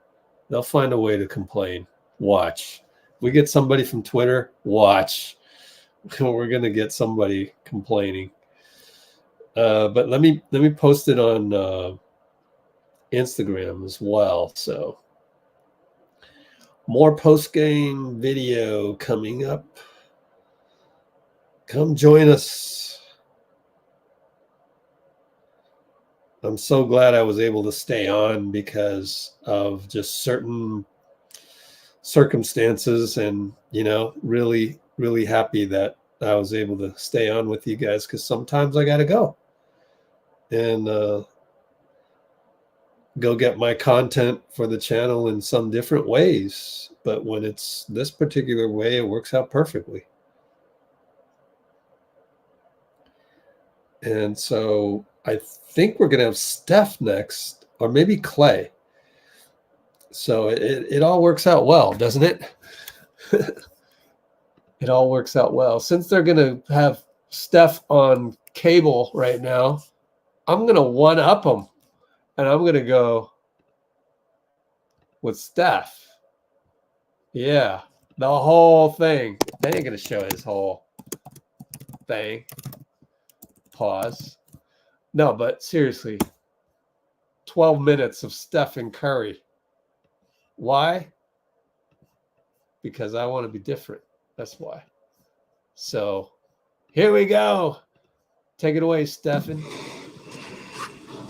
They'll find a way to complain. Watch. We get somebody from Twitter. Watch. We're gonna get somebody complaining. But let me post it on Instagram as well. So more post-game video coming up. Come join us. I'm so glad I was able to stay on because of just certain circumstances, and really, really happy that I was able to stay on with you guys, because sometimes I got to go and go get my content for the channel in some different ways. But when it's this particular way, it works out perfectly. And so I think we're going to have Steph next, or maybe Klay. So it all works out well, doesn't it? It all works out well. Since they're going to have Steph on cable right now, I'm going to one-up them, and I'm going to go with Steph. Yeah, the whole thing. They ain't going to show his whole thing. Pause. No, but seriously, 12 minutes of Steph and Curry. Why? Because I want to be different. That's why. So here we go. Take it away, Stephen.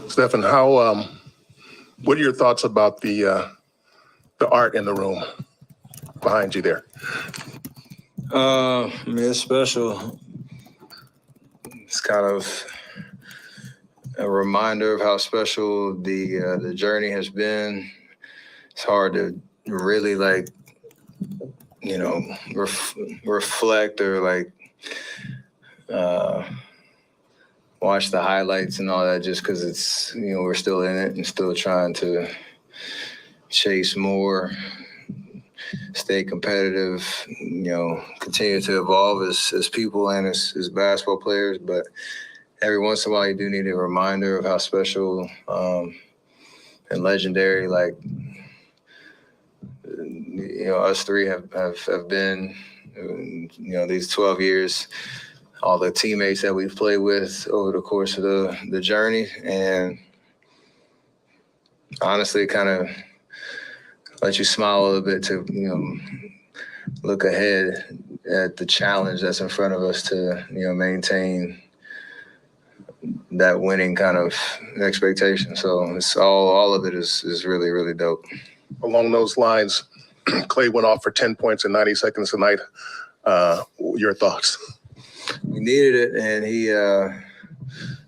Stephen, what are your thoughts about the art in the room behind you there? It's special. It's kind of a reminder of how special the journey has been. It's hard to really reflect or watch the highlights and all that, just because it's, we're still in it and still trying to chase more. stay competitive, continue to evolve as people and as basketball players. But every once in a while, you do need a reminder of how special and legendary, us three have been, these 12 years, all the teammates that we've played with over the course of the journey. And honestly, kind of let you smile a little bit to, look ahead at the challenge that's in front of us to, maintain that winning kind of expectation. So it's all of it is really, really dope. Along those lines, Klay went off for 10 points in 90 seconds tonight. Your thoughts? We needed it, and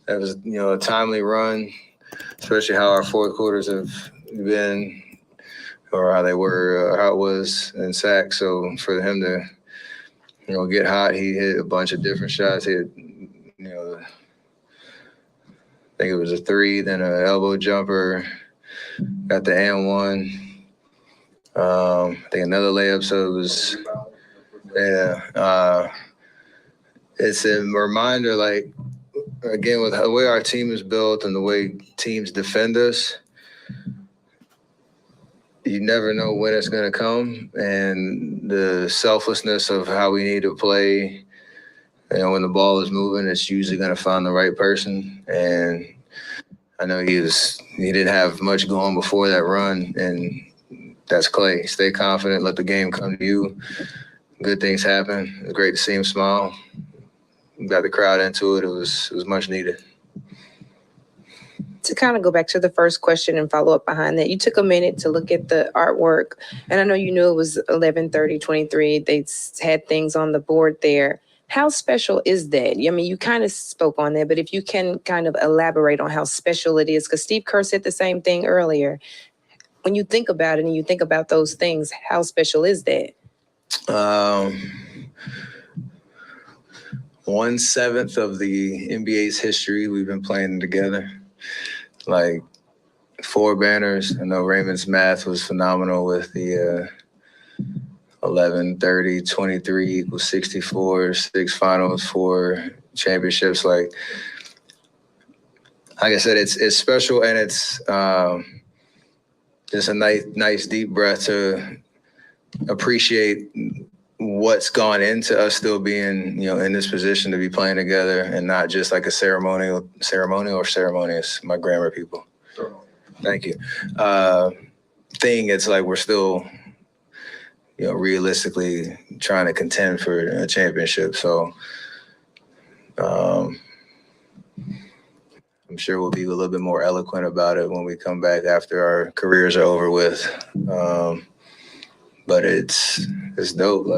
that was, a timely run, especially how our fourth quarters have been, or how they were, how it was in sacks. So for him to, get hot, he hit a bunch of different shots. He had, I think it was a three, then an elbow jumper, got the and one. I think another layup. So it was, it's a reminder, again, with the way our team is built and the way teams defend us, you never know when it's going to come. And the selflessness of how we need to play, when the ball is moving, it's usually going to find the right person. And I know he didn't have much going before that run, and that's Klay. Stay confident, let the game come to you. Good things happen. It was great to see him smile. Got the crowd into it. It was much needed. To kind of go back to the first question and follow up behind that, you took a minute to look at the artwork, and I know you knew it was 11:30:23. They had things on the board there. How special is that? I mean, you kind of spoke on that, but if you can kind of elaborate on how special it is, because Steve Kerr said the same thing earlier. When you think about it and you think about those things, how special is that? 1/7 of the NBA's history we've been playing together. 4 banners. I know Raymond's math was phenomenal with the 11:30:23 equals 64, 6 finals, 4 championships. Like I said, it's special, and it's just a nice deep breath to appreciate what's gone into us still being, in this position to be playing together, and not just like a ceremonial or ceremonious, my grammar people. Thank you. Thing, it's like we're still, realistically trying to contend for a championship. So I'm sure we'll be a little bit more eloquent about it when we come back after our careers are over with. But it's dope.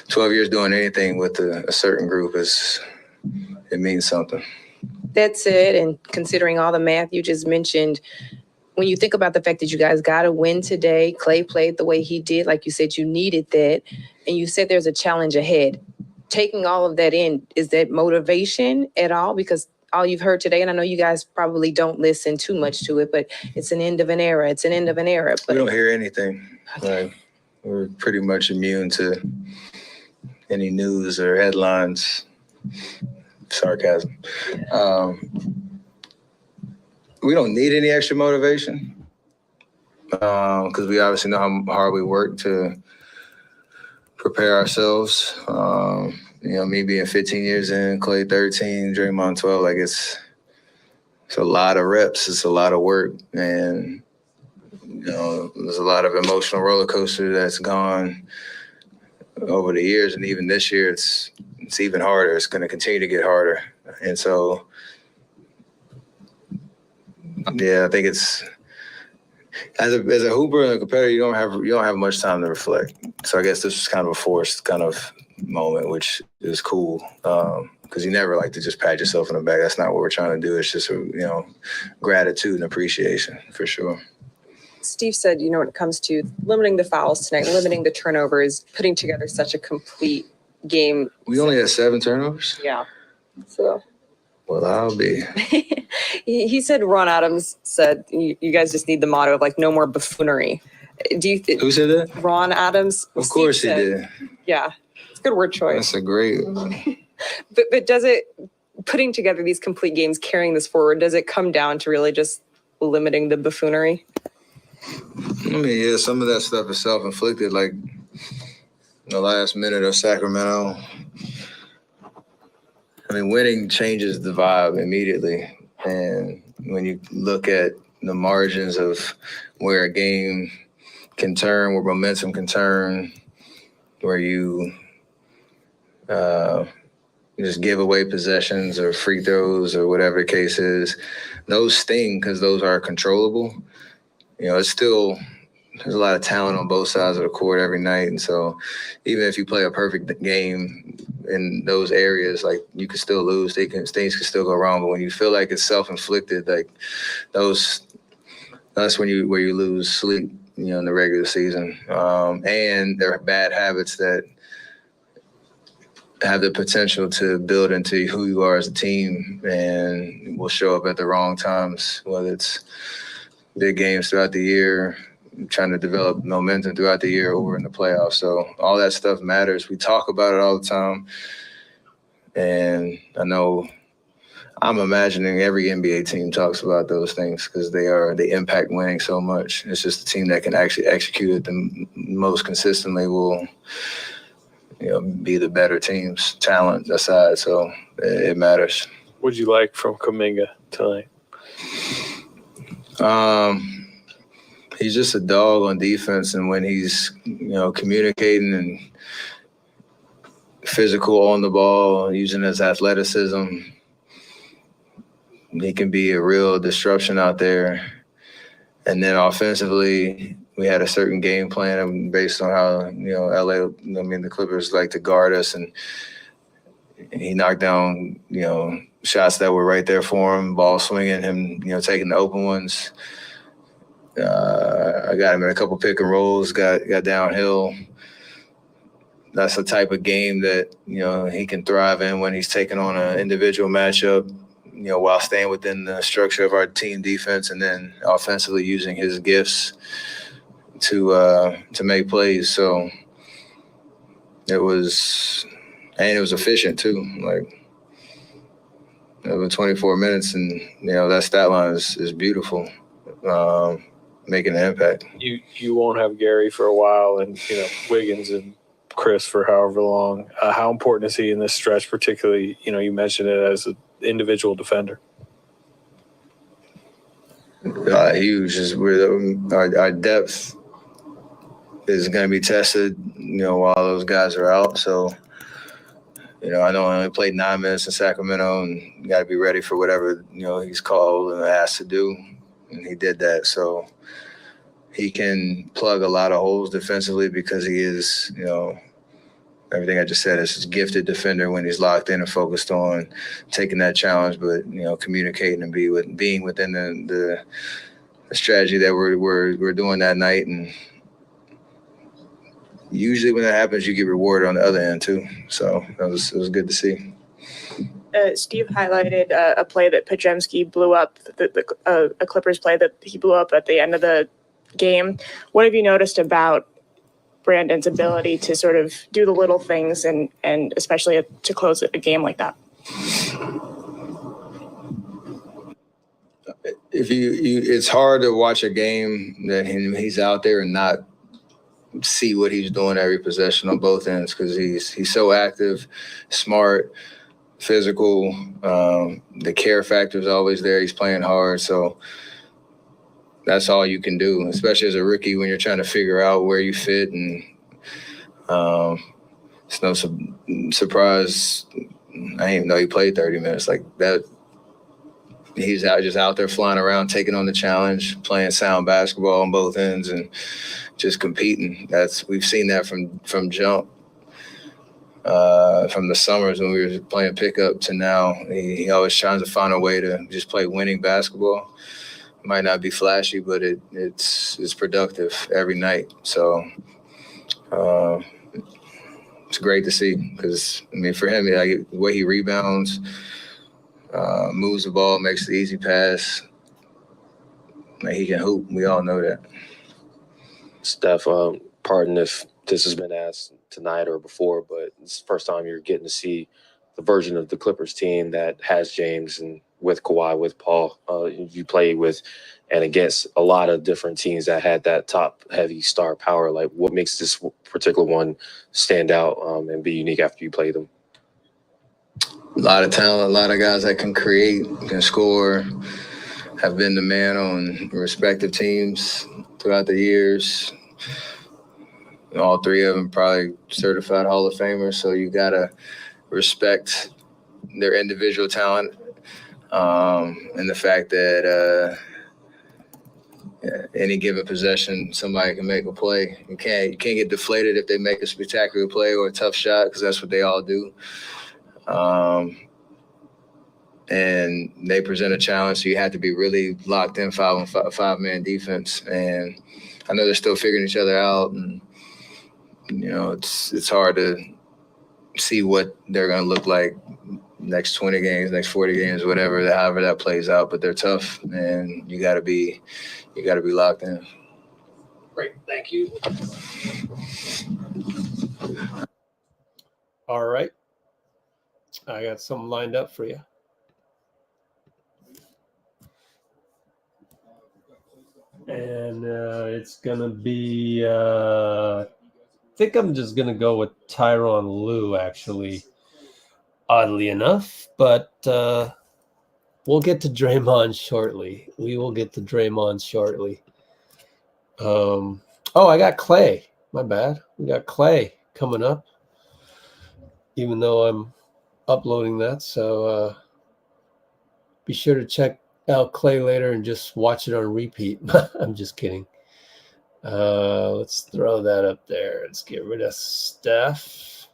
12 years doing anything with a certain group it means something. That's it. And considering all the math you just mentioned, when you think about the fact that you guys got to win today, Klay played the way he did, like you said, you needed that. And you said there's a challenge ahead. Taking all of that in, is that motivation at all? Because all you've heard today, and I know you guys probably don't listen too much to it, but it's an end of an era. It's an end of an era. But we don't hear anything. We're pretty much immune to any news or headlines. Sarcasm. We don't need any extra motivation because we obviously know how hard we work to prepare ourselves. Me being 15 years in, Klay 13, Draymond 12, it's a lot of reps. It's a lot of work, and there's a lot of emotional roller coaster that's gone over the years, and even this year, it's even harder. It's going to continue to get harder, and so, I think it's as a hooper and a competitor, you don't have much time to reflect. So I guess this was kind of a forced kind of moment, which is cool because you never like to just pat yourself in the back. That's not what we're trying to do. It's just gratitude and appreciation for sure. Steve said, when it comes to limiting the fouls tonight, limiting the turnovers, putting together such a complete game. We only had 7 turnovers? Yeah. So. Well, I'll be. He said, Ron Adams said, you guys just need the motto of no more buffoonery. Do you think Who said that? Ron Adams? Of course he said- did. Yeah, it's a good word choice. That's a great. But does it, putting together these complete games, carrying this forward, does it come down to really just limiting the buffoonery? I mean, yeah, some of that stuff is self-inflicted, like the last minute of Sacramento. I mean, winning changes the vibe immediately. And when you look at the margins of where a game can turn, where momentum can turn, where you just give away possessions or free throws or whatever the case is, those sting because those are controllable. You know, it's still, there's a lot of talent on both sides of the court every night. And so even if you play a perfect game in those areas, like you can still lose, things can still go wrong. But when you feel like it's self-inflicted, like that's where you lose sleep, you know, in the regular season. And there are bad habits that have the potential to build into who you are as a team and will show up at the wrong times, whether it's big games throughout the year, trying to develop momentum throughout the year or in the playoffs. So all that stuff matters. We talk about it all the time. And I know I'm imagining every NBA team talks about those things because they impact winning so much. It's just the team that can actually execute it the most consistently will, you know, be the better teams, talent aside. So it matters. What'd you like from Kuminga tonight? He's just a dog on defense, and when he's, you know, communicating and physical on the ball, using his athleticism, he can be a real disruption out there. And then offensively, we had a certain game plan based on how, you know, the Clippers like to guard us, and he knocked down, you know, shots that were right there for him, ball swinging, him, you know, taking the open ones. I got him in a couple pick and rolls, got downhill. That's the type of game that, you know, he can thrive in when he's taking on an individual matchup, you know, while staying within the structure of our team defense, and then offensively using his gifts to make plays. So it was efficient too. Like, over 24 minutes, and, you know, that stat line is beautiful. Making an impact. You won't have Gary for a while, and, you know, Wiggins and Chris for however long. How important is he in this stretch, particularly, you know, you mentioned it as an individual defender? Huge. Our depth is going to be tested, you know, while those guys are out. So, you know, I know I only played 9 minutes in Sacramento, and got to be ready for whatever, you know, he's called and asked to do, and he did that. So he can plug a lot of holes defensively because he is, you know, everything I just said, is a gifted defender when he's locked in and focused on taking that challenge, but, you know, communicating and being within the strategy that we're doing that night. And usually when that happens, you get rewarded on the other end too. So it was good to see. Steve highlighted a play that Podziemski blew up, a Clippers play that he blew up at the end of the game. What have you noticed about Brandon's ability to sort of do the little things and especially to close a game like that? It's hard to watch a game that he's out there and not see what he's doing every possession on both ends, because he's so active, smart, physical. The care factor is always there. He's playing hard, so that's all you can do, especially as a rookie when you're trying to figure out where you fit. And it's no surprise. I didn't even know he played 30 minutes like that. He's just out there flying around, taking on the challenge, playing sound basketball on both ends, and just competing. We've seen that from jump, from the summers when we were playing pickup to now. He always tries to find a way to just play winning basketball. Might not be flashy, but it's productive every night. So it's great to see, because, I mean, for him, the way he rebounds, moves the ball, makes the easy pass. Like, he can hoop. We all know that. Steph, pardon if this has been asked tonight or before, but it's the first time you're getting to see the version of the Clippers team that has James and with Kawhi, with Paul. You played with and against a lot of different teams that had that top-heavy star power. Like, what makes this particular one stand out and be unique after you play them? A lot of talent, a lot of guys that can create, can score, have been the man on respective teams throughout the years. All three of them probably certified Hall of Famers, so you got to respect their individual talent and the fact that any given possession, somebody can make a play. You can't get deflated if they make a spectacular play or a tough shot, because that's what they all do. And they present a challenge, so you have to be really locked in five-man defense. And I know they're still figuring each other out, and it's hard to see what they're going to look like next 20 games, next 40 games, however that plays out. But they're tough, and you got to be locked in. Great, thank you. All right, I got something lined up for you. And it's gonna be. I think I'm just gonna go with Tyronn Lue, actually. Oddly enough, but we'll get to Draymond shortly. We will get to Draymond shortly. Oh, I got Klay. My bad. We got Klay coming up, even though I'm uploading that. So be sure to check out Klay later and just watch it on repeat. I'm just kidding. Let's throw that up there. Let's get rid of Steph.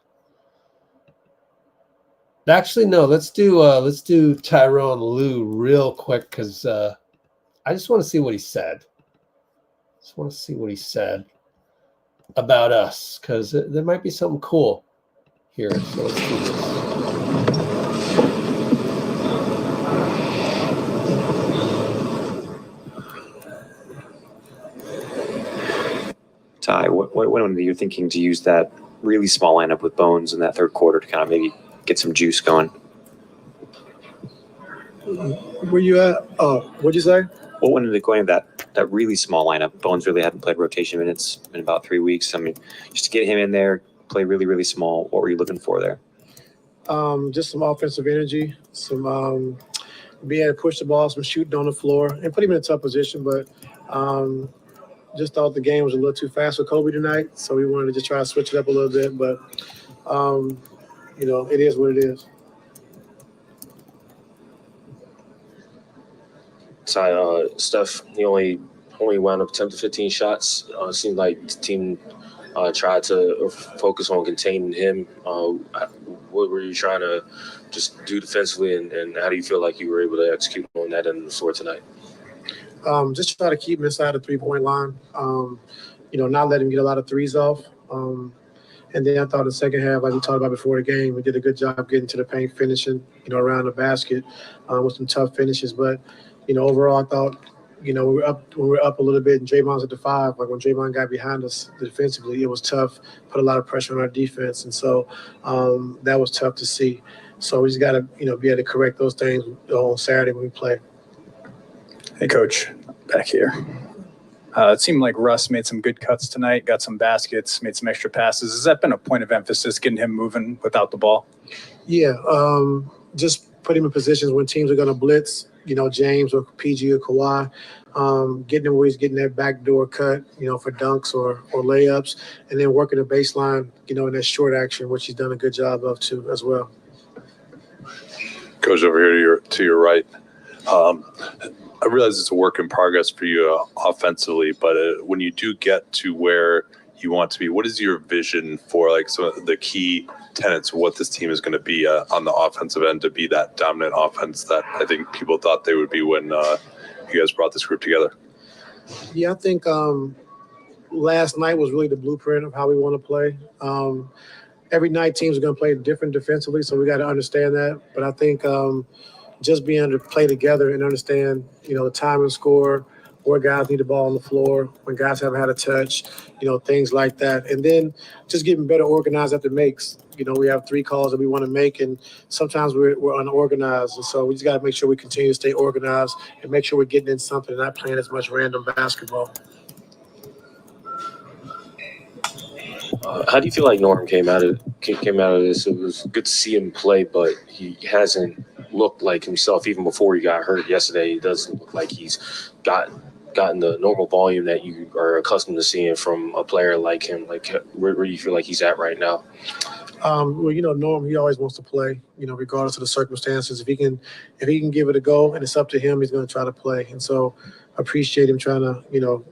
Actually, no. Let's do Tyronn Lue real quick, because I just want to see what he said. Just want to see what he said about us, because there might be something cool here. So let's do this. Ty, when are you thinking to use that really small lineup with Bones in that third quarter to kind of maybe get some juice going? Where you at? What'd you say? Well, when did going that really small lineup? Bones really hadn't played rotation minutes in about 3 weeks. I mean, just to get him in there, play really, really small. What were you looking for there? Just some offensive energy, some being able to push the ball, some shooting on the floor, and put him in a tough position. But just thought the game was a little too fast for Kobe tonight, so we wanted to just try to switch it up a little bit. But it is what it is. Ty, Steph, he only wound up 10 to 15 shots. It seemed like the team tried to focus on containing him. What were you trying to just do defensively, and how do you feel like you were able to execute on that end of the floor tonight? Just try to keep him inside the three-point line. Not let him get a lot of threes off. And then I thought the second half, like we talked about before the game, we did a good job getting to the paint, finishing, around the basket with some tough finishes. But, overall, I thought, when we were up a little bit and Draymond's at the 5, like when Draymond got behind us defensively, it was tough, put a lot of pressure on our defense. And so that was tough to see. So we just got to, be able to correct those things on Saturday when we play. Hey, Coach, back here. It seemed like Russ made some good cuts tonight, got some baskets, made some extra passes. Has that been a point of emphasis, getting him moving without the ball? Yeah, just put him in positions when teams are going to blitz, James or PG or Kawhi, getting him where he's getting that backdoor cut, for dunks or layups, and then working the baseline, in that short action, which he's done a good job of too as well. Coach, over here to your right. I realize it's a work in progress for you offensively, but when you do get to where you want to be, what is your vision for some of the key tenets of what this team is going to be on the offensive end to be that dominant offense that I think people thought they would be when you guys brought this group together? Yeah, I think last night was really the blueprint of how we want to play. Every night teams are going to play different defensively, so we got to understand that. But I think just being able to play together and understand, the time and score, where guys need the ball on the floor, when guys haven't had a touch, things like that. And then just getting better organized at the makes. We have 3 calls that we want to make, and sometimes we're unorganized. And so we just got to make sure we continue to stay organized and make sure we're getting in something and not playing as much random basketball. How do you feel like Norm came out of this? It was good to see him play, but he hasn't looked like himself even before he got hurt yesterday. He doesn't look like he's gotten the normal volume that you are accustomed to seeing from a player like him. Like, where do you feel like he's at right now? Norm, he always wants to play, regardless of the circumstances. If he can give it a go and it's up to him, he's going to try to play. And so I appreciate him trying to,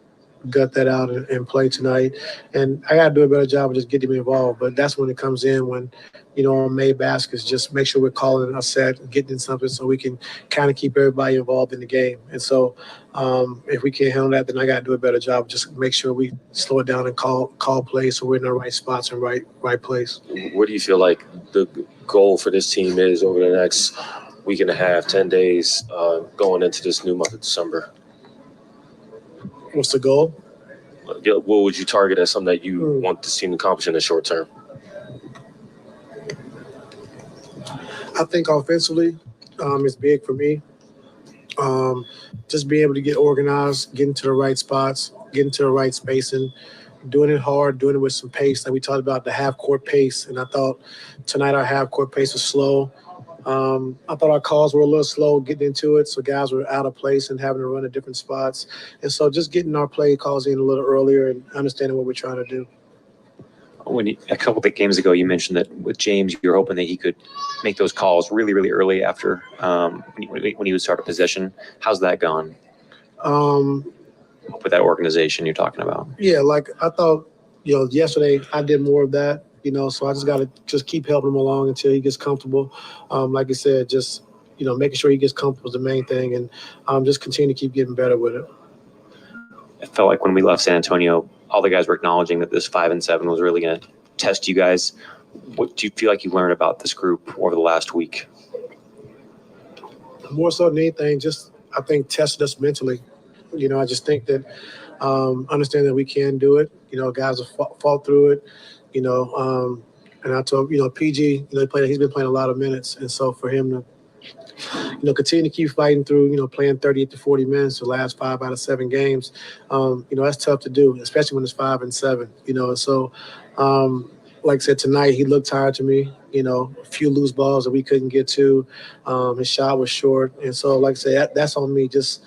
gut that out and play tonight. And I got to do a better job of just getting him involved. But that's when it comes in when, on made baskets, just make sure we're calling a set, getting in something so we can kind of keep everybody involved in the game. And so if we can't handle that, then I got to do a better job. Just make sure we slow it down and call plays so we're in the right spots and right place. What do you feel like the goal for this team is over the next week and a half, 10 days, going into this new month of December? What's the goal? What would you target as something that you want this team to accomplish in the short term? I think offensively, it's big for me. Just being able to get organized, get into the right spots, get into the right spacing, doing it hard, doing it with some pace. Like we talked about the half-court pace, and I thought tonight our half-court pace was slow. I thought our calls were a little slow getting into it, so guys were out of place and having to run at different spots. And so just getting our play calls in a little earlier and understanding what we're trying to do. A couple of games ago, you mentioned that with James, you were hoping that he could make those calls really, really early after when he would start a possession. How's that gone? With that organization you're talking about? Yeah, like I thought, yesterday I did more of that. So I just got to just keep helping him along until he gets comfortable. Like I said, just, making sure he gets comfortable is the main thing, and just continue to keep getting better with it. It felt like when we left San Antonio, all the guys were acknowledging that this 5 and 7 was really going to test you guys. What do you feel like you learned about this group over the last week? More so than anything, just I think tested us mentally. I just think that understand that we can do it. Guys have fought through it. And I told PG, he's been playing a lot of minutes, and so for him to continue to keep fighting through, playing 30 to 40 minutes the last 5 out of 7 games, that's tough to do, especially when it's 5 and 7. And so like I said, tonight he looked tired to me. A few loose balls that we couldn't get to. His shot was short, and so like I said, that's on me. Just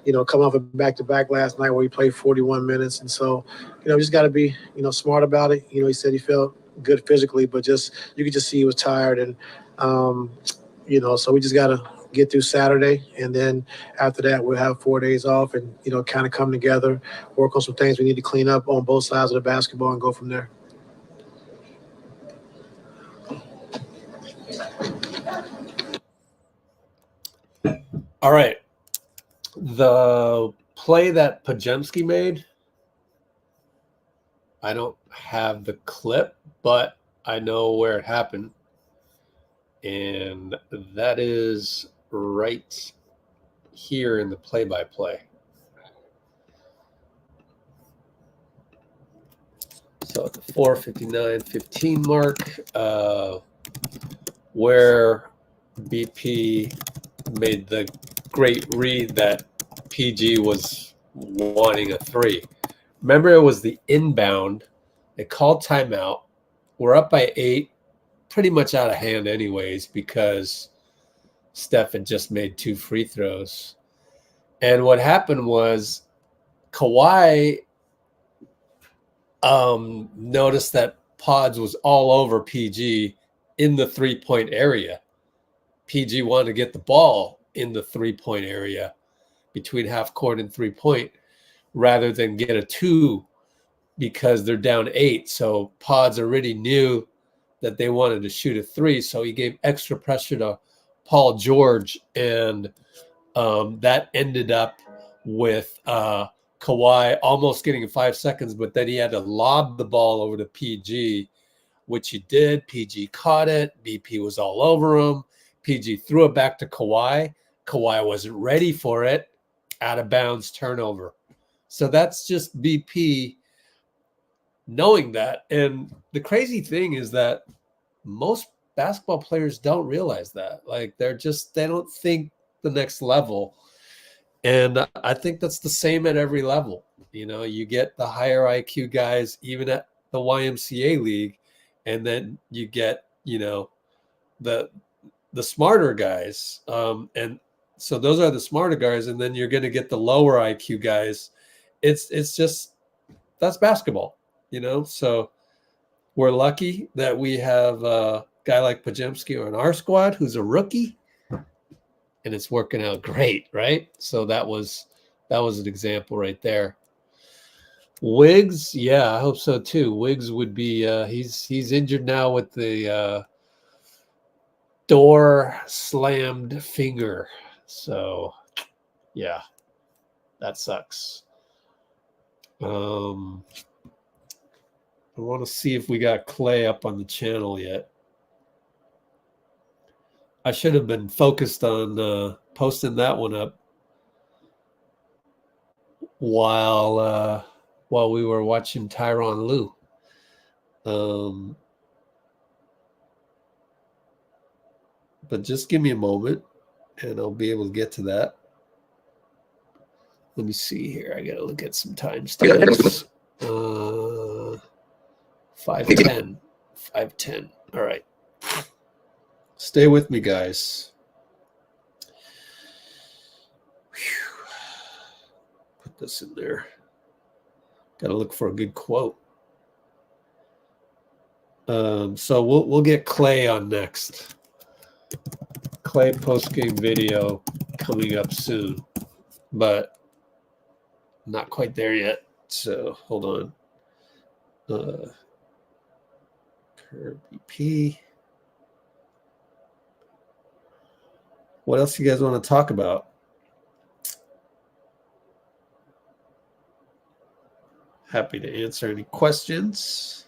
coming off a back-to-back last night where he played 41 minutes. And so, just got to be, smart about it. He said he felt good physically, but you could just see he was tired. And, so we just got to get through Saturday. And then after that, we'll have 4 days off and, kind of come together, work on some things we need to clean up on both sides of the basketball and go from there. All right. The play that Pajemski made, I don't have the clip, but I know where it happened. And that is right here in the play-by-play. So at the 4:59:15 mark, where BP made the great read that PG was wanting a 3. Remember, it was the inbound. They called timeout. We're up by 8, pretty much out of hand anyways, because Steph had just made 2 free throws. And what happened was Kawhi noticed that Pods was all over PG in the 3-point area. PG wanted to get the ball in the 3-point area between half court and 3-point rather than get a 2 because they're down 8. So Pods already knew that they wanted to shoot a 3. So he gave extra pressure to Paul George. And that ended up with Kawhi almost getting 5 seconds, but then he had to lob the ball over to PG, which he did. PG caught it. BP was all over him. PG threw it back to Kawhi. Kawhi wasn't ready for it. out of bounds turnover. So that's just BP knowing that. And the crazy thing is that most basketball players don't realize that. Like they don't think the next level. And I think that's the same at every level. You know, you get the higher IQ guys, even at the YMCA league, and then you get, you know, the smarter guys. And so those are the smarter guys, and then you're going to get the lower IQ guys. It's just, that's basketball, you know? So we're lucky that we have a guy like Pajemski on our squad who's a rookie, and it's working out great, right? So that was an example right there. Wiggs, yeah, I hope so too. Wiggs would be he's injured now with the door slammed finger. So yeah, that sucks. I want to see if we got Klay up on the channel yet. I should have been focused on posting that one up while we were watching Tyronn Lue. But just give me a moment and I'll be able to get to that. Let me see here. I got to look at some timestamps. 5:10. 5:10. All right. Stay with me, guys. Whew. Put this in there. Got to look for a good quote. So we'll get Klay on next. Klay post-game video coming up soon, but not quite there yet. So hold on. BP. What else you guys want to talk about? Happy to answer any questions.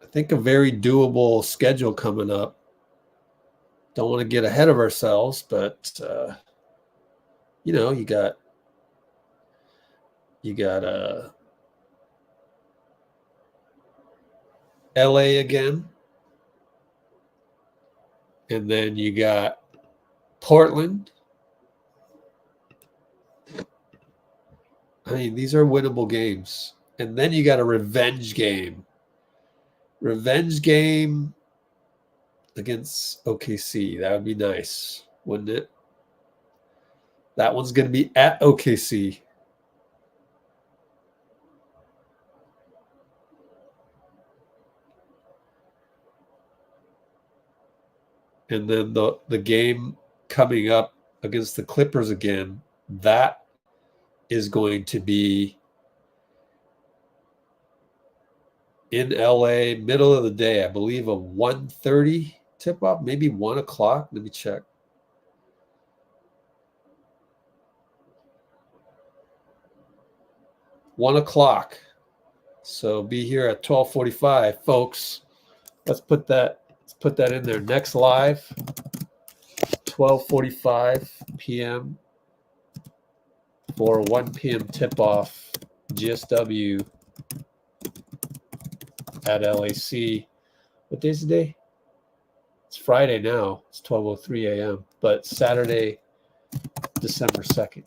I think a very doable schedule coming up. Don't want to get ahead of ourselves, but you know, you got LA again. And then you got Portland. I mean, these are winnable games. And then you got a revenge game. Revenge game against OKC. That would be nice, wouldn't it? That one's going to be at OKC. And then the game coming up against the Clippers again, that is going to be in LA, middle of the day. I believe a 1:30 tip-off, maybe 1 o'clock. Let me check. $1 o'clock. So be here at 12:45, folks. Let's put that in there. Next live, 12:45 p.m. for 1 p.m. tip-off, GSW at LAC. What day is the day? It's Friday now. It's 12:03 a.m. But Saturday, December 2nd.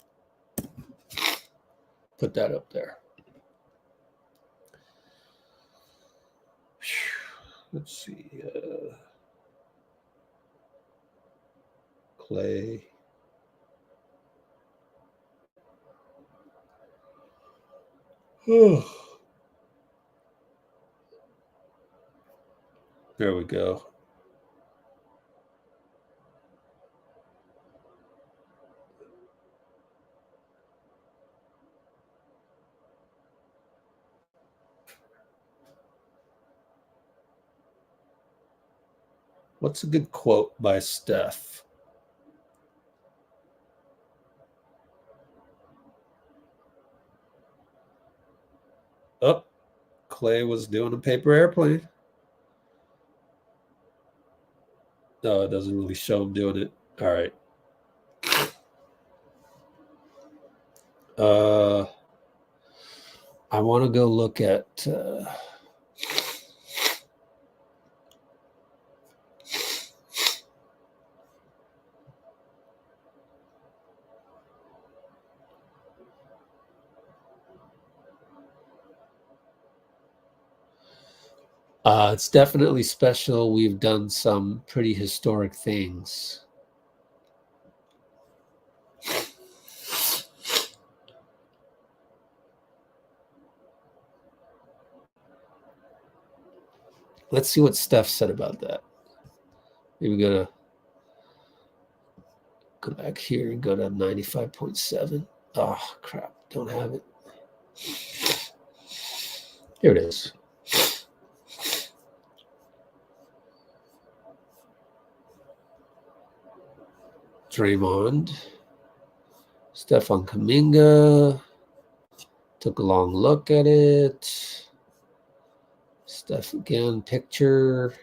Put that up there. Let's see. Klay. There we go. What's a good quote by Steph? Oh, Klay was doing a paper airplane. No, it doesn't really show him doing it. All right. I want to go look at it's definitely special. We've done some pretty historic things. Let's see what Steph said about that. Maybe go back here and go to 95.7. Oh, crap. Don't have it. Here it is. Draymond. Stefan Kuminga. Took a long look at it. Steph again, picture.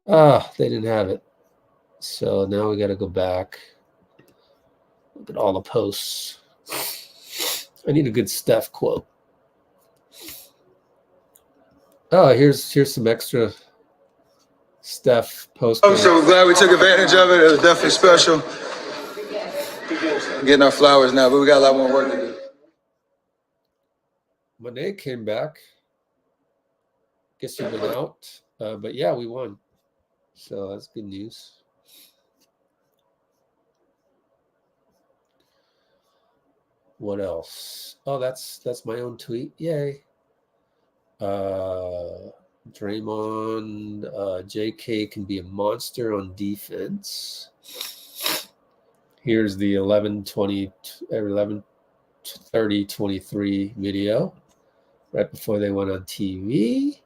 They didn't have it. So now we got to go back. Look at all the posts. I need a good Steph quote. Oh, here's some extra Steph post. I'm so glad we took advantage of it. It was definitely special. Getting our flowers now, but we got a lot more work to do. Monet came back. Guess you've been out. But yeah, we won. So that's good news. What else? Oh, that's my own tweet. Yay. Draymond, JK can be a monster on defense. Here's the 11:30:23 video right before they went on TV.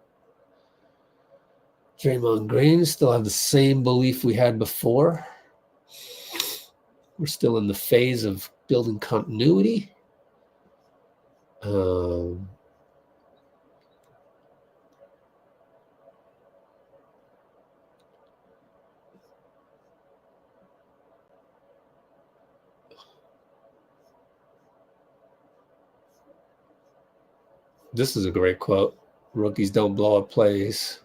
Draymond Green still have the same belief we had before. We're still in the phase of building continuity. This is a great quote. Rookies don't blow up plays.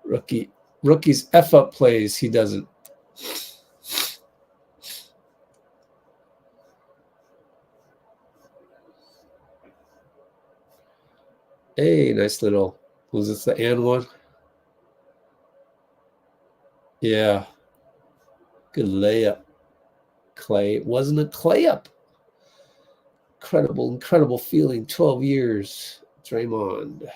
Rookies F up plays. He doesn't. Hey, nice little. Was this the and one? Yeah. Good layup. Klay. It wasn't a Klay up. Incredible feeling. 12 years. Draymond.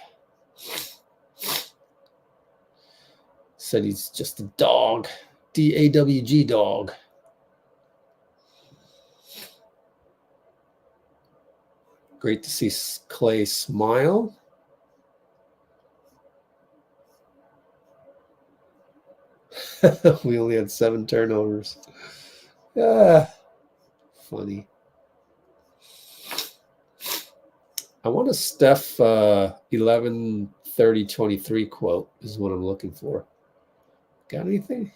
Said he's just a dog. DAWG dog. Great to see Klay smile. We only had 7 turnovers. Funny. I want a Steph 11:30:23 quote is what I'm looking for. Got anything?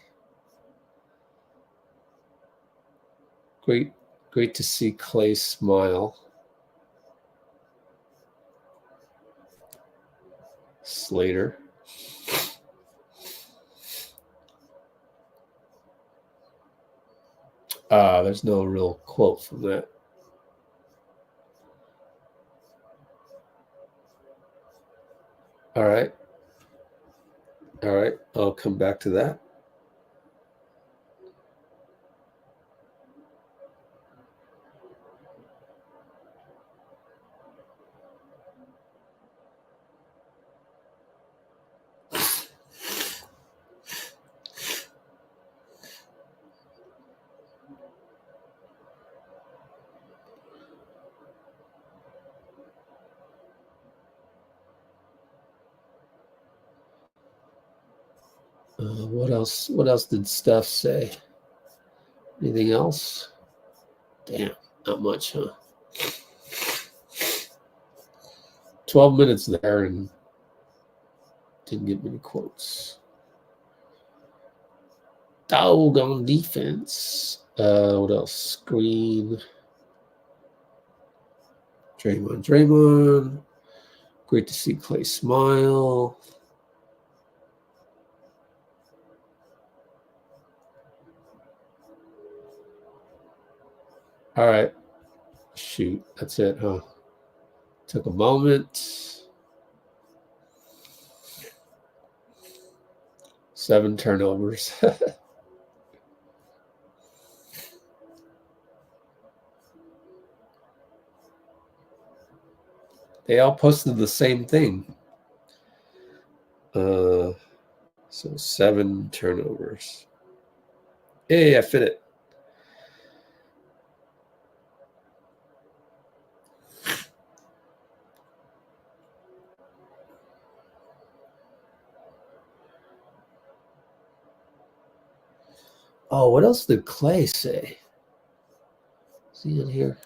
Great to see Klay smile. Slater. There's no real quote from that. All right. I'll come back to that. What else did Steph say? Anything else? Damn, not much, huh? 12 minutes there and didn't get many quotes. Dog on defense. What else? Screen. Draymond. Great to see Klay smile. All right. Shoot. That's it, huh? Took a moment. 7 turnovers. They all posted the same thing. So 7 turnovers. Hey, I fit it. Oh, what else did Klay say? Is he in here?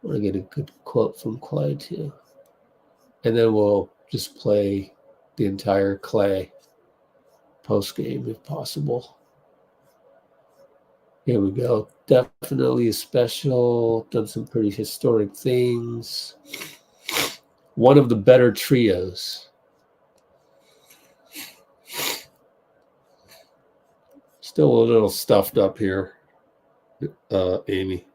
I want to get a good quote from Klay too. And then we'll just play the entire Klay post game if possible. Here we go. Definitely a special. Done some pretty historic things. One of the better trios. Still a little stuffed up here, Amy.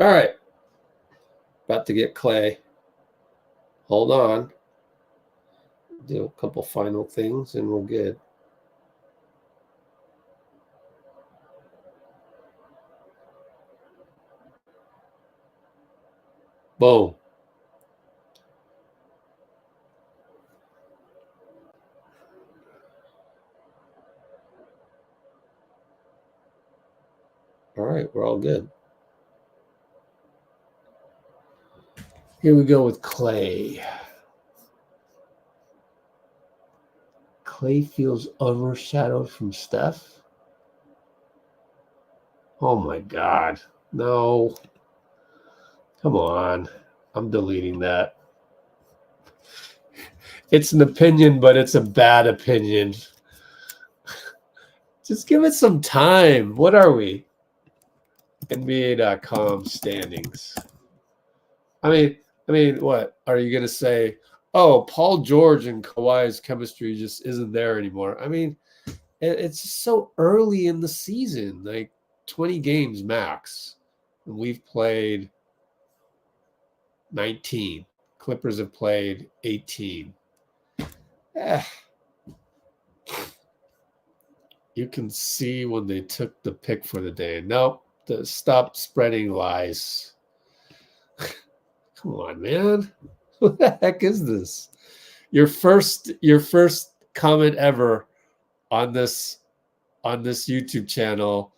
All right. About to get Klay. Hold on. Do a couple final things and we're good. Boom. All right, we're all good. Here we go with Klay. Klay feels overshadowed from Steph. Oh my God. No. Come on. I'm deleting that. It's an opinion, but it's a bad opinion. Just give it some time. What are we? NBA.com standings. I mean, what? Are you going to say, oh, Paul George and Kawhi's chemistry just isn't there anymore? I mean, it's just so early in the season, like 20 games max. And we've played 19. Clippers have played 18. You can see when they took the pick for the day. Nope. Stop spreading lies. Come on, man. What the heck is this? Your first comment ever on this YouTube channel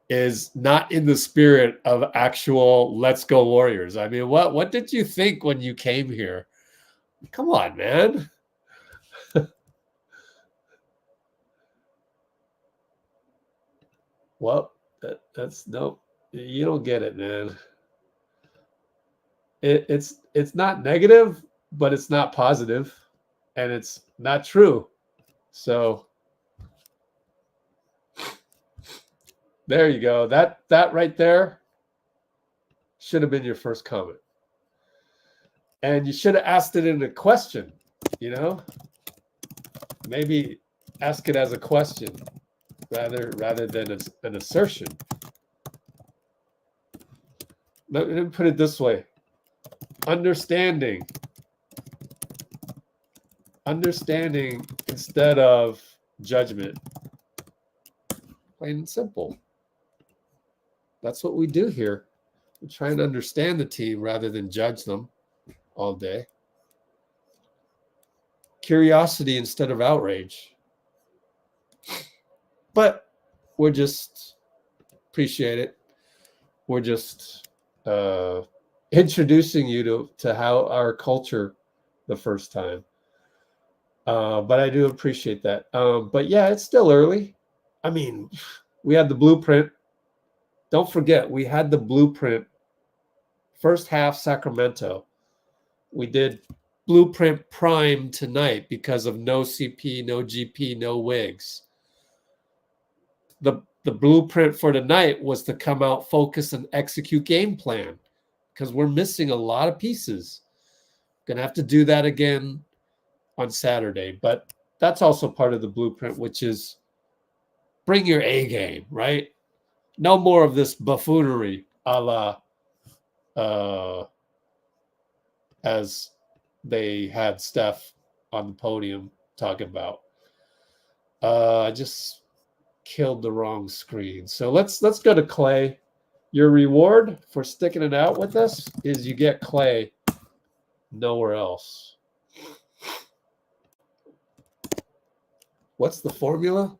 is not in the spirit of actual Let's Go Warriors. I mean, what did you think when you came here? Come on, man. Well, that's nope. You don't get it, man. It's not negative, but it's not positive, and it's not true. So there you go. That right there should have been your first comment. And you should have asked it in a question, you know? Maybe ask it as a question rather than an assertion. Let me put it this way. Understanding instead of judgment. Plain and simple. That's what we do here. We try and understand the team rather than judge them all day. Curiosity instead of outrage. But we're just appreciate it. We're just introducing you to how our culture the first time. But I do appreciate that. But yeah, it's still early. I mean, we had the blueprint. Don't forget, we had the blueprint. First half Sacramento. We did blueprint prime tonight because of no CP, no GP, no Wiggs. The blueprint for tonight was to come out, focus, and execute game plan because we're missing a lot of pieces. Gonna have to do that again on Saturday, but that's also part of the blueprint, which is bring your A game, right? No more of this buffoonery a la as they had Steph on the podium talking about. I just killed the wrong screen. So let's go to Klay. Your reward for sticking it out with us is you get Klay nowhere else. What's the formula?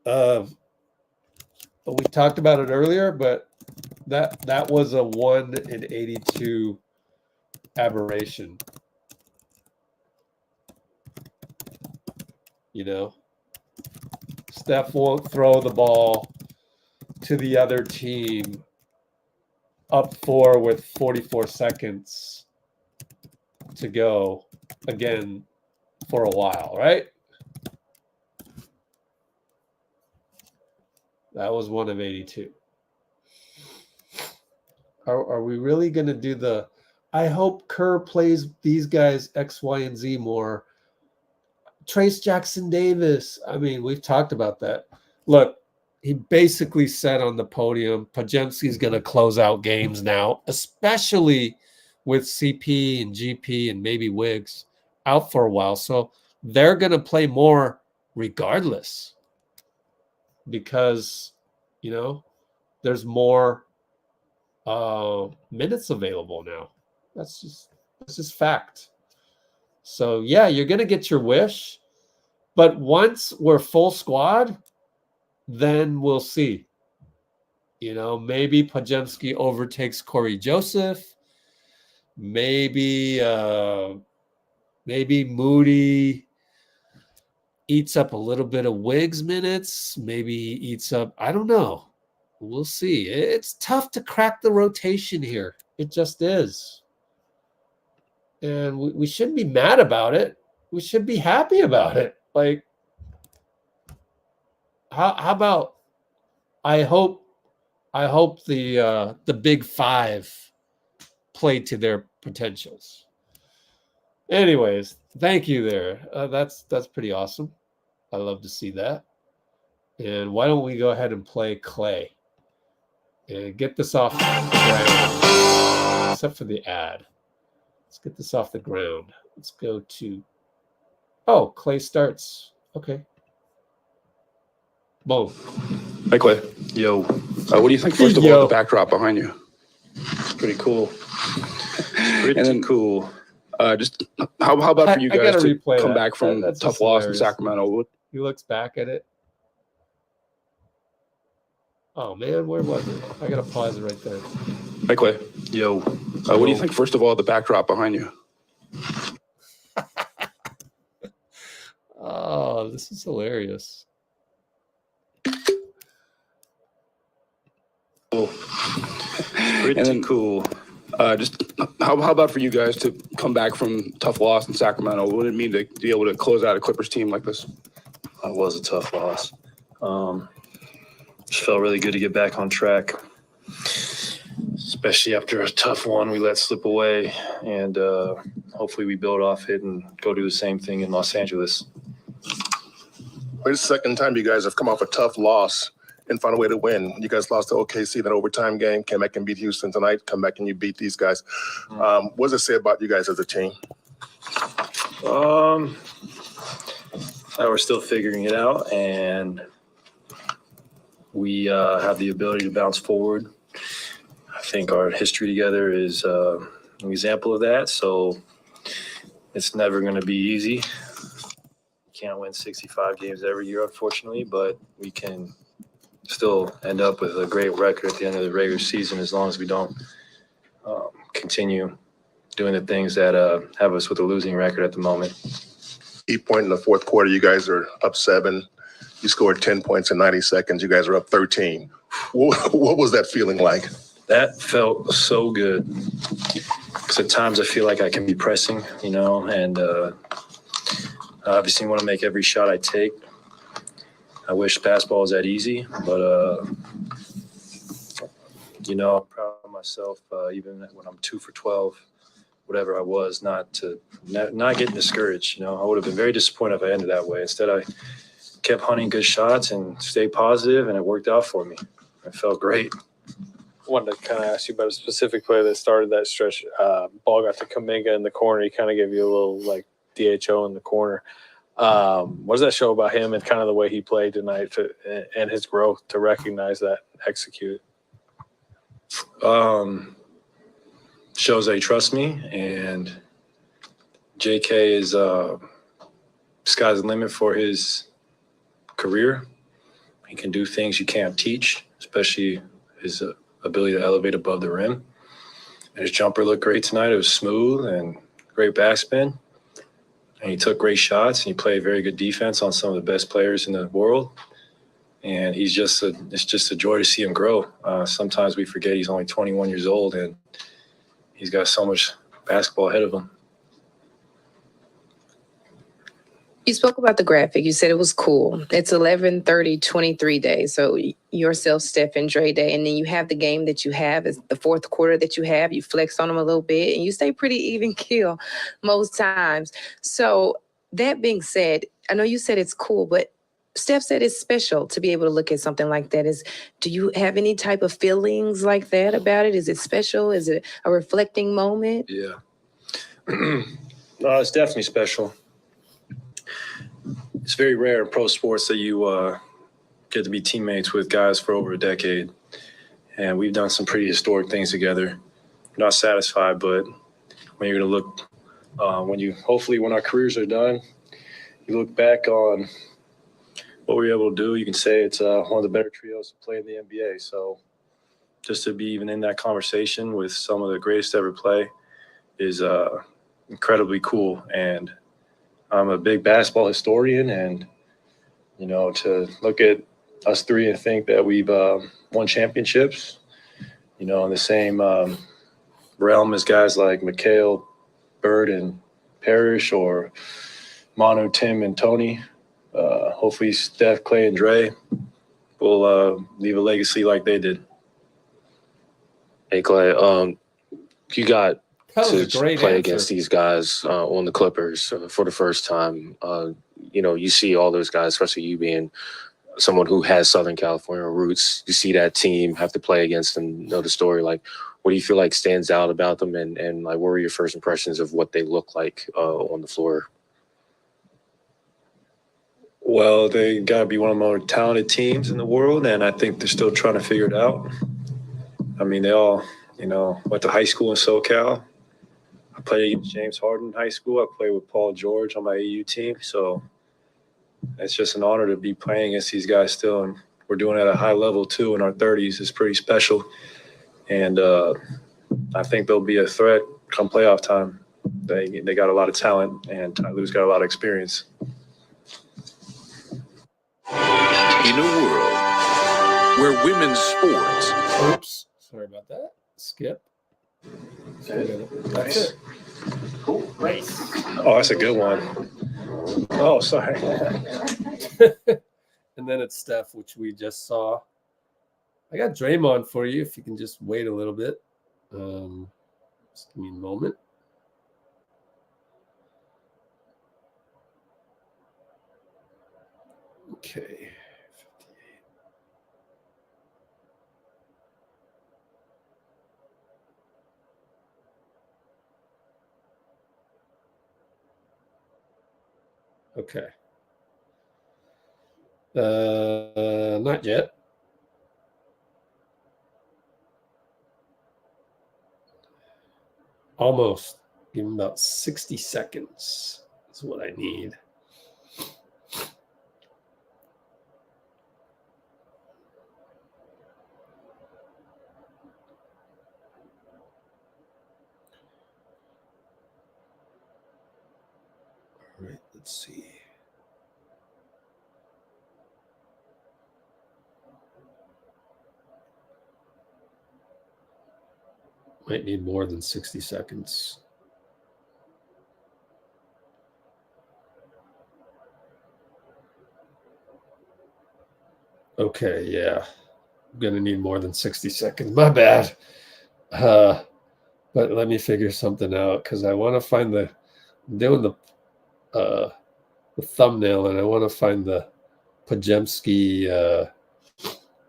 We talked about it earlier, but that was a 1 in 82 aberration. You know, Steph won't throw the ball to the other team up 4 with 44 seconds to go again for a while, right? That was 1 of 82. Are we really going to do the, I hope Kerr plays these guys X, Y, and Z more. Trace Jackson Davis. I mean, we've talked about that. Look, he basically said on the podium, Podziemski's going to close out games now, especially with CP and GP and maybe Wiggs out for a while. So they're going to play more regardless because, you know, there's more minutes available now. That's just fact. So yeah, you're gonna get your wish, but once we're full squad, then we'll see. You know, maybe Podziemski overtakes Corey Joseph. Maybe Moody eats up a little bit of Wiggs minutes. Maybe eats up, I don't know. We'll see. It's tough to crack the rotation here. It just is. And we shouldn't be mad about it. We should be happy about it. Like, how about I hope the big five play to their potentials. Anyways, thank you there. That's pretty awesome. I love to see that. And why don't we go ahead and play Klay and get this off the ground, except for the ad. Let's get this off the ground. Let's go to, oh, Klay starts. Okay. Boom. Hi, Klay. Yo. What do you think, first of all, the backdrop behind you? It's pretty cool. Pretty cool. Just how about for you guys to come back from tough loss in Sacramento? He looks back at it. Oh, man, where was it? I got to pause it right there. Hi, Klay. Yo. What do you think, first of all, the backdrop behind you? Oh, this is hilarious. Cool. Pretty cool. Just how about for you guys to come back from tough loss in Sacramento? What would it mean to be able to close out a Clippers team like this? It was a tough loss. Just felt really good to get back on track. especially after a tough one we let slip away. And hopefully we build off it and go do the same thing in Los Angeles. Well, it's the second time you guys have come off a tough loss and found a way to win. You guys lost to OKC, that overtime game, came back and beat Houston tonight, come back and you beat these guys. What does it say about you guys as a team? That we're still figuring it out, and we have the ability to bounce forward. I think our history together is an example of that, so it's never going to be easy. You can't win 65 games every year, unfortunately, but we can still end up with a great record at the end of the regular season as long as we don't continue doing the things that have us with a losing record at the moment. Key point in the fourth quarter, you guys are up 7. You scored 10 points in 90 seconds. You guys are up 13. What was that feeling like? That felt so good. Because at times I feel like I can be pressing, and I obviously want to make every shot I take. I wish basketball was that easy, but, I'm proud of myself, even when I'm 2 for 12. Whatever I was, not getting discouraged. I would have been very disappointed if I ended that way. Instead, I kept hunting good shots and stayed positive, and it worked out for me. It felt great. I wanted to kind of ask you about a specific play that started that stretch. Ball got to Kuminga in the corner. He kind of gave you a little DHO in the corner. What does that show about him and kind of the way he played tonight and his growth to recognize that, execute? Shows that he trusts me, and JK is sky's the limit for his career. He can do things you can't teach, especially his ability to elevate above the rim. And his jumper looked great tonight. It was smooth and great backspin. And he took great shots, and he played very good defense on some of the best players in the world. And it's just a joy to see him grow. Sometimes we forget he's only 21 years old, and he's got so much basketball ahead of him. You spoke about the graphic. You said it was cool. It's 11/30/23 day. So yourself, Steph, and Dray day. And then you have the game that you have. It's the fourth quarter that you have. You flex on them a little bit, and you stay pretty even keel most times. So that being said, I know you said it's cool, but Steph said it's special to be able to look at something like that. Do you have any type of feelings like that about it? Is it special? Is it a reflecting moment? Yeah. No, it's definitely special. It's very rare in pro sports that you get to be teammates with guys for over a decade. And we've done some pretty historic things together. Not satisfied, but when you're going to look, when our careers are done, you look back on what we were able to do, you can say it's one of the better trios to play in the NBA. So just to be even in that conversation with some of the greatest to ever play is incredibly cool. And I'm a big basketball historian, and, to look at us three and think that we've won championships, in the same realm as guys like Mikhail, Bird, and Parrish, or Manu, Tim, and Tony. Hopefully Steph, Klay, and Dray will leave a legacy like they did. Hey, Klay, you got to play answer against these guys on the Clippers for the first time. You see all those guys, especially you being someone who has Southern California roots. You see that team have to play against them, know the story. What do you feel like stands out about them, and what were your first impressions of what they look like on the floor? Well, they got to be one of the more talented teams in the world, and I think they're still trying to figure it out. I mean, they all, went to high school in SoCal. I played against James Harden in high school. I played with Paul George on my AU team. So it's just an honor to be playing against these guys still. And we're doing it at a high level, too, in our 30s. It's pretty special. And I think they'll be a threat come playoff time. They got a lot of talent, and Ty Lue's got a lot of experience. In a world where women's sports. Oops. Sorry about that. Skip. That's it. Cool. Great. Oh, that's a good one. Oh, sorry. And then it's Steph, which we just saw. I got Draymond for you if you can just wait a little bit. Just give me a moment. Okay. Okay. Not yet. Almost. Give him about 60 seconds is what I need. All right, let's see. Might need more than 60 seconds. Okay, yeah. I'm going to need more than 60 seconds. My bad. But let me figure something out because I want to find the I'm doing the thumbnail and I want to find the Pajemski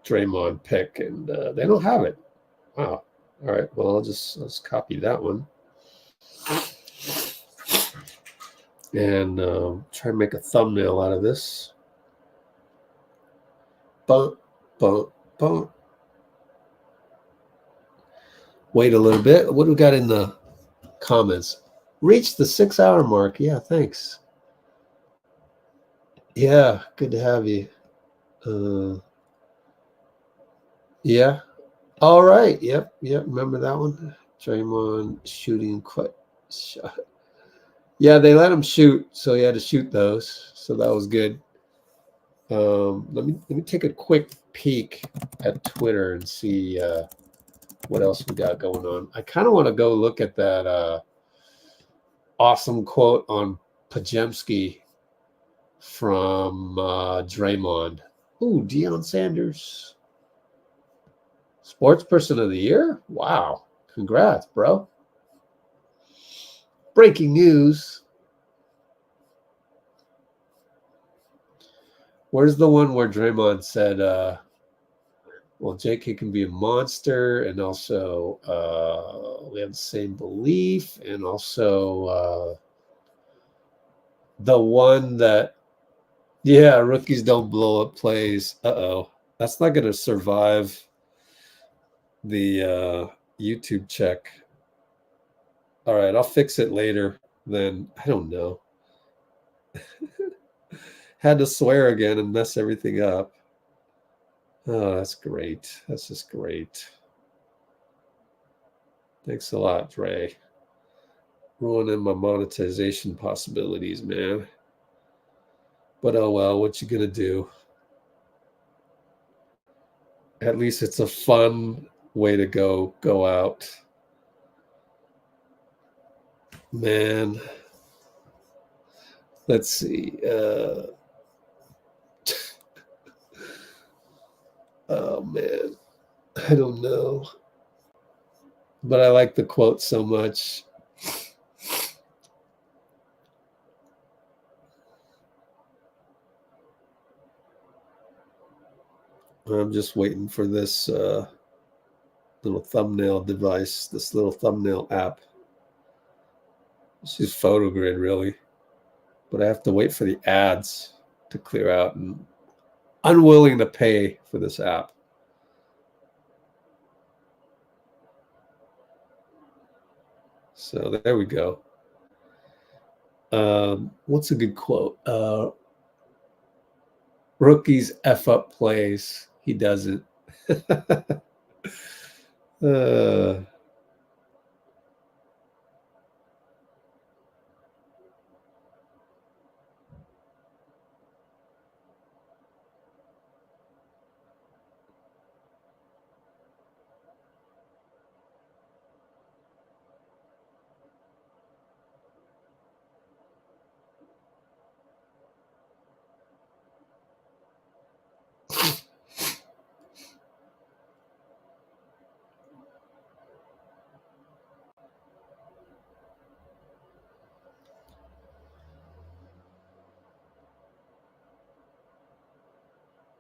Draymond pick and they don't have it. Wow. All right. Well, I'll just copy that one and try and make a thumbnail out of this. Bump, bump, bump. Wait a little bit. What do we got in the comments? Reached the 6-hour mark. Yeah, thanks. Yeah, good to have you. Yeah. All right. Yep. Remember that one? Draymond shooting shot. Yeah, they let him shoot, so he had to shoot those. So that was good. Let me take a quick peek at Twitter and see what else we got going on. I kind of want to go look at that awesome quote on Pajemski from Draymond. Ooh, Deion Sanders. Sports Person of the Year? Wow. Congrats, bro. Breaking news. Where's the one where Draymond said, well, JK can be a monster, and also we have the same belief, and also the one that, yeah, rookies don't blow up plays. Uh-oh. That's not going to survive the YouTube check. All right, I'll fix it later then. I don't know. Had to swear again and mess everything up. Oh, that's great. That's just great. Thanks a lot, Dre. Ruining my monetization possibilities, man. But oh well, what you gonna do? At least it's a fun way to go out. Man. Let's see. Oh man. I don't know. But I like the quote so much. I'm just waiting for this little thumbnail device, this little thumbnail app. This is PhotoGrid, really. But I have to wait for the ads to clear out, and unwilling to pay for this app. So there we go. What's a good quote? Rookies F up plays. He doesn't.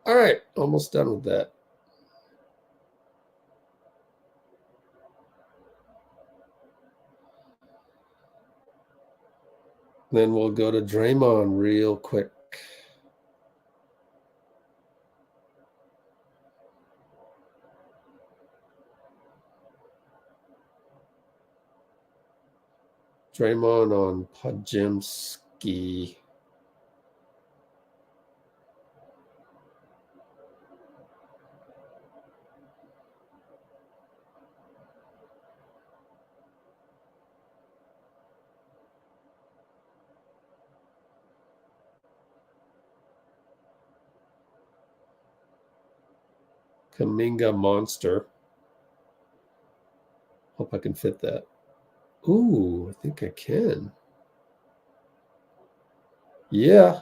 All right, almost done with that. Then we'll go to Draymond real quick. Draymond on Pajemski. Kaminga Monster. Hope I can fit that. Ooh, I think I can. Yeah.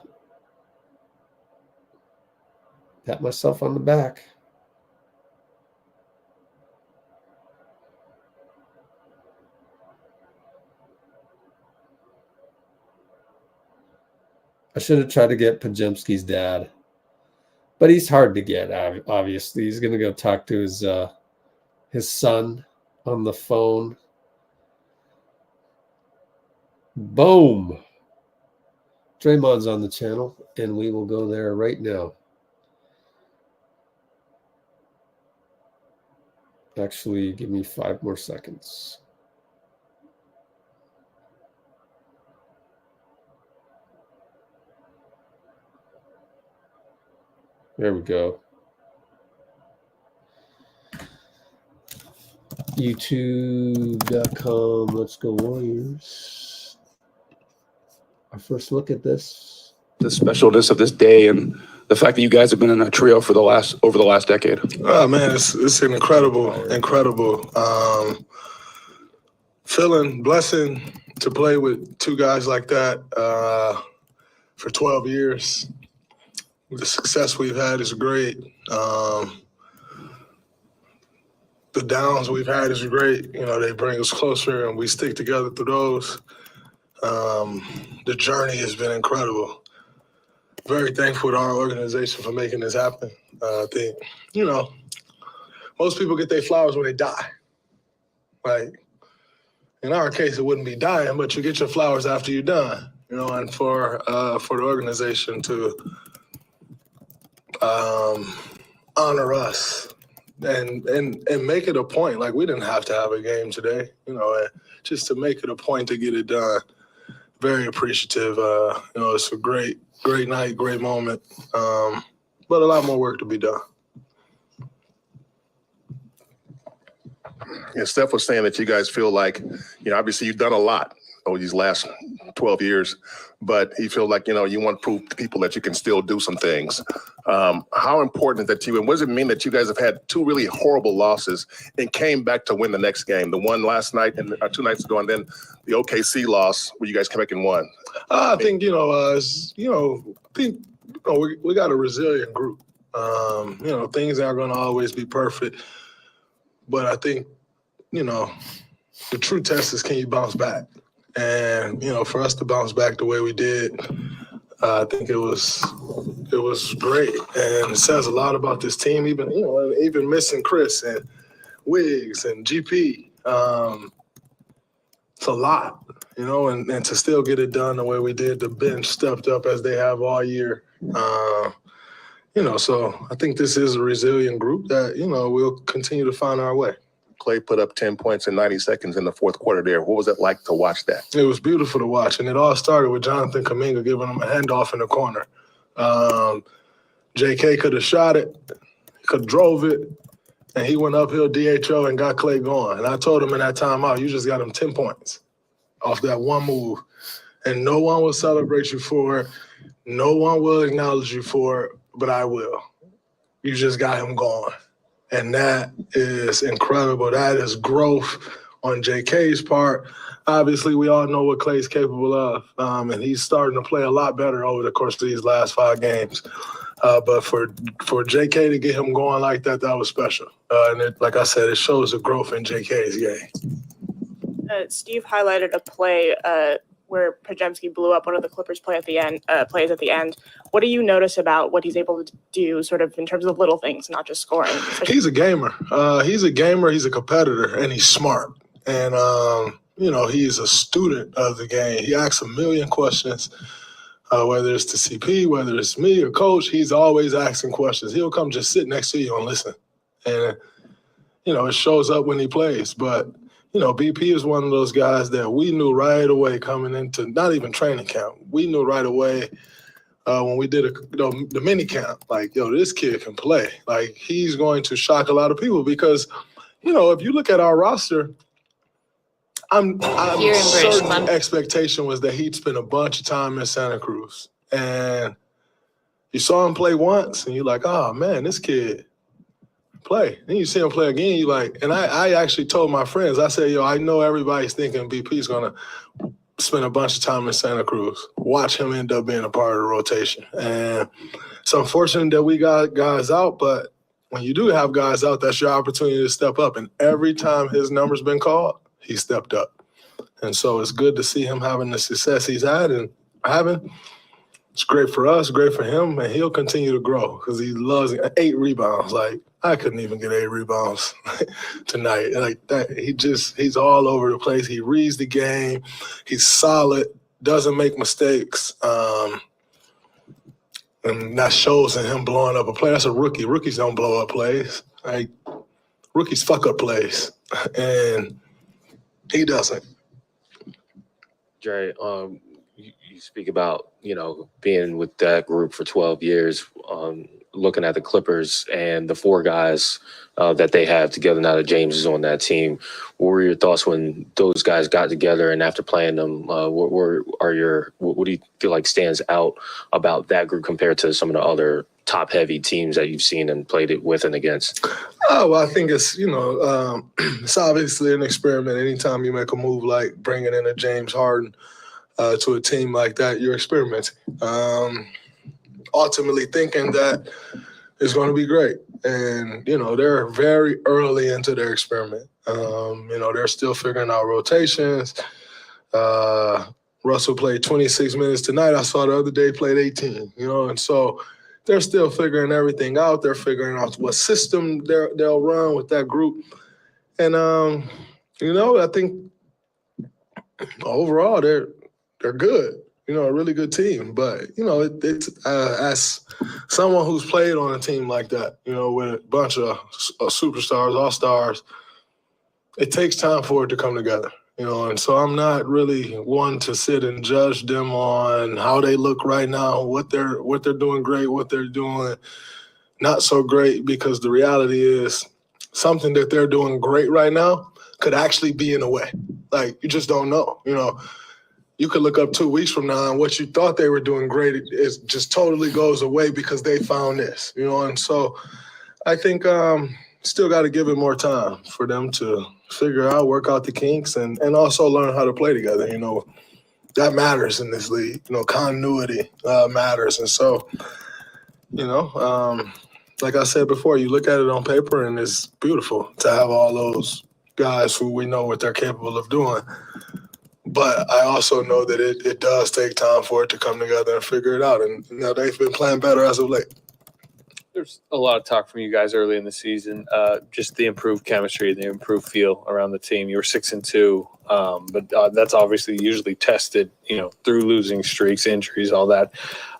Pat myself on the back. I should have tried to get Pajemski's dad. But he's hard to get, obviously. He's going to go talk to his son on the phone. Boom. Draymond's on the channel, and we will go there right now. Actually, give me 5 more seconds. There we go. YouTube.com, Let's Go Warriors. Our first look at this. The specialness of this day and the fact that you guys have been in a trio for over the last decade. Oh man, it's an incredible feeling, blessing to play with 2 guys like that for 12 years. The success we've had is great. The downs we've had is great. You know, they bring us closer and we stick together through those. The journey has been incredible. Very thankful to our organization for making this happen. I think, you know, most people get their flowers when they die. Like, in our case, it wouldn't be dying, but you get your flowers after you're done. You know, and for the organization to honor us and make it a point. Like, we didn't have to have a game today, you know, just to make it a point to get it done. Very appreciative. You know, it's a great night, great moment, but a lot more work to be done. Yeah, Steph was saying that you guys feel like, you know, obviously you've done a lot over these last 12 years, but he feels like, you know, you want to prove to people that you can still do some things. How important that you, and what does it mean that you guys have had 2 really horrible losses and came back to win the next game? The one last night and 2 nights ago, and then the OKC loss where you guys came back and won. I think, you know, we got a resilient group. You know, things aren't going to always be perfect, but I think, you know, the true test is, can you bounce back? And, you know, for us to bounce back the way we did, I think it was great. And it says a lot about this team, even missing Chris and Wiggs and GP. It's a lot, you know, and to still get it done the way we did, the bench stepped up as they have all year. You know, so I think this is a resilient group that, you know, we'll continue to find our way. Klay put up 10 points in 90 seconds in the 4th quarter there. What was it like to watch that? It was beautiful to watch, and it all started with Jonathan Kuminga giving him a handoff in the corner. JK could have shot it, could have drove it, and he went uphill DHO and got Klay going. And I told him in that timeout, you just got him 10 points off that one move. And no one will celebrate you for it. No one will acknowledge you for it, but I will. You just got him going. And that is incredible. That is growth on JK's part. Obviously, we all know what Klay's capable of, and he's starting to play a lot better over the course of these last 5 games. But for JK to get him going like that, that was special. And like I said, it shows the growth in JK's game. Steve highlighted a play where Podziemski blew up one of the Clippers plays at the end. What do you notice about what he's able to do sort of in terms of little things, not just scoring? He's a gamer. He's a competitor, and he's smart. And, he's a student of the game. He asks a million questions, whether it's to CP, whether it's me or coach. He's always asking questions. He'll come just sit next to you and listen. And, it shows up when he plays. But, BP is one of those guys that we knew right away coming into not even training camp. We knew right away when we did the mini camp, like, this kid can play. Like, he's going to shock a lot of people because, if you look at our roster, I'm certain expectation was that he'd spend a bunch of time in Santa Cruz. And you saw him play once, and you're like, oh, man, this kid play. Then you see him play again, you like, and I actually told my friends, I said, I know everybody's thinking BP's going to spend a bunch of time in Santa Cruz. Watch him end up being a part of the rotation. And it's unfortunate that we got guys out, but when you do have guys out, that's your opportunity to step up. And every time his number's been called, he stepped up. And so it's good to see him having the success he's had and having. It's great for us, great for him, and he'll continue to grow because he loves 8 rebounds. Like, I couldn't even get 8 rebounds tonight. Like that, he's all over the place. He reads the game. He's solid, doesn't make mistakes. And that shows in him blowing up a play. That's a rookie. Rookies don't blow up plays. Like, rookies fuck up plays. And he doesn't. Dre, you speak about, being with that group for 12 years, looking at the Clippers and the 4 guys that they have together now that James is on that team. What were your thoughts when those guys got together and after playing them, what do you feel like stands out about that group compared to some of the other top-heavy teams that you've seen and played it with and against? Oh, well, I think it's, it's obviously an experiment. Anytime you make a move like bringing in a James Harden to a team like that, you're experimenting. Ultimately thinking that it's going to be great. And, they're very early into their experiment. They're still figuring out rotations. Russell played 26 minutes tonight. I saw the other day played 18, and so they're still figuring everything out. They're figuring out what system they'll run with that group. And, I think overall they're good. A really good team. But, it's as someone who's played on a team like that, with a bunch of superstars, all-stars, it takes time for it to come together, and so I'm not really one to sit and judge them on how they look right now, what they're doing great, what they're doing not so great, because the reality is something that they're doing great right now could actually be in a way. Like, you just don't know, You could look up 2 weeks from now and what you thought they were doing great is just totally goes away because they found this, and so I think still got to give it more time for them to figure out, work out the kinks, and also learn how to play together. That matters in this league. Continuity matters. And so, like I said before, you look at it on paper and it's beautiful to have all those guys who we know what they're capable of doing. But I also know that it does take time for it to come together and figure it out. And, they've been playing better as of late. There's a lot of talk from you guys early in the season, just the improved chemistry, the improved feel around the team. You were 6-2, but that's obviously usually tested, through losing streaks, injuries, all that.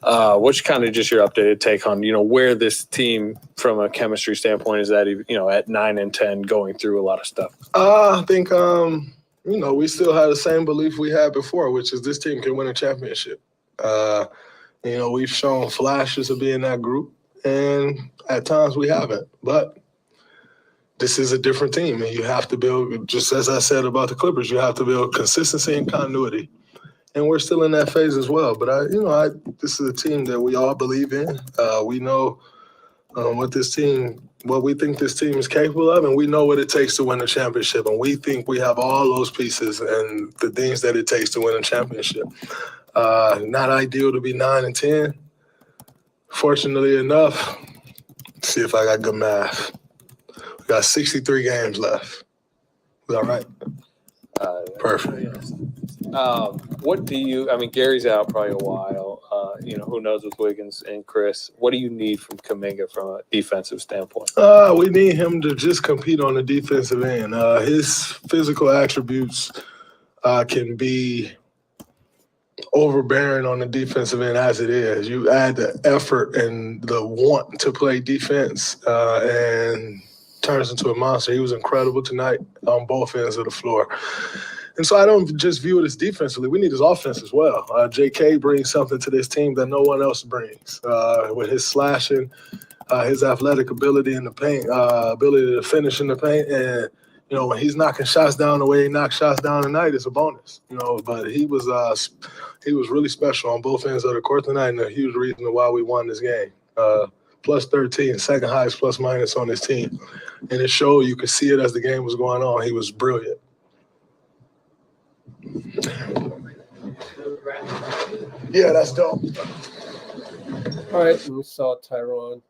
What's kind of just your updated take on, where this team from a chemistry standpoint is at, at 9-10 going through a lot of stuff? I think, we still have the same belief we had before, which is this team can win a championship. We've shown flashes of being that group. And at times we haven't, but this is a different team, and you have to build, just as I said about the Clippers, you have to build consistency and continuity. And we're still in that phase as well. But this is a team that we all believe in. We know what we think this team is capable of, and we know what it takes to win a championship. And we think we have all those pieces and the things that it takes to win a championship. Not ideal to be 9-10. Fortunately enough, let's see if I got good math. We got 63 games left. Is that right? Perfect. What do you? I mean, Gary's out probably a while. Who knows with Wiggins and Chris? What do you need from Kuminga from a defensive standpoint? We need him to just compete on the defensive end. His physical attributes can be overbearing on the defensive end as it is. You add the effort and the want to play defense and turns into a monster. He was incredible tonight on both ends of the floor. And so I don't just view it as defensively. We need his offense as well. JK brings something to this team that no one else brings with his slashing, his athletic ability in the paint, ability to finish in the paint. And, when he's knocking shots down the way he knocked shots down tonight, it's a bonus, But he was really special on both ends of the court tonight and a huge reason why we won this game. Plus 13, second highest plus minus on this team. And it showed, you could see it as the game was going on. He was brilliant. Yeah, that's dope. All right, we saw Tyron.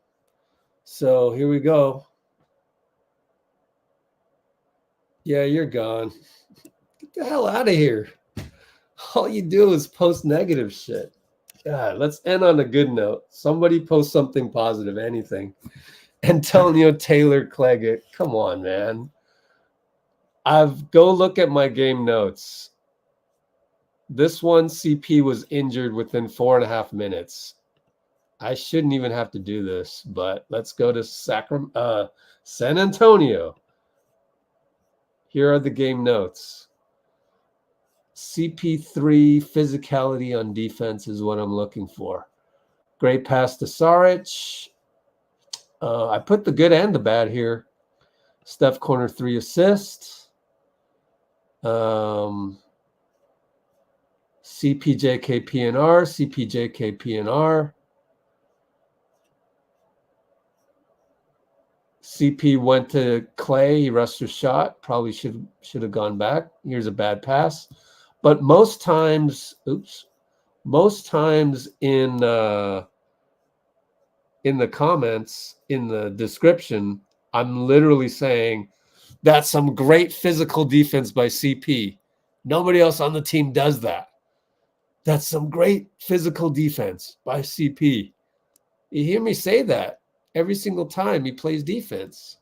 So here we go. Yeah, you're gone. Get the hell out of here. All you do is post negative shit. God, let's end on a good note. Somebody post something positive, anything. Antonio Taylor Cleggett. Come on, man. Go look at my game notes. This one, CP was injured within 4.5 minutes. I shouldn't even have to do this, but let's go to San Antonio. Here are the game notes. CP3 physicality on defense is what I'm looking for. Great pass to Saric. I put the good and the bad here. Steph corner 3 assists. CPJK PNR, CPJK PNR. CP went to Klay. He rushed his shot. Probably should have gone back. Here's a bad pass. But most times in the comments, in the description, I'm literally saying that's some great physical defense by CP. Nobody else on the team does that. That's some great physical defense by CP. You hear me say that every single time he plays defense.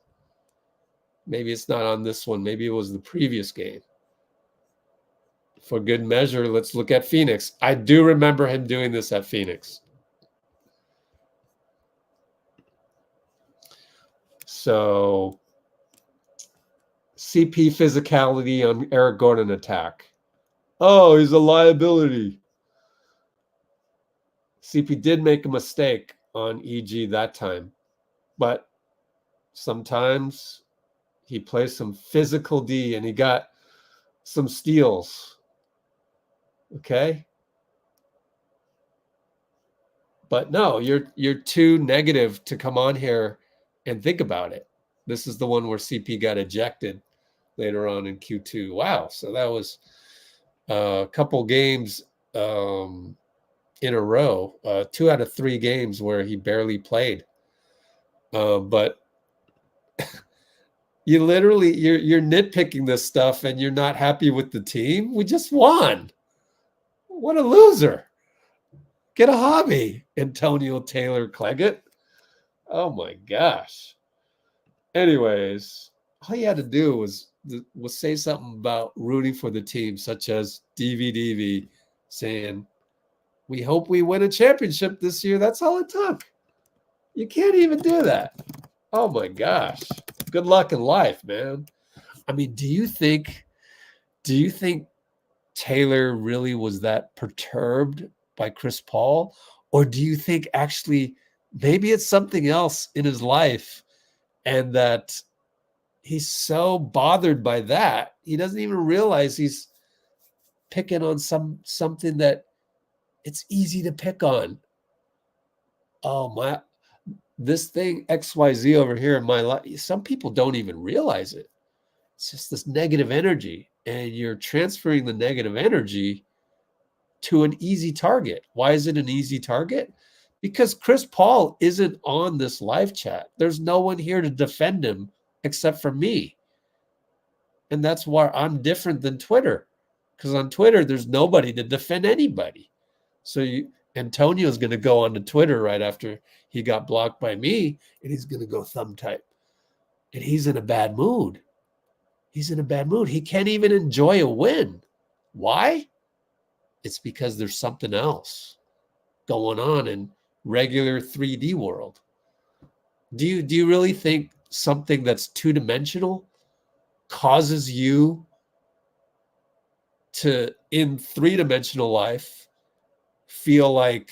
Maybe it's not on this one. Maybe it was the previous game. For good measure, let's look at Phoenix. I do remember him doing this at Phoenix. So, CP physicality on Eric Gordon attack. Oh, he's a liability. CP did make a mistake on EG that time, but sometimes he plays some physical D and he got some steals. Okay? But no, you're too negative to come on here and think about it. This is the one where CP got ejected later on in Q2. Wow. So that was a couple games in a row, 2 out of 3 games where he barely played. But you're nitpicking this stuff and you're not happy with the team. We just won. What a loser. Get a hobby, Antonio Taylor Cleggett. Oh my gosh. Anyways, all you had to do was say something about rooting for the team, such as DVDV saying, we hope we win a championship this year. That's all it took. You can't even do that. Oh my gosh. Good luck in life, man. I mean, do you think Taylor really was that perturbed by Chris Paul? Or do you think actually maybe it's something else in his life and that he's so bothered by that he doesn't even realize he's picking on something that it's easy to pick on. Oh my, this thing XYZ over here in my life, some people don't even realize it. It's just this negative energy, and you're transferring the negative energy to an easy target. Why is it an easy target? Because Chris Paul isn't on this live chat. There's no one here to defend him except for me. And that's why I'm different than Twitter, because on Twitter, there's nobody to defend anybody. So Antonio's going to go onto Twitter right after he got blocked by me, and he's going to go thumb type. And he's in a bad mood. He's in a bad mood. He can't even enjoy a win. Why? It's because there's something else going on in regular 3D world. Do you really think something that's two-dimensional causes you to, in three-dimensional life, feel like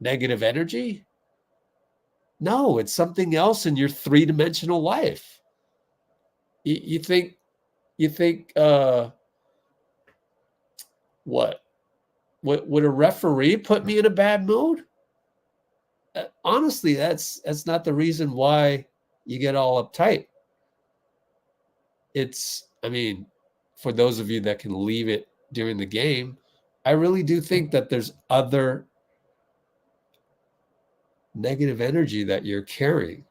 negative energy? No, it's something else in your three-dimensional life. You think what? Would a referee put me in a bad mood? Honestly, that's not the reason why you get all uptight. It's, I mean, for those of you that can leave it during the game, I really do think that there's other negative energy that you're carrying.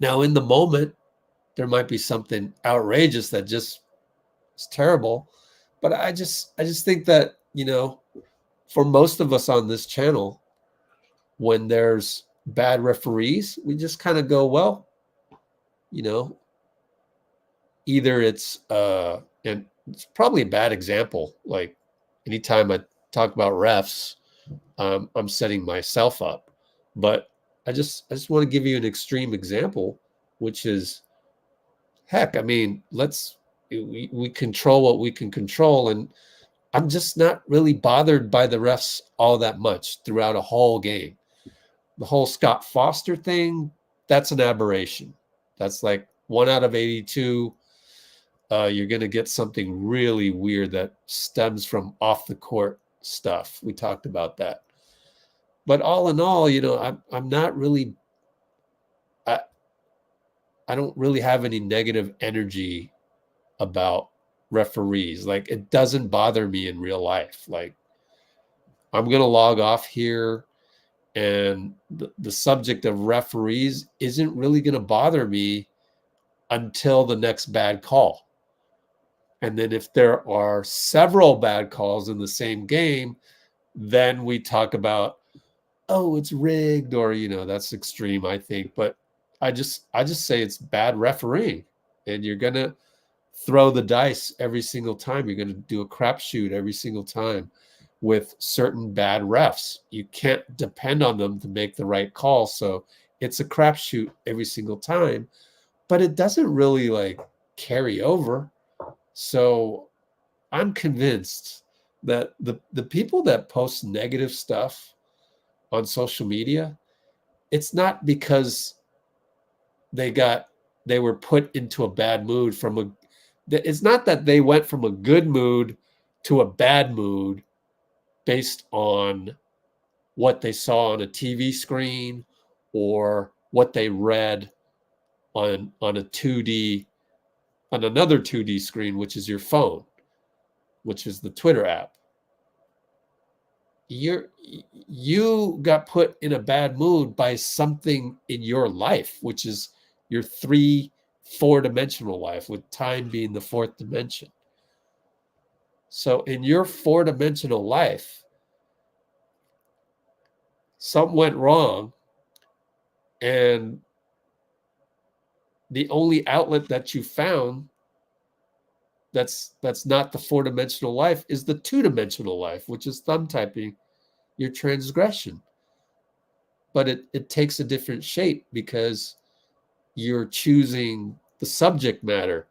Now, in the moment, there might be something outrageous that just is terrible, but I just think that, you know, for most of us on this channel, when there's bad referees, we just kind of go, well, you know, either it's and it's probably a bad example. Like anytime I talk about refs, I'm setting myself up. But I just want to give you an extreme example, which is, heck, I mean, we control what we can control, and I'm just not really bothered by the refs all that much throughout a whole game. The whole Scott Foster thing, that's an aberration. That's like 1 out of 82. You're going to get something really weird that stems from off the court stuff. We talked about that. But all in all, you know, I'm not really, I don't really have any negative energy about referees. Like, it doesn't bother me in real life. Like, I'm going to log off here, and the subject of referees isn't really going to bother me until the next bad call. And then if there are several bad calls in the same game, then we talk about, oh, it's rigged, or, you know, that's extreme, I think. But I just say it's bad refereeing, and you're going to throw the dice every single time. You're going to do a crapshoot every single time with certain bad refs. You can't depend on them to make the right call. So it's a crapshoot every single time, but it doesn't really like carry over. So I'm convinced that the people that post negative stuff on social media, it's not because they were put into a bad mood it's not that they went from a good mood to a bad mood based on what they saw on a TV screen or what they read on another 2D screen, which is your phone, which is the Twitter app. You got put in a bad mood by something in your life, which is your 4-dimensional life, with time being the 4th dimension. So in your 4-dimensional life, something went wrong, and the only outlet that you found that's not the 4-dimensional life is the 2-dimensional life, which is thumb typing your transgression. But it takes a different shape because you're choosing the subject matter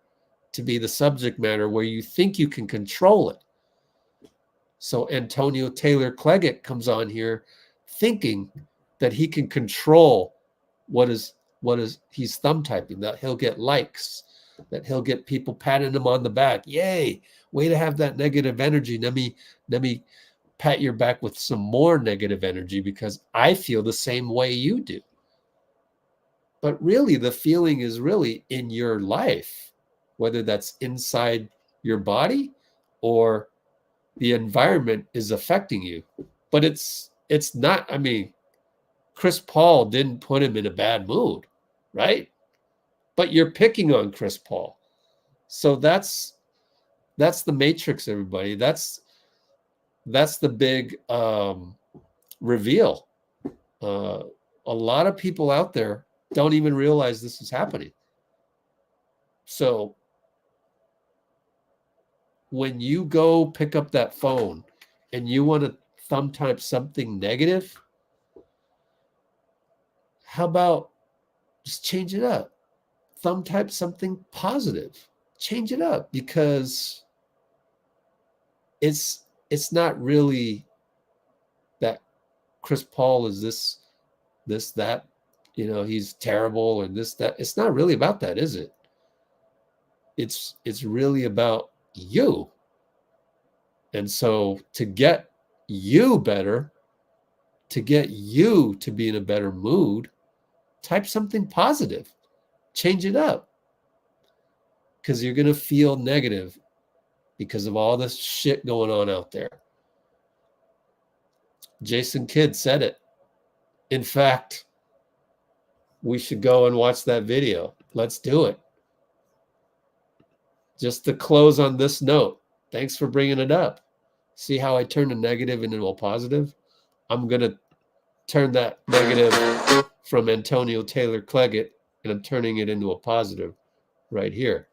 to be the subject matter where you think you can control it. So Antonio Taylor Cleggett comes on here thinking that he can control what is he's thumb typing, that he'll get likes, that he'll get people patting him on the back. Yay, way to have that negative energy. Let me pat your back with some more negative energy because I feel the same way you do. But really, the feeling is really in your life, whether that's inside your body or the environment is affecting you. But it's not, I mean, Chris Paul didn't put him in a bad mood, right? But you're picking on Chris Paul. So that's That's the matrix, everybody. That's the big reveal. A lot of people out there don't even realize this is happening. So when you go pick up that phone and you want to thumb type something negative, how about just change it up? Thumb type something positive. Change it up, because it's not really that Chris Paul is this, that, he's terrible and this, that. It's not really about that, is it? It's really about you. And so to get you better, to get you to be in a better mood, type something positive. Change it up. Because you're going to feel negative because of all this shit going on out there. Jason Kidd said it. In fact, we should go and watch that video. Let's do it. Just to close on this note, thanks for bringing it up. See how I turned a negative into a positive? I'm going to turn that negative from Antonio Taylor Cleggett, and I'm turning it into a positive right here.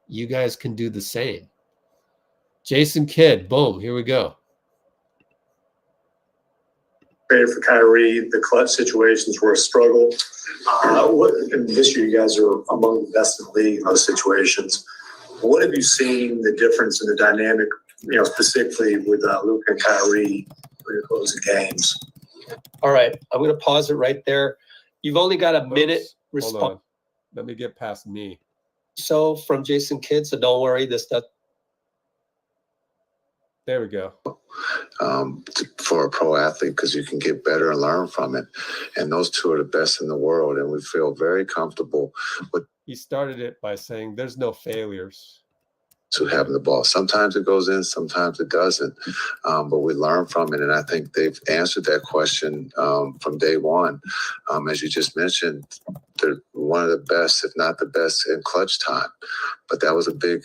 You guys can do the same. Jason Kidd, boom, here we go. For Kyrie, the clutch situations were a struggle. This year, you guys are among the best in the league in those situations. What have you seen the difference in the dynamic, specifically with Luka and Kyrie when you're closing games? All right, I'm going to pause it right there. You've only got a minute. Hold on. Let me get past me. So from Jason Kidd, so don't worry. This stuff. There we go. For a pro athlete, because you can get better and learn from it. And those two are the best in the world. And we feel very comfortable with. He started it by saying there's no failures to having the ball. Sometimes it goes in, sometimes it doesn't. But we learn from it. And I think they've answered that question from day one. As you just mentioned, they're one of the best, if not the best, in clutch time. But that was a big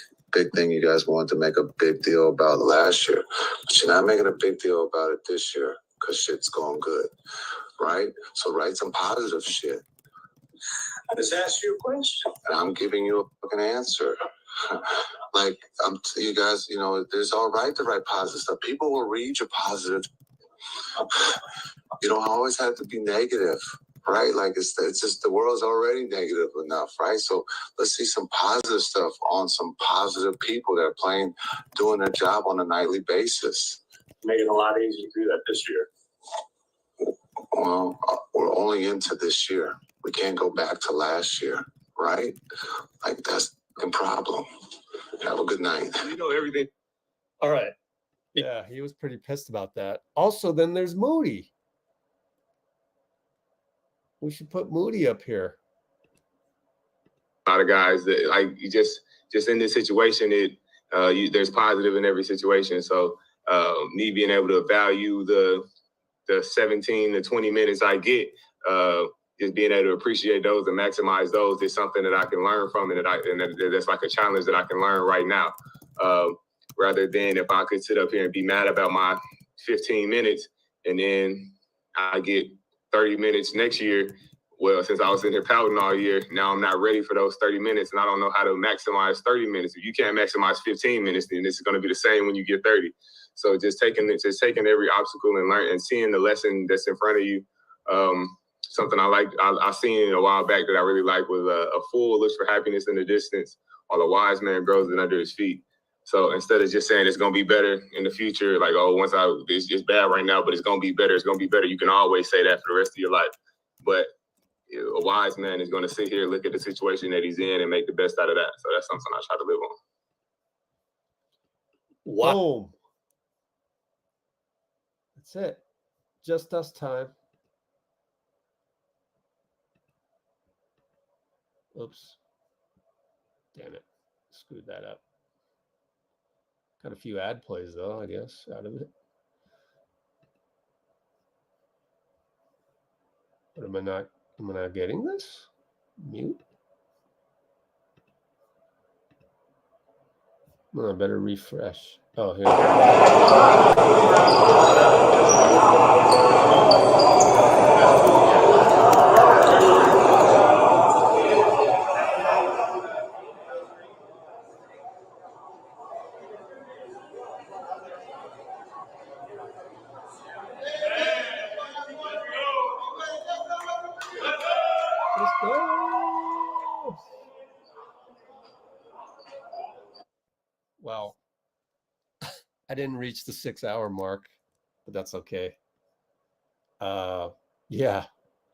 thing you guys wanted to make a big deal about last year. But you're not making a big deal about it this year because shit's going good, right? So write some positive shit. I just asked you a question. And I'm giving you a fucking answer. Like, you guys, there's all right to write positive stuff. People will read your positive. You don't always have to be negative, right? Like, it's just the world's already negative enough, right? So let's see some positive stuff on some positive people that are doing their job on a nightly basis. Make it a lot easier to do that this year. Well, we're only into this year. We can't go back to last year, right? Like, that's the problem. Have a good night. You know everything. All right. Yeah, he was pretty pissed about that. Also, then there's Moody. We should put Moody up here. A lot of guys that like you just in this situation, there's positive in every situation. So me being able to value the 17 to 20 minutes I get, just being able to appreciate those and maximize those is something that I can learn from, and that's like a challenge that I can learn right now. Rather than if I could sit up here and be mad about my 15 minutes and then I get 30 minutes next year. Well, since I was in here pouting all year, now I'm not ready for those 30 minutes, and I don't know how to maximize 30 minutes. If you can't maximize 15 minutes, then this is going to be the same when you get 30. So just taking every obstacle and learn and seeing the lesson that's in front of you. Something I seen a while back that I really like was a fool looks for happiness in the distance, while a wise man grows it under his feet. So instead of just saying it's going to be better in the future, like, oh, it's bad right now, but it's going to be better. It's going to be better. You can always say that for the rest of your life. But a wise man is going to sit here, look at the situation that he's in, and make the best out of that. So that's something I try to live on. Wow. Boom. That's it. Just us time. Oops. Damn it. Screwed that up. Got a few ad plays, though, I guess, out of it. But am I not getting this? Mute? I better refresh. Oh, here. Let's go. Well, I didn't reach the 6-hour mark, but that's okay. Yeah,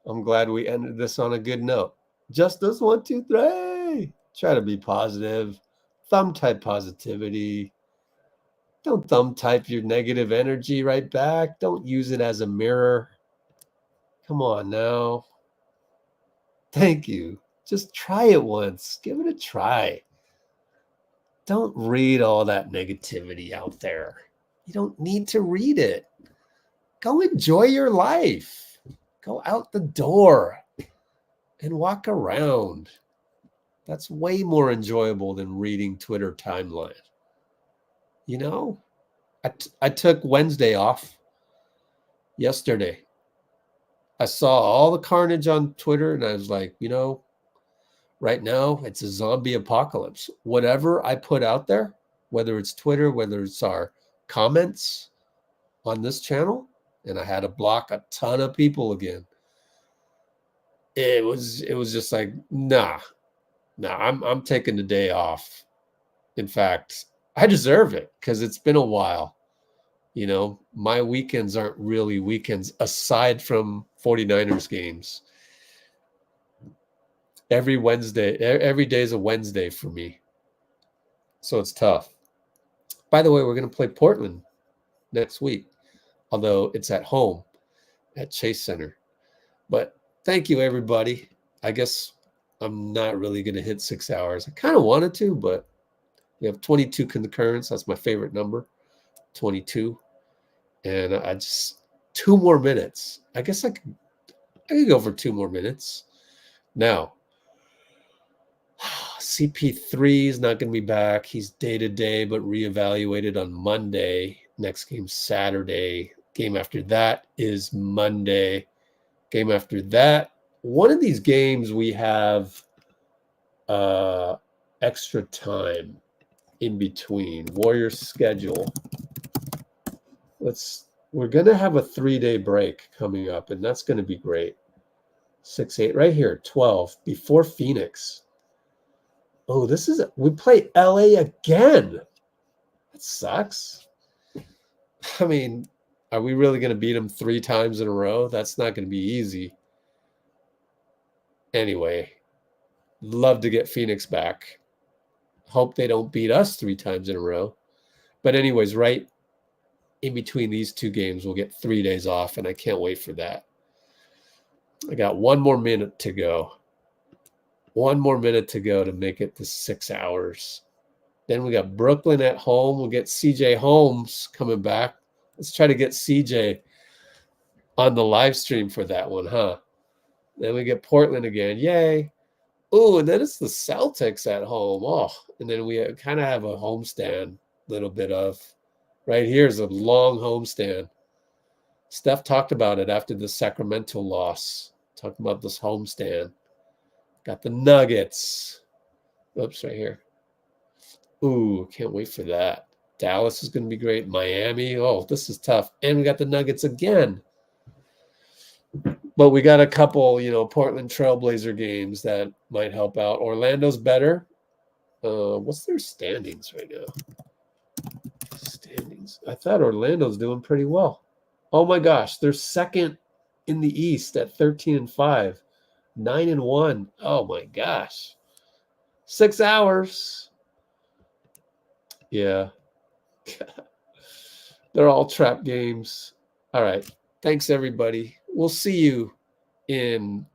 I'm glad we ended this on a good note. Just this 1, 2, 3. Try to be positive. Thumb type positivity. Don't thumb type your negative energy right back. Don't use it as a mirror. Come on now. Thank you. Just try it once. Give it a try. Don't read all that negativity out there. You don't need to read it. Go enjoy your life. Go out the door and walk around. That's way more enjoyable than reading Twitter timeline. You know, I took Wednesday off yesterday. I saw all the carnage on Twitter and I was like, you know, right now it's a zombie apocalypse. Whatever I put out there, whether it's Twitter, whether it's our comments on this channel, and I had to block a ton of people again. It was just like, nah, I'm taking the day off. In fact, I deserve it because it's been a while. You know, my weekends aren't really weekends aside from 49ers games. Every Wednesday, every day is a Wednesday for me. So it's tough. By the way, we're going to play Portland next week, although it's at home at Chase Center. But thank you, everybody. I guess I'm not really going to hit 6 hours. I kind of wanted to, but we have 22 concurrents. That's my favorite number, 22. And I just 2 more minutes. I guess I could go for 2 more minutes. Now, CP3 is not going to be back. He's day-to-day, but reevaluated on Monday. Next game Saturday. Game after that is Monday. Game after that. One of these games we have extra time in between. Warriors schedule. We're going to have a 3-day break coming up, and that's going to be great. 6-8 right here, 12 before Phoenix. Oh, we play LA again. That sucks. I mean, are we really going to beat them 3 times in a row? That's not going to be easy. Anyway, love to get Phoenix back. Hope they don't beat us 3 times in a row. But anyways, right in between these 2 games, we'll get 3 days off, and I can't wait for that. I got 1 more minute to go. 1 more minute to go to make it to 6 hours. Then we got Brooklyn at home. We'll get CJ Holmes coming back. Let's try to get CJ on the live stream for that one, huh? Then we get Portland again. Yay. Oh, and then it's the Celtics at home. Oh, and then we kind of have a homestand, little bit of. Right here is a long homestand. Steph talked about it after the Sacramento loss. Talking about this homestand. Got the Nuggets. Oops, right here. Ooh, can't wait for that. Dallas is going to be great. Miami. Oh, this is tough. And we got the Nuggets again. But we got a couple, Portland Trailblazer games that might help out. Orlando's better. What's their standings right now? Standings. I thought Orlando's doing pretty well. Oh my gosh, they're second in the East at 13-5, 9-1. Oh my gosh, 6 hours. Yeah, they're all trap games. All right, thanks everybody. We'll see you in